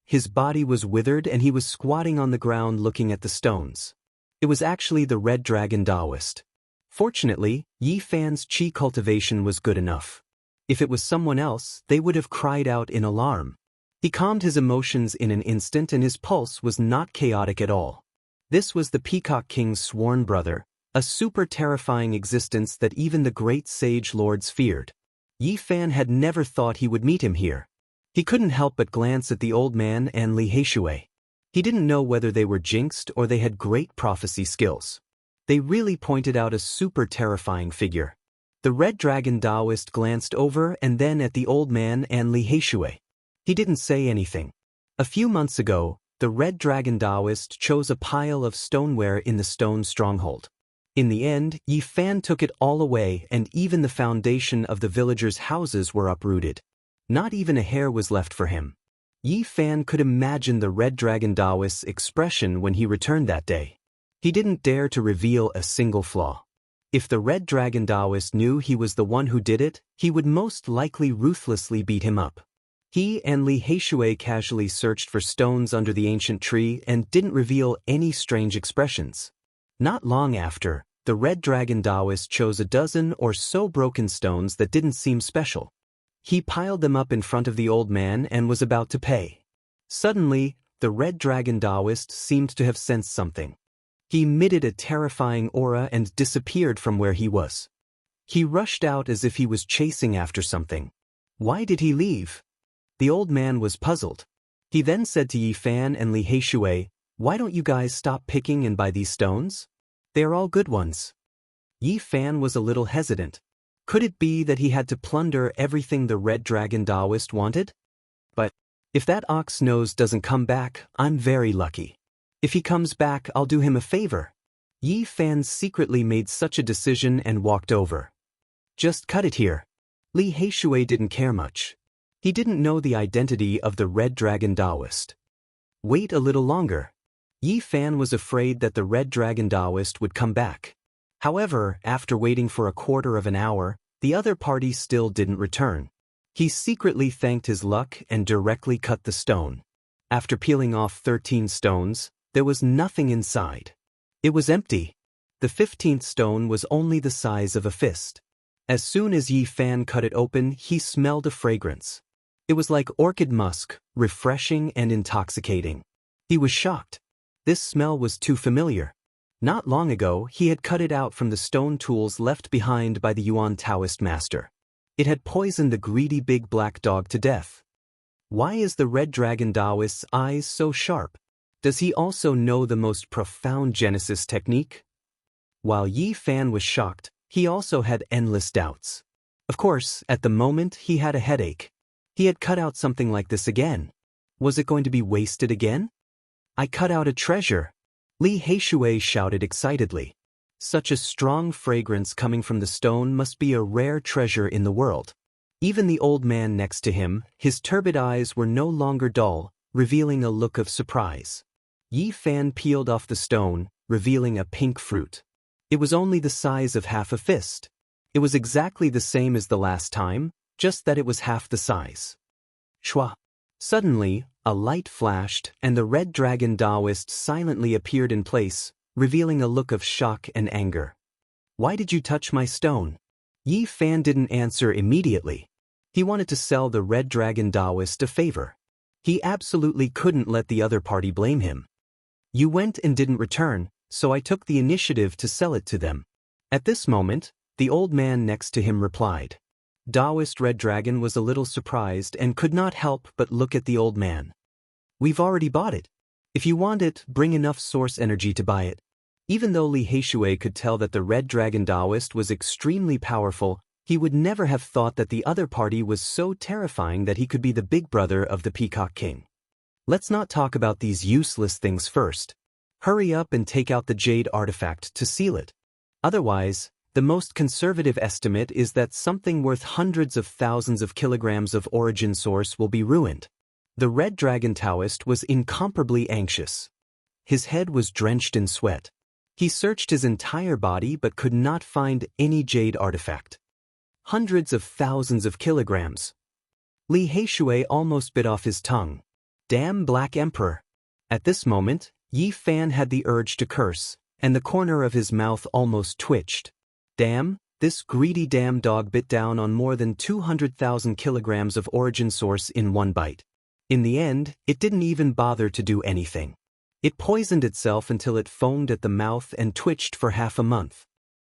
His body was withered and he was squatting on the ground looking at the stones. It was actually the Red Dragon Taoist. Fortunately, Yi Fan's qi cultivation was good enough. If it was someone else, they would have cried out in alarm. He calmed his emotions in an instant and his pulse was not chaotic at all. This was the Peacock King's sworn brother, a super terrifying existence that even the great sage lords feared. Yi Fan had never thought he would meet him here. He couldn't help but glance at the old man and Li Heishui. He didn't know whether they were jinxed or they had great prophecy skills. They really pointed out a super terrifying figure. The Red Dragon Taoist glanced over and then at the old man and Li Heishui. He didn't say anything. A few months ago, the Red Dragon Taoist chose a pile of stoneware in the stone stronghold. In the end, Yi Fan took it all away and even the foundation of the villagers' houses were uprooted. Not even a hair was left for him. Yi Fan could imagine the Red Dragon Taoist's expression when he returned that day. He didn't dare to reveal a single flaw. If the Red Dragon Taoist knew he was the one who did it, he would most likely ruthlessly beat him up. He and Li Heishui casually searched for stones under the ancient tree and didn't reveal any strange expressions. Not long after, the Red Dragon Taoist chose a dozen or so broken stones that didn't seem special. He piled them up in front of the old man and was about to pay. Suddenly, the Red Dragon Taoist seemed to have sensed something. He emitted a terrifying aura and disappeared from where he was. He rushed out as if he was chasing after something. Why did he leave? The old man was puzzled. He then said to Yi Fan and Li Heishui, "Why don't you guys stop picking and buy these stones? They are all good ones." Yi Fan was a little hesitant. Could it be that he had to plunder everything the Red Dragon Taoist wanted? But if that ox nose doesn't come back, I'm very lucky. If he comes back, I'll do him a favor. Yi Fan secretly made such a decision and walked over. Just cut it here. Li Heishui didn't care much. He didn't know the identity of the Red Dragon Taoist. Wait a little longer. Yi Fan was afraid that the Red Dragon Taoist would come back. However, after waiting for a quarter of an hour, the other party still didn't return. He secretly thanked his luck and directly cut the stone. After peeling off 13 stones, there was nothing inside. It was empty. The 15th stone was only the size of a fist. As soon as Yi Fan cut it open, he smelled a fragrance. It was like orchid musk, refreshing and intoxicating. He was shocked. This smell was too familiar. Not long ago, he had cut it out from the stone tools left behind by the Yuan Taoist master. It had poisoned the greedy big black dog to death. Why is the Red Dragon Taoist's eyes so sharp? Does he also know the most profound Genesis technique? While Yi Fan was shocked, he also had endless doubts. Of course, at the moment, he had a headache. He had cut out something like this again. Was it going to be wasted again? I cut out a treasure. Li Heishui shouted excitedly. Such a strong fragrance coming from the stone must be a rare treasure in the world. Even the old man next to him, his turbid eyes were no longer dull, revealing a look of surprise. Yi Fan peeled off the stone, revealing a pink fruit. It was only the size of half a fist. It was exactly the same as the last time, just that it was half the size. Shwa! Suddenly, a light flashed and the Red Dragon Taoist silently appeared in place, revealing a look of shock and anger. Why did you touch my stone? Yi Fan didn't answer immediately. He wanted to sell the Red Dragon Taoist a favor. He absolutely couldn't let the other party blame him. You went and didn't return, so I took the initiative to sell it to them. At this moment, the old man next to him replied. Taoist Red Dragon was a little surprised and could not help but look at the old man. We've already bought it. If you want it, bring enough source energy to buy it. Even though Li Heishui could tell that the Red Dragon Taoist was extremely powerful, he would never have thought that the other party was so terrifying that he could be the big brother of the Peacock King. Let's not talk about these useless things first. Hurry up and take out the jade artifact to seal it. Otherwise, the most conservative estimate is that something worth hundreds of thousands of kilograms of origin source will be ruined. The Red Dragon Taoist was incomparably anxious. His head was drenched in sweat. He searched his entire body but could not find any jade artifact. Hundreds of thousands of kilograms. Li Heishui almost bit off his tongue. Damn Black Emperor! At this moment, Yi Fan had the urge to curse, and the corner of his mouth almost twitched. Damn, this greedy damn dog bit down on more than 200,000 kilograms of origin source in one bite. In the end, it didn't even bother to do anything. It poisoned itself until it foamed at the mouth and twitched for half a month.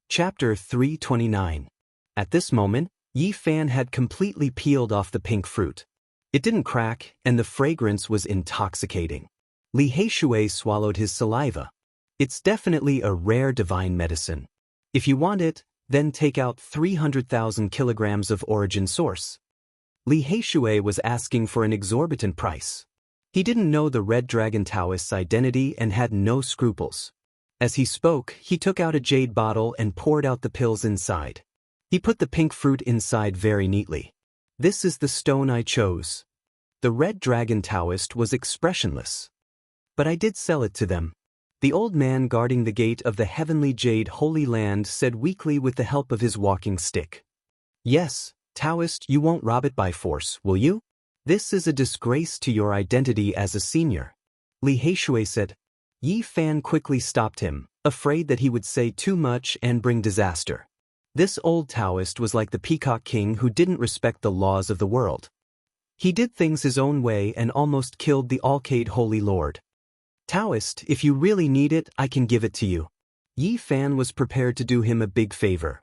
Chapter 329. At this moment, Yi Fan had completely peeled off the pink fruit. It didn't crack, and the fragrance was intoxicating. Li Heishui swallowed his saliva. It's definitely a rare divine medicine. If you want it, then take out 300,000 kilograms of origin source. Li Heishui was asking for an exorbitant price. He didn't know the Red Dragon Taoist's identity and had no scruples. As he spoke, he took out a jade bottle and poured out the pills inside. He put the pink fruit inside very neatly. This is the stone I chose. The Red Dragon Taoist was expressionless. But I did sell it to them. The old man guarding the gate of the heavenly jade holy land said weakly with the help of his walking stick. Yes, Taoist, you won't rob it by force, will you? This is a disgrace to your identity as a senior. Li Heishui said. Yi Fan quickly stopped him, afraid that he would say too much and bring disaster. This old Taoist was like the Peacock King who didn't respect the laws of the world. He did things his own way and almost killed the Alcade Holy Lord. Taoist, if you really need it, I can give it to you. Yi Fan was prepared to do him a big favor.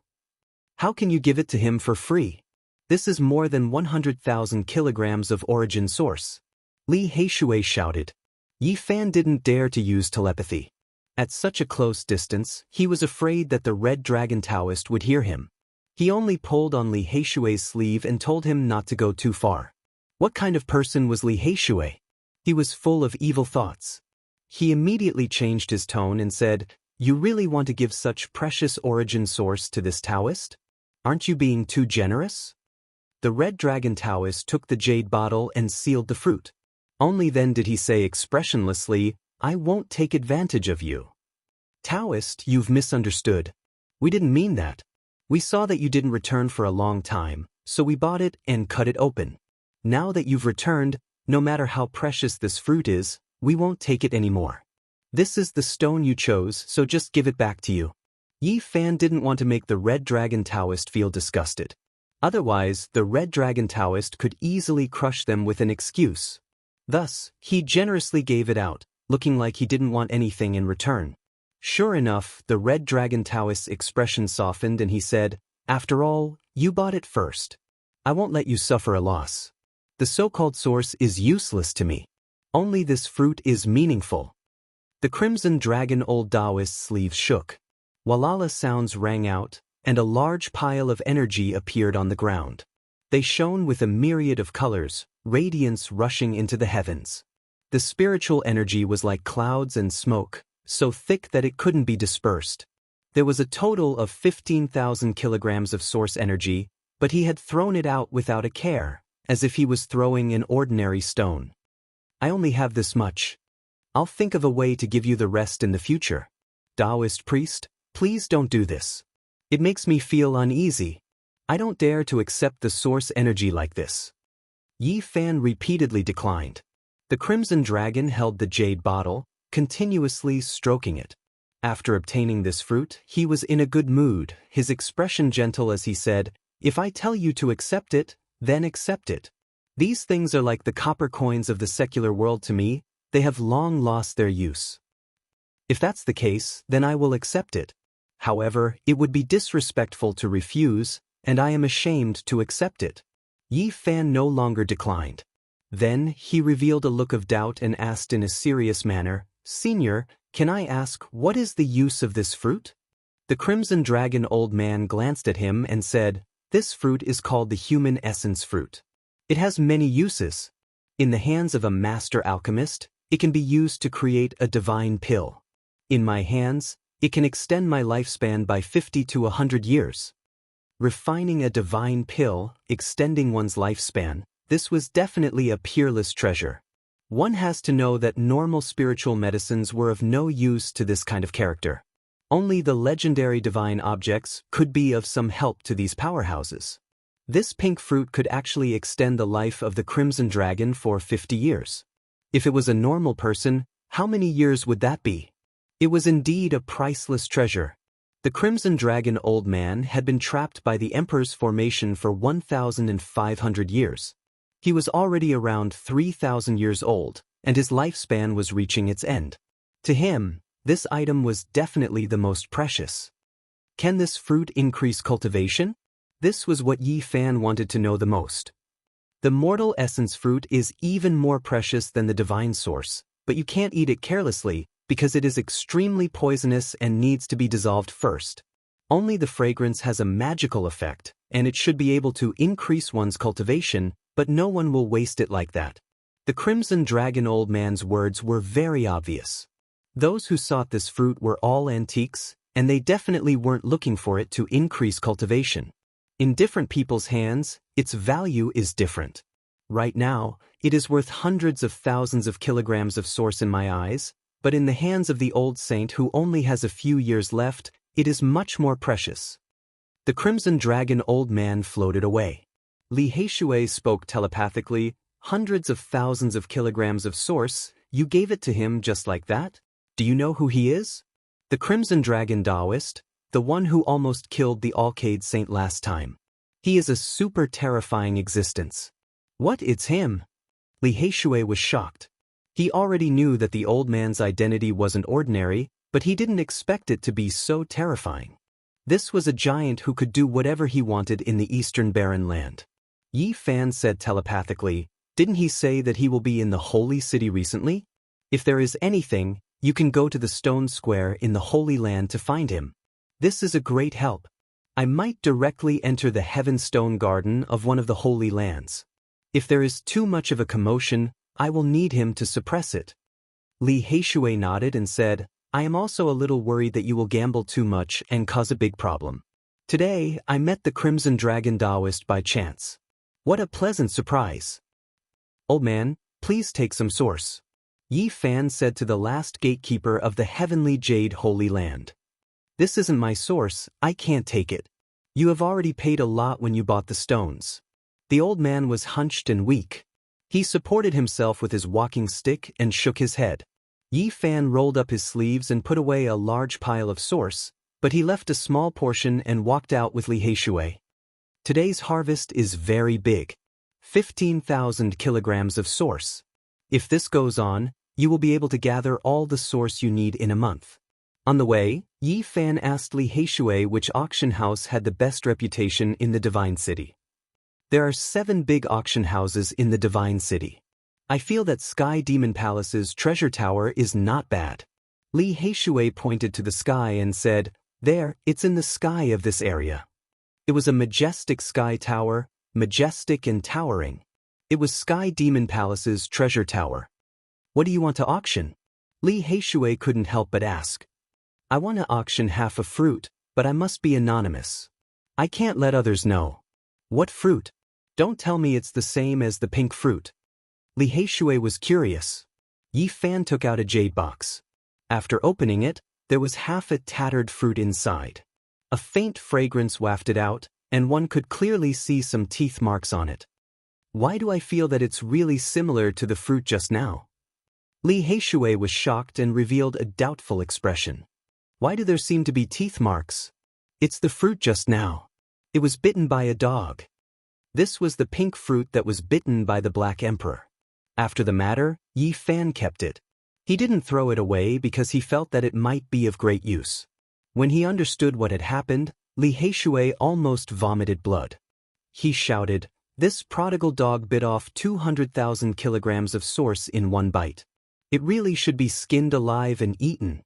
How can you give it to him for free? This is more than 100,000 kilograms of origin source. Li Heishui shouted. Yi Fan didn't dare to use telepathy. At such a close distance, he was afraid that the Red Dragon Taoist would hear him. He only pulled on Li Heishui's sleeve and told him not to go too far. What kind of person was Li Heishui? He was full of evil thoughts. He immediately changed his tone and said, You really want to give such precious origin source to this Taoist? Aren't you being too generous? The Red Dragon Taoist took the jade bottle and sealed the fruit. Only then did he say expressionlessly, I won't take advantage of you. Taoist, you've misunderstood. We didn't mean that. We saw that you didn't return for a long time, so we bought it and cut it open. Now that you've returned, no matter how precious this fruit is, we won't take it anymore. This is the stone you chose, so just give it back to you. Yi Fan didn't want to make the Red Dragon Taoist feel disgusted. Otherwise, the Red Dragon Taoist could easily crush them with an excuse. Thus, he generously gave it out, looking like he didn't want anything in return. Sure enough, the Red Dragon Taoist's expression softened and he said, After all, you bought it first. I won't let you suffer a loss. The so-called source is useless to me. Only this fruit is meaningful. The Crimson Dragon Old Taoist's sleeves shook. Walala sounds rang out, and a large pile of energy appeared on the ground. They shone with a myriad of colors, radiance rushing into the heavens. The spiritual energy was like clouds and smoke, so thick that it couldn't be dispersed. There was a total of 15,000 kilograms of source energy, but he had thrown it out without a care, as if he was throwing an ordinary stone. I only have this much. I'll think of a way to give you the rest in the future. Taoist priest, please don't do this. It makes me feel uneasy. I don't dare to accept the source energy like this. Yi Fan repeatedly declined. The Crimson Dragon held the jade bottle, continuously stroking it. After obtaining this fruit, he was in a good mood, his expression gentle as he said, If I tell you to accept it, then accept it. These things are like the copper coins of the secular world to me, they have long lost their use. If that's the case, then I will accept it. However, it would be disrespectful to refuse, and I am ashamed to accept it. Yi Fan no longer declined. Then, he revealed a look of doubt and asked in a serious manner, Senior, can I ask, what is the use of this fruit? The Crimson Dragon old man glanced at him and said, This fruit is called the human essence fruit. It has many uses. In the hands of a master alchemist, it can be used to create a divine pill. In my hands, it can extend my lifespan by 50 to 100 years. Refining a divine pill, extending one's lifespan, this was definitely a peerless treasure. One has to know that normal spiritual medicines were of no use to this kind of character. Only the legendary divine objects could be of some help to these powerhouses. This pink fruit could actually extend the life of the Crimson Dragon for 50 years. If it was a normal person, how many years would that be? It was indeed a priceless treasure. The Crimson Dragon Old Man had been trapped by the Emperor's formation for 1,500 years. He was already around 3,000 years old, and his lifespan was reaching its end. To him, this item was definitely the most precious. Can this fruit increase cultivation? This was what Yi Fan wanted to know the most. The mortal essence fruit is even more precious than the divine source, but you can't eat it carelessly because it is extremely poisonous and needs to be dissolved first. Only the fragrance has a magical effect, and it should be able to increase one's cultivation, but no one will waste it like that. The Crimson Dragon Old Man's words were very obvious. Those who sought this fruit were all antiques, and they definitely weren't looking for it to increase cultivation. In different people's hands, its value is different. Right now, it is worth hundreds of thousands of kilograms of source in my eyes, but in the hands of the old saint who only has a few years left, it is much more precious. The Crimson Dragon Old Man floated away. Li Heishui spoke telepathically, hundreds of thousands of kilograms of source, you gave it to him just like that? Do you know who he is? The Crimson Dragon Taoist, the one who almost killed the Alcade Saint last time. He is a super terrifying existence. What, it's him? Li Heishui was shocked. He already knew that the old man's identity wasn't ordinary, but he didn't expect it to be so terrifying. This was a giant who could do whatever he wanted in the Eastern Barren Land. Yi Fan said telepathically, didn't he say that he will be in the Holy City recently? If there is anything, you can go to the Stone Square in the Holy Land to find him. This is a great help. I might directly enter the Heaven Stone Garden of one of the Holy Lands. If there is too much of a commotion, I will need him to suppress it. Li Heishui nodded and said, I am also a little worried that you will gamble too much and cause a big problem. Today, I met the Crimson Dragon Taoist by chance. What a pleasant surprise. Old man, please take some source. Yi Fan said to the last gatekeeper of the Heavenly Jade Holy Land. This isn't my source, I can't take it. You have already paid a lot when you bought the stones. The old man was hunched and weak. He supported himself with his walking stick and shook his head. Yi Fan rolled up his sleeves and put away a large pile of source, but he left a small portion and walked out with Li Heishui. Today's harvest is very big. 15,000 kilograms of source. If this goes on, you will be able to gather all the source you need in a month. On the way, Yi Fan asked Li Heishui which auction house had the best reputation in the Divine City. There are 7 big auction houses in the Divine City. I feel that Sky Demon Palace's treasure tower is not bad. Li Heishui pointed to the sky and said, there, it's in the sky of this area. It was a majestic sky tower, majestic and towering. It was Sky Demon Palace's treasure tower. What do you want to auction? Li Heishui couldn't help but ask. I want to auction half a fruit, but I must be anonymous. I can't let others know. What fruit? Don't tell me it's the same as the pink fruit. Li Heishui was curious. Yi Fan took out a jade box. After opening it, there was half a tattered fruit inside. A faint fragrance wafted out, and one could clearly see some teeth marks on it. Why do I feel that it's really similar to the fruit just now? Li Heishui was shocked and revealed a doubtful expression. Why do there seem to be teeth marks? It's the fruit just now. It was bitten by a dog. This was the pink fruit that was bitten by the Black Emperor. After the matter, Yi Fan kept it. He didn't throw it away because he felt that it might be of great use. When he understood what had happened, Li Heishui almost vomited blood. He shouted, this prodigal dog bit off 200,000 kilograms of source in one bite. It really should be skinned alive and eaten.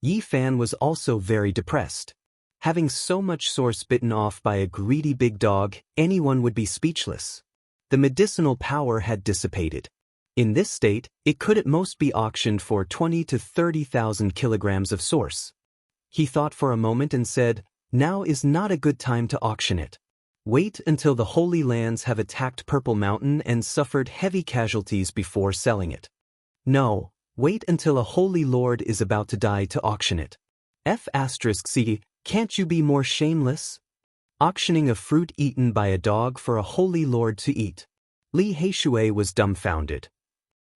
Yi Fan was also very depressed. Having so much source bitten off by a greedy big dog, anyone would be speechless. The medicinal power had dissipated. In this state, it could at most be auctioned for 20 to 30,000 kilograms of source. He thought for a moment and said, now is not a good time to auction it. Wait until the Holy Lands have attacked Purple Mountain and suffered heavy casualties before selling it. No, wait until a Holy Lord is about to die to auction it. F*C, can't you be more shameless? Auctioning a fruit eaten by a dog for a Holy Lord to eat. Li Heishui was dumbfounded.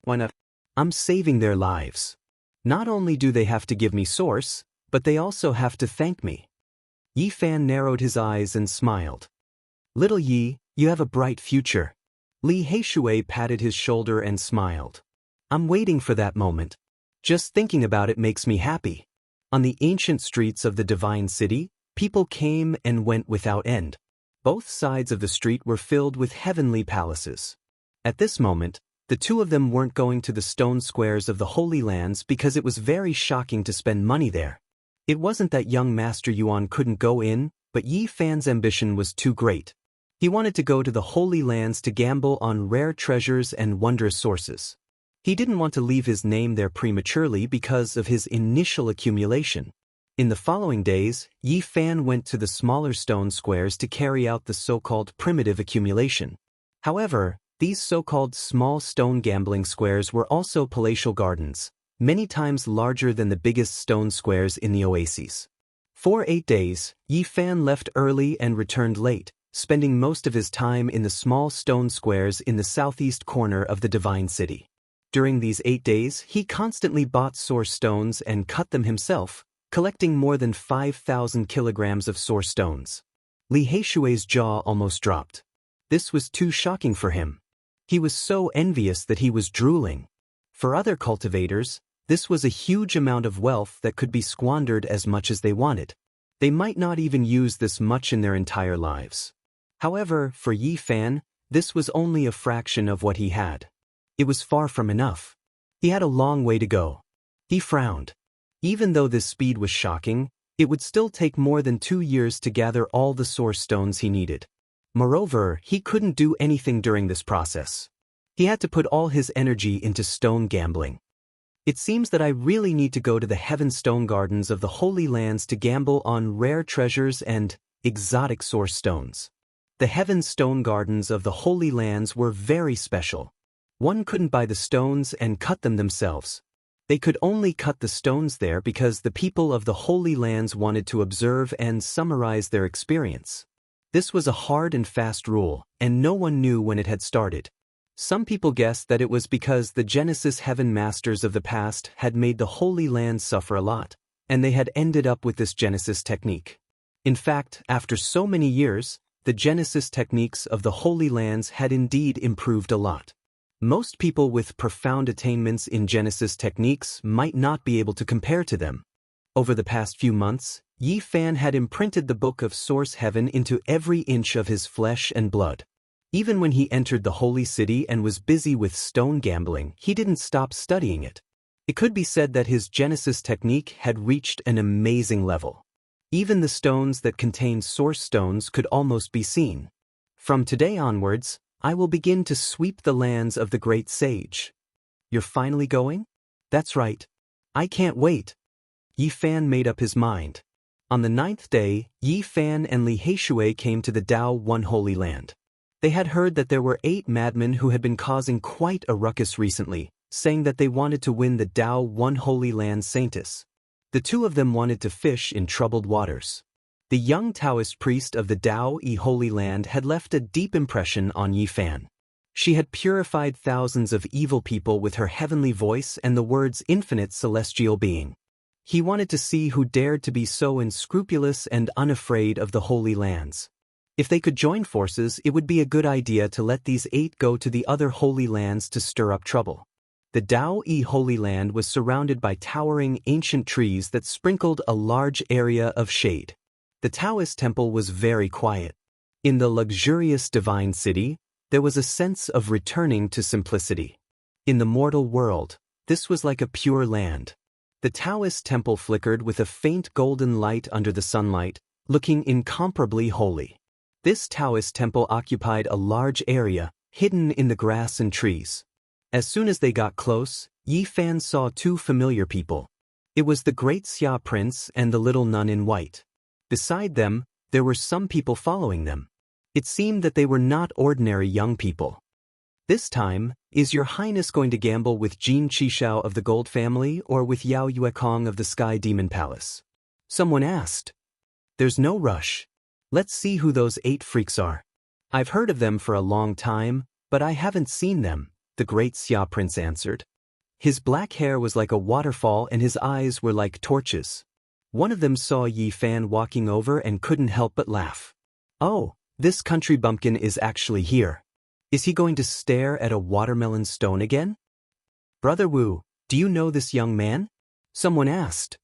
Why not? I'm saving their lives. Not only do they have to give me source, but they also have to thank me. Yi Fan narrowed his eyes and smiled. Little Yi, you have a bright future. Li Heishui patted his shoulder and smiled. I'm waiting for that moment. Just thinking about it makes me happy. On the ancient streets of the divine city, people came and went without end. Both sides of the street were filled with heavenly palaces. At this moment, the two of them weren't going to the stone squares of the Holy Lands because it was very shocking to spend money there. It wasn't that young Master Yuan couldn't go in, but Yi Fan's ambition was too great. He wanted to go to the Holy Lands to gamble on rare treasures and wondrous sources. He didn't want to leave his name there prematurely because of his initial accumulation. In the following days, Yi Fan went to the smaller stone squares to carry out the so-called primitive accumulation. However, these so-called small stone gambling squares were also palatial gardens, many times larger than the biggest stone squares in the oases. For 8 days, Yi Fan left early and returned late, spending most of his time in the small stone squares in the southeast corner of the divine city. During these 8 days, he constantly bought source stones and cut them himself, collecting more than 5,000 kilograms of source stones. Li Heishui's jaw almost dropped. This was too shocking for him. He was so envious that he was drooling. For other cultivators, this was a huge amount of wealth that could be squandered as much as they wanted. They might not even use this much in their entire lives. However, for Yi Fan, this was only a fraction of what he had. It was far from enough. He had a long way to go. He frowned. Even though this speed was shocking, it would still take more than 2 years to gather all the source stones he needed. Moreover, he couldn't do anything during this process. He had to put all his energy into stone gambling. It seems that I really need to go to the Heaven Stone Gardens of the Holy Lands to gamble on rare treasures and exotic source stones. The Heaven Stone Gardens of the Holy Lands were very special. One couldn't buy the stones and cut them themselves. They could only cut the stones there because the people of the Holy Lands wanted to observe and summarize their experience. This was a hard and fast rule, and no one knew when it had started. Some people guessed that it was because the Genesis Heaven Masters of the past had made the Holy Land suffer a lot, and they had ended up with this Genesis technique. In fact, after so many years, the Genesis techniques of the Holy Lands had indeed improved a lot. Most people with profound attainments in Genesis techniques might not be able to compare to them. Over the past few months, Yi Fan had imprinted the Book of Source Heaven into every inch of his flesh and blood. Even when he entered the Holy City and was busy with stone gambling, he didn't stop studying it. It could be said that his Genesis technique had reached an amazing level. Even the stones that contained source stones could almost be seen. From today onwards, I will begin to sweep the lands of the great sage. You're finally going? That's right. I can't wait. Yi Fan made up his mind. On the 9th day, Yi Fan and Li Heishui came to the Dao One Holy Land. They had heard that there were 8 madmen who had been causing quite a ruckus recently, saying that they wanted to win the Dao One Holy Land Saintus. The two of them wanted to fish in troubled waters. The young Taoist priest of the Dao Holy Land had left a deep impression on Yi Fan. She had purified thousands of evil people with her heavenly voice and the words infinite celestial being. He wanted to see who dared to be so unscrupulous and unafraid of the Holy Lands. If they could join forces, it would be a good idea to let these 8 go to the other Holy Lands to stir up trouble. The Dao Holy Land was surrounded by towering ancient trees that sprinkled a large area of shade. The Taoist temple was very quiet. In the luxurious divine city, there was a sense of returning to simplicity. In the mortal world, this was like a pure land. The Taoist temple flickered with a faint golden light under the sunlight, looking incomparably holy. This Taoist temple occupied a large area, hidden in the grass and trees. As soon as they got close, Yi Fan saw 2 familiar people. It was the great Xia prince and the little nun in white. Beside them, there were some people following them. It seemed that they were not ordinary young people. This time, is your highness going to gamble with Jin Qishao of the Gold family or with Yao Yuekong of the Sky Demon Palace? Someone asked. There's no rush. Let's see who those 8 freaks are. I've heard of them for a long time, but I haven't seen them, the great Xia prince answered. His black hair was like a waterfall and his eyes were like torches. One of them saw Yi Fan walking over and couldn't help but laugh. "Oh, this country bumpkin is actually here. Is he going to stare at a watermelon stone again?" "Brother Wu, do you know this young man?" someone asked.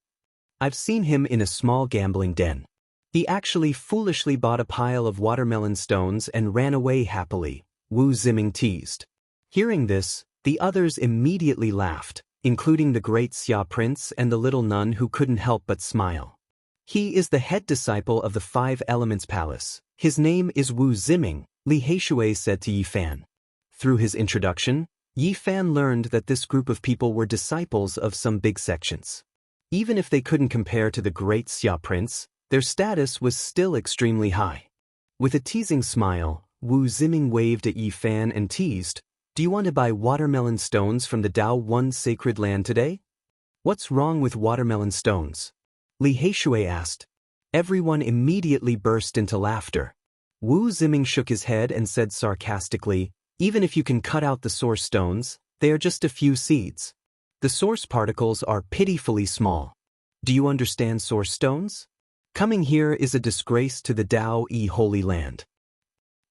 "I've seen him in a small gambling den. He actually foolishly bought a pile of watermelon stones and ran away happily," Wu Ziming teased. Hearing this, the others immediately laughed, including the great Xia prince and the little nun who couldn't help but smile. "He is the head disciple of the Five Elements Palace. His name is Wu Ziming," Li Heishui said to Yi Fan. Through his introduction, Yi Fan learned that this group of people were disciples of some big sections. Even if they couldn't compare to the great Xia prince, their status was still extremely high. With a teasing smile, Wu Ziming waved at Yi Fan and teased, "Do you want to buy watermelon stones from the Dao One sacred land today?" "What's wrong with watermelon stones?" Li Heishui asked. Everyone immediately burst into laughter. Wu Ziming shook his head and said sarcastically, "Even if you can cut out the source stones, they are just a few seeds. The source particles are pitifully small. Do you understand source stones? Coming here is a disgrace to the Dao Yi Holy Land.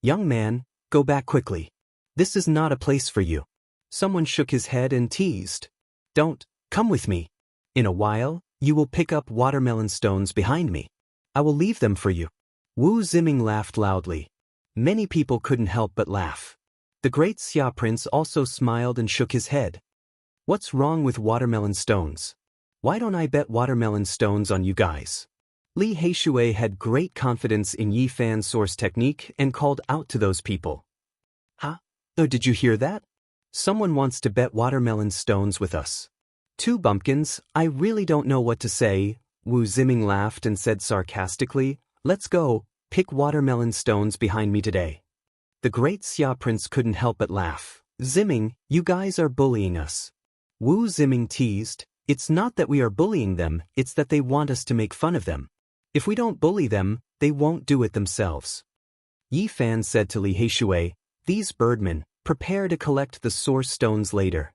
Young man, go back quickly. This is not a place for you." Someone shook his head and teased, "Don't, come with me. In a while, you will pick up watermelon stones behind me. I will leave them for you." Wu Ziming laughed loudly. Many people couldn't help but laugh. The great Xia prince also smiled and shook his head. "What's wrong with watermelon stones? Why don't I bet watermelon stones on you guys?" Li Heishui had great confidence in Yi Fan's source technique and called out to those people. "Huh? Oh, did you hear that? Someone wants to bet watermelon stones with us." "Two bumpkins, I really don't know what to say," Wu Ziming laughed and said sarcastically, "Let's go, pick watermelon stones behind me today." The great Xia prince couldn't help but laugh. "Ziming, you guys are bullying us." Wu Ziming teased, "It's not that we are bullying them, it's that they want us to make fun of them. If we don't bully them, they won't do it themselves." Yi Fan said to Li Heishui, "These birdmen, prepare to collect the source stones later."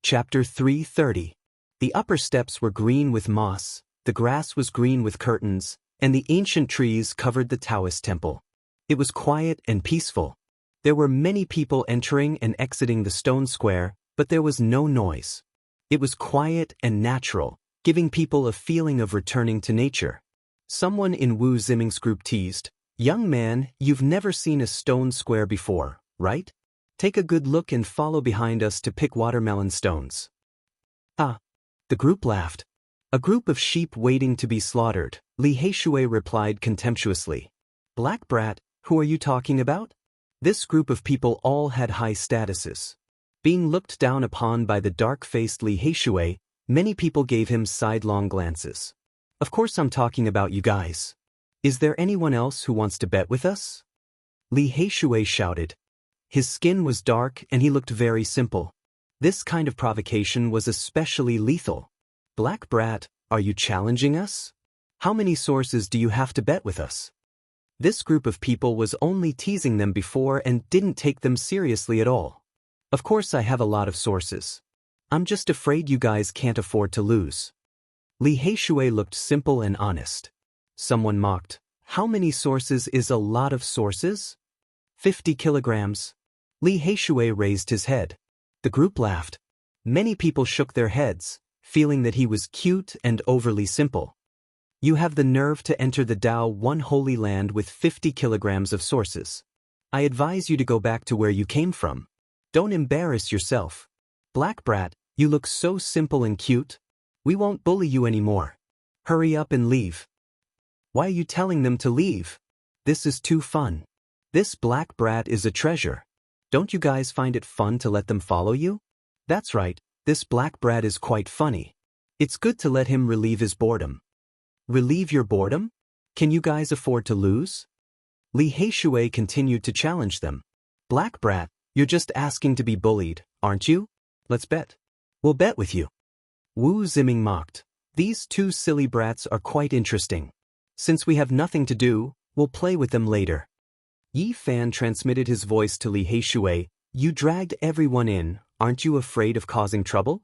Chapter 330. The upper steps were green with moss, the grass was green with curtains, and the ancient trees covered the Taoist temple. It was quiet and peaceful. There were many people entering and exiting the stone square, but there was no noise. It was quiet and natural, giving people a feeling of returning to nature. Someone in Wu Ziming's group teased, "Young man, you've never seen a stone square before, right? Take a good look and follow behind us to pick watermelon stones." "Ah." The group laughed. "A group of sheep waiting to be slaughtered," Li Heishui replied contemptuously. "Black brat, who are you talking about?" This group of people all had high statuses. Being looked down upon by the dark-faced Li Heishui, many people gave him sidelong glances. "Of course I'm talking about you guys. Is there anyone else who wants to bet with us?" Li Heishui shouted. His skin was dark and he looked very simple. This kind of provocation was especially lethal. "Black brat, are you challenging us? How many sources do you have to bet with us?" This group of people was only teasing them before and didn't take them seriously at all. "Of course I have a lot of sources. I'm just afraid you guys can't afford to lose." Li Heishui looked simple and honest. Someone mocked, "How many sources is a lot of sources?" 50 kilograms. Li Heishui raised his head. The group laughed. Many people shook their heads, feeling that he was cute and overly simple. "You have the nerve to enter the Dao One Holy Land with 50 kilograms of sources. I advise you to go back to where you came from. Don't embarrass yourself. Black brat, you look so simple and cute. We won't bully you anymore. Hurry up and leave." "Why are you telling them to leave? This is too fun. This black brat is a treasure. Don't you guys find it fun to let them follow you?" "That's right, this black brat is quite funny. It's good to let him relieve his boredom." "Relieve your boredom? Can you guys afford to lose?" Li Heishui continued to challenge them. "Black brat, you're just asking to be bullied, aren't you? Let's bet. We'll bet with you." Wu Ziming mocked. "These two silly brats are quite interesting. Since we have nothing to do, we'll play with them later." Yi Fan transmitted his voice to Li Heishui, "You dragged everyone in, aren't you afraid of causing trouble?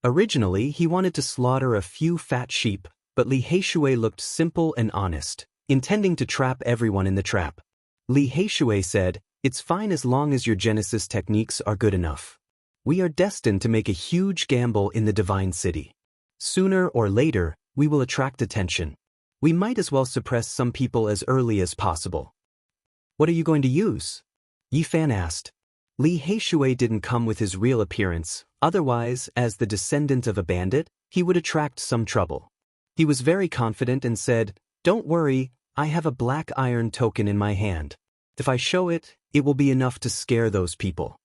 Originally, he wanted to slaughter a few fat sheep, but Li Heishui looked simple and honest, intending to trap everyone in the trap. Li Heishui said, "It's fine as long as your Genesis techniques are good enough. We are destined to make a huge gamble in the Divine City. Sooner or later, we will attract attention. We might as well suppress some people as early as possible." "What are you going to use?" Yi Fan asked. Li Heishui didn't come with his real appearance, otherwise, as the descendant of a bandit, he would attract some trouble. He was very confident and said, "Don't worry, I have a black iron token in my hand. If I show it, it will be enough to scare those people.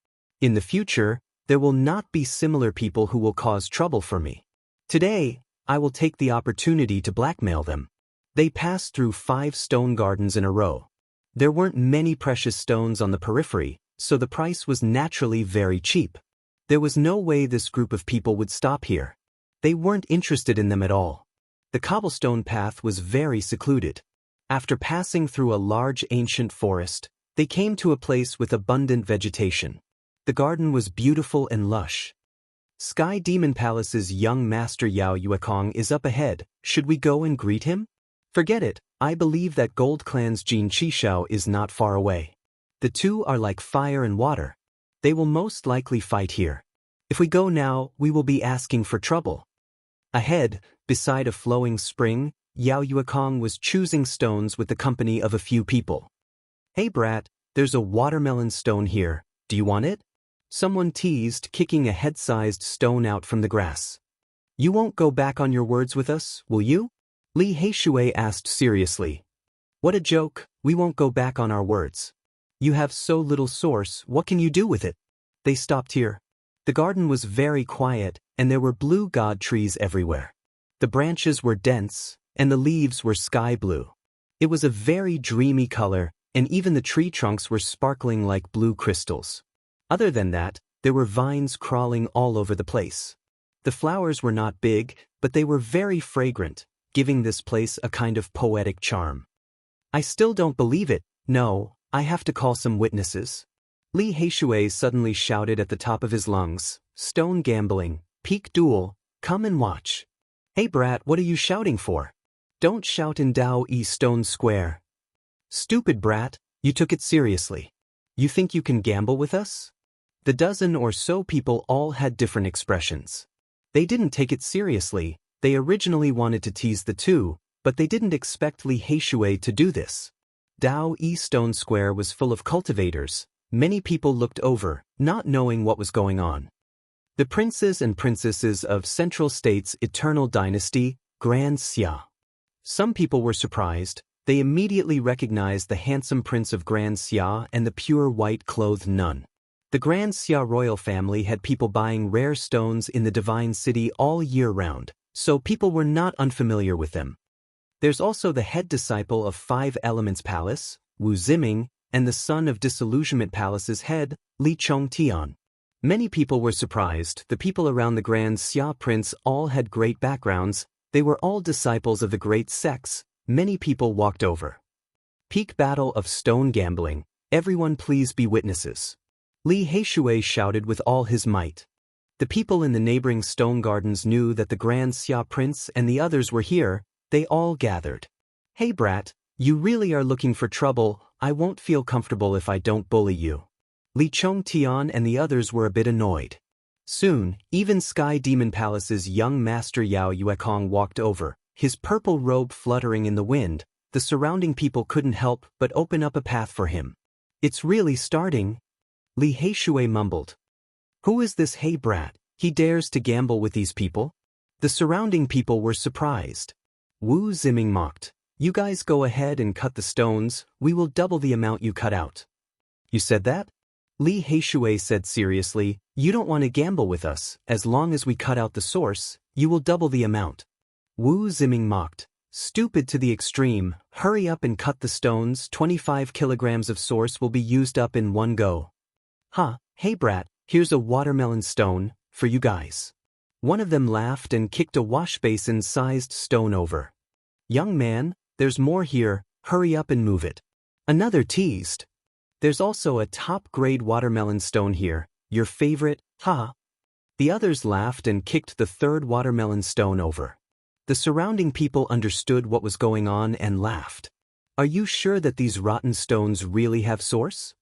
In the future, there will not be similar people who will cause trouble for me. Today, I will take the opportunity to blackmail them." They passed through 5 stone gardens in a row. There weren't many precious stones on the periphery, so the price was naturally very cheap. There was no way this group of people would stop here. They weren't interested in them at all. The cobblestone path was very secluded. After passing through a large ancient forest, they came to a place with abundant vegetation. The garden was beautiful and lush. Sky Demon Palace's young master Yao Yuekong is up ahead. Should we go and greet him? Forget it, I believe that Gold Clan's Jin Qishao is not far away. The two are like fire and water. They will most likely fight here. If we go now, we will be asking for trouble. Ahead, beside a flowing spring, Yao Yuekong was choosing stones with the company of a few people. "Hey brat, there's a watermelon stone here, do you want it?" Someone teased, kicking a head-sized stone out from the grass. "You won't go back on your words with us, will you?" Li Heishui asked seriously. "What a joke, we won't go back on our words. You have so little source, what can you do with it?" They stopped here. The garden was very quiet, and there were blue god trees everywhere. The branches were dense, and the leaves were sky blue. It was a very dreamy color, and even the tree trunks were sparkling like blue crystals. Other than that, there were vines crawling all over the place. The flowers were not big, but they were very fragrant, giving this place a kind of poetic charm. "I still don't believe it. No, I have to call some witnesses." Li Heishui suddenly shouted at the top of his lungs, "Stone gambling, peak duel, come and watch." "Hey brat, what are you shouting for? Don't shout in Dao E Stone Square." "Stupid brat, you took it seriously. You think you can gamble with us?" The dozen or so people all had different expressions. They didn't take it seriously. They originally wanted to tease the two, but they didn't expect Li Heishui to do this. Dao E Stone Square was full of cultivators. Many people looked over, not knowing what was going on. The princes and princesses of Central State's eternal dynasty, Grand Xia. Some people were surprised. They immediately recognized the handsome prince of Grand Xia and the pure white-clothed nun. The Grand Xia royal family had people buying rare stones in the Divine City all year round, so people were not unfamiliar with them. There's also the head disciple of 5 Elements Palace, Wu Ziming, and the son of Disillusionment Palace's head, Li Chongtian. Many people were surprised. The people around the Grand Xia prince all had great backgrounds. They were all disciples of the great sects. Many people walked over. "Peak battle of stone gambling. Everyone please be witnesses." Li Heishui shouted with all his might. The people in the neighboring stone gardens knew that the Grand Xia prince and the others were here. They all gathered. "Hey brat, you really are looking for trouble. I won't feel comfortable if I don't bully you." Li Chongtian and the others were a bit annoyed. Soon, even Sky Demon Palace's young master Yao Yuekong walked over, his purple robe fluttering in the wind. The surrounding people couldn't help but open up a path for him. "It's really starting," Li Heishui mumbled. "Who is this hey brat? He dares to gamble with these people?" The surrounding people were surprised. Wu Ziming mocked. "You guys go ahead and cut the stones, we will double the amount you cut out." "You said that?" Li Heishui said seriously, "You don't want to gamble with us. As long as we cut out the source, you will double the amount." Wu Ziming mocked. "Stupid to the extreme, hurry up and cut the stones. 25 kilograms of source will be used up in one go." "Huh, hey brat, here's a watermelon stone, for you guys." One of them laughed and kicked a wash basin-sized stone over. "Young man, there's more here, hurry up and move it." Another teased. "There's also a top-grade watermelon stone here, your favorite, ha." The others laughed and kicked the third watermelon stone over. The surrounding people understood what was going on and laughed. Are you sure that these rotten stones really have source?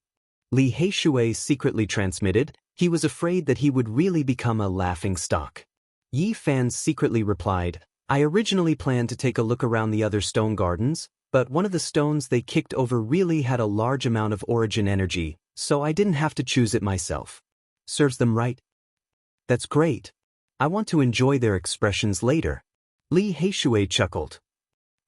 Li Heishui secretly transmitted. He was afraid that he would really become a laughing stock. Yi Fan secretly replied, I originally planned to take a look around the other stone gardens, but one of the stones they kicked over really had a large amount of origin energy, so I didn't have to choose it myself. Serves them right? That's great. I want to enjoy their expressions later. Li Heishui chuckled.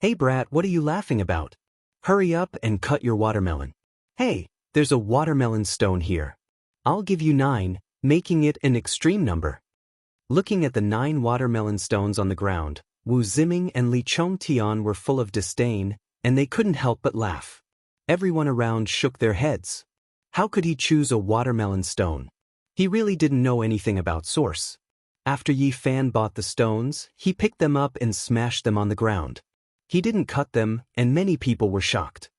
Hey brat, what are you laughing about? Hurry up and cut your watermelon. Hey, there's a watermelon stone here. I'll give you 9, making it an extreme number. Looking at the 9 watermelon stones on the ground, Wu Ziming and Li Chongtian were full of disdain, and they couldn't help but laugh. Everyone around shook their heads. How could he choose a watermelon stone? He really didn't know anything about source. After Yi Fan bought the stones, he picked them up and smashed them on the ground. He didn't cut them, and many people were shocked.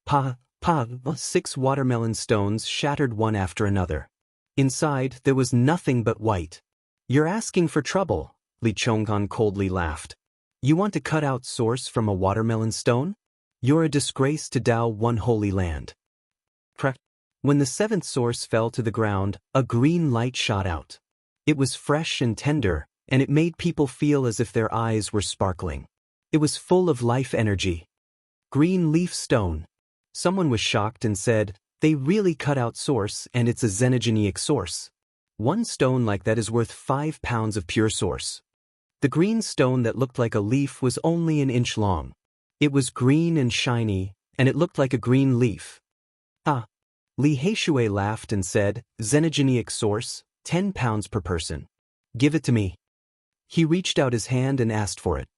6 watermelon stones shattered one after another. Inside, there was nothing but white. You're asking for trouble, Li Chonghan coldly laughed. You want to cut out source from a watermelon stone? You're a disgrace to Tao One Holy Land. When the 7th source fell to the ground, a green light shot out. It was fresh and tender, and it made people feel as if their eyes were sparkling. It was full of life energy. Green leaf stone. Someone was shocked and said, they really cut out source and it's a xenogenic source. One stone like that is worth 5 pounds of pure source. The green stone that looked like a leaf was only an inch long. It was green and shiny, and it looked like a green leaf. Li Heishui laughed and said, xenogenic source, 10 pounds per person. Give it to me. He reached out his hand and asked for it.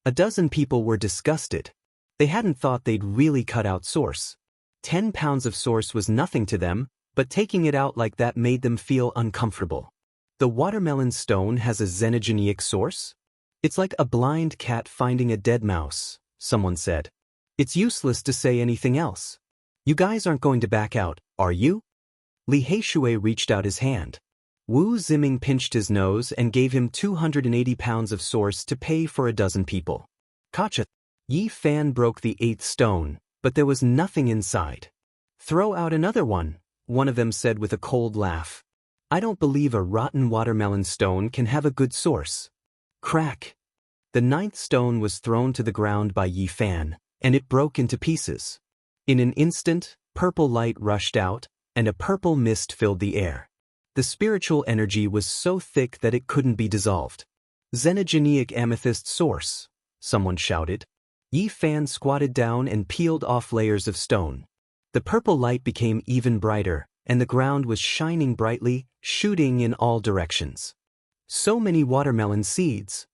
A dozen people were disgusted. They hadn't thought they'd really cut out source. 10 pounds of source was nothing to them, but taking it out like that made them feel uncomfortable. The watermelon stone has a xenogenic source? It's like a blind cat finding a dead mouse, someone said. It's useless to say anything else. You guys aren't going to back out, are you? Li Heishui reached out his hand. Wu Ziming pinched his nose and gave him 280 pounds of source to pay for a dozen people. Gotcha. Yi Fan broke the 8th stone, but there was nothing inside. Throw out another one of them said with a cold laugh. I don't believe a rotten watermelon stone can have a good source. Crack. The 9th stone was thrown to the ground by Yi Fan, and it broke into pieces. In an instant, purple light rushed out, and a purple mist filled the air. The spiritual energy was so thick that it couldn't be dissolved. Xenogenic amethyst source, someone shouted. Yi Fan squatted down and peeled off layers of stone. The purple light became even brighter, and the ground was shining brightly, shooting in all directions. So many watermelon seeds.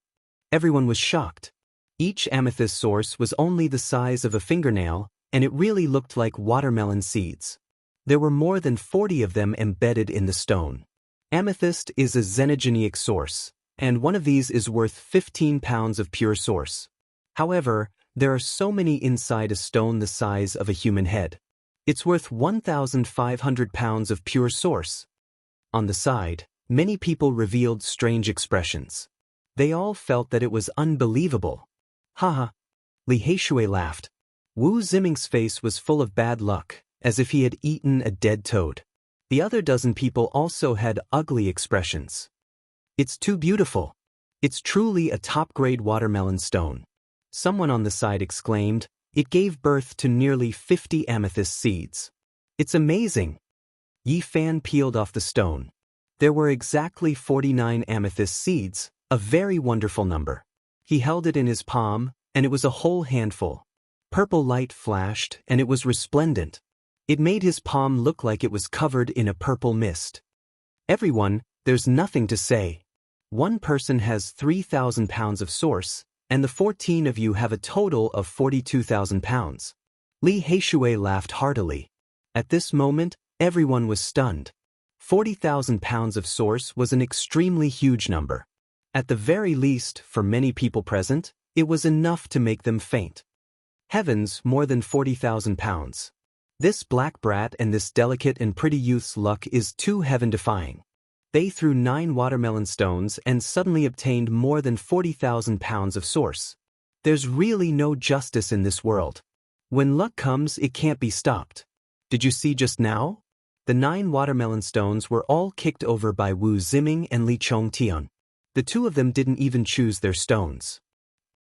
Everyone was shocked. Each amethyst source was only the size of a fingernail, and it really looked like watermelon seeds. There were more than 40 of them embedded in the stone. Amethyst is a xenogenic source, and one of these is worth 15 pounds of pure source. However, there are so many inside a stone the size of a human head. It's worth 1,500 pounds of pure source. On the side, many people revealed strange expressions. They all felt that it was unbelievable. Haha. Li Heishui laughed. Wu Ziming's face was full of bad luck, as if he had eaten a dead toad. The other dozen people also had ugly expressions. It's too beautiful. It's truly a top-grade watermelon stone. Someone on the side exclaimed, it gave birth to nearly 50 amethyst seeds. It's amazing. Yi Fan peeled off the stone. There were exactly 49 amethyst seeds, a very wonderful number. He held it in his palm, and it was a whole handful. Purple light flashed, and it was resplendent. It made his palm look like it was covered in a purple mist. Everyone, there's nothing to say. One person has 3,000 pounds of source, and the 14 of you have a total of 42,000 pounds. Li Heishui laughed heartily. At this moment, everyone was stunned. 40,000 pounds of source was an extremely huge number. At the very least, for many people present, it was enough to make them faint. Heavens, more than 40,000 pounds. This black brat and this delicate and pretty youth's luck is too heaven-defying. They threw 9 watermelon stones and suddenly obtained more than 40,000 pounds of source. There's really no justice in this world. When luck comes, it can't be stopped. Did you see just now? The 9 watermelon stones were all kicked over by Wu Ziming and Li Chongtian. The two of them didn't even choose their stones.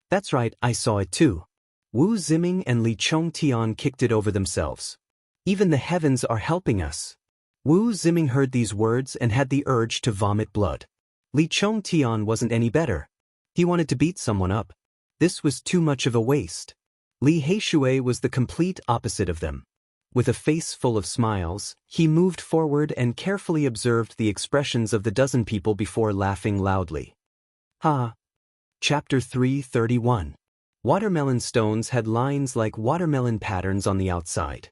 That's right, I saw it too. Wu Ziming and Li Chongtian kicked it over themselves. Even the heavens are helping us. Wu Ziming heard these words and had the urge to vomit blood. Li Chongtian wasn't any better. He wanted to beat someone up. This was too much of a waste. Li Heishui was the complete opposite of them. With a face full of smiles, he moved forward and carefully observed the expressions of the dozen people before laughing loudly. Ha! Chapter 331. Watermelon stones had lines like watermelon patterns on the outside.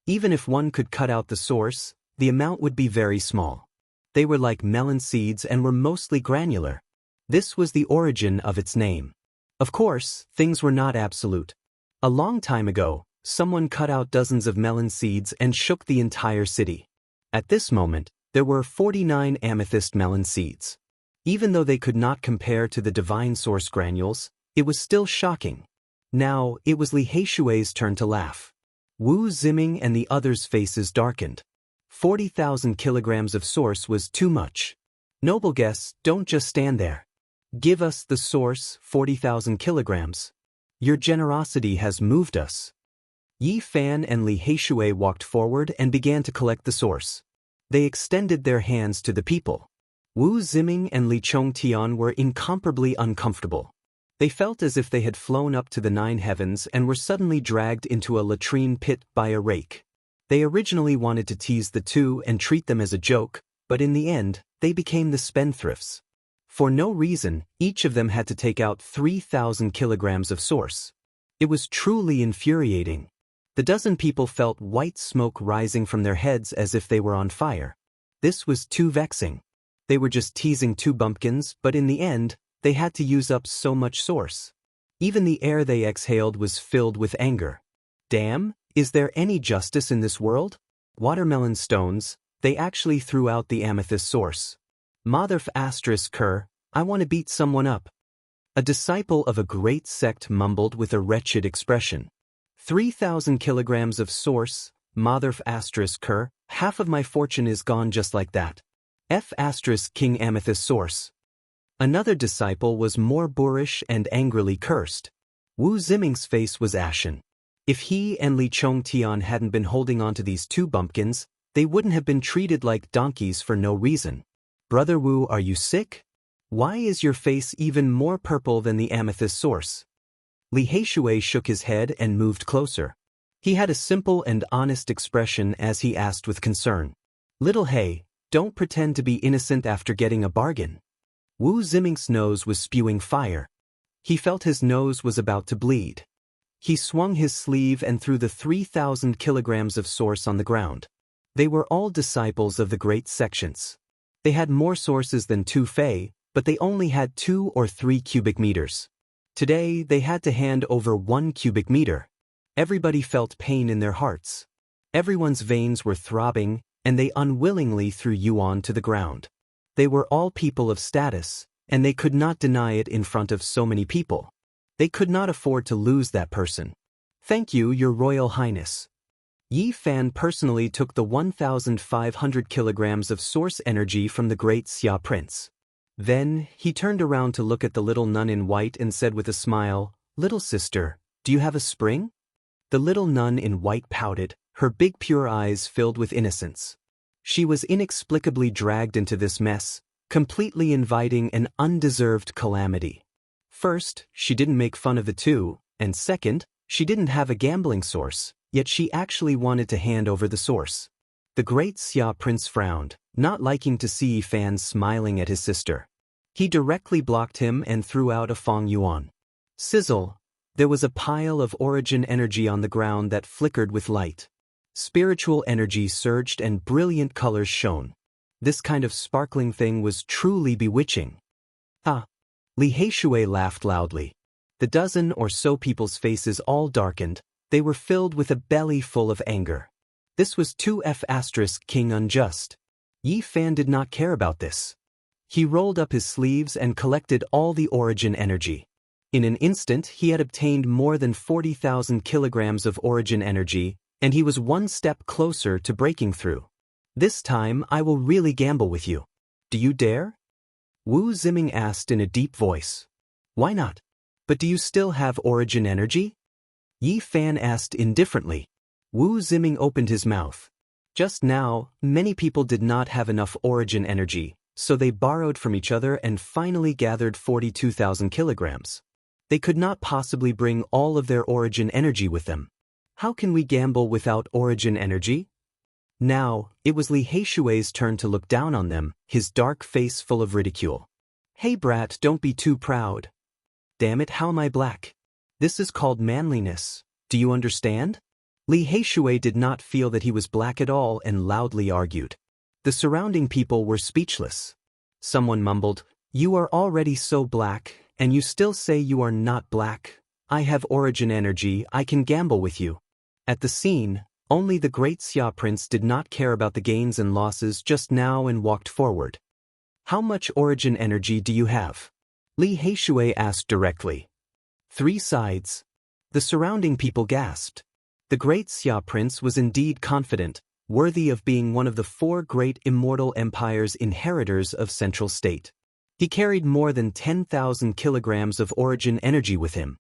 Even if one could cut out the source, the amount would be very small. They were like melon seeds and were mostly granular. This was the origin of its name. Of course, things were not absolute. A long time ago, someone cut out dozens of melon seeds and shook the entire city. At this moment, there were 49 amethyst melon seeds. Even though they could not compare to the divine source granules, it was still shocking. Now, it was Li Heishui's turn to laugh. Wu Ziming and the others' faces darkened. 40,000 kilograms of source was too much. Noble guests, don't just stand there. Give us the source, 40,000 kilograms. Your generosity has moved us. Yi Fan and Li Heishui walked forward and began to collect the source. They extended their hands to the people. Wu Ziming and Li Chongtian were incomparably uncomfortable. They felt as if they had flown up to the 9 heavens and were suddenly dragged into a latrine pit by a rake. They originally wanted to tease the two and treat them as a joke, but in the end, they became the spendthrifts. For no reason, each of them had to take out 3,000 kilograms of source. It was truly infuriating. The dozen people felt white smoke rising from their heads as if they were on fire. This was too vexing. They were just teasing 2 bumpkins, but in the end, they had to use up so much source. Even the air they exhaled was filled with anger. Damn, is there any justice in this world? Watermelon stones, they actually threw out the amethyst source. Motherf asterisk cur, I want to beat someone up. A disciple of a great sect mumbled with a wretched expression. 3,000 kilograms of source, Motherf asterisk cur, half of my fortune is gone just like that. F asterisk king amethyst source. Another disciple was more boorish and angrily cursed. Wu Ziming's face was ashen. If he and Li Chongtian hadn't been holding on to these 2 bumpkins, they wouldn't have been treated like donkeys for no reason. Brother Wu, are you sick? Why is your face even more purple than the amethyst source? Li Heishui shook his head and moved closer. He had a simple and honest expression as he asked with concern. Little He, don't pretend to be innocent after getting a bargain. Wu Ziming's nose was spewing fire. He felt his nose was about to bleed. He swung his sleeve and threw the 3,000 kilograms of source on the ground. They were all disciples of the great sections. They had more sources than 2 Fei, but they only had 2 or 3 cubic meters. Today, they had to hand over 1 cubic meter. Everybody felt pain in their hearts. Everyone's veins were throbbing, and they unwillingly threw Yuan to the ground. They were all people of status, and they could not deny it in front of so many people. They could not afford to lose that person. Thank you, Your Royal Highness. Yi Fan personally took the 1,500 kilograms of source energy from the great Xia prince. Then, he turned around to look at the little nun in white and said with a smile, Little sister, do you have a spring? The little nun in white pouted, her big pure eyes filled with innocence. She was inexplicably dragged into this mess, completely inviting an undeserved calamity. First, she didn't make fun of the two, and second, she didn't have a gambling source, yet she actually wanted to hand over the source. The great Xia prince frowned, not liking to see Yi Fan smiling at his sister. He directly blocked him and threw out a Fong Yuan. Sizzle! There was a pile of origin energy on the ground that flickered with light. Spiritual energy surged and brilliant colors shone. This kind of sparkling thing was truly bewitching. Ah! Li Heishui laughed loudly. The dozen or so people's faces all darkened. They were filled with a belly full of anger. This was 2F** king unjust. Yi Fan did not care about this. He rolled up his sleeves and collected all the origin energy. In an instant he had obtained more than 40,000 kilograms of origin energy, and he was one step closer to breaking through. This time I will really gamble with you. Do you dare? Wu Ziming asked in a deep voice. Why not? But do you still have origin energy? Yi Fan asked indifferently. Wu Ziming opened his mouth. Just now, many people did not have enough origin energy, so they borrowed from each other and finally gathered 42,000 kilograms. They could not possibly bring all of their origin energy with them. How can we gamble without origin energy? Now, it was Li Heishui's turn to look down on them, his dark face full of ridicule. Hey brat, don't be too proud. Damn it, how am I black? This is called manliness. Do you understand? Li Heishui did not feel that he was black at all and loudly argued. The surrounding people were speechless. Someone mumbled, "You are already so black, and you still say you are not black. I have origin energy, I can gamble with you." At the scene, only the great Xia prince did not care about the gains and losses just now and walked forward. How much origin energy do you have? Li Heishui asked directly. 3 sides. The surrounding people gasped. The great Xia prince was indeed confident, worthy of being one of the 4 great immortal empires' inheritors of Central State. He carried more than 10,000 kilograms of origin energy with him.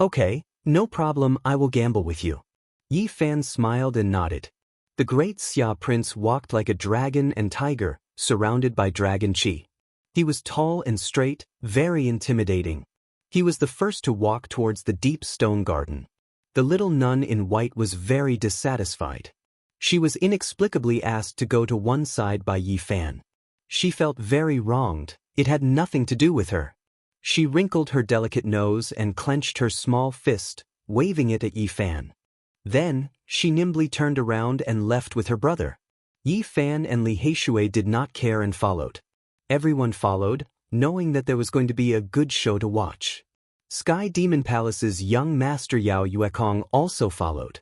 Okay, no problem, I will gamble with you. Yi Fan smiled and nodded. The great Xia prince walked like a dragon and tiger, surrounded by dragon chi. He was tall and straight, very intimidating. He was the first to walk towards the deep stone garden. The little nun in white was very dissatisfied. She was inexplicably asked to go to one side by Yi Fan. She felt very wronged, it had nothing to do with her. She wrinkled her delicate nose and clenched her small fist, waving it at Yi Fan. Then, she nimbly turned around and left with her brother. Yi Fan and Li Heishui did not care and followed. Everyone followed, knowing that there was going to be a good show to watch. Sky Demon Palace's young master Yao Yuekong also followed.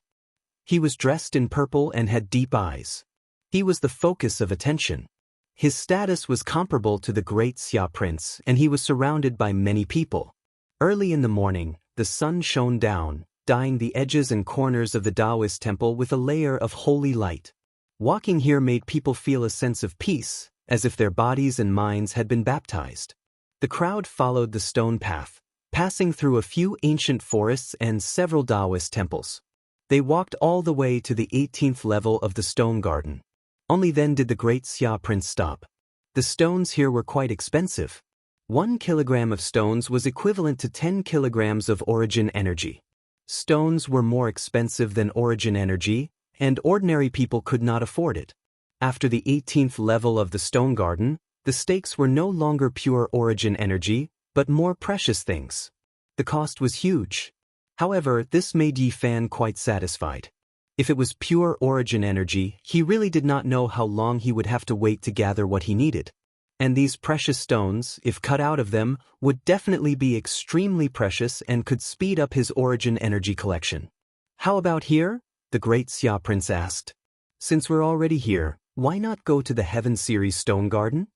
He was dressed in purple and had deep eyes. He was the focus of attention. His status was comparable to the great Xia prince, and he was surrounded by many people. Early in the morning, the sun shone down, dyeing the edges and corners of the Taoist temple with a layer of holy light. Walking here made people feel a sense of peace, as if their bodies and minds had been baptized. The crowd followed the stone path, passing through a few ancient forests and several Taoist temples. They walked all the way to the 18th level of the stone garden. Only then did the great Xia prince stop. The stones here were quite expensive. 1 kilogram of stones was equivalent to 10 kilograms of origin energy. Stones were more expensive than origin energy, and ordinary people could not afford it. After the 18th level of the stone garden, the stakes were no longer pure origin energy, but more precious things. The cost was huge. However, this made Yi Fan quite satisfied. If it was pure origin energy, he really did not know how long he would have to wait to gather what he needed. And these precious stones, if cut out of them, would definitely be extremely precious and could speed up his origin energy collection. How about here? The great Xia prince asked. Since we're already here, why not go to the Heaven Series stone garden?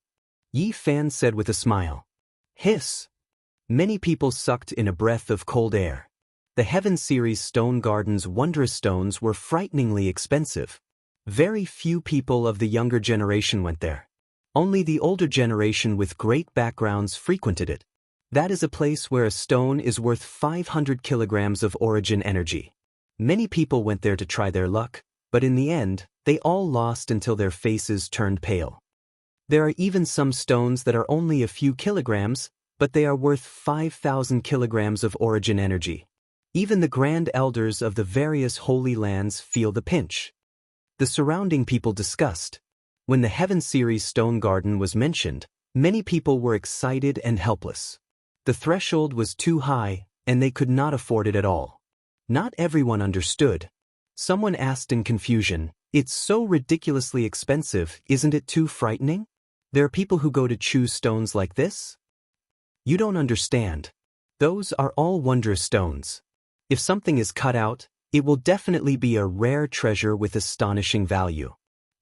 Yi Fan said with a smile. Hiss! Many people sucked in a breath of cold air. The Heaven Series stone garden's wondrous stones were frighteningly expensive. Very few people of the younger generation went there. Only the older generation with great backgrounds frequented it. That is a place where a stone is worth 500 kilograms of origin energy. Many people went there to try their luck, but in the end, they all lost until their faces turned pale. There are even some stones that are only a few kilograms, but they are worth 5,000 kilograms of origin energy. Even the grand elders of the various holy lands feel the pinch. The surrounding people discussed. When the Heaven Series stone garden was mentioned, many people were excited and helpless. The threshold was too high, and they could not afford it at all. Not everyone understood. Someone asked in confusion, "It's so ridiculously expensive, isn't it too frightening? There are people who go to choose stones like this?" You don't understand. Those are all wondrous stones. If something is cut out, it will definitely be a rare treasure with astonishing value.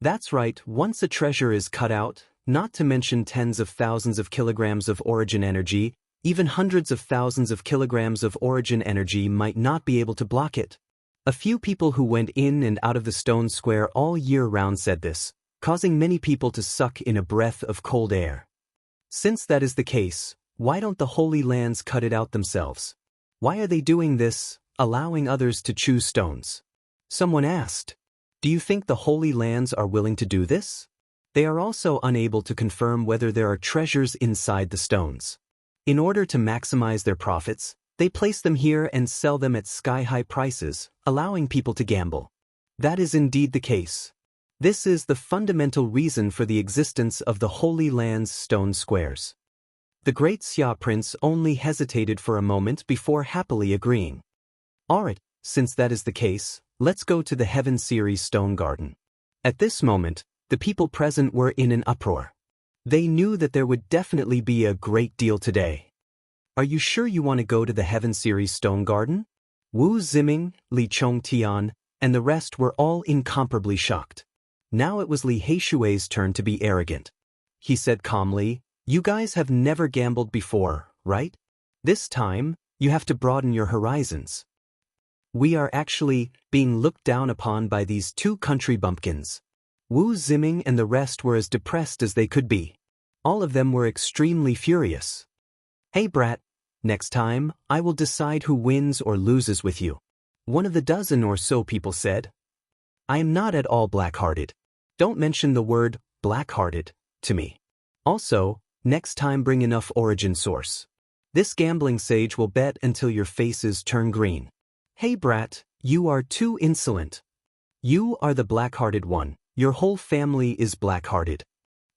That's right, once a treasure is cut out, not to mention tens of thousands of kilograms of origin energy, even hundreds of thousands of kilograms of origin energy might not be able to block it. A few people who went in and out of the stone square all year round said this, causing many people to suck in a breath of cold air. Since that is the case, why don't the Holy Lands cut it out themselves? Why are they doing this, allowing others to choose stones? Someone asked. Do you think the Holy Lands are willing to do this? They are also unable to confirm whether there are treasures inside the stones. In order to maximize their profits, they place them here and sell them at sky-high prices, allowing people to gamble. That is indeed the case. This is the fundamental reason for the existence of the Holy Land's stone squares. The great Xia prince only hesitated for a moment before happily agreeing. Alright, since that is the case, let's go to the Heaven Series stone garden. At this moment, the people present were in an uproar. They knew that there would definitely be a great deal today. Are you sure you want to go to the Heaven Series stone garden? Wu Ziming, Li Chongtian, and the rest were all incomparably shocked. Now it was Li Heishui's turn to be arrogant. He said calmly, "You guys have never gambled before, right? This time, you have to broaden your horizons. We are actually being looked down upon by these two country bumpkins." Wu Ziming and the rest were as depressed as they could be. All of them were extremely furious. "Hey brat, next time, I will decide who wins or loses with you," one of the dozen or so people said. "I am not at all black-hearted. Don't mention the word black-hearted to me. Also, next time bring enough origin source. This gambling sage will bet until your faces turn green." "Hey brat, you are too insolent. You are the black-hearted one. Your whole family is black-hearted."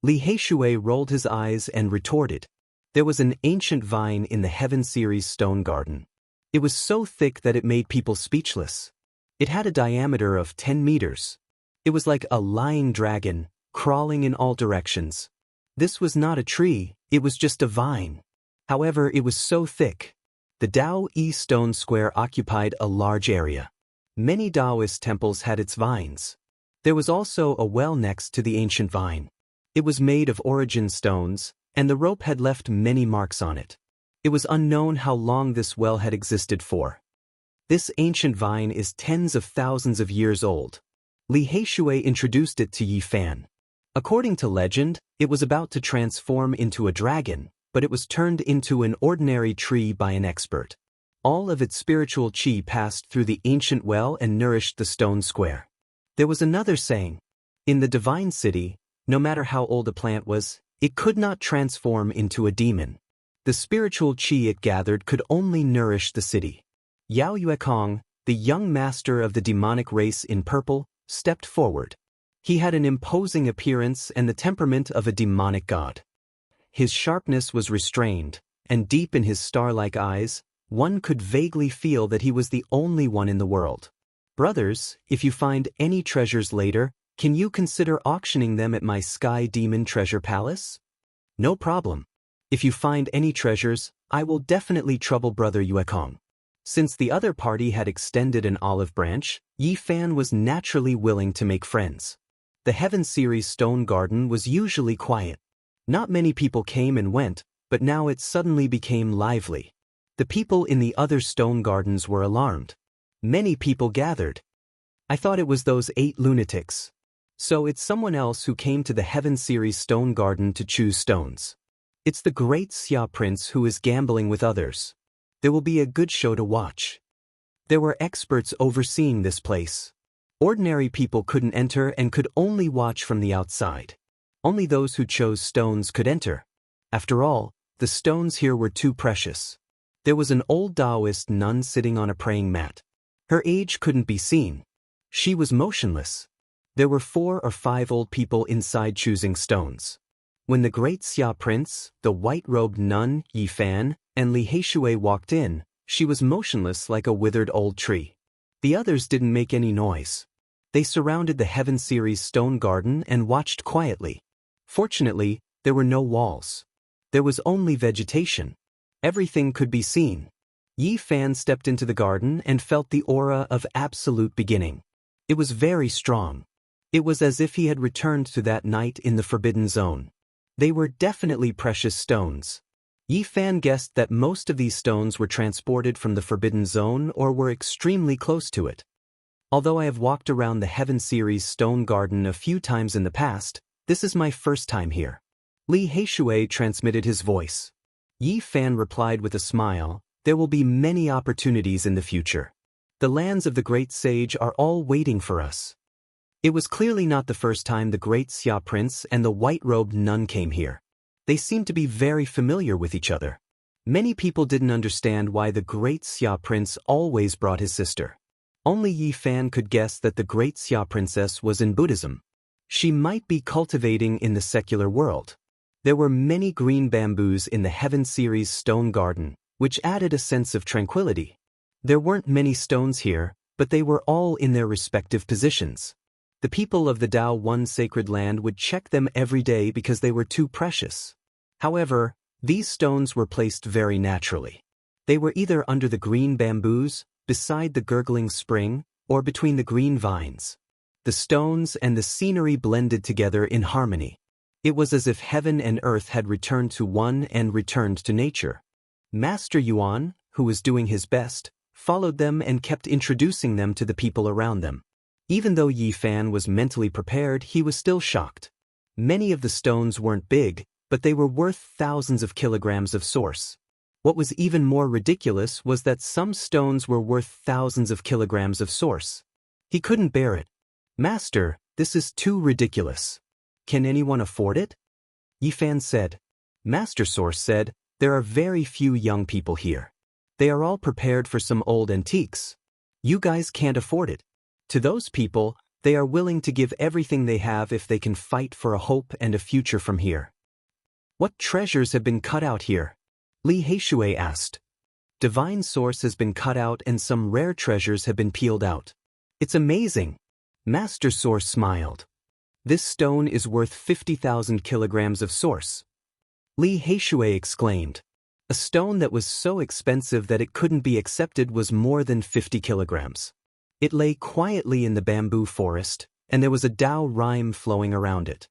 Li Heishui rolled his eyes and retorted. There was an ancient vine in the Heaven Series stone garden. It was so thick that it made people speechless. It had a diameter of 10 meters. It was like a lying dragon, crawling in all directions. This was not a tree, it was just a vine. However, it was so thick. The Dao Yi stone square occupied a large area. Many Taoist temples had its vines. There was also a well next to the ancient vine. It was made of origin stones, and the rope had left many marks on it. It was unknown how long this well had existed for. This ancient vine is tens of thousands of years old. Li Heishui introduced it to Yi Fan. According to legend, it was about to transform into a dragon, but it was turned into an ordinary tree by an expert. All of its spiritual qi passed through the ancient well and nourished the stone square. There was another saying. In the divine city, no matter how old a plant was, it could not transform into a demon. The spiritual qi it gathered could only nourish the city. Yao Yuekong, the young master of the demonic race in purple, stepped forward. He had an imposing appearance and the temperament of a demonic god. His sharpness was restrained, and deep in his star-like eyes, one could vaguely feel that he was the only one in the world. "Brothers, if you find any treasures later, can you consider auctioning them at my Sky Demon Treasure Palace?" "No problem. If you find any treasures, I will definitely trouble Brother Yuekong." Since the other party had extended an olive branch, Yi Fan was naturally willing to make friends. The Heaven Series stone garden was usually quiet. Not many people came and went, but now it suddenly became lively. The people in the other stone gardens were alarmed. Many people gathered. "I thought it was those 8 lunatics. So it's someone else who came to the Heaven Series stone garden to choose stones. It's the great Xia prince who is gambling with others. There will be a good show to watch." There were experts overseeing this place. Ordinary people couldn't enter and could only watch from the outside. Only those who chose stones could enter. After all, the stones here were too precious. There was an old Taoist nun sitting on a praying mat. Her age couldn't be seen. She was motionless. There were 4 or 5 old people inside choosing stones. When the great Xia prince, the white-robed nun, Yi Fan, and Li Heishui walked in, she was motionless like a withered old tree. The others didn't make any noise. They surrounded the Heaven Series stone garden and watched quietly. Fortunately, there were no walls. There was only vegetation. Everything could be seen. Yi Fan stepped into the garden and felt the aura of absolute beginning. It was very strong. It was as if he had returned to that night in the Forbidden Zone. They were definitely precious stones. Yi Fan guessed that most of these stones were transported from the Forbidden Zone or were extremely close to it. Although I have walked around the Heaven Series Stone Garden a few times in the past, this is my first time here. Li Heishui transmitted his voice. Yi Fan replied with a smile, "There will be many opportunities in the future. The lands of the Great Sage are all waiting for us." It was clearly not the first time the Great Xia Prince and the white-robed nun came here. They seemed to be very familiar with each other. Many people didn't understand why the Great Xia Prince always brought his sister. Only Yi Fan could guess that the Great Xia Princess was in Buddhism. She might be cultivating in the secular world. There were many green bamboos in the Heaven Series Stone Garden, which added a sense of tranquility. There weren't many stones here, but they were all in their respective positions. The people of the Dao One Sacred Land would check them every day because they were too precious. However, these stones were placed very naturally. They were either under the green bamboos, beside the gurgling spring, or between the green vines. The stones and the scenery blended together in harmony. It was as if heaven and earth had returned to one and returned to nature. Master Yuan, who was doing his best, followed them and kept introducing them to the people around them. Even though Yi Fan was mentally prepared, he was still shocked. Many of the stones weren't big, but they were worth thousands of kilograms of source. What was even more ridiculous was that some stones were worth thousands of kilograms of source. He couldn't bear it. "Master, this is too ridiculous. Can anyone afford it?" Yi Fan said. Master Source said, "There are very few young people here. They are all prepared for some old antiques. You guys can't afford it. To those people, they are willing to give everything they have if they can fight for a hope and a future from here." "What treasures have been cut out here?" Li Heishui asked. "Divine Source has been cut out and some rare treasures have been peeled out. It's amazing." Master Source smiled. "This stone is worth 50,000 kilograms of source." Li Heishui exclaimed. A stone that was so expensive that it couldn't be accepted was more than 50 kilograms. It lay quietly in the bamboo forest, and there was a Dao rhyme flowing around it.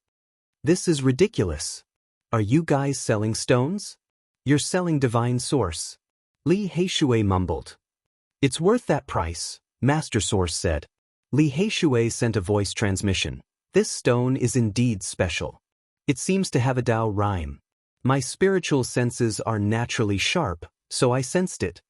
"This is ridiculous. Are you guys selling stones?" "You're selling Divine Source," Li Heishui mumbled. "It's worth that price," Master Source said. Li Heishui sent a voice transmission. "This stone is indeed special. It seems to have a Dao rhyme. My spiritual senses are naturally sharp, so I sensed it."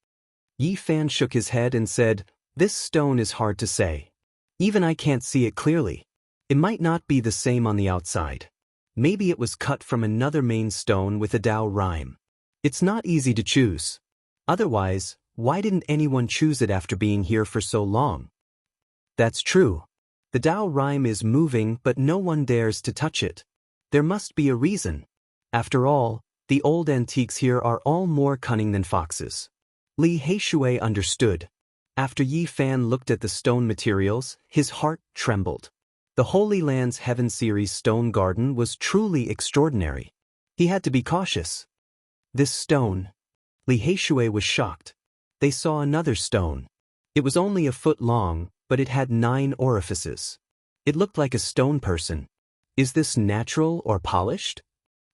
Yi Fan shook his head and said, "This stone is hard to say. Even I can't see it clearly. It might not be the same on the outside. Maybe it was cut from another main stone with a Dao rhyme. It's not easy to choose. Otherwise, why didn't anyone choose it after being here for so long?" "That's true. The Dao rhyme is moving, but no one dares to touch it. There must be a reason. After all, the old antiques here are all more cunning than foxes." Li Heishui understood. After Yi Fan looked at the stone materials, his heart trembled. The Holy Land's Heaven Series Stone Garden was truly extraordinary. He had to be cautious. "This stone..." Li Heishui was shocked. They saw another stone. It was only a foot long, but it had 9 orifices. It looked like a stone person. "Is this natural or polished?"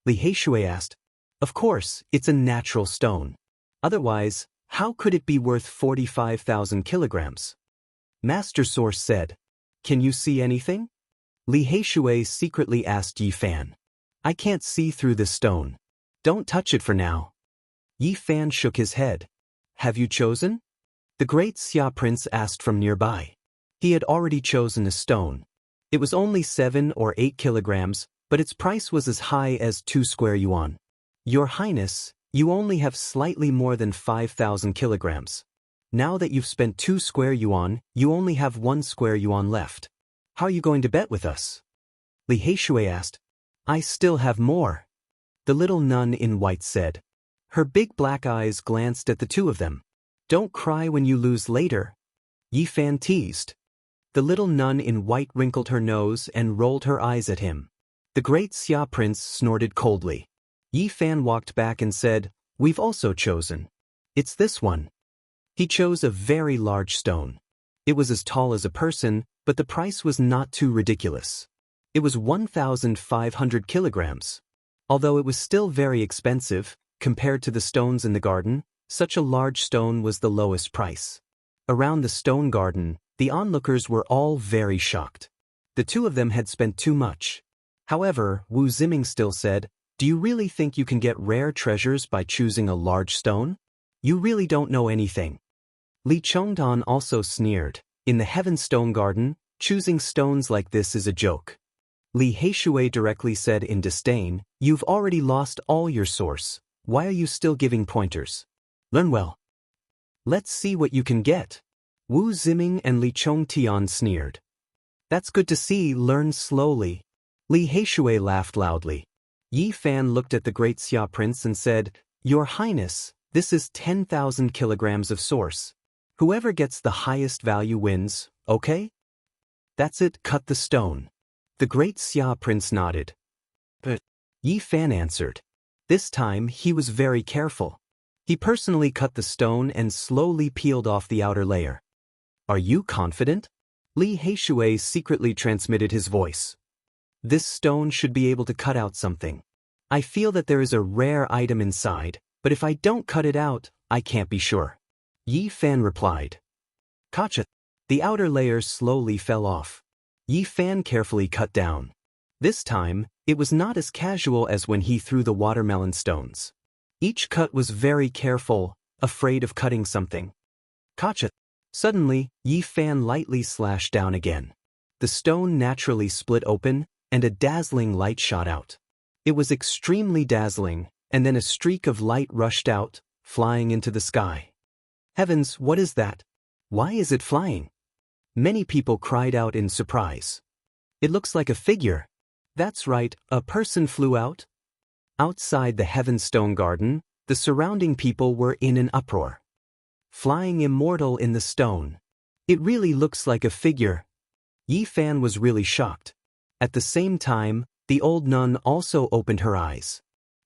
Li Heishui asked. "Of course, it's a natural stone. Otherwise, how could it be worth 45,000 kilograms?" Master Source said. "Can you see anything?" Li Heishui secretly asked Yi Fan. "I can't see through this stone. Don't touch it for now." Yi Fan shook his head. "Have you chosen?" The Great Xia Prince asked from nearby. He had already chosen a stone. It was only 7 or 8 kilograms, but its price was as high as 2 square yuan. "Your Highness, you only have slightly more than 5,000 kilograms. Now that you've spent 2 square yuan, you only have 1 square yuan left. How are you going to bet with us?" Li Heishui asked. "I still have more," the little nun in white said. Her big black eyes glanced at the two of them. "Don't cry when you lose later," Yi Fan teased. The little nun in white wrinkled her nose and rolled her eyes at him. The Great Xia Prince snorted coldly. Yi Fan walked back and said, "We've also chosen. It's this one." He chose a very large stone. It was as tall as a person, but the price was not too ridiculous. It was 1,500 kilograms. Although it was still very expensive, compared to the stones in the garden, such a large stone was the lowest price. Around the stone garden, the onlookers were all very shocked. The two of them had spent too much. However, Wu Ziming still said, "Do you really think you can get rare treasures by choosing a large stone? You really don't know anything." Li Chongdan also sneered, "In the Heaven Stone Garden, choosing stones like this is a joke." Li Heishui directly said in disdain, "You've already lost all your source. Why are you still giving pointers? Learn well. Let's see what you can get." Wu Ziming and Li Chongtian sneered. "That's good to see, learn slowly." Li Heishui laughed loudly. Yi Fan looked at the great Xia prince and said, "Your Highness, this is 10,000 kilograms of source. Whoever gets the highest value wins, okay?" "That's it, cut the stone." The great Xia prince nodded. But Yi Fan answered. This time he was very careful. He personally cut the stone and slowly peeled off the outer layer. "Are you confident?" Li Heishui secretly transmitted his voice. "This stone should be able to cut out something. I feel that there is a rare item inside, but if I don't cut it out, I can't be sure." Yi Fan replied. "Gotcha." The outer layer slowly fell off. Yi Fan carefully cut down. This time, it was not as casual as when he threw the watermelon stones. Each cut was very careful, afraid of cutting something. Gotcha. Suddenly, Yi Fan lightly slashed down again. The stone naturally split open, and a dazzling light shot out. It was extremely dazzling, and then a streak of light rushed out, flying into the sky. Heavens, what is that? Why is it flying? Many people cried out in surprise. It looks like a figure. That's right, a person flew out. Outside the Heaven Stone Garden, the surrounding people were in an uproar. Flying immortal in the stone. It really looks like a figure. Yi Fan was really shocked. At the same time, the old nun also opened her eyes.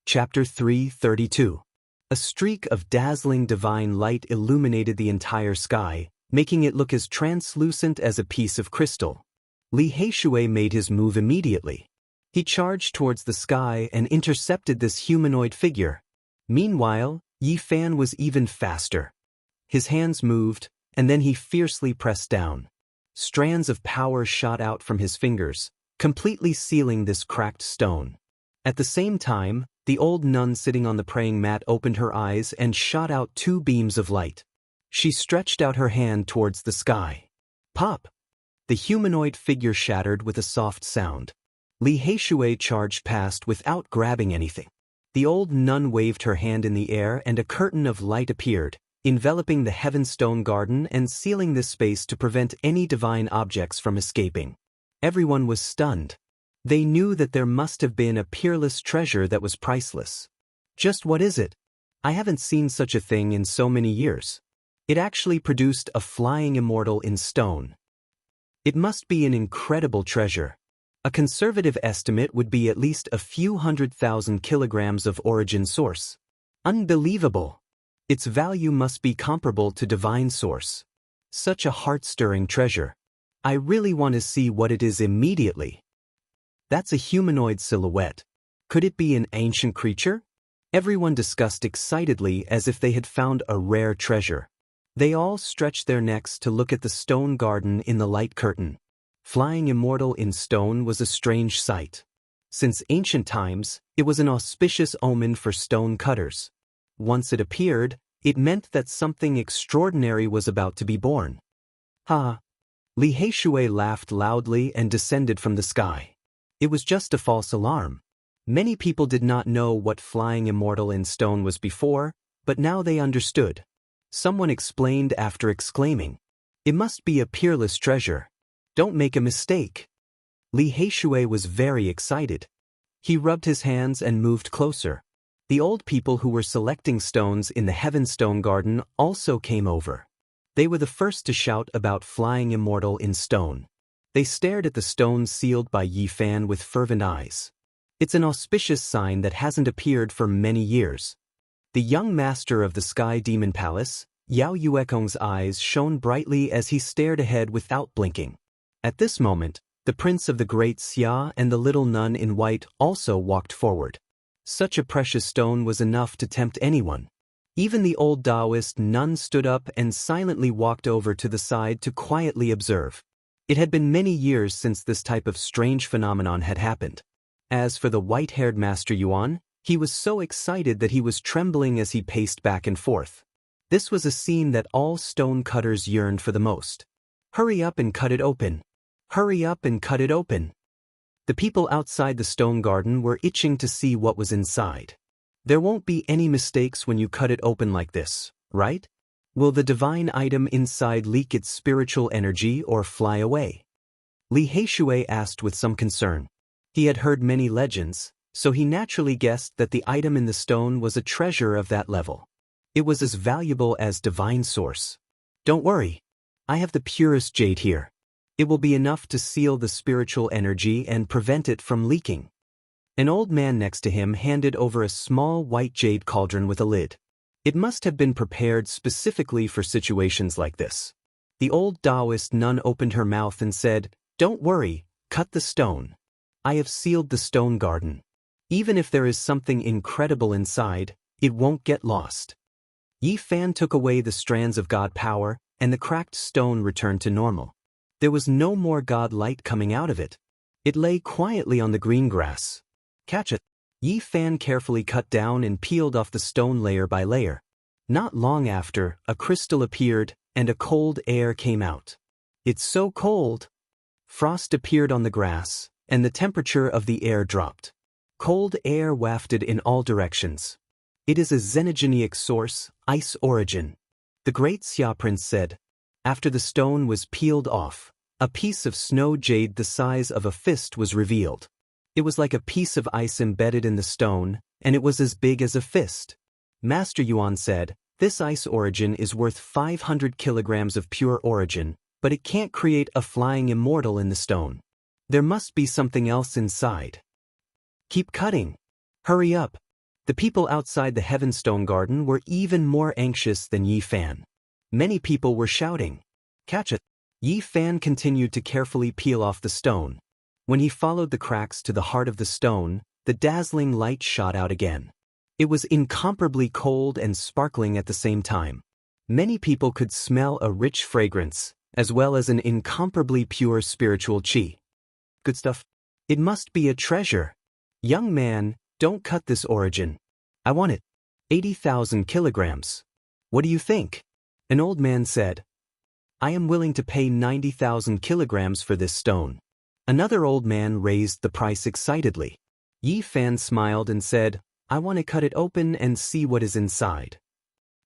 Chapter 332. A streak of dazzling divine light illuminated the entire sky, making it look as translucent as a piece of crystal. Li Heishui made his move immediately. He charged towards the sky and intercepted this humanoid figure. Meanwhile, Yi Fan was even faster. His hands moved, and then he fiercely pressed down. Strands of power shot out from his fingers, completely sealing this cracked stone. At the same time, the old nun sitting on the praying mat opened her eyes and shot out two beams of light. She stretched out her hand towards the sky. Pop! The humanoid figure shattered with a soft sound. Li Heishui charged past without grabbing anything. The old nun waved her hand in the air and a curtain of light appeared, enveloping the Heaven Stone Garden and sealing this space to prevent any divine objects from escaping. Everyone was stunned. They knew that there must have been a peerless treasure that was priceless. Just what is it? I haven't seen such a thing in so many years. It actually produced a flying immortal in stone. It must be an incredible treasure. A conservative estimate would be at least a few 100,000 kilograms of origin source. Unbelievable! Its value must be comparable to divine source. Such a heart-stirring treasure. I really want to see what it is immediately. That's a humanoid silhouette. Could it be an ancient creature? Everyone discussed excitedly as if they had found a rare treasure. They all stretched their necks to look at the stone garden in the light curtain. Flying immortal in stone was a strange sight. Since ancient times, it was an auspicious omen for stone cutters. Once it appeared, it meant that something extraordinary was about to be born. Ha! Li Heishui laughed loudly and descended from the sky. It was just a false alarm. Many people did not know what flying immortal in stone was before, but now they understood. Someone explained after exclaiming, "It must be a peerless treasure. Don't make a mistake." Li Heishui was very excited. He rubbed his hands and moved closer. The old people who were selecting stones in the Heaven Stone Garden also came over. They were the first to shout about flying immortal in stone. They stared at the stone sealed by Yi Fan with fervent eyes. It's an auspicious sign that hasn't appeared for many years. The young master of the Sky Demon Palace, Yao Yuekong's eyes shone brightly as he stared ahead without blinking. At this moment, the prince of the great Xia and the little nun in white also walked forward. Such a precious stone was enough to tempt anyone. Even the old Taoist nun stood up and silently walked over to the side to quietly observe. It had been many years since this type of strange phenomenon had happened. As for the white-haired Master Yuan, he was so excited that he was trembling as he paced back and forth. This was a scene that all stone cutters yearned for the most. Hurry up and cut it open. Hurry up and cut it open. The people outside the stone garden were itching to see what was inside. There won't be any mistakes when you cut it open like this, right? Will the divine item inside leak its spiritual energy or fly away? Li Heishui asked with some concern. He had heard many legends, so he naturally guessed that the item in the stone was a treasure of that level. It was as valuable as divine source. Don't worry. I have the purest jade here. It will be enough to seal the spiritual energy and prevent it from leaking. An old man next to him handed over a small white jade cauldron with a lid. It must have been prepared specifically for situations like this. The old Taoist nun opened her mouth and said, "Don't worry, cut the stone. I have sealed the stone garden. Even if there is something incredible inside, it won't get lost." Yi Fan took away the strands of God power, and the cracked stone returned to normal. There was no more God light coming out of it. It lay quietly on the green grass. Catch it. Yi Fan carefully cut down and peeled off the stone layer by layer. Not long after, a crystal appeared, and a cold air came out. It's so cold. Frost appeared on the grass, and the temperature of the air dropped. Cold air wafted in all directions. It is a xenogenic source, ice origin. The great Xia prince said. After the stone was peeled off, a piece of snow jade the size of a fist was revealed. It was like a piece of ice embedded in the stone, and it was as big as a fist. Master Yuan said, "This ice origin is worth 500 kilograms of pure origin, but it can't create a flying immortal in the stone. There must be something else inside. Keep cutting. Hurry up." The people outside the Heavenstone Garden were even more anxious than Yi Fan. Many people were shouting, "Catch it." Yi Fan continued to carefully peel off the stone. When he followed the cracks to the heart of the stone, the dazzling light shot out again. It was incomparably cold and sparkling at the same time. Many people could smell a rich fragrance, as well as an incomparably pure spiritual qi. Good stuff. It must be a treasure. Young man, don't cut this origin. I want it. 80,000 kilograms. What do you think? An old man said. I am willing to pay 90,000 kilograms for this stone. Another old man raised the price excitedly. Yi Fan smiled and said, I want to cut it open and see what is inside.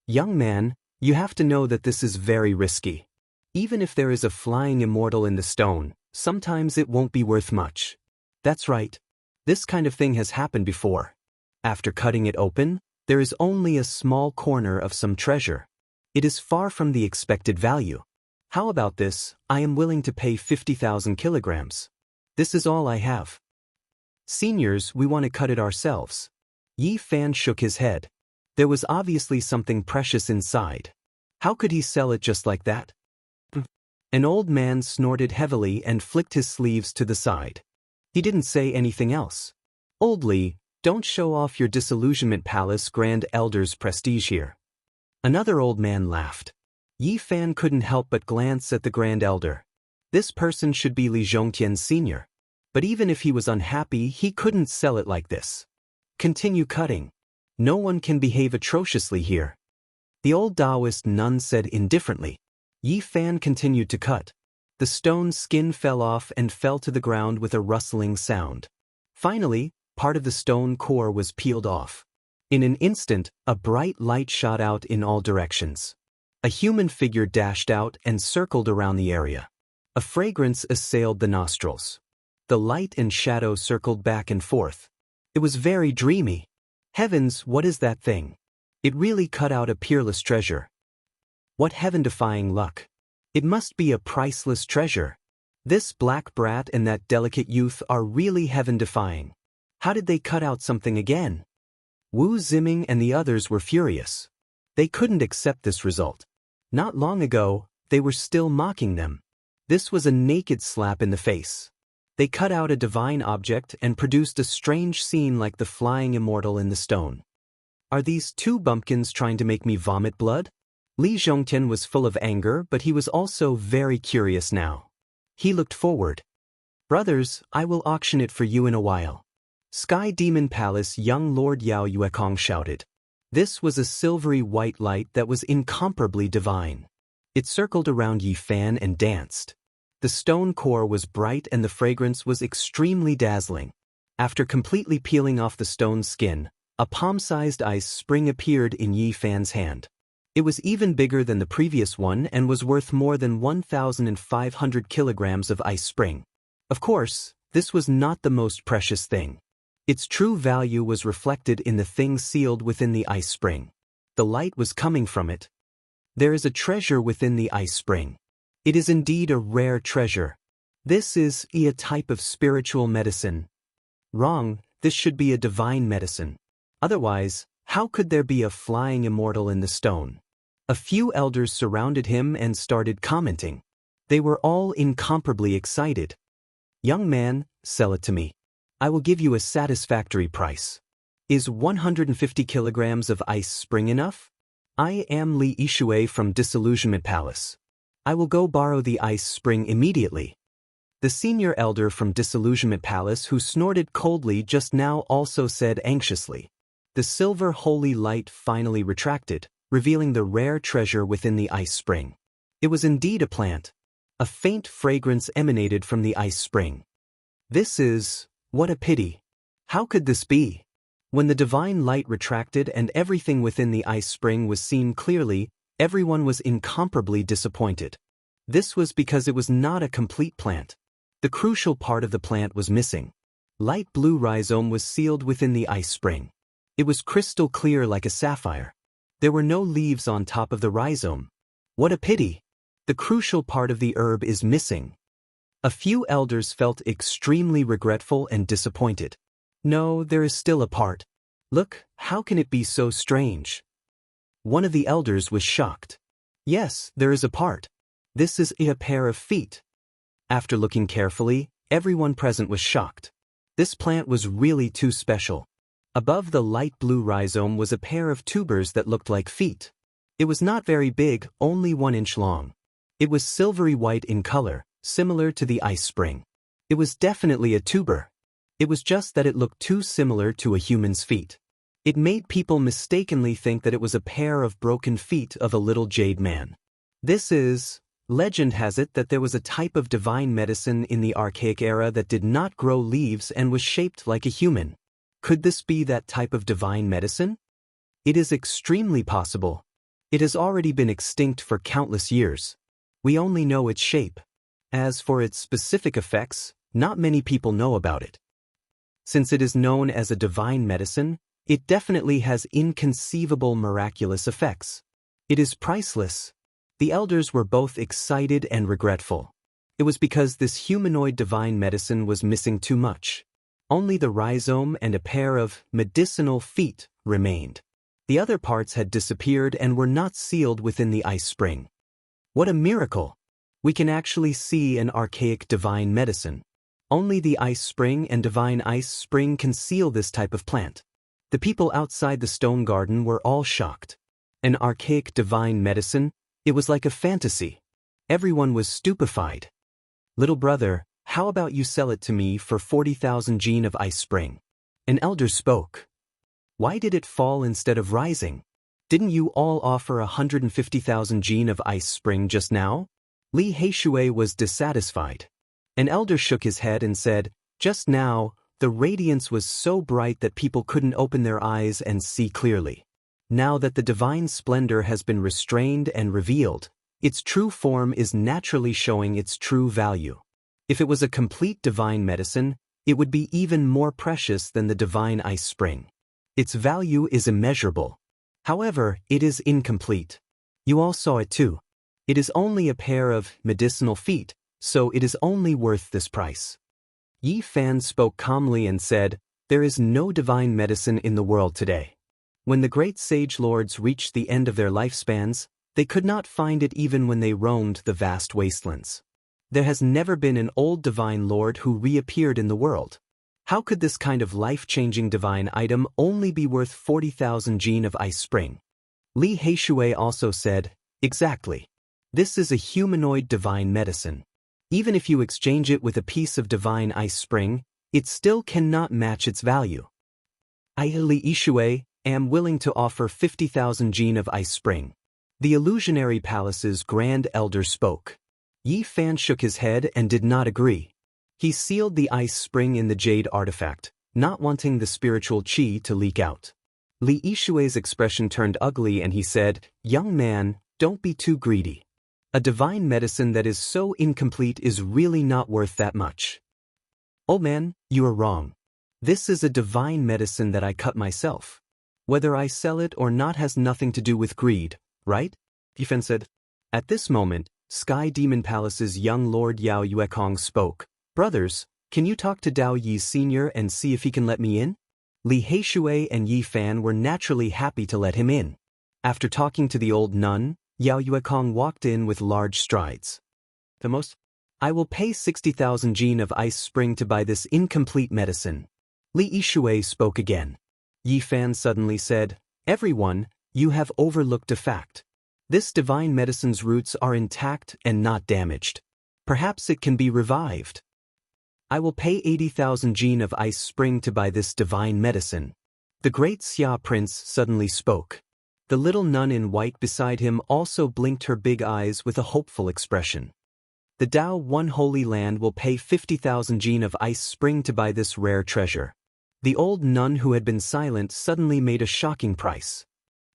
Young man, you have to know that this is very risky. Even if there is a flying immortal in the stone, sometimes it won't be worth much. That's right. This kind of thing has happened before. After cutting it open, there is only a small corner of some treasure. It is far from the expected value. How about this? I am willing to pay 50,000 kilograms. This is all I have. Seniors, we want to cut it ourselves. Yi Fan shook his head. There was obviously something precious inside. How could he sell it just like that? An old man snorted heavily and flicked his sleeves to the side. He didn't say anything else. Old Li, don't show off your disillusionment palace grand elder's prestige here. Another old man laughed. Yi Fan couldn't help but glance at the grand elder. This person should be Li Zhongtian's senior. But even if he was unhappy, he couldn't sell it like this. Continue cutting. No one can behave atrociously here. The old Taoist nun said indifferently. Yi Fan continued to cut. The stone skin fell off and fell to the ground with a rustling sound. Finally, part of the stone core was peeled off. In an instant, a bright light shot out in all directions. A human figure dashed out and circled around the area. A fragrance assailed the nostrils. The light and shadow circled back and forth. It was very dreamy. Heavens, what is that thing? It really cut out a peerless treasure. What heaven-defying luck. It must be a priceless treasure. This black brat and that delicate youth are really heaven-defying. How did they cut out something again? Wu Ziming and the others were furious. They couldn't accept this result. Not long ago, they were still mocking them. This was a naked slap in the face. They cut out a divine object and produced a strange scene like the flying immortal in the stone. Are these two bumpkins trying to make me vomit blood? Li Zhongtian was full of anger, but he was also very curious now. He looked forward. Brothers, I will auction it for you in a while. Sky Demon Palace young Lord Yao Yuekong shouted. This was a silvery white light that was incomparably divine. It circled around Yi Fan and danced. The stone core was bright and the fragrance was extremely dazzling. After completely peeling off the stone's skin, a palm-sized ice spring appeared in Yi Fan's hand. It was even bigger than the previous one and was worth more than 1,500 kilograms of ice spring. Of course, this was not the most precious thing. Its true value was reflected in the thing sealed within the ice spring. The light was coming from it. There is a treasure within the ice spring. It is indeed a rare treasure. This is a type of spiritual medicine. Wrong, this should be a divine medicine. Otherwise, how could there be a flying immortal in the stone? A few elders surrounded him and started commenting. They were all incomparably excited. Young man, sell it to me. I will give you a satisfactory price. Is 150 kilograms of ice spring enough? I am Li Yishui from Disillusionment Palace. I will go borrow the ice spring immediately. The senior elder from Disillusionment Palace who snorted coldly just now also said anxiously. The silver holy light finally retracted, revealing the rare treasure within the ice spring. It was indeed a plant. A faint fragrance emanated from the ice spring. What a pity. How could this be? When the divine light retracted and everything within the ice spring was seen clearly, everyone was incomparably disappointed. This was because it was not a complete plant. The crucial part of the plant was missing. Light blue rhizome was sealed within the ice spring. It was crystal clear like a sapphire. There were no leaves on top of the rhizome. What a pity! The crucial part of the herb is missing. A few elders felt extremely regretful and disappointed. No, there is still a part. Look, how can it be so strange? One of the elders was shocked. Yes, there is a part. This is a pair of feet. After looking carefully, everyone present was shocked. This plant was really too special. Above the light blue rhizome was a pair of tubers that looked like feet. It was not very big, only 1 inch long. It was silvery white in color, similar to the ice spring. It was definitely a tuber. It was just that it looked too similar to a human's feet. It made people mistakenly think that it was a pair of broken feet of a little jade man. Legend has it that there was a type of divine medicine in the archaic era that did not grow leaves and was shaped like a human. Could this be that type of divine medicine? It is extremely possible. It has already been extinct for countless years. We only know its shape. As for its specific effects, not many people know about it. Since it is known as a divine medicine, it definitely has inconceivable miraculous effects. It is priceless. The elders were both excited and regretful. It was because this humanoid divine medicine was missing too much. Only the rhizome and a pair of medicinal feet remained. The other parts had disappeared and were not sealed within the ice spring. What a miracle! We can actually see an archaic divine medicine. Only the ice spring and divine ice spring can seal this type of plant. The people outside the stone garden were all shocked. An archaic divine medicine? It was like a fantasy. Everyone was stupefied. Little brother, how about you sell it to me for 40,000 jin of ice spring? An elder spoke. Why did it fall instead of rising? Didn't you all offer 150,000 jin of ice spring just now? Li Heishui was dissatisfied. An elder shook his head and said, just now, the radiance was so bright that people couldn't open their eyes and see clearly. Now that the divine splendor has been restrained and revealed, its true form is naturally showing its true value. If it was a complete divine medicine, it would be even more precious than the divine ice spring. Its value is immeasurable. However, it is incomplete. You all saw it too. It is only a pair of medicinal feet, so it is only worth this price. Yi Fan spoke calmly and said, there is no divine medicine in the world today. When the great sage lords reached the end of their lifespans, they could not find it even when they roamed the vast wastelands. There has never been an old divine lord who reappeared in the world. How could this kind of life-changing divine item only be worth 40,000 gene of ice spring? Li Heishui also said, exactly. This is a humanoid divine medicine. Even if you exchange it with a piece of divine ice spring, it still cannot match its value. I, Li Heishui, am willing to offer 50,000 gene of ice spring. The illusionary palace's grand elder spoke. Yi Fan shook his head and did not agree. He sealed the ice spring in the jade artifact, not wanting the spiritual qi to leak out. Li Yishui's expression turned ugly and he said, young man, don't be too greedy. A divine medicine that is so incomplete is really not worth that much. Old man, you are wrong. This is a divine medicine that I cut myself. Whether I sell it or not has nothing to do with greed, right? Yi Fan said. At this moment, Sky Demon Palace's young Lord Yao Yuekong spoke. Brothers, can you talk to Dao Yi's senior and see if he can let me in? Li Heishui and Yi Fan were naturally happy to let him in. After talking to the old nun, Yao Yuekong walked in with large strides. I will pay 60,000 gene of ice spring to buy this incomplete medicine. Li Heishui spoke again. Yi Fan suddenly said, everyone, you have overlooked a fact. This divine medicine's roots are intact and not damaged. Perhaps it can be revived. I will pay 80,000 gene of ice spring to buy this divine medicine. The great Xia prince suddenly spoke. The little nun in white beside him also blinked her big eyes with a hopeful expression. The Dao One Holy Land will pay 50,000 gene of ice spring to buy this rare treasure. The old nun who had been silent suddenly made a shocking price.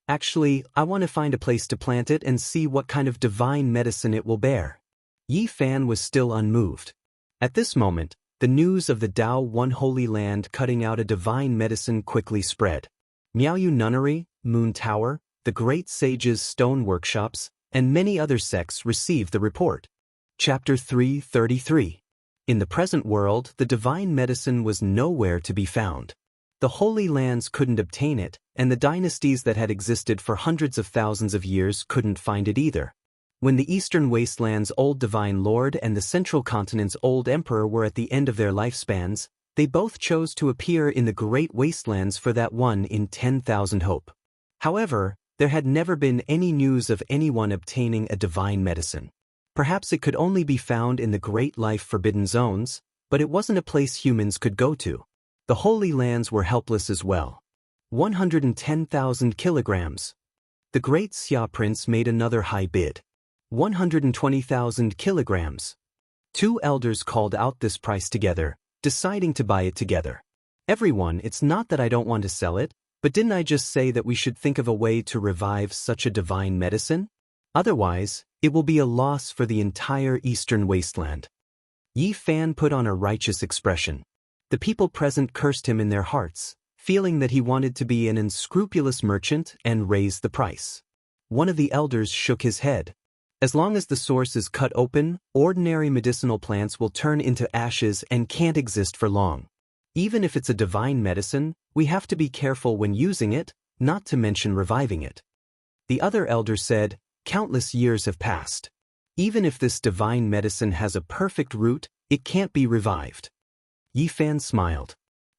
Actually, I want to find a place to plant it and see what kind of divine medicine it will bear. Yi Fan was still unmoved. At this moment, the news of the Dao One Holy Land cutting out a divine medicine quickly spread. Miaoyu Nunnery, Moon Tower, the Great Sage's Stone Workshops, and many other sects received the report. Chapter 333. In the present world, the divine medicine was nowhere to be found. The Holy Lands couldn't obtain it, and the dynasties that had existed for hundreds of thousands of years couldn't find it either. When the Eastern Wasteland's old divine lord and the Central Continent's old emperor were at the end of their lifespans, they both chose to appear in the Great Wastelands for that 1 in 10,000 hope. However, there had never been any news of anyone obtaining a divine medicine. Perhaps it could only be found in the Great Life Forbidden Zones, but it wasn't a place humans could go to. The Holy Lands were helpless as well. 110,000 kilograms. The great Xia prince made another high bid. 120,000 kilograms. Two elders called out this price together, deciding to buy it together. Everyone, it's not that I don't want to sell it, but didn't I just say that we should think of a way to revive such a divine medicine? Otherwise, it will be a loss for the entire Eastern Wasteland. Yi Fan put on a righteous expression. The people present cursed him in their hearts, feeling that he wanted to be an unscrupulous merchant and raise the price. One of the elders shook his head. As long as the source is cut open, ordinary medicinal plants will turn into ashes and can't exist for long. Even if it's a divine medicine, we have to be careful when using it, not to mention reviving it. The other elder said, countless years have passed. Even if this divine medicine has a perfect root, it can't be revived. Yi Fan smiled.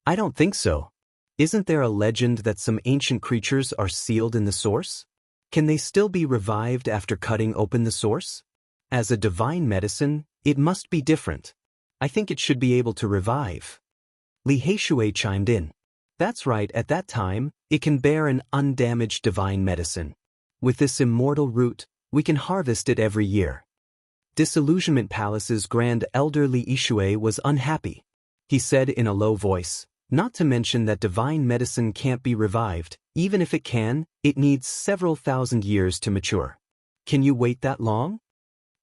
I don't think so. Isn't there a legend that some ancient creatures are sealed in the source? Can they still be revived after cutting open the source? As a divine medicine, it must be different. I think it should be able to revive. Li Heishui chimed in. That's right, at that time, it can bear an undamaged divine medicine. With this immortal root, we can harvest it every year. Disillusionment Palace's grand elder Li Heishui was unhappy. He said in a low voice, not to mention that divine medicine can't be revived. Even if it can, it needs several thousand years to mature. Can you wait that long?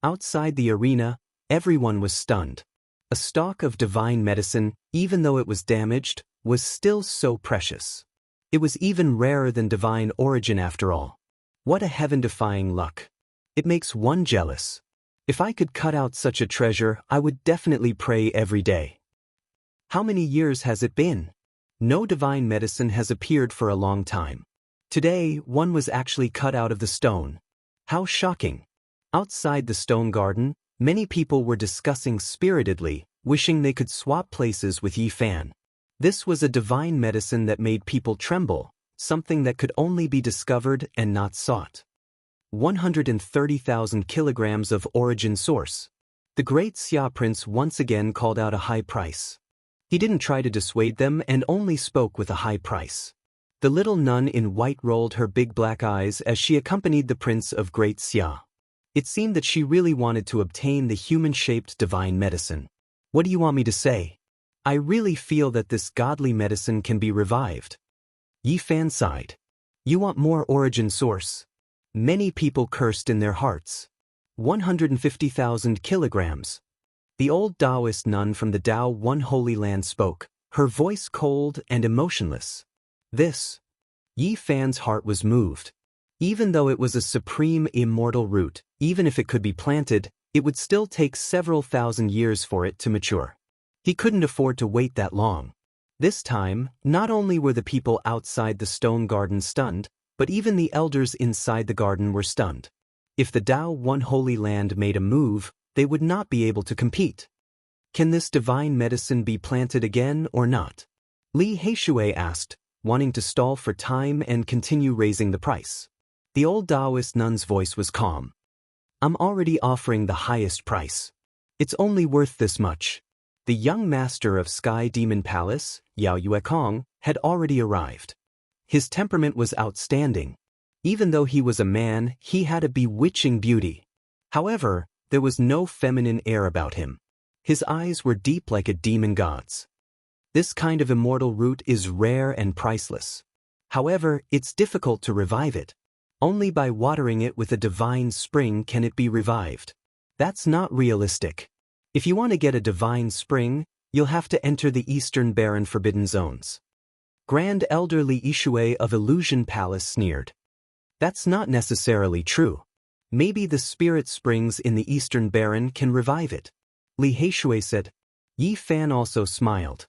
Outside the arena, everyone was stunned. A stalk of divine medicine, even though it was damaged, was still so precious. It was even rarer than divine origin after all. What a heaven-defying luck. It makes one jealous. If I could cut out such a treasure, I would definitely pray every day. How many years has it been? No divine medicine has appeared for a long time. Today, one was actually cut out of the stone. How shocking. Outside the stone garden, Many people were discussing spiritedly, wishing they could swap places with Yi Fan. This was a divine medicine that made people tremble, something that could only be discovered and not sought. 130,000 kilograms of origin source. The great Xia prince once again called out a high price. He didn't try to dissuade them and only spoke with a high price. The little nun in white rolled her big black eyes as she accompanied the prince of Great Xia. It seemed that she really wanted to obtain the human-shaped divine medicine. What do you want me to say? I really feel that this godly medicine can be revived. Yi Fan sighed. You want more origin source? Many people cursed in their hearts. 150,000 kilograms. The old Taoist nun from the Tao One Holy Land spoke, her voice cold and emotionless. This. Yi Fan's heart was moved. Even though it was a supreme immortal root, even if it could be planted, it would still take several thousand years for it to mature. He couldn't afford to wait that long. This time, not only were the people outside the stone garden stunned, but even the elders inside the garden were stunned. If the Tao One Holy Land made a move, they would not be able to compete. Can this divine medicine be planted again or not? Li Heishui asked, wanting to stall for time and continue raising the price. The old Taoist nun's voice was calm. I'm already offering the highest price. It's only worth this much. The young master of Sky Demon Palace, Yao Yuekong, had already arrived. His temperament was outstanding. Even though he was a man, he had a bewitching beauty. However, there was no feminine air about him. His eyes were deep like a demon god's. This kind of immortal root is rare and priceless. However, it's difficult to revive it. Only by watering it with a divine spring can it be revived. That's not realistic. If you want to get a divine spring, you'll have to enter the Eastern Barren Forbidden Zones. Grand Elder Li Yishui of Illusion Palace sneered. That's not necessarily true. Maybe the spirit springs in the Eastern Barren can revive it. Li Heishui said. Yi Fan also smiled.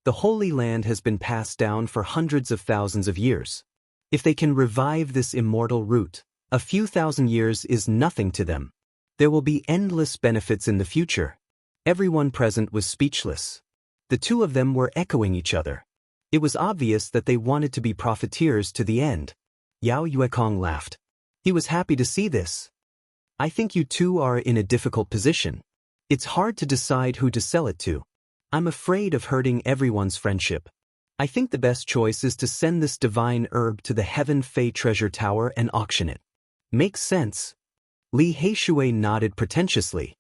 The Holy Land has been passed down for hundreds of thousands of years. If they can revive this immortal root, a few thousand years is nothing to them. There will be endless benefits in the future. Everyone present was speechless. The two of them were echoing each other. It was obvious that they wanted to be profiteers to the end. Yao Yuekong laughed. He was happy to see this. I think you two are in a difficult position. It's hard to decide who to sell it to. I'm afraid of hurting everyone's friendship. I think the best choice is to send this divine herb to the Heaven Fei Treasure Tower and auction it. Makes sense. Li Heishui nodded pretentiously.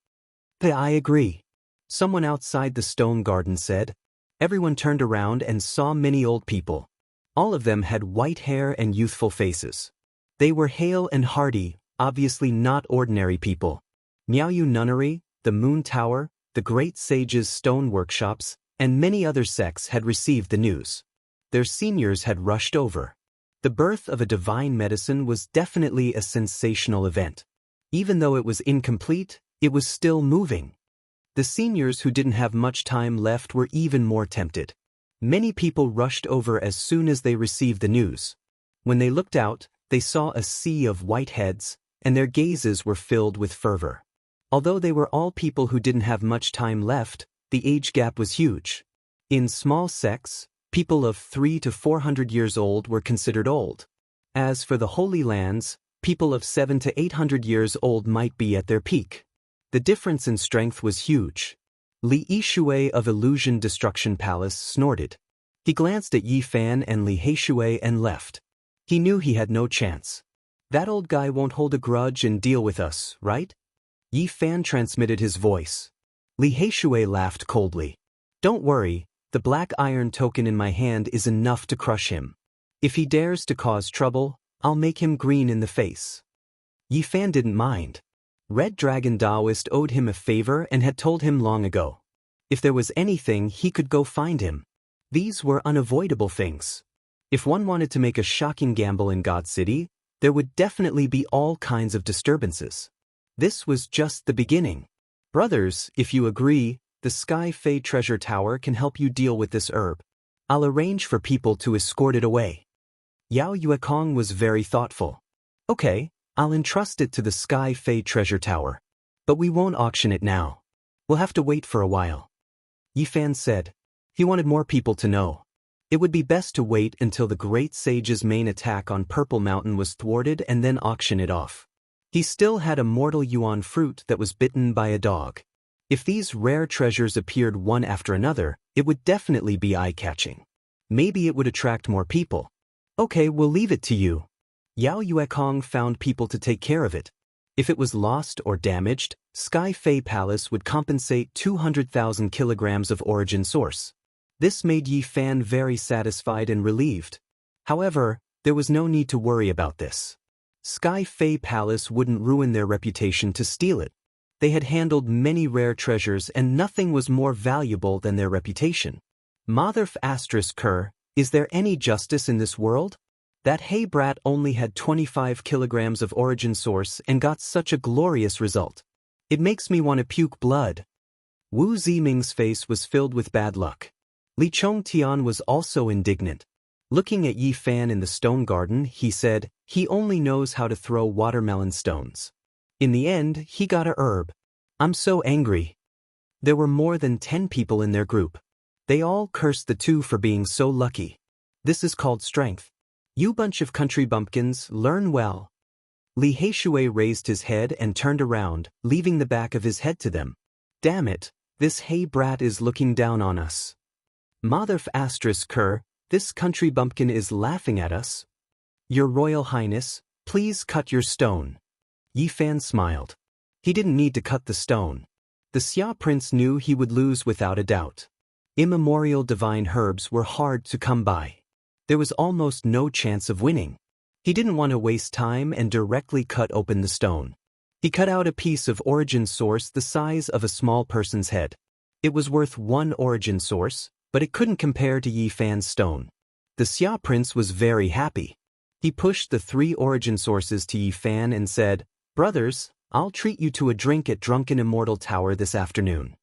I agree. Someone outside the stone garden said. Everyone turned around and saw many old people. All of them had white hair and youthful faces. They were hale and hearty, obviously not ordinary people. Miaoyu Nunnery, the Moon Tower, the Great Sage's stone workshops, and many other sects had received the news. Their seniors had rushed over. The birth of a divine medicine was definitely a sensational event. Even though it was incomplete, it was still moving. The seniors who didn't have much time left were even more tempted. Many people rushed over as soon as they received the news. When they looked out, they saw a sea of white heads, and their gazes were filled with fervor. Although they were all people who didn't have much time left, the age gap was huge. In small sects, people of 300 to 400 years old were considered old. As for the Holy Lands, people of 700 to 800 years old might be at their peak. The difference in strength was huge. Li Yishui of Illusion Destruction Palace snorted. He glanced at Yi Fan and Li Heishui and left. He knew he had no chance. That old guy won't hold a grudge and deal with us, right? Yi Fan transmitted his voice. Li Heishui laughed coldly. Don't worry, the black iron token in my hand is enough to crush him. If he dares to cause trouble, I'll make him green in the face. Yi Fan didn't mind. Red Dragon Taoist owed him a favor and had told him long ago. If there was anything, he could go find him. These were unavoidable things. If one wanted to make a shocking gamble in God City, there would definitely be all kinds of disturbances. This was just the beginning. Brothers, if you agree, the Sky Fei Treasure Tower can help you deal with this herb. I'll arrange for people to escort it away. Yao Yuekong was very thoughtful. Okay, I'll entrust it to the Sky Fei Treasure Tower. But we won't auction it now. We'll have to wait for a while. Yi Fan said. He wanted more people to know. It would be best to wait until the great sage's main attack on Purple Mountain was thwarted and then auction it off. He still had a mortal yuan fruit that was bitten by a dog. If these rare treasures appeared one after another, it would definitely be eye-catching. Maybe it would attract more people. Okay, we'll leave it to you. Yao Yuekong found people to take care of it. If it was lost or damaged, Sky Fei Palace would compensate 200,000 kilograms of origin source. This made Yi Fan very satisfied and relieved. However, there was no need to worry about this. Sky Fei Palace wouldn't ruin their reputation to steal it. They had handled many rare treasures and nothing was more valuable than their reputation. Motherf **Ker, is there any justice in this world? That hay brat only had 25 kilograms of origin source and got such a glorious result. It makes me want to puke blood. Wu Ziming's face was filled with bad luck. Li Chongtian was also indignant. Looking at Yi Fan in the stone garden, he said, he only knows how to throw watermelon stones. In the end, he got a herb. I'm so angry. There were more than 10 people in their group. They all cursed the two for being so lucky. This is called strength. You bunch of country bumpkins, learn well. Li Heishui raised his head and turned around, leaving the back of his head to them. Damn it, this hay brat is looking down on us. Motherf **Ker, this country bumpkin is laughing at us. Your Royal Highness, please cut your stone. Yi Fan smiled. He didn't need to cut the stone. The Xia prince knew he would lose without a doubt. Immemorial divine herbs were hard to come by. There was almost no chance of winning. He didn't want to waste time and directly cut open the stone. He cut out a piece of origin source the size of a small person's head. It was worth 1 origin source, but it couldn't compare to Yi Fan's stone. The Xia prince was very happy. He pushed the 3 origin sources to Yi Fan and said, Brothers, I'll treat you to a drink at Drunken Immortal Tower this afternoon.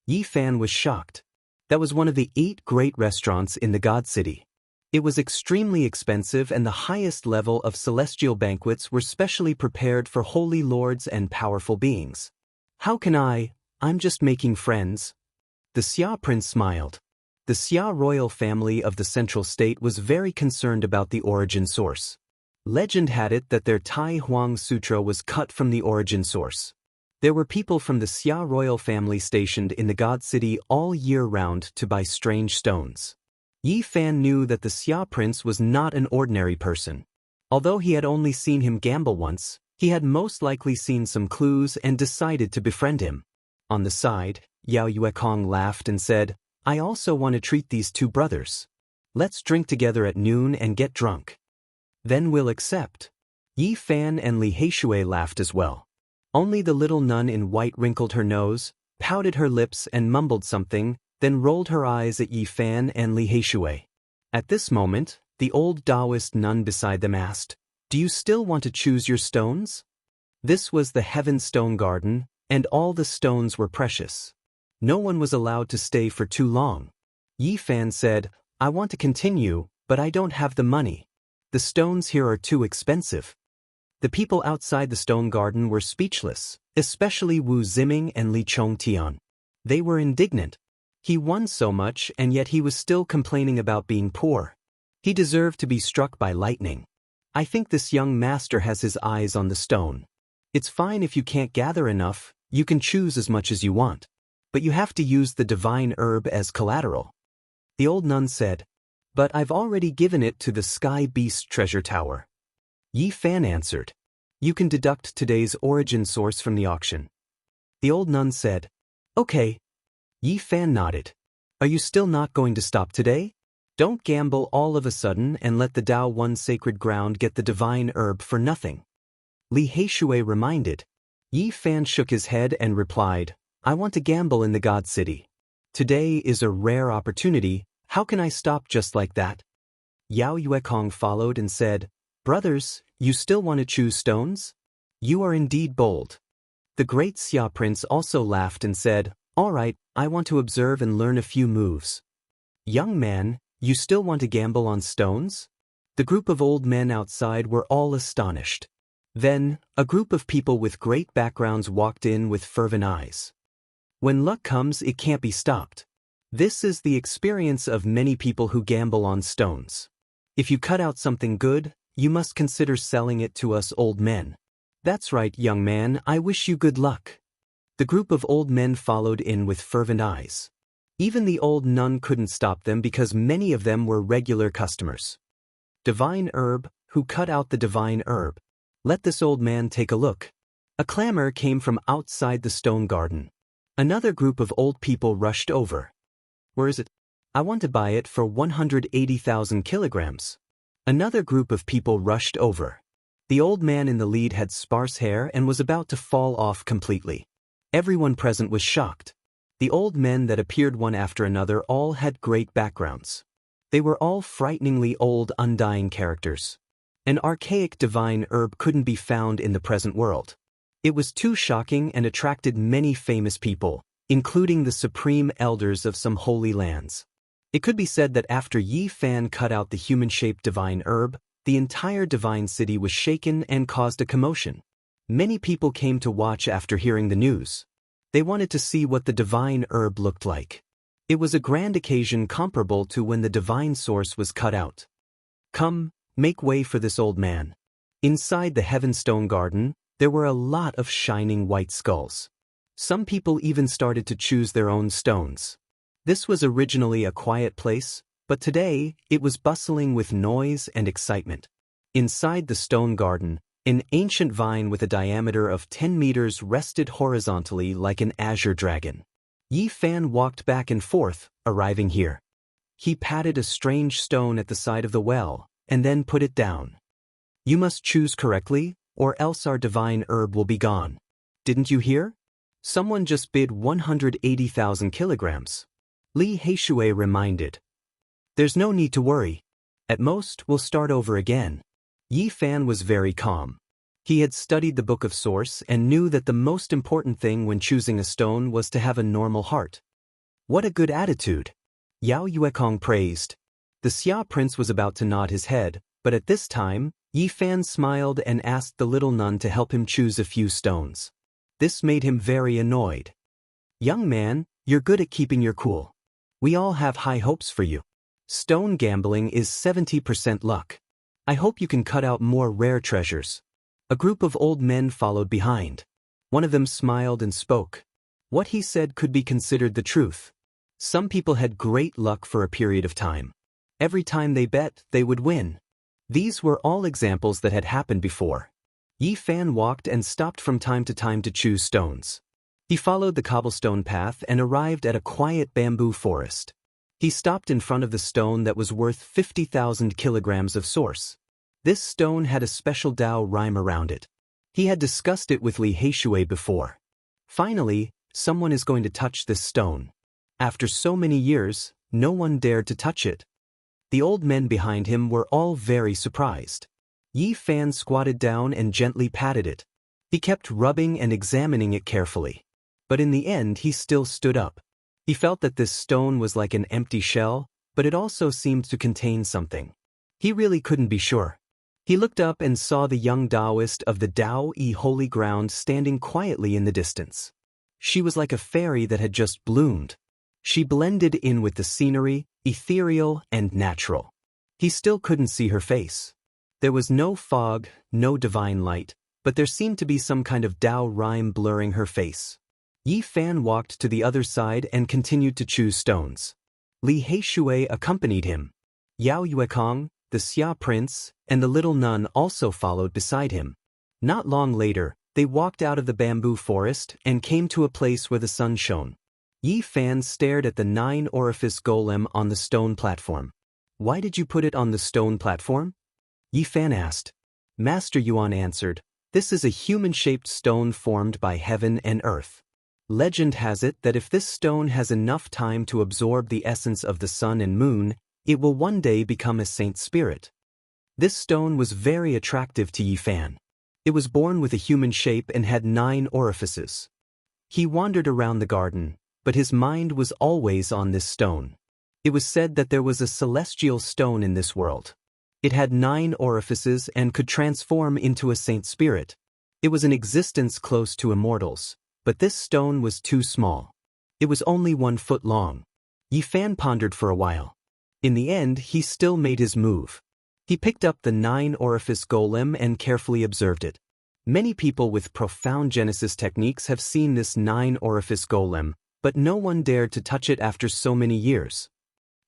Yi Fan was shocked. That was one of the 8 great restaurants in the God City. It was extremely expensive and the highest level of celestial banquets were specially prepared for holy lords and powerful beings. How can I'm just making friends. The Xia prince smiled. The Xia royal family of the central state was very concerned about the origin source. Legend had it that their Tai Huang Sutra was cut from the origin source. There were people from the Xia royal family stationed in the God City all year round to buy strange stones. Yi Fan knew that the Xia prince was not an ordinary person. Although he had only seen him gamble once, he had most likely seen some clues and decided to befriend him. On the side, Yao Yuekong laughed and said, I also want to treat these 2 brothers. Let's drink together at noon and get drunk. Then we'll accept. Yi Fan and Li Heishui laughed as well. Only the little nun in white wrinkled her nose, pouted her lips and mumbled something, then rolled her eyes at Yi Fan and Li Heishui. At this moment, the old Taoist nun beside them asked, Do you still want to choose your stones? This was the Heaven Stone Garden, and all the stones were precious. No one was allowed to stay for too long. Yi Fan said, I want to continue, but I don't have the money. The stones here are too expensive. The people outside the stone garden were speechless, especially Wu Ziming and Li Chongtian. They were indignant. He won so much and yet he was still complaining about being poor. He deserved to be struck by lightning. I think this young master has his eyes on the stone. It's fine if you can't gather enough, you can choose as much as you want. But you have to use the divine herb as collateral. The old nun said, But I've already given it to the Sky Beast treasure tower. Yi Fan answered, You can deduct today's origin source from the auction. The old nun said, Okay. Yi Fan nodded. Are you still not going to stop today? Don't gamble all of a sudden and let the Tao One sacred ground get the divine herb for nothing. Li Heishui reminded. Yi Fan shook his head and replied, I want to gamble in the God City. Today is a rare opportunity, how can I stop just like that? Yao Yuekong followed and said, Brothers, you still want to choose stones? You are indeed bold. The great Xia prince also laughed and said, All right, I want to observe and learn a few moves. Young man, you still want to gamble on stones? The group of old men outside were all astonished. Then, a group of people with great backgrounds walked in with fervent eyes. When luck comes, it can't be stopped. This is the experience of many people who gamble on stones. If you cut out something good, you must consider selling it to us old men. That's right, young man, I wish you good luck. The group of old men followed in with fervent eyes. Even the old nun couldn't stop them because many of them were regular customers. Divine herb, who cut out the divine herb? Let this old man take a look. A clamor came from outside the stone garden. Another group of old people rushed over. Where is it? I want to buy it for 180,000 kilograms. Another group of people rushed over. The old man in the lead had sparse hair and was about to fall off completely. Everyone present was shocked. The old men that appeared one after another all had great backgrounds. They were all frighteningly old, undying characters. An archaic divine herb couldn't be found in the present world. It was too shocking and attracted many famous people, including the supreme elders of some holy lands. It could be said that after Yi Fan cut out the human-shaped divine herb, the entire divine city was shaken and caused a commotion. Many people came to watch after hearing the news. They wanted to see what the divine herb looked like. It was a grand occasion comparable to when the divine source was cut out. Come, make way for this old man. Inside the Heavenstone Garden, there were a lot of shining white skulls. Some people even started to choose their own stones. This was originally a quiet place, but today it was bustling with noise and excitement. Inside the stone garden, an ancient vine with a diameter of 10 meters rested horizontally like an azure dragon. Yi Fan walked back and forth, arriving here. He patted a strange stone at the side of the well, and then put it down. You must choose correctly, or else our divine herb will be gone. Didn't you hear? Someone just bid 180,000 kilograms. Li Heishui reminded. There's no need to worry. At most, we'll start over again. Yi Fan was very calm. He had studied the Book of Source and knew that the most important thing when choosing a stone was to have a normal heart. What a good attitude! Yao Yuekong praised. The Xia prince was about to nod his head, but at this time, Yi Fan smiled and asked the little nun to help him choose a few stones. This made him very annoyed. Young man, you're good at keeping your cool. We all have high hopes for you. Stone gambling is 70% luck. I hope you can cut out more rare treasures. A group of old men followed behind. One of them smiled and spoke. What he said could be considered the truth. Some people had great luck for a period of time. Every time they bet, they would win. These were all examples that had happened before. Yi Fan walked and stopped from time to choose stones. He followed the cobblestone path and arrived at a quiet bamboo forest. He stopped in front of the stone that was worth 50,000 kilograms of source. This stone had a special Dao rhyme around it. He had discussed it with Li Heishui before. Finally, someone is going to touch this stone. After so many years, no one dared to touch it. The old men behind him were all very surprised. Yi Fan squatted down and gently patted it. He kept rubbing and examining it carefully. But in the end, he still stood up. He felt that this stone was like an empty shell, but it also seemed to contain something. He really couldn't be sure. He looked up and saw the young Taoist of the Dao-Yi holy ground standing quietly in the distance. She was like a fairy that had just bloomed. She blended in with the scenery, ethereal and natural. He still couldn't see her face. There was no fog, no divine light, but there seemed to be some kind of Dao rhyme blurring her face. Yi Fan walked to the other side and continued to choose stones. Li Heishui accompanied him. Yao Yuekong, the Xia prince, and the little nun also followed beside him. Not long later, they walked out of the bamboo forest and came to a place where the sun shone. Yi Fan stared at the 9-orifice golem on the stone platform. Why did you put it on the stone platform? Yi Fan asked. Master Yuan answered, this is a human-shaped stone formed by heaven and earth. Legend has it that if this stone has enough time to absorb the essence of the sun and moon, it will one day become a saint spirit. This stone was very attractive to Yi Fan. It was born with a human shape and had 9 orifices. He wandered around the garden, but his mind was always on this stone. It was said that there was a celestial stone in this world. It had 9 orifices and could transform into a saint spirit. It was an existence close to immortals, but this stone was too small. It was only 1 foot long. Yi Fan pondered for a while. In the end, he still made his move. He picked up the 9-orifice golem and carefully observed it. Many people with profound Genesis techniques have seen this 9-orifice golem, but no one dared to touch it after so many years.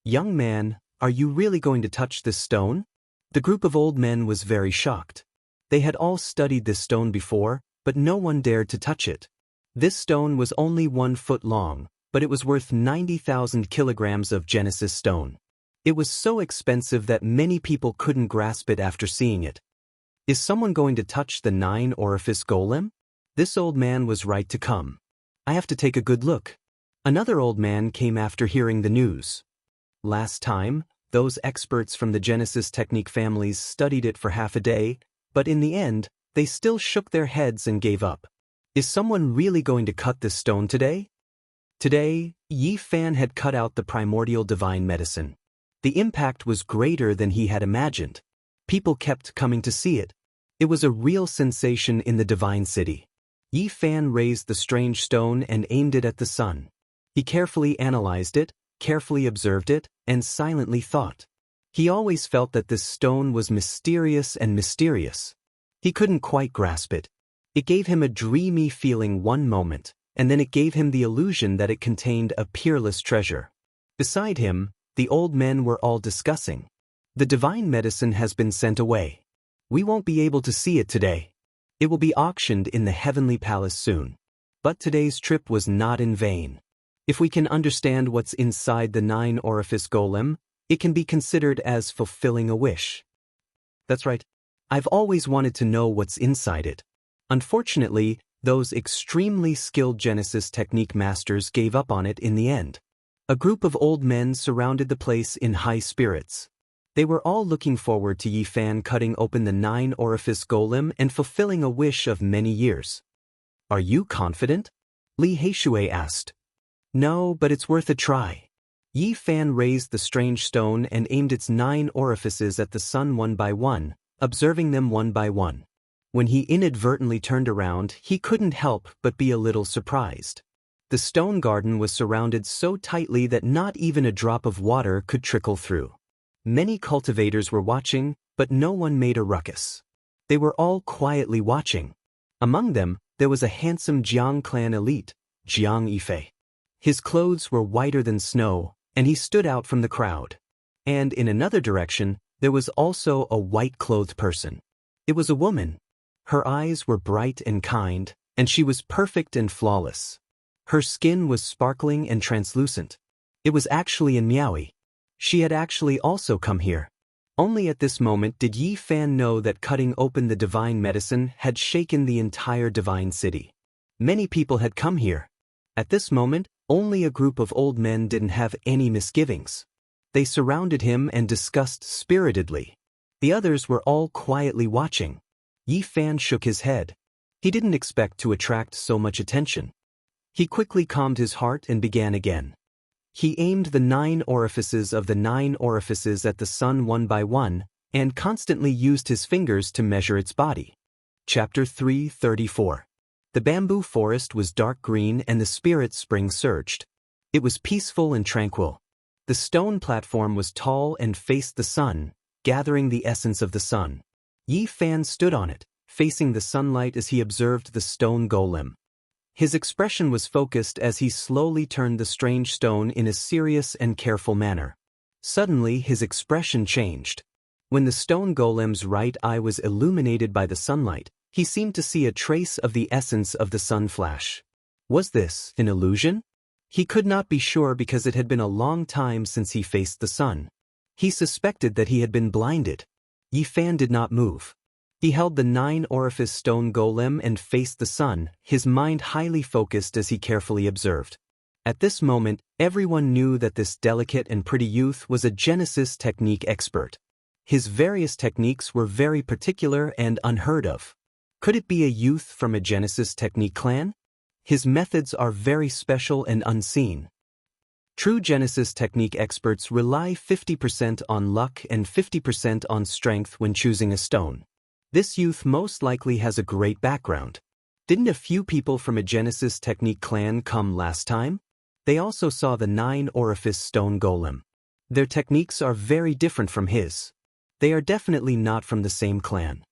"Young man, are you really going to touch this stone?" The group of old men was very shocked. They had all studied this stone before, but no one dared to touch it. This stone was only 1 foot long, but it was worth 90,000 kilograms of Genesis stone. It was so expensive that many people couldn't grasp it after seeing it. "Is someone going to touch the 9-orifice golem?" This old man was right to come. "I have to take a good look." Another old man came after hearing the news. Last time, those experts from the Genesis technique families studied it for half a day, but in the end, they still shook their heads and gave up. "Is someone really going to cut this stone today?" Today, Yi Fan had cut out the primordial divine medicine. The impact was greater than he had imagined. People kept coming to see it. It was a real sensation in the divine city. Yi Fan raised the strange stone and aimed it at the sun. He carefully analyzed it, carefully observed it, and silently thought. He always felt that this stone was mysterious and mysterious. He couldn't quite grasp it. It gave him a dreamy feeling one moment, and then it gave him the illusion that it contained a peerless treasure. Beside him, the old men were all discussing. "The divine medicine has been sent away. We won't be able to see it today. It will be auctioned in the heavenly palace soon." But today's trip was not in vain. If we can understand what's inside the 9-orifice golem, it can be considered as fulfilling a wish. That's right. I've always wanted to know what's inside it. Unfortunately, those extremely skilled Genesis technique masters gave up on it in the end. A group of old men surrounded the place in high spirits. They were all looking forward to Yi Fan cutting open the 9-orifice golem and fulfilling a wish of many years. "Are you confident?" Li Heishui asked. "No, but it's worth a try." Yi Fan raised the strange stone and aimed its 9 orifices at the sun one by one, observing them one by one. When he inadvertently turned around, he couldn't help but be a little surprised. The stone garden was surrounded so tightly that not even a drop of water could trickle through. Many cultivators were watching, but no one made a ruckus. They were all quietly watching. Among them, there was a handsome Jiang clan elite, Jiang Yifei. His clothes were whiter than snow, and he stood out from the crowd. And in another direction, there was also a white-clothed person. It was a woman. Her eyes were bright and kind, and she was perfect and flawless. Her skin was sparkling and translucent. It was actually in Miaoyi. She had actually also come here. Only at this moment did Yi Fan know that cutting open the divine medicine had shaken the entire divine city. Many people had come here. At this moment, only a group of old men didn't have any misgivings. They surrounded him and discussed spiritedly. The others were all quietly watching. Yi Fan shook his head. He didn't expect to attract so much attention. He quickly calmed his heart and began again. He aimed the 9 orifices of the 9 orifices at the sun one by one, and constantly used his fingers to measure its body. Chapter 334. The bamboo forest was dark green and the spirit spring surged. It was peaceful and tranquil. The stone platform was tall and faced the sun, gathering the essence of the sun. Yi Fan stood on it, facing the sunlight as he observed the stone golem. His expression was focused as he slowly turned the strange stone in a serious and careful manner. Suddenly, his expression changed. When the stone golem's right eye was illuminated by the sunlight, he seemed to see a trace of the essence of the sun flash. Was this an illusion? He could not be sure because it had been a long time since he faced the sun. He suspected that he had been blinded. Yi Fan did not move. He held the 9-orifice stone golem and faced the sun, his mind highly focused as he carefully observed. At this moment, everyone knew that this delicate and pretty youth was a Genesis technique expert. His various techniques were very particular and unheard of. Could it be a youth from a Genesis technique clan? His methods are very special and unseen. True Genesis technique experts rely 50% on luck and 50% on strength when choosing a stone. This youth most likely has a great background. Didn't a few people from a Genesis technique clan come last time? They also saw the 9-orifice stone golem. Their techniques are very different from his. They are definitely not from the same clan.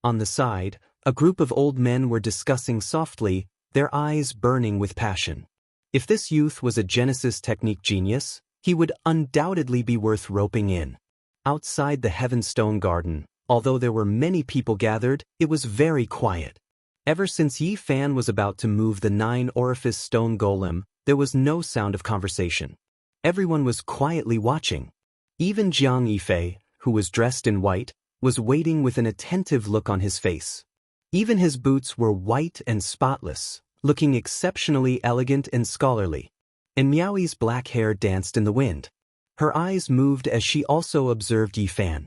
On the side, a group of old men were discussing softly, their eyes burning with passion. If this youth was a Genesis technique genius, he would undoubtedly be worth roping in. Outside the Heavenstone Garden, although there were many people gathered, it was very quiet. Ever since Yi Fan was about to move the 9-orifice stone golem, there was no sound of conversation. Everyone was quietly watching. Even Jiang Yifei, who was dressed in white, was waiting with an attentive look on his face. Even his boots were white and spotless, looking exceptionally elegant and scholarly. And Miaoi's black hair danced in the wind. Her eyes moved as she also observed Yi Fan.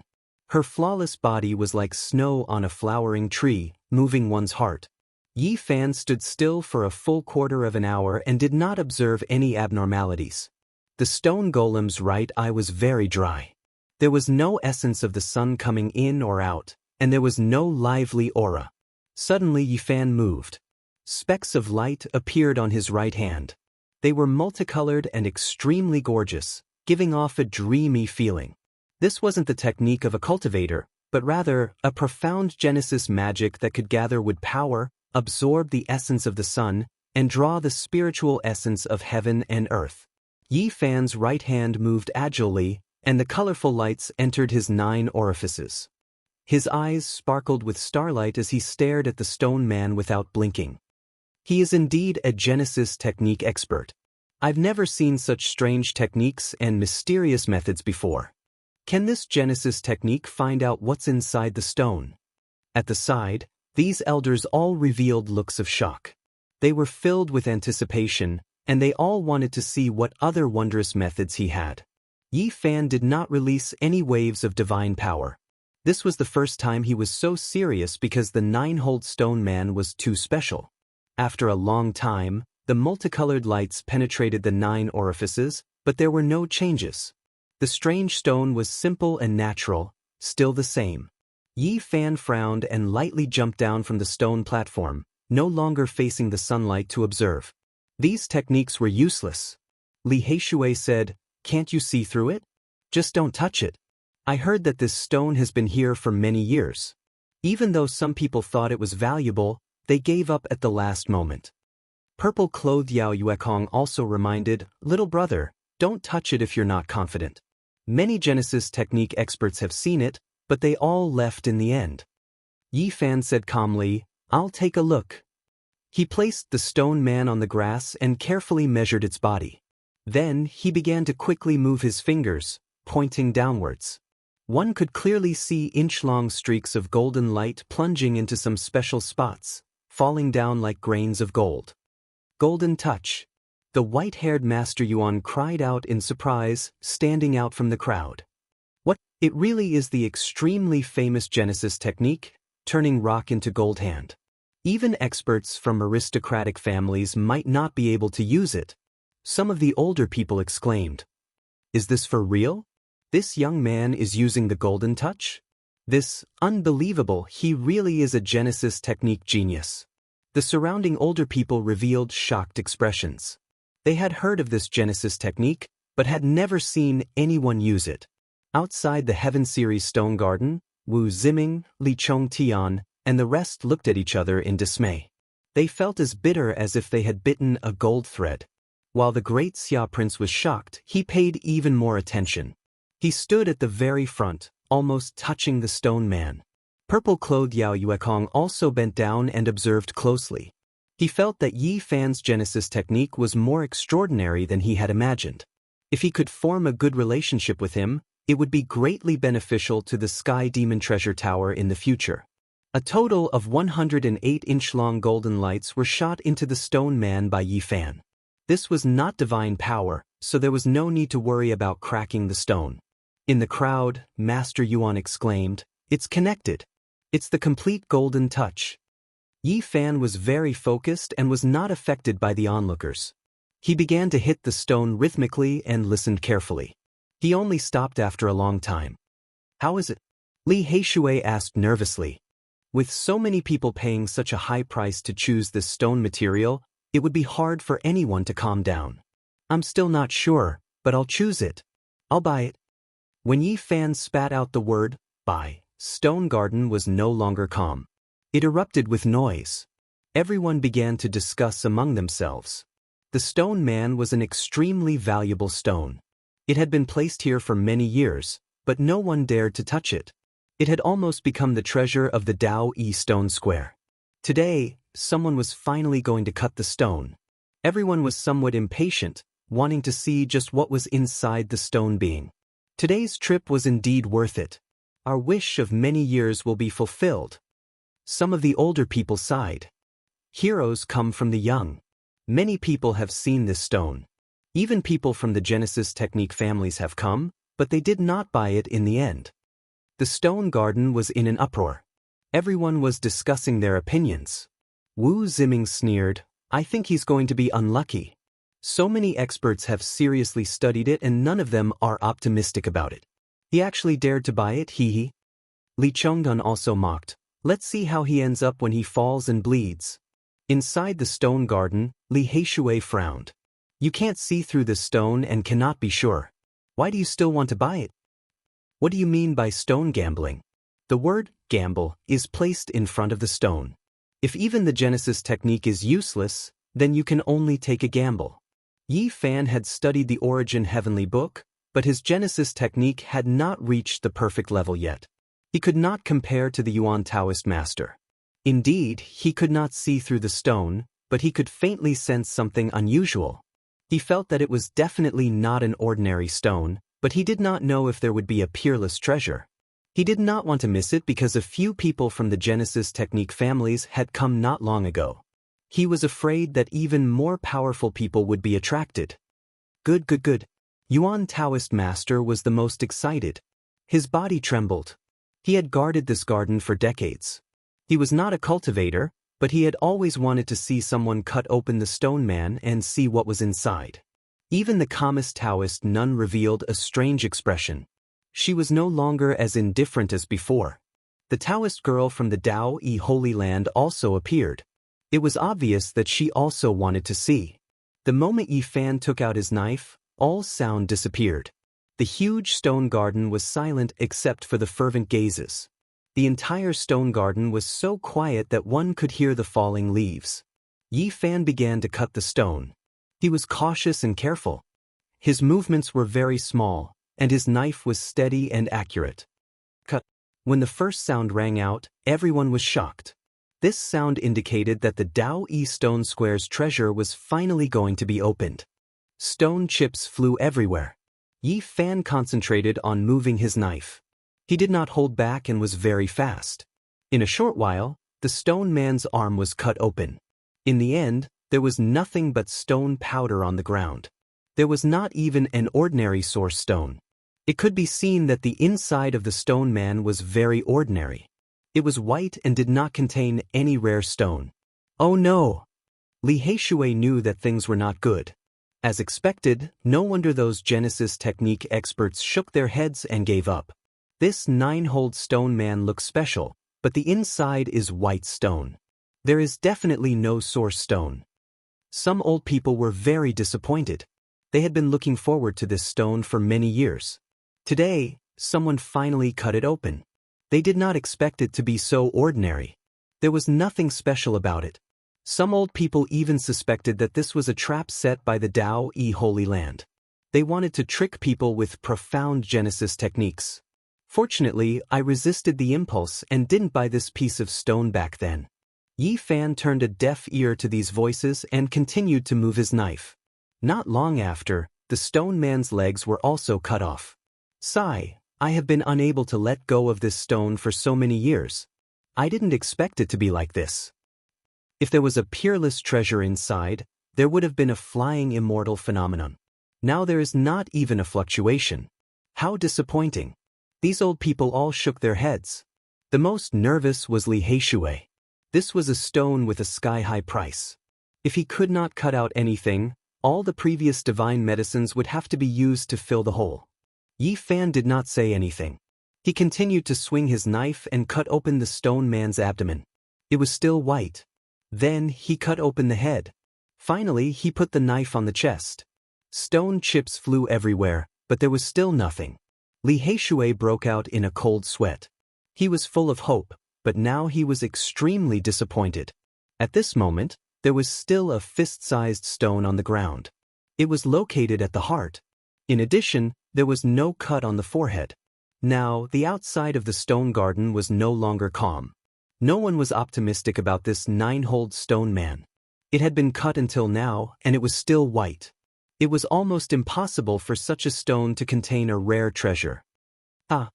Her flawless body was like snow on a flowering tree, moving one's heart. Yi Fan stood still for a full quarter of an hour and did not observe any abnormalities. The stone golem's right eye was very dry. There was no essence of the sun coming in or out, and there was no lively aura. Suddenly Yi Fan moved. Specks of light appeared on his right hand. They were multicolored and extremely gorgeous, giving off a dreamy feeling. This wasn't the technique of a cultivator, but rather a profound Genesis magic that could gather wood power, absorb the essence of the sun, and draw the spiritual essence of heaven and earth. Yi Fan's right hand moved agilely, and the colorful lights entered his 9 orifices. His eyes sparkled with starlight as he stared at the stone man without blinking. He is indeed a Genesis technique expert. I've never seen such strange techniques and mysterious methods before. Can this Genesis technique find out what's inside the stone? At the side, these elders all revealed looks of shock. They were filled with anticipation, and they all wanted to see what other wondrous methods he had. Yi Fan did not release any waves of divine power. This was the first time he was so serious because the 9-hold stone man was too special. After a long time, the multicolored lights penetrated the 9 orifices, but there were no changes. The strange stone was simple and natural, still the same. Yi Fan frowned and lightly jumped down from the stone platform, no longer facing the sunlight to observe. These techniques were useless. Li Heishui said, "Can't you see through it? Just don't touch it. I heard that this stone has been here for many years." Even though some people thought it was valuable, they gave up at the last moment. Purple-clothed Yao Yuekong also reminded, "Little brother, don't touch it if you're not confident." Many Genesis technique experts have seen it, but they all left in the end. Yi Fan said calmly, "I'll take a look." He placed the stone man on the grass and carefully measured its body. Then he began to quickly move his fingers, pointing downwards. One could clearly see inch-long streaks of golden light plunging into some special spots, falling down like grains of gold. Golden touch. The white-haired Master Yuan cried out in surprise, standing out from the crowd. What? It really is the extremely famous Genesis technique, turning rock into gold hand. Even experts from aristocratic families might not be able to use it. Some of the older people exclaimed, "Is this for real? This young man is using the golden touch? This, unbelievable, he really is a Genesis technique genius." The surrounding older people revealed shocked expressions. They had heard of this Genesis technique, but had never seen anyone use it. Outside the Heaven Series Stone Garden, Wu Ziming, Li Chongtian, and the rest looked at each other in dismay. They felt as bitter as if they had bitten a gold thread. While the great Xia Prince was shocked, he paid even more attention. He stood at the very front, almost touching the stone man. Purple-clothed Yao Yuekong also bent down and observed closely. He felt that Yi Fan's Genesis technique was more extraordinary than he had imagined. If he could form a good relationship with him, it would be greatly beneficial to the Sky Demon Treasure Tower in the future. A total of 108-inch-long golden lights were shot into the stone man by Yi Fan. This was not divine power, so there was no need to worry about cracking the stone. In the crowd, Master Yuan exclaimed, "It's connected. It's the complete golden touch." Yi Fan was very focused and was not affected by the onlookers. He began to hit the stone rhythmically and listened carefully. He only stopped after a long time. How is it? Li Heishui asked nervously. With so many people paying such a high price to choose this stone material, it would be hard for anyone to calm down. I'm still not sure, but I'll choose it. I'll buy it. When Yi Fan spat out the word, buy, Stone Garden was no longer calm. It erupted with noise. Everyone began to discuss among themselves. The stone man was an extremely valuable stone. It had been placed here for many years, but no one dared to touch it. It had almost become the treasure of the Dao Yi Stone Square. Today, someone was finally going to cut the stone. Everyone was somewhat impatient, wanting to see just what was inside the stone being. Today's trip was indeed worth it. Our wish of many years will be fulfilled. Some of the older people sighed. Heroes come from the young. Many people have seen this stone. Even people from the Genesis Technique families have come, but they did not buy it in the end. The stone garden was in an uproar. Everyone was discussing their opinions. Wu Ziming sneered, I think he's going to be unlucky. So many experts have seriously studied it and none of them are optimistic about it. He actually dared to buy it, hee. Li Chongdun also mocked. Let's see how he ends up when he falls and bleeds. Inside the stone garden, Li Heishui frowned. You can't see through the stone and cannot be sure. Why do you still want to buy it? What do you mean by stone gambling? The word gamble is placed in front of the stone. If even the Genesis technique is useless, then you can only take a gamble. Yi Fan had studied the Origin Heavenly Book, but his Genesis technique had not reached the perfect level yet. He could not compare to the Yuan Taoist master. Indeed, he could not see through the stone, but he could faintly sense something unusual. He felt that it was definitely not an ordinary stone, but he did not know if there would be a peerless treasure. He did not want to miss it because a few people from the Genesis technique families had come not long ago. He was afraid that even more powerful people would be attracted. Good. Yuan Taoist master was the most excited. His body trembled. He had guarded this garden for decades. He was not a cultivator, but he had always wanted to see someone cut open the stone man and see what was inside. Even the calmest Taoist nun revealed a strange expression. She was no longer as indifferent as before. The Taoist girl from the Dao Yi Holy Land also appeared. It was obvious that she also wanted to see. The moment Yi Fan took out his knife, all sound disappeared. The huge stone garden was silent except for the fervent gazes. The entire stone garden was so quiet that one could hear the falling leaves. Yi Fan began to cut the stone. He was cautious and careful. His movements were very small, and his knife was steady and accurate. Cut. When the first sound rang out, everyone was shocked. This sound indicated that the Dao Yi Stone Square's treasure was finally going to be opened. Stone chips flew everywhere. Yi Fan concentrated on moving his knife. He did not hold back and was very fast. In a short while, the stone man's arm was cut open. In the end, there was nothing but stone powder on the ground. There was not even an ordinary source stone. It could be seen that the inside of the stone man was very ordinary. It was white and did not contain any rare stone. Oh no! Li Heishui knew that things were not good. As expected, no wonder those Genesis technique experts shook their heads and gave up. This 9-holed stone man looks special, but the inside is white stone. There is definitely no source stone. Some old people were very disappointed. They had been looking forward to this stone for many years. Today, someone finally cut it open. They did not expect it to be so ordinary. There was nothing special about it. Some old people even suspected that this was a trap set by the Dao Yi Holy Land. They wanted to trick people with profound Genesis techniques. Fortunately, I resisted the impulse and didn't buy this piece of stone back then. Yi Fan turned a deaf ear to these voices and continued to move his knife. Not long after, the stone man's legs were also cut off. Sigh, I have been unable to let go of this stone for so many years. I didn't expect it to be like this. If there was a peerless treasure inside, there would have been a flying immortal phenomenon. Now there is not even a fluctuation. How disappointing. These old people all shook their heads. The most nervous was Li Heishui. This was a stone with a sky-high price. If he could not cut out anything, All the previous divine medicines would have to be used to fill the hole. Yi Fan did not say anything. He continued to swing his knife and cut open the stone man's abdomen. It was still white. Then he cut open the head. Finally, he put the knife on the chest. Stone chips flew everywhere, but there was still nothing. Li Heishui broke out in a cold sweat. He was full of hope, but now he was extremely disappointed. At this moment, there was still a fist-sized stone on the ground. It was located at the heart. In addition, there was no cut on the forehead. Now, the outside of the stone garden was no longer calm. No one was optimistic about this 9-holed stone man. It had been cut until now, and it was still white. It was almost impossible for such a stone to contain a rare treasure. Ah!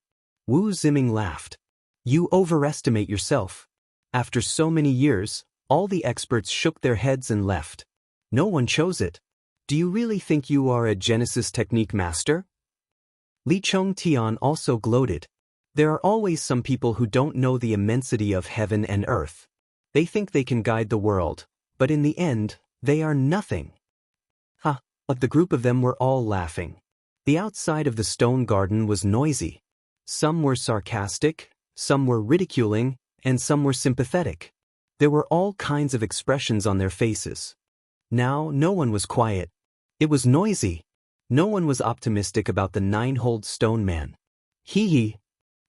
Wu Ziming laughed. You overestimate yourself. After so many years, all the experts shook their heads and left. No one chose it. Do you really think you are a Genesis technique master? Li Chongtian also gloated. There are always some people who don't know the immensity of heaven and earth. They think they can guide the world, but in the end, they are nothing. Ha! But the group of them were all laughing. The outside of the stone garden was noisy. Some were sarcastic, some were ridiculing, and some were sympathetic. There were all kinds of expressions on their faces. Now no one was quiet. It was noisy. No one was optimistic about the 9-holed stone man. Hee.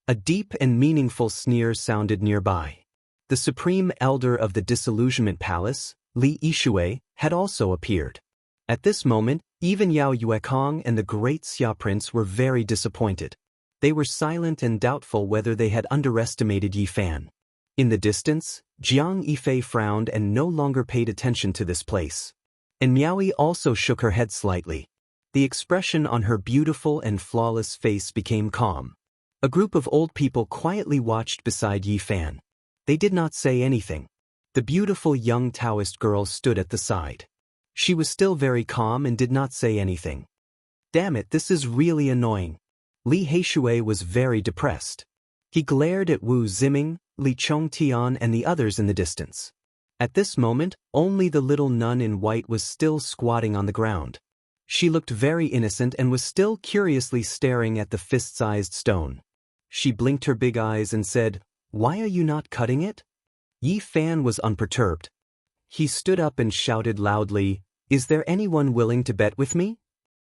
A deep and meaningful sneer sounded nearby. The supreme elder of the Disillusionment Palace, Li Yishui, had also appeared. At this moment, even Yao Yuekong and the great Xia Prince were very disappointed. They were silent and doubtful whether they had underestimated Yi Fan. In the distance, Jiang Yifei frowned and no longer paid attention to this place. And Miaoyi also shook her head slightly. The expression on her beautiful and flawless face became calm. A group of old people quietly watched beside Yi Fan. They did not say anything. The beautiful young Taoist girl stood at the side. She was still very calm and did not say anything. Damn it, this is really annoying. Li Heishui was very depressed. He glared at Wu Ziming, Li Chongtian and the others in the distance. At this moment, only the little nun in white was still squatting on the ground. She looked very innocent and was still curiously staring at the fist-sized stone. She blinked her big eyes and said, "Why are you not cutting it?" Yi Fan was unperturbed. He stood up and shouted loudly, "Is there anyone willing to bet with me?"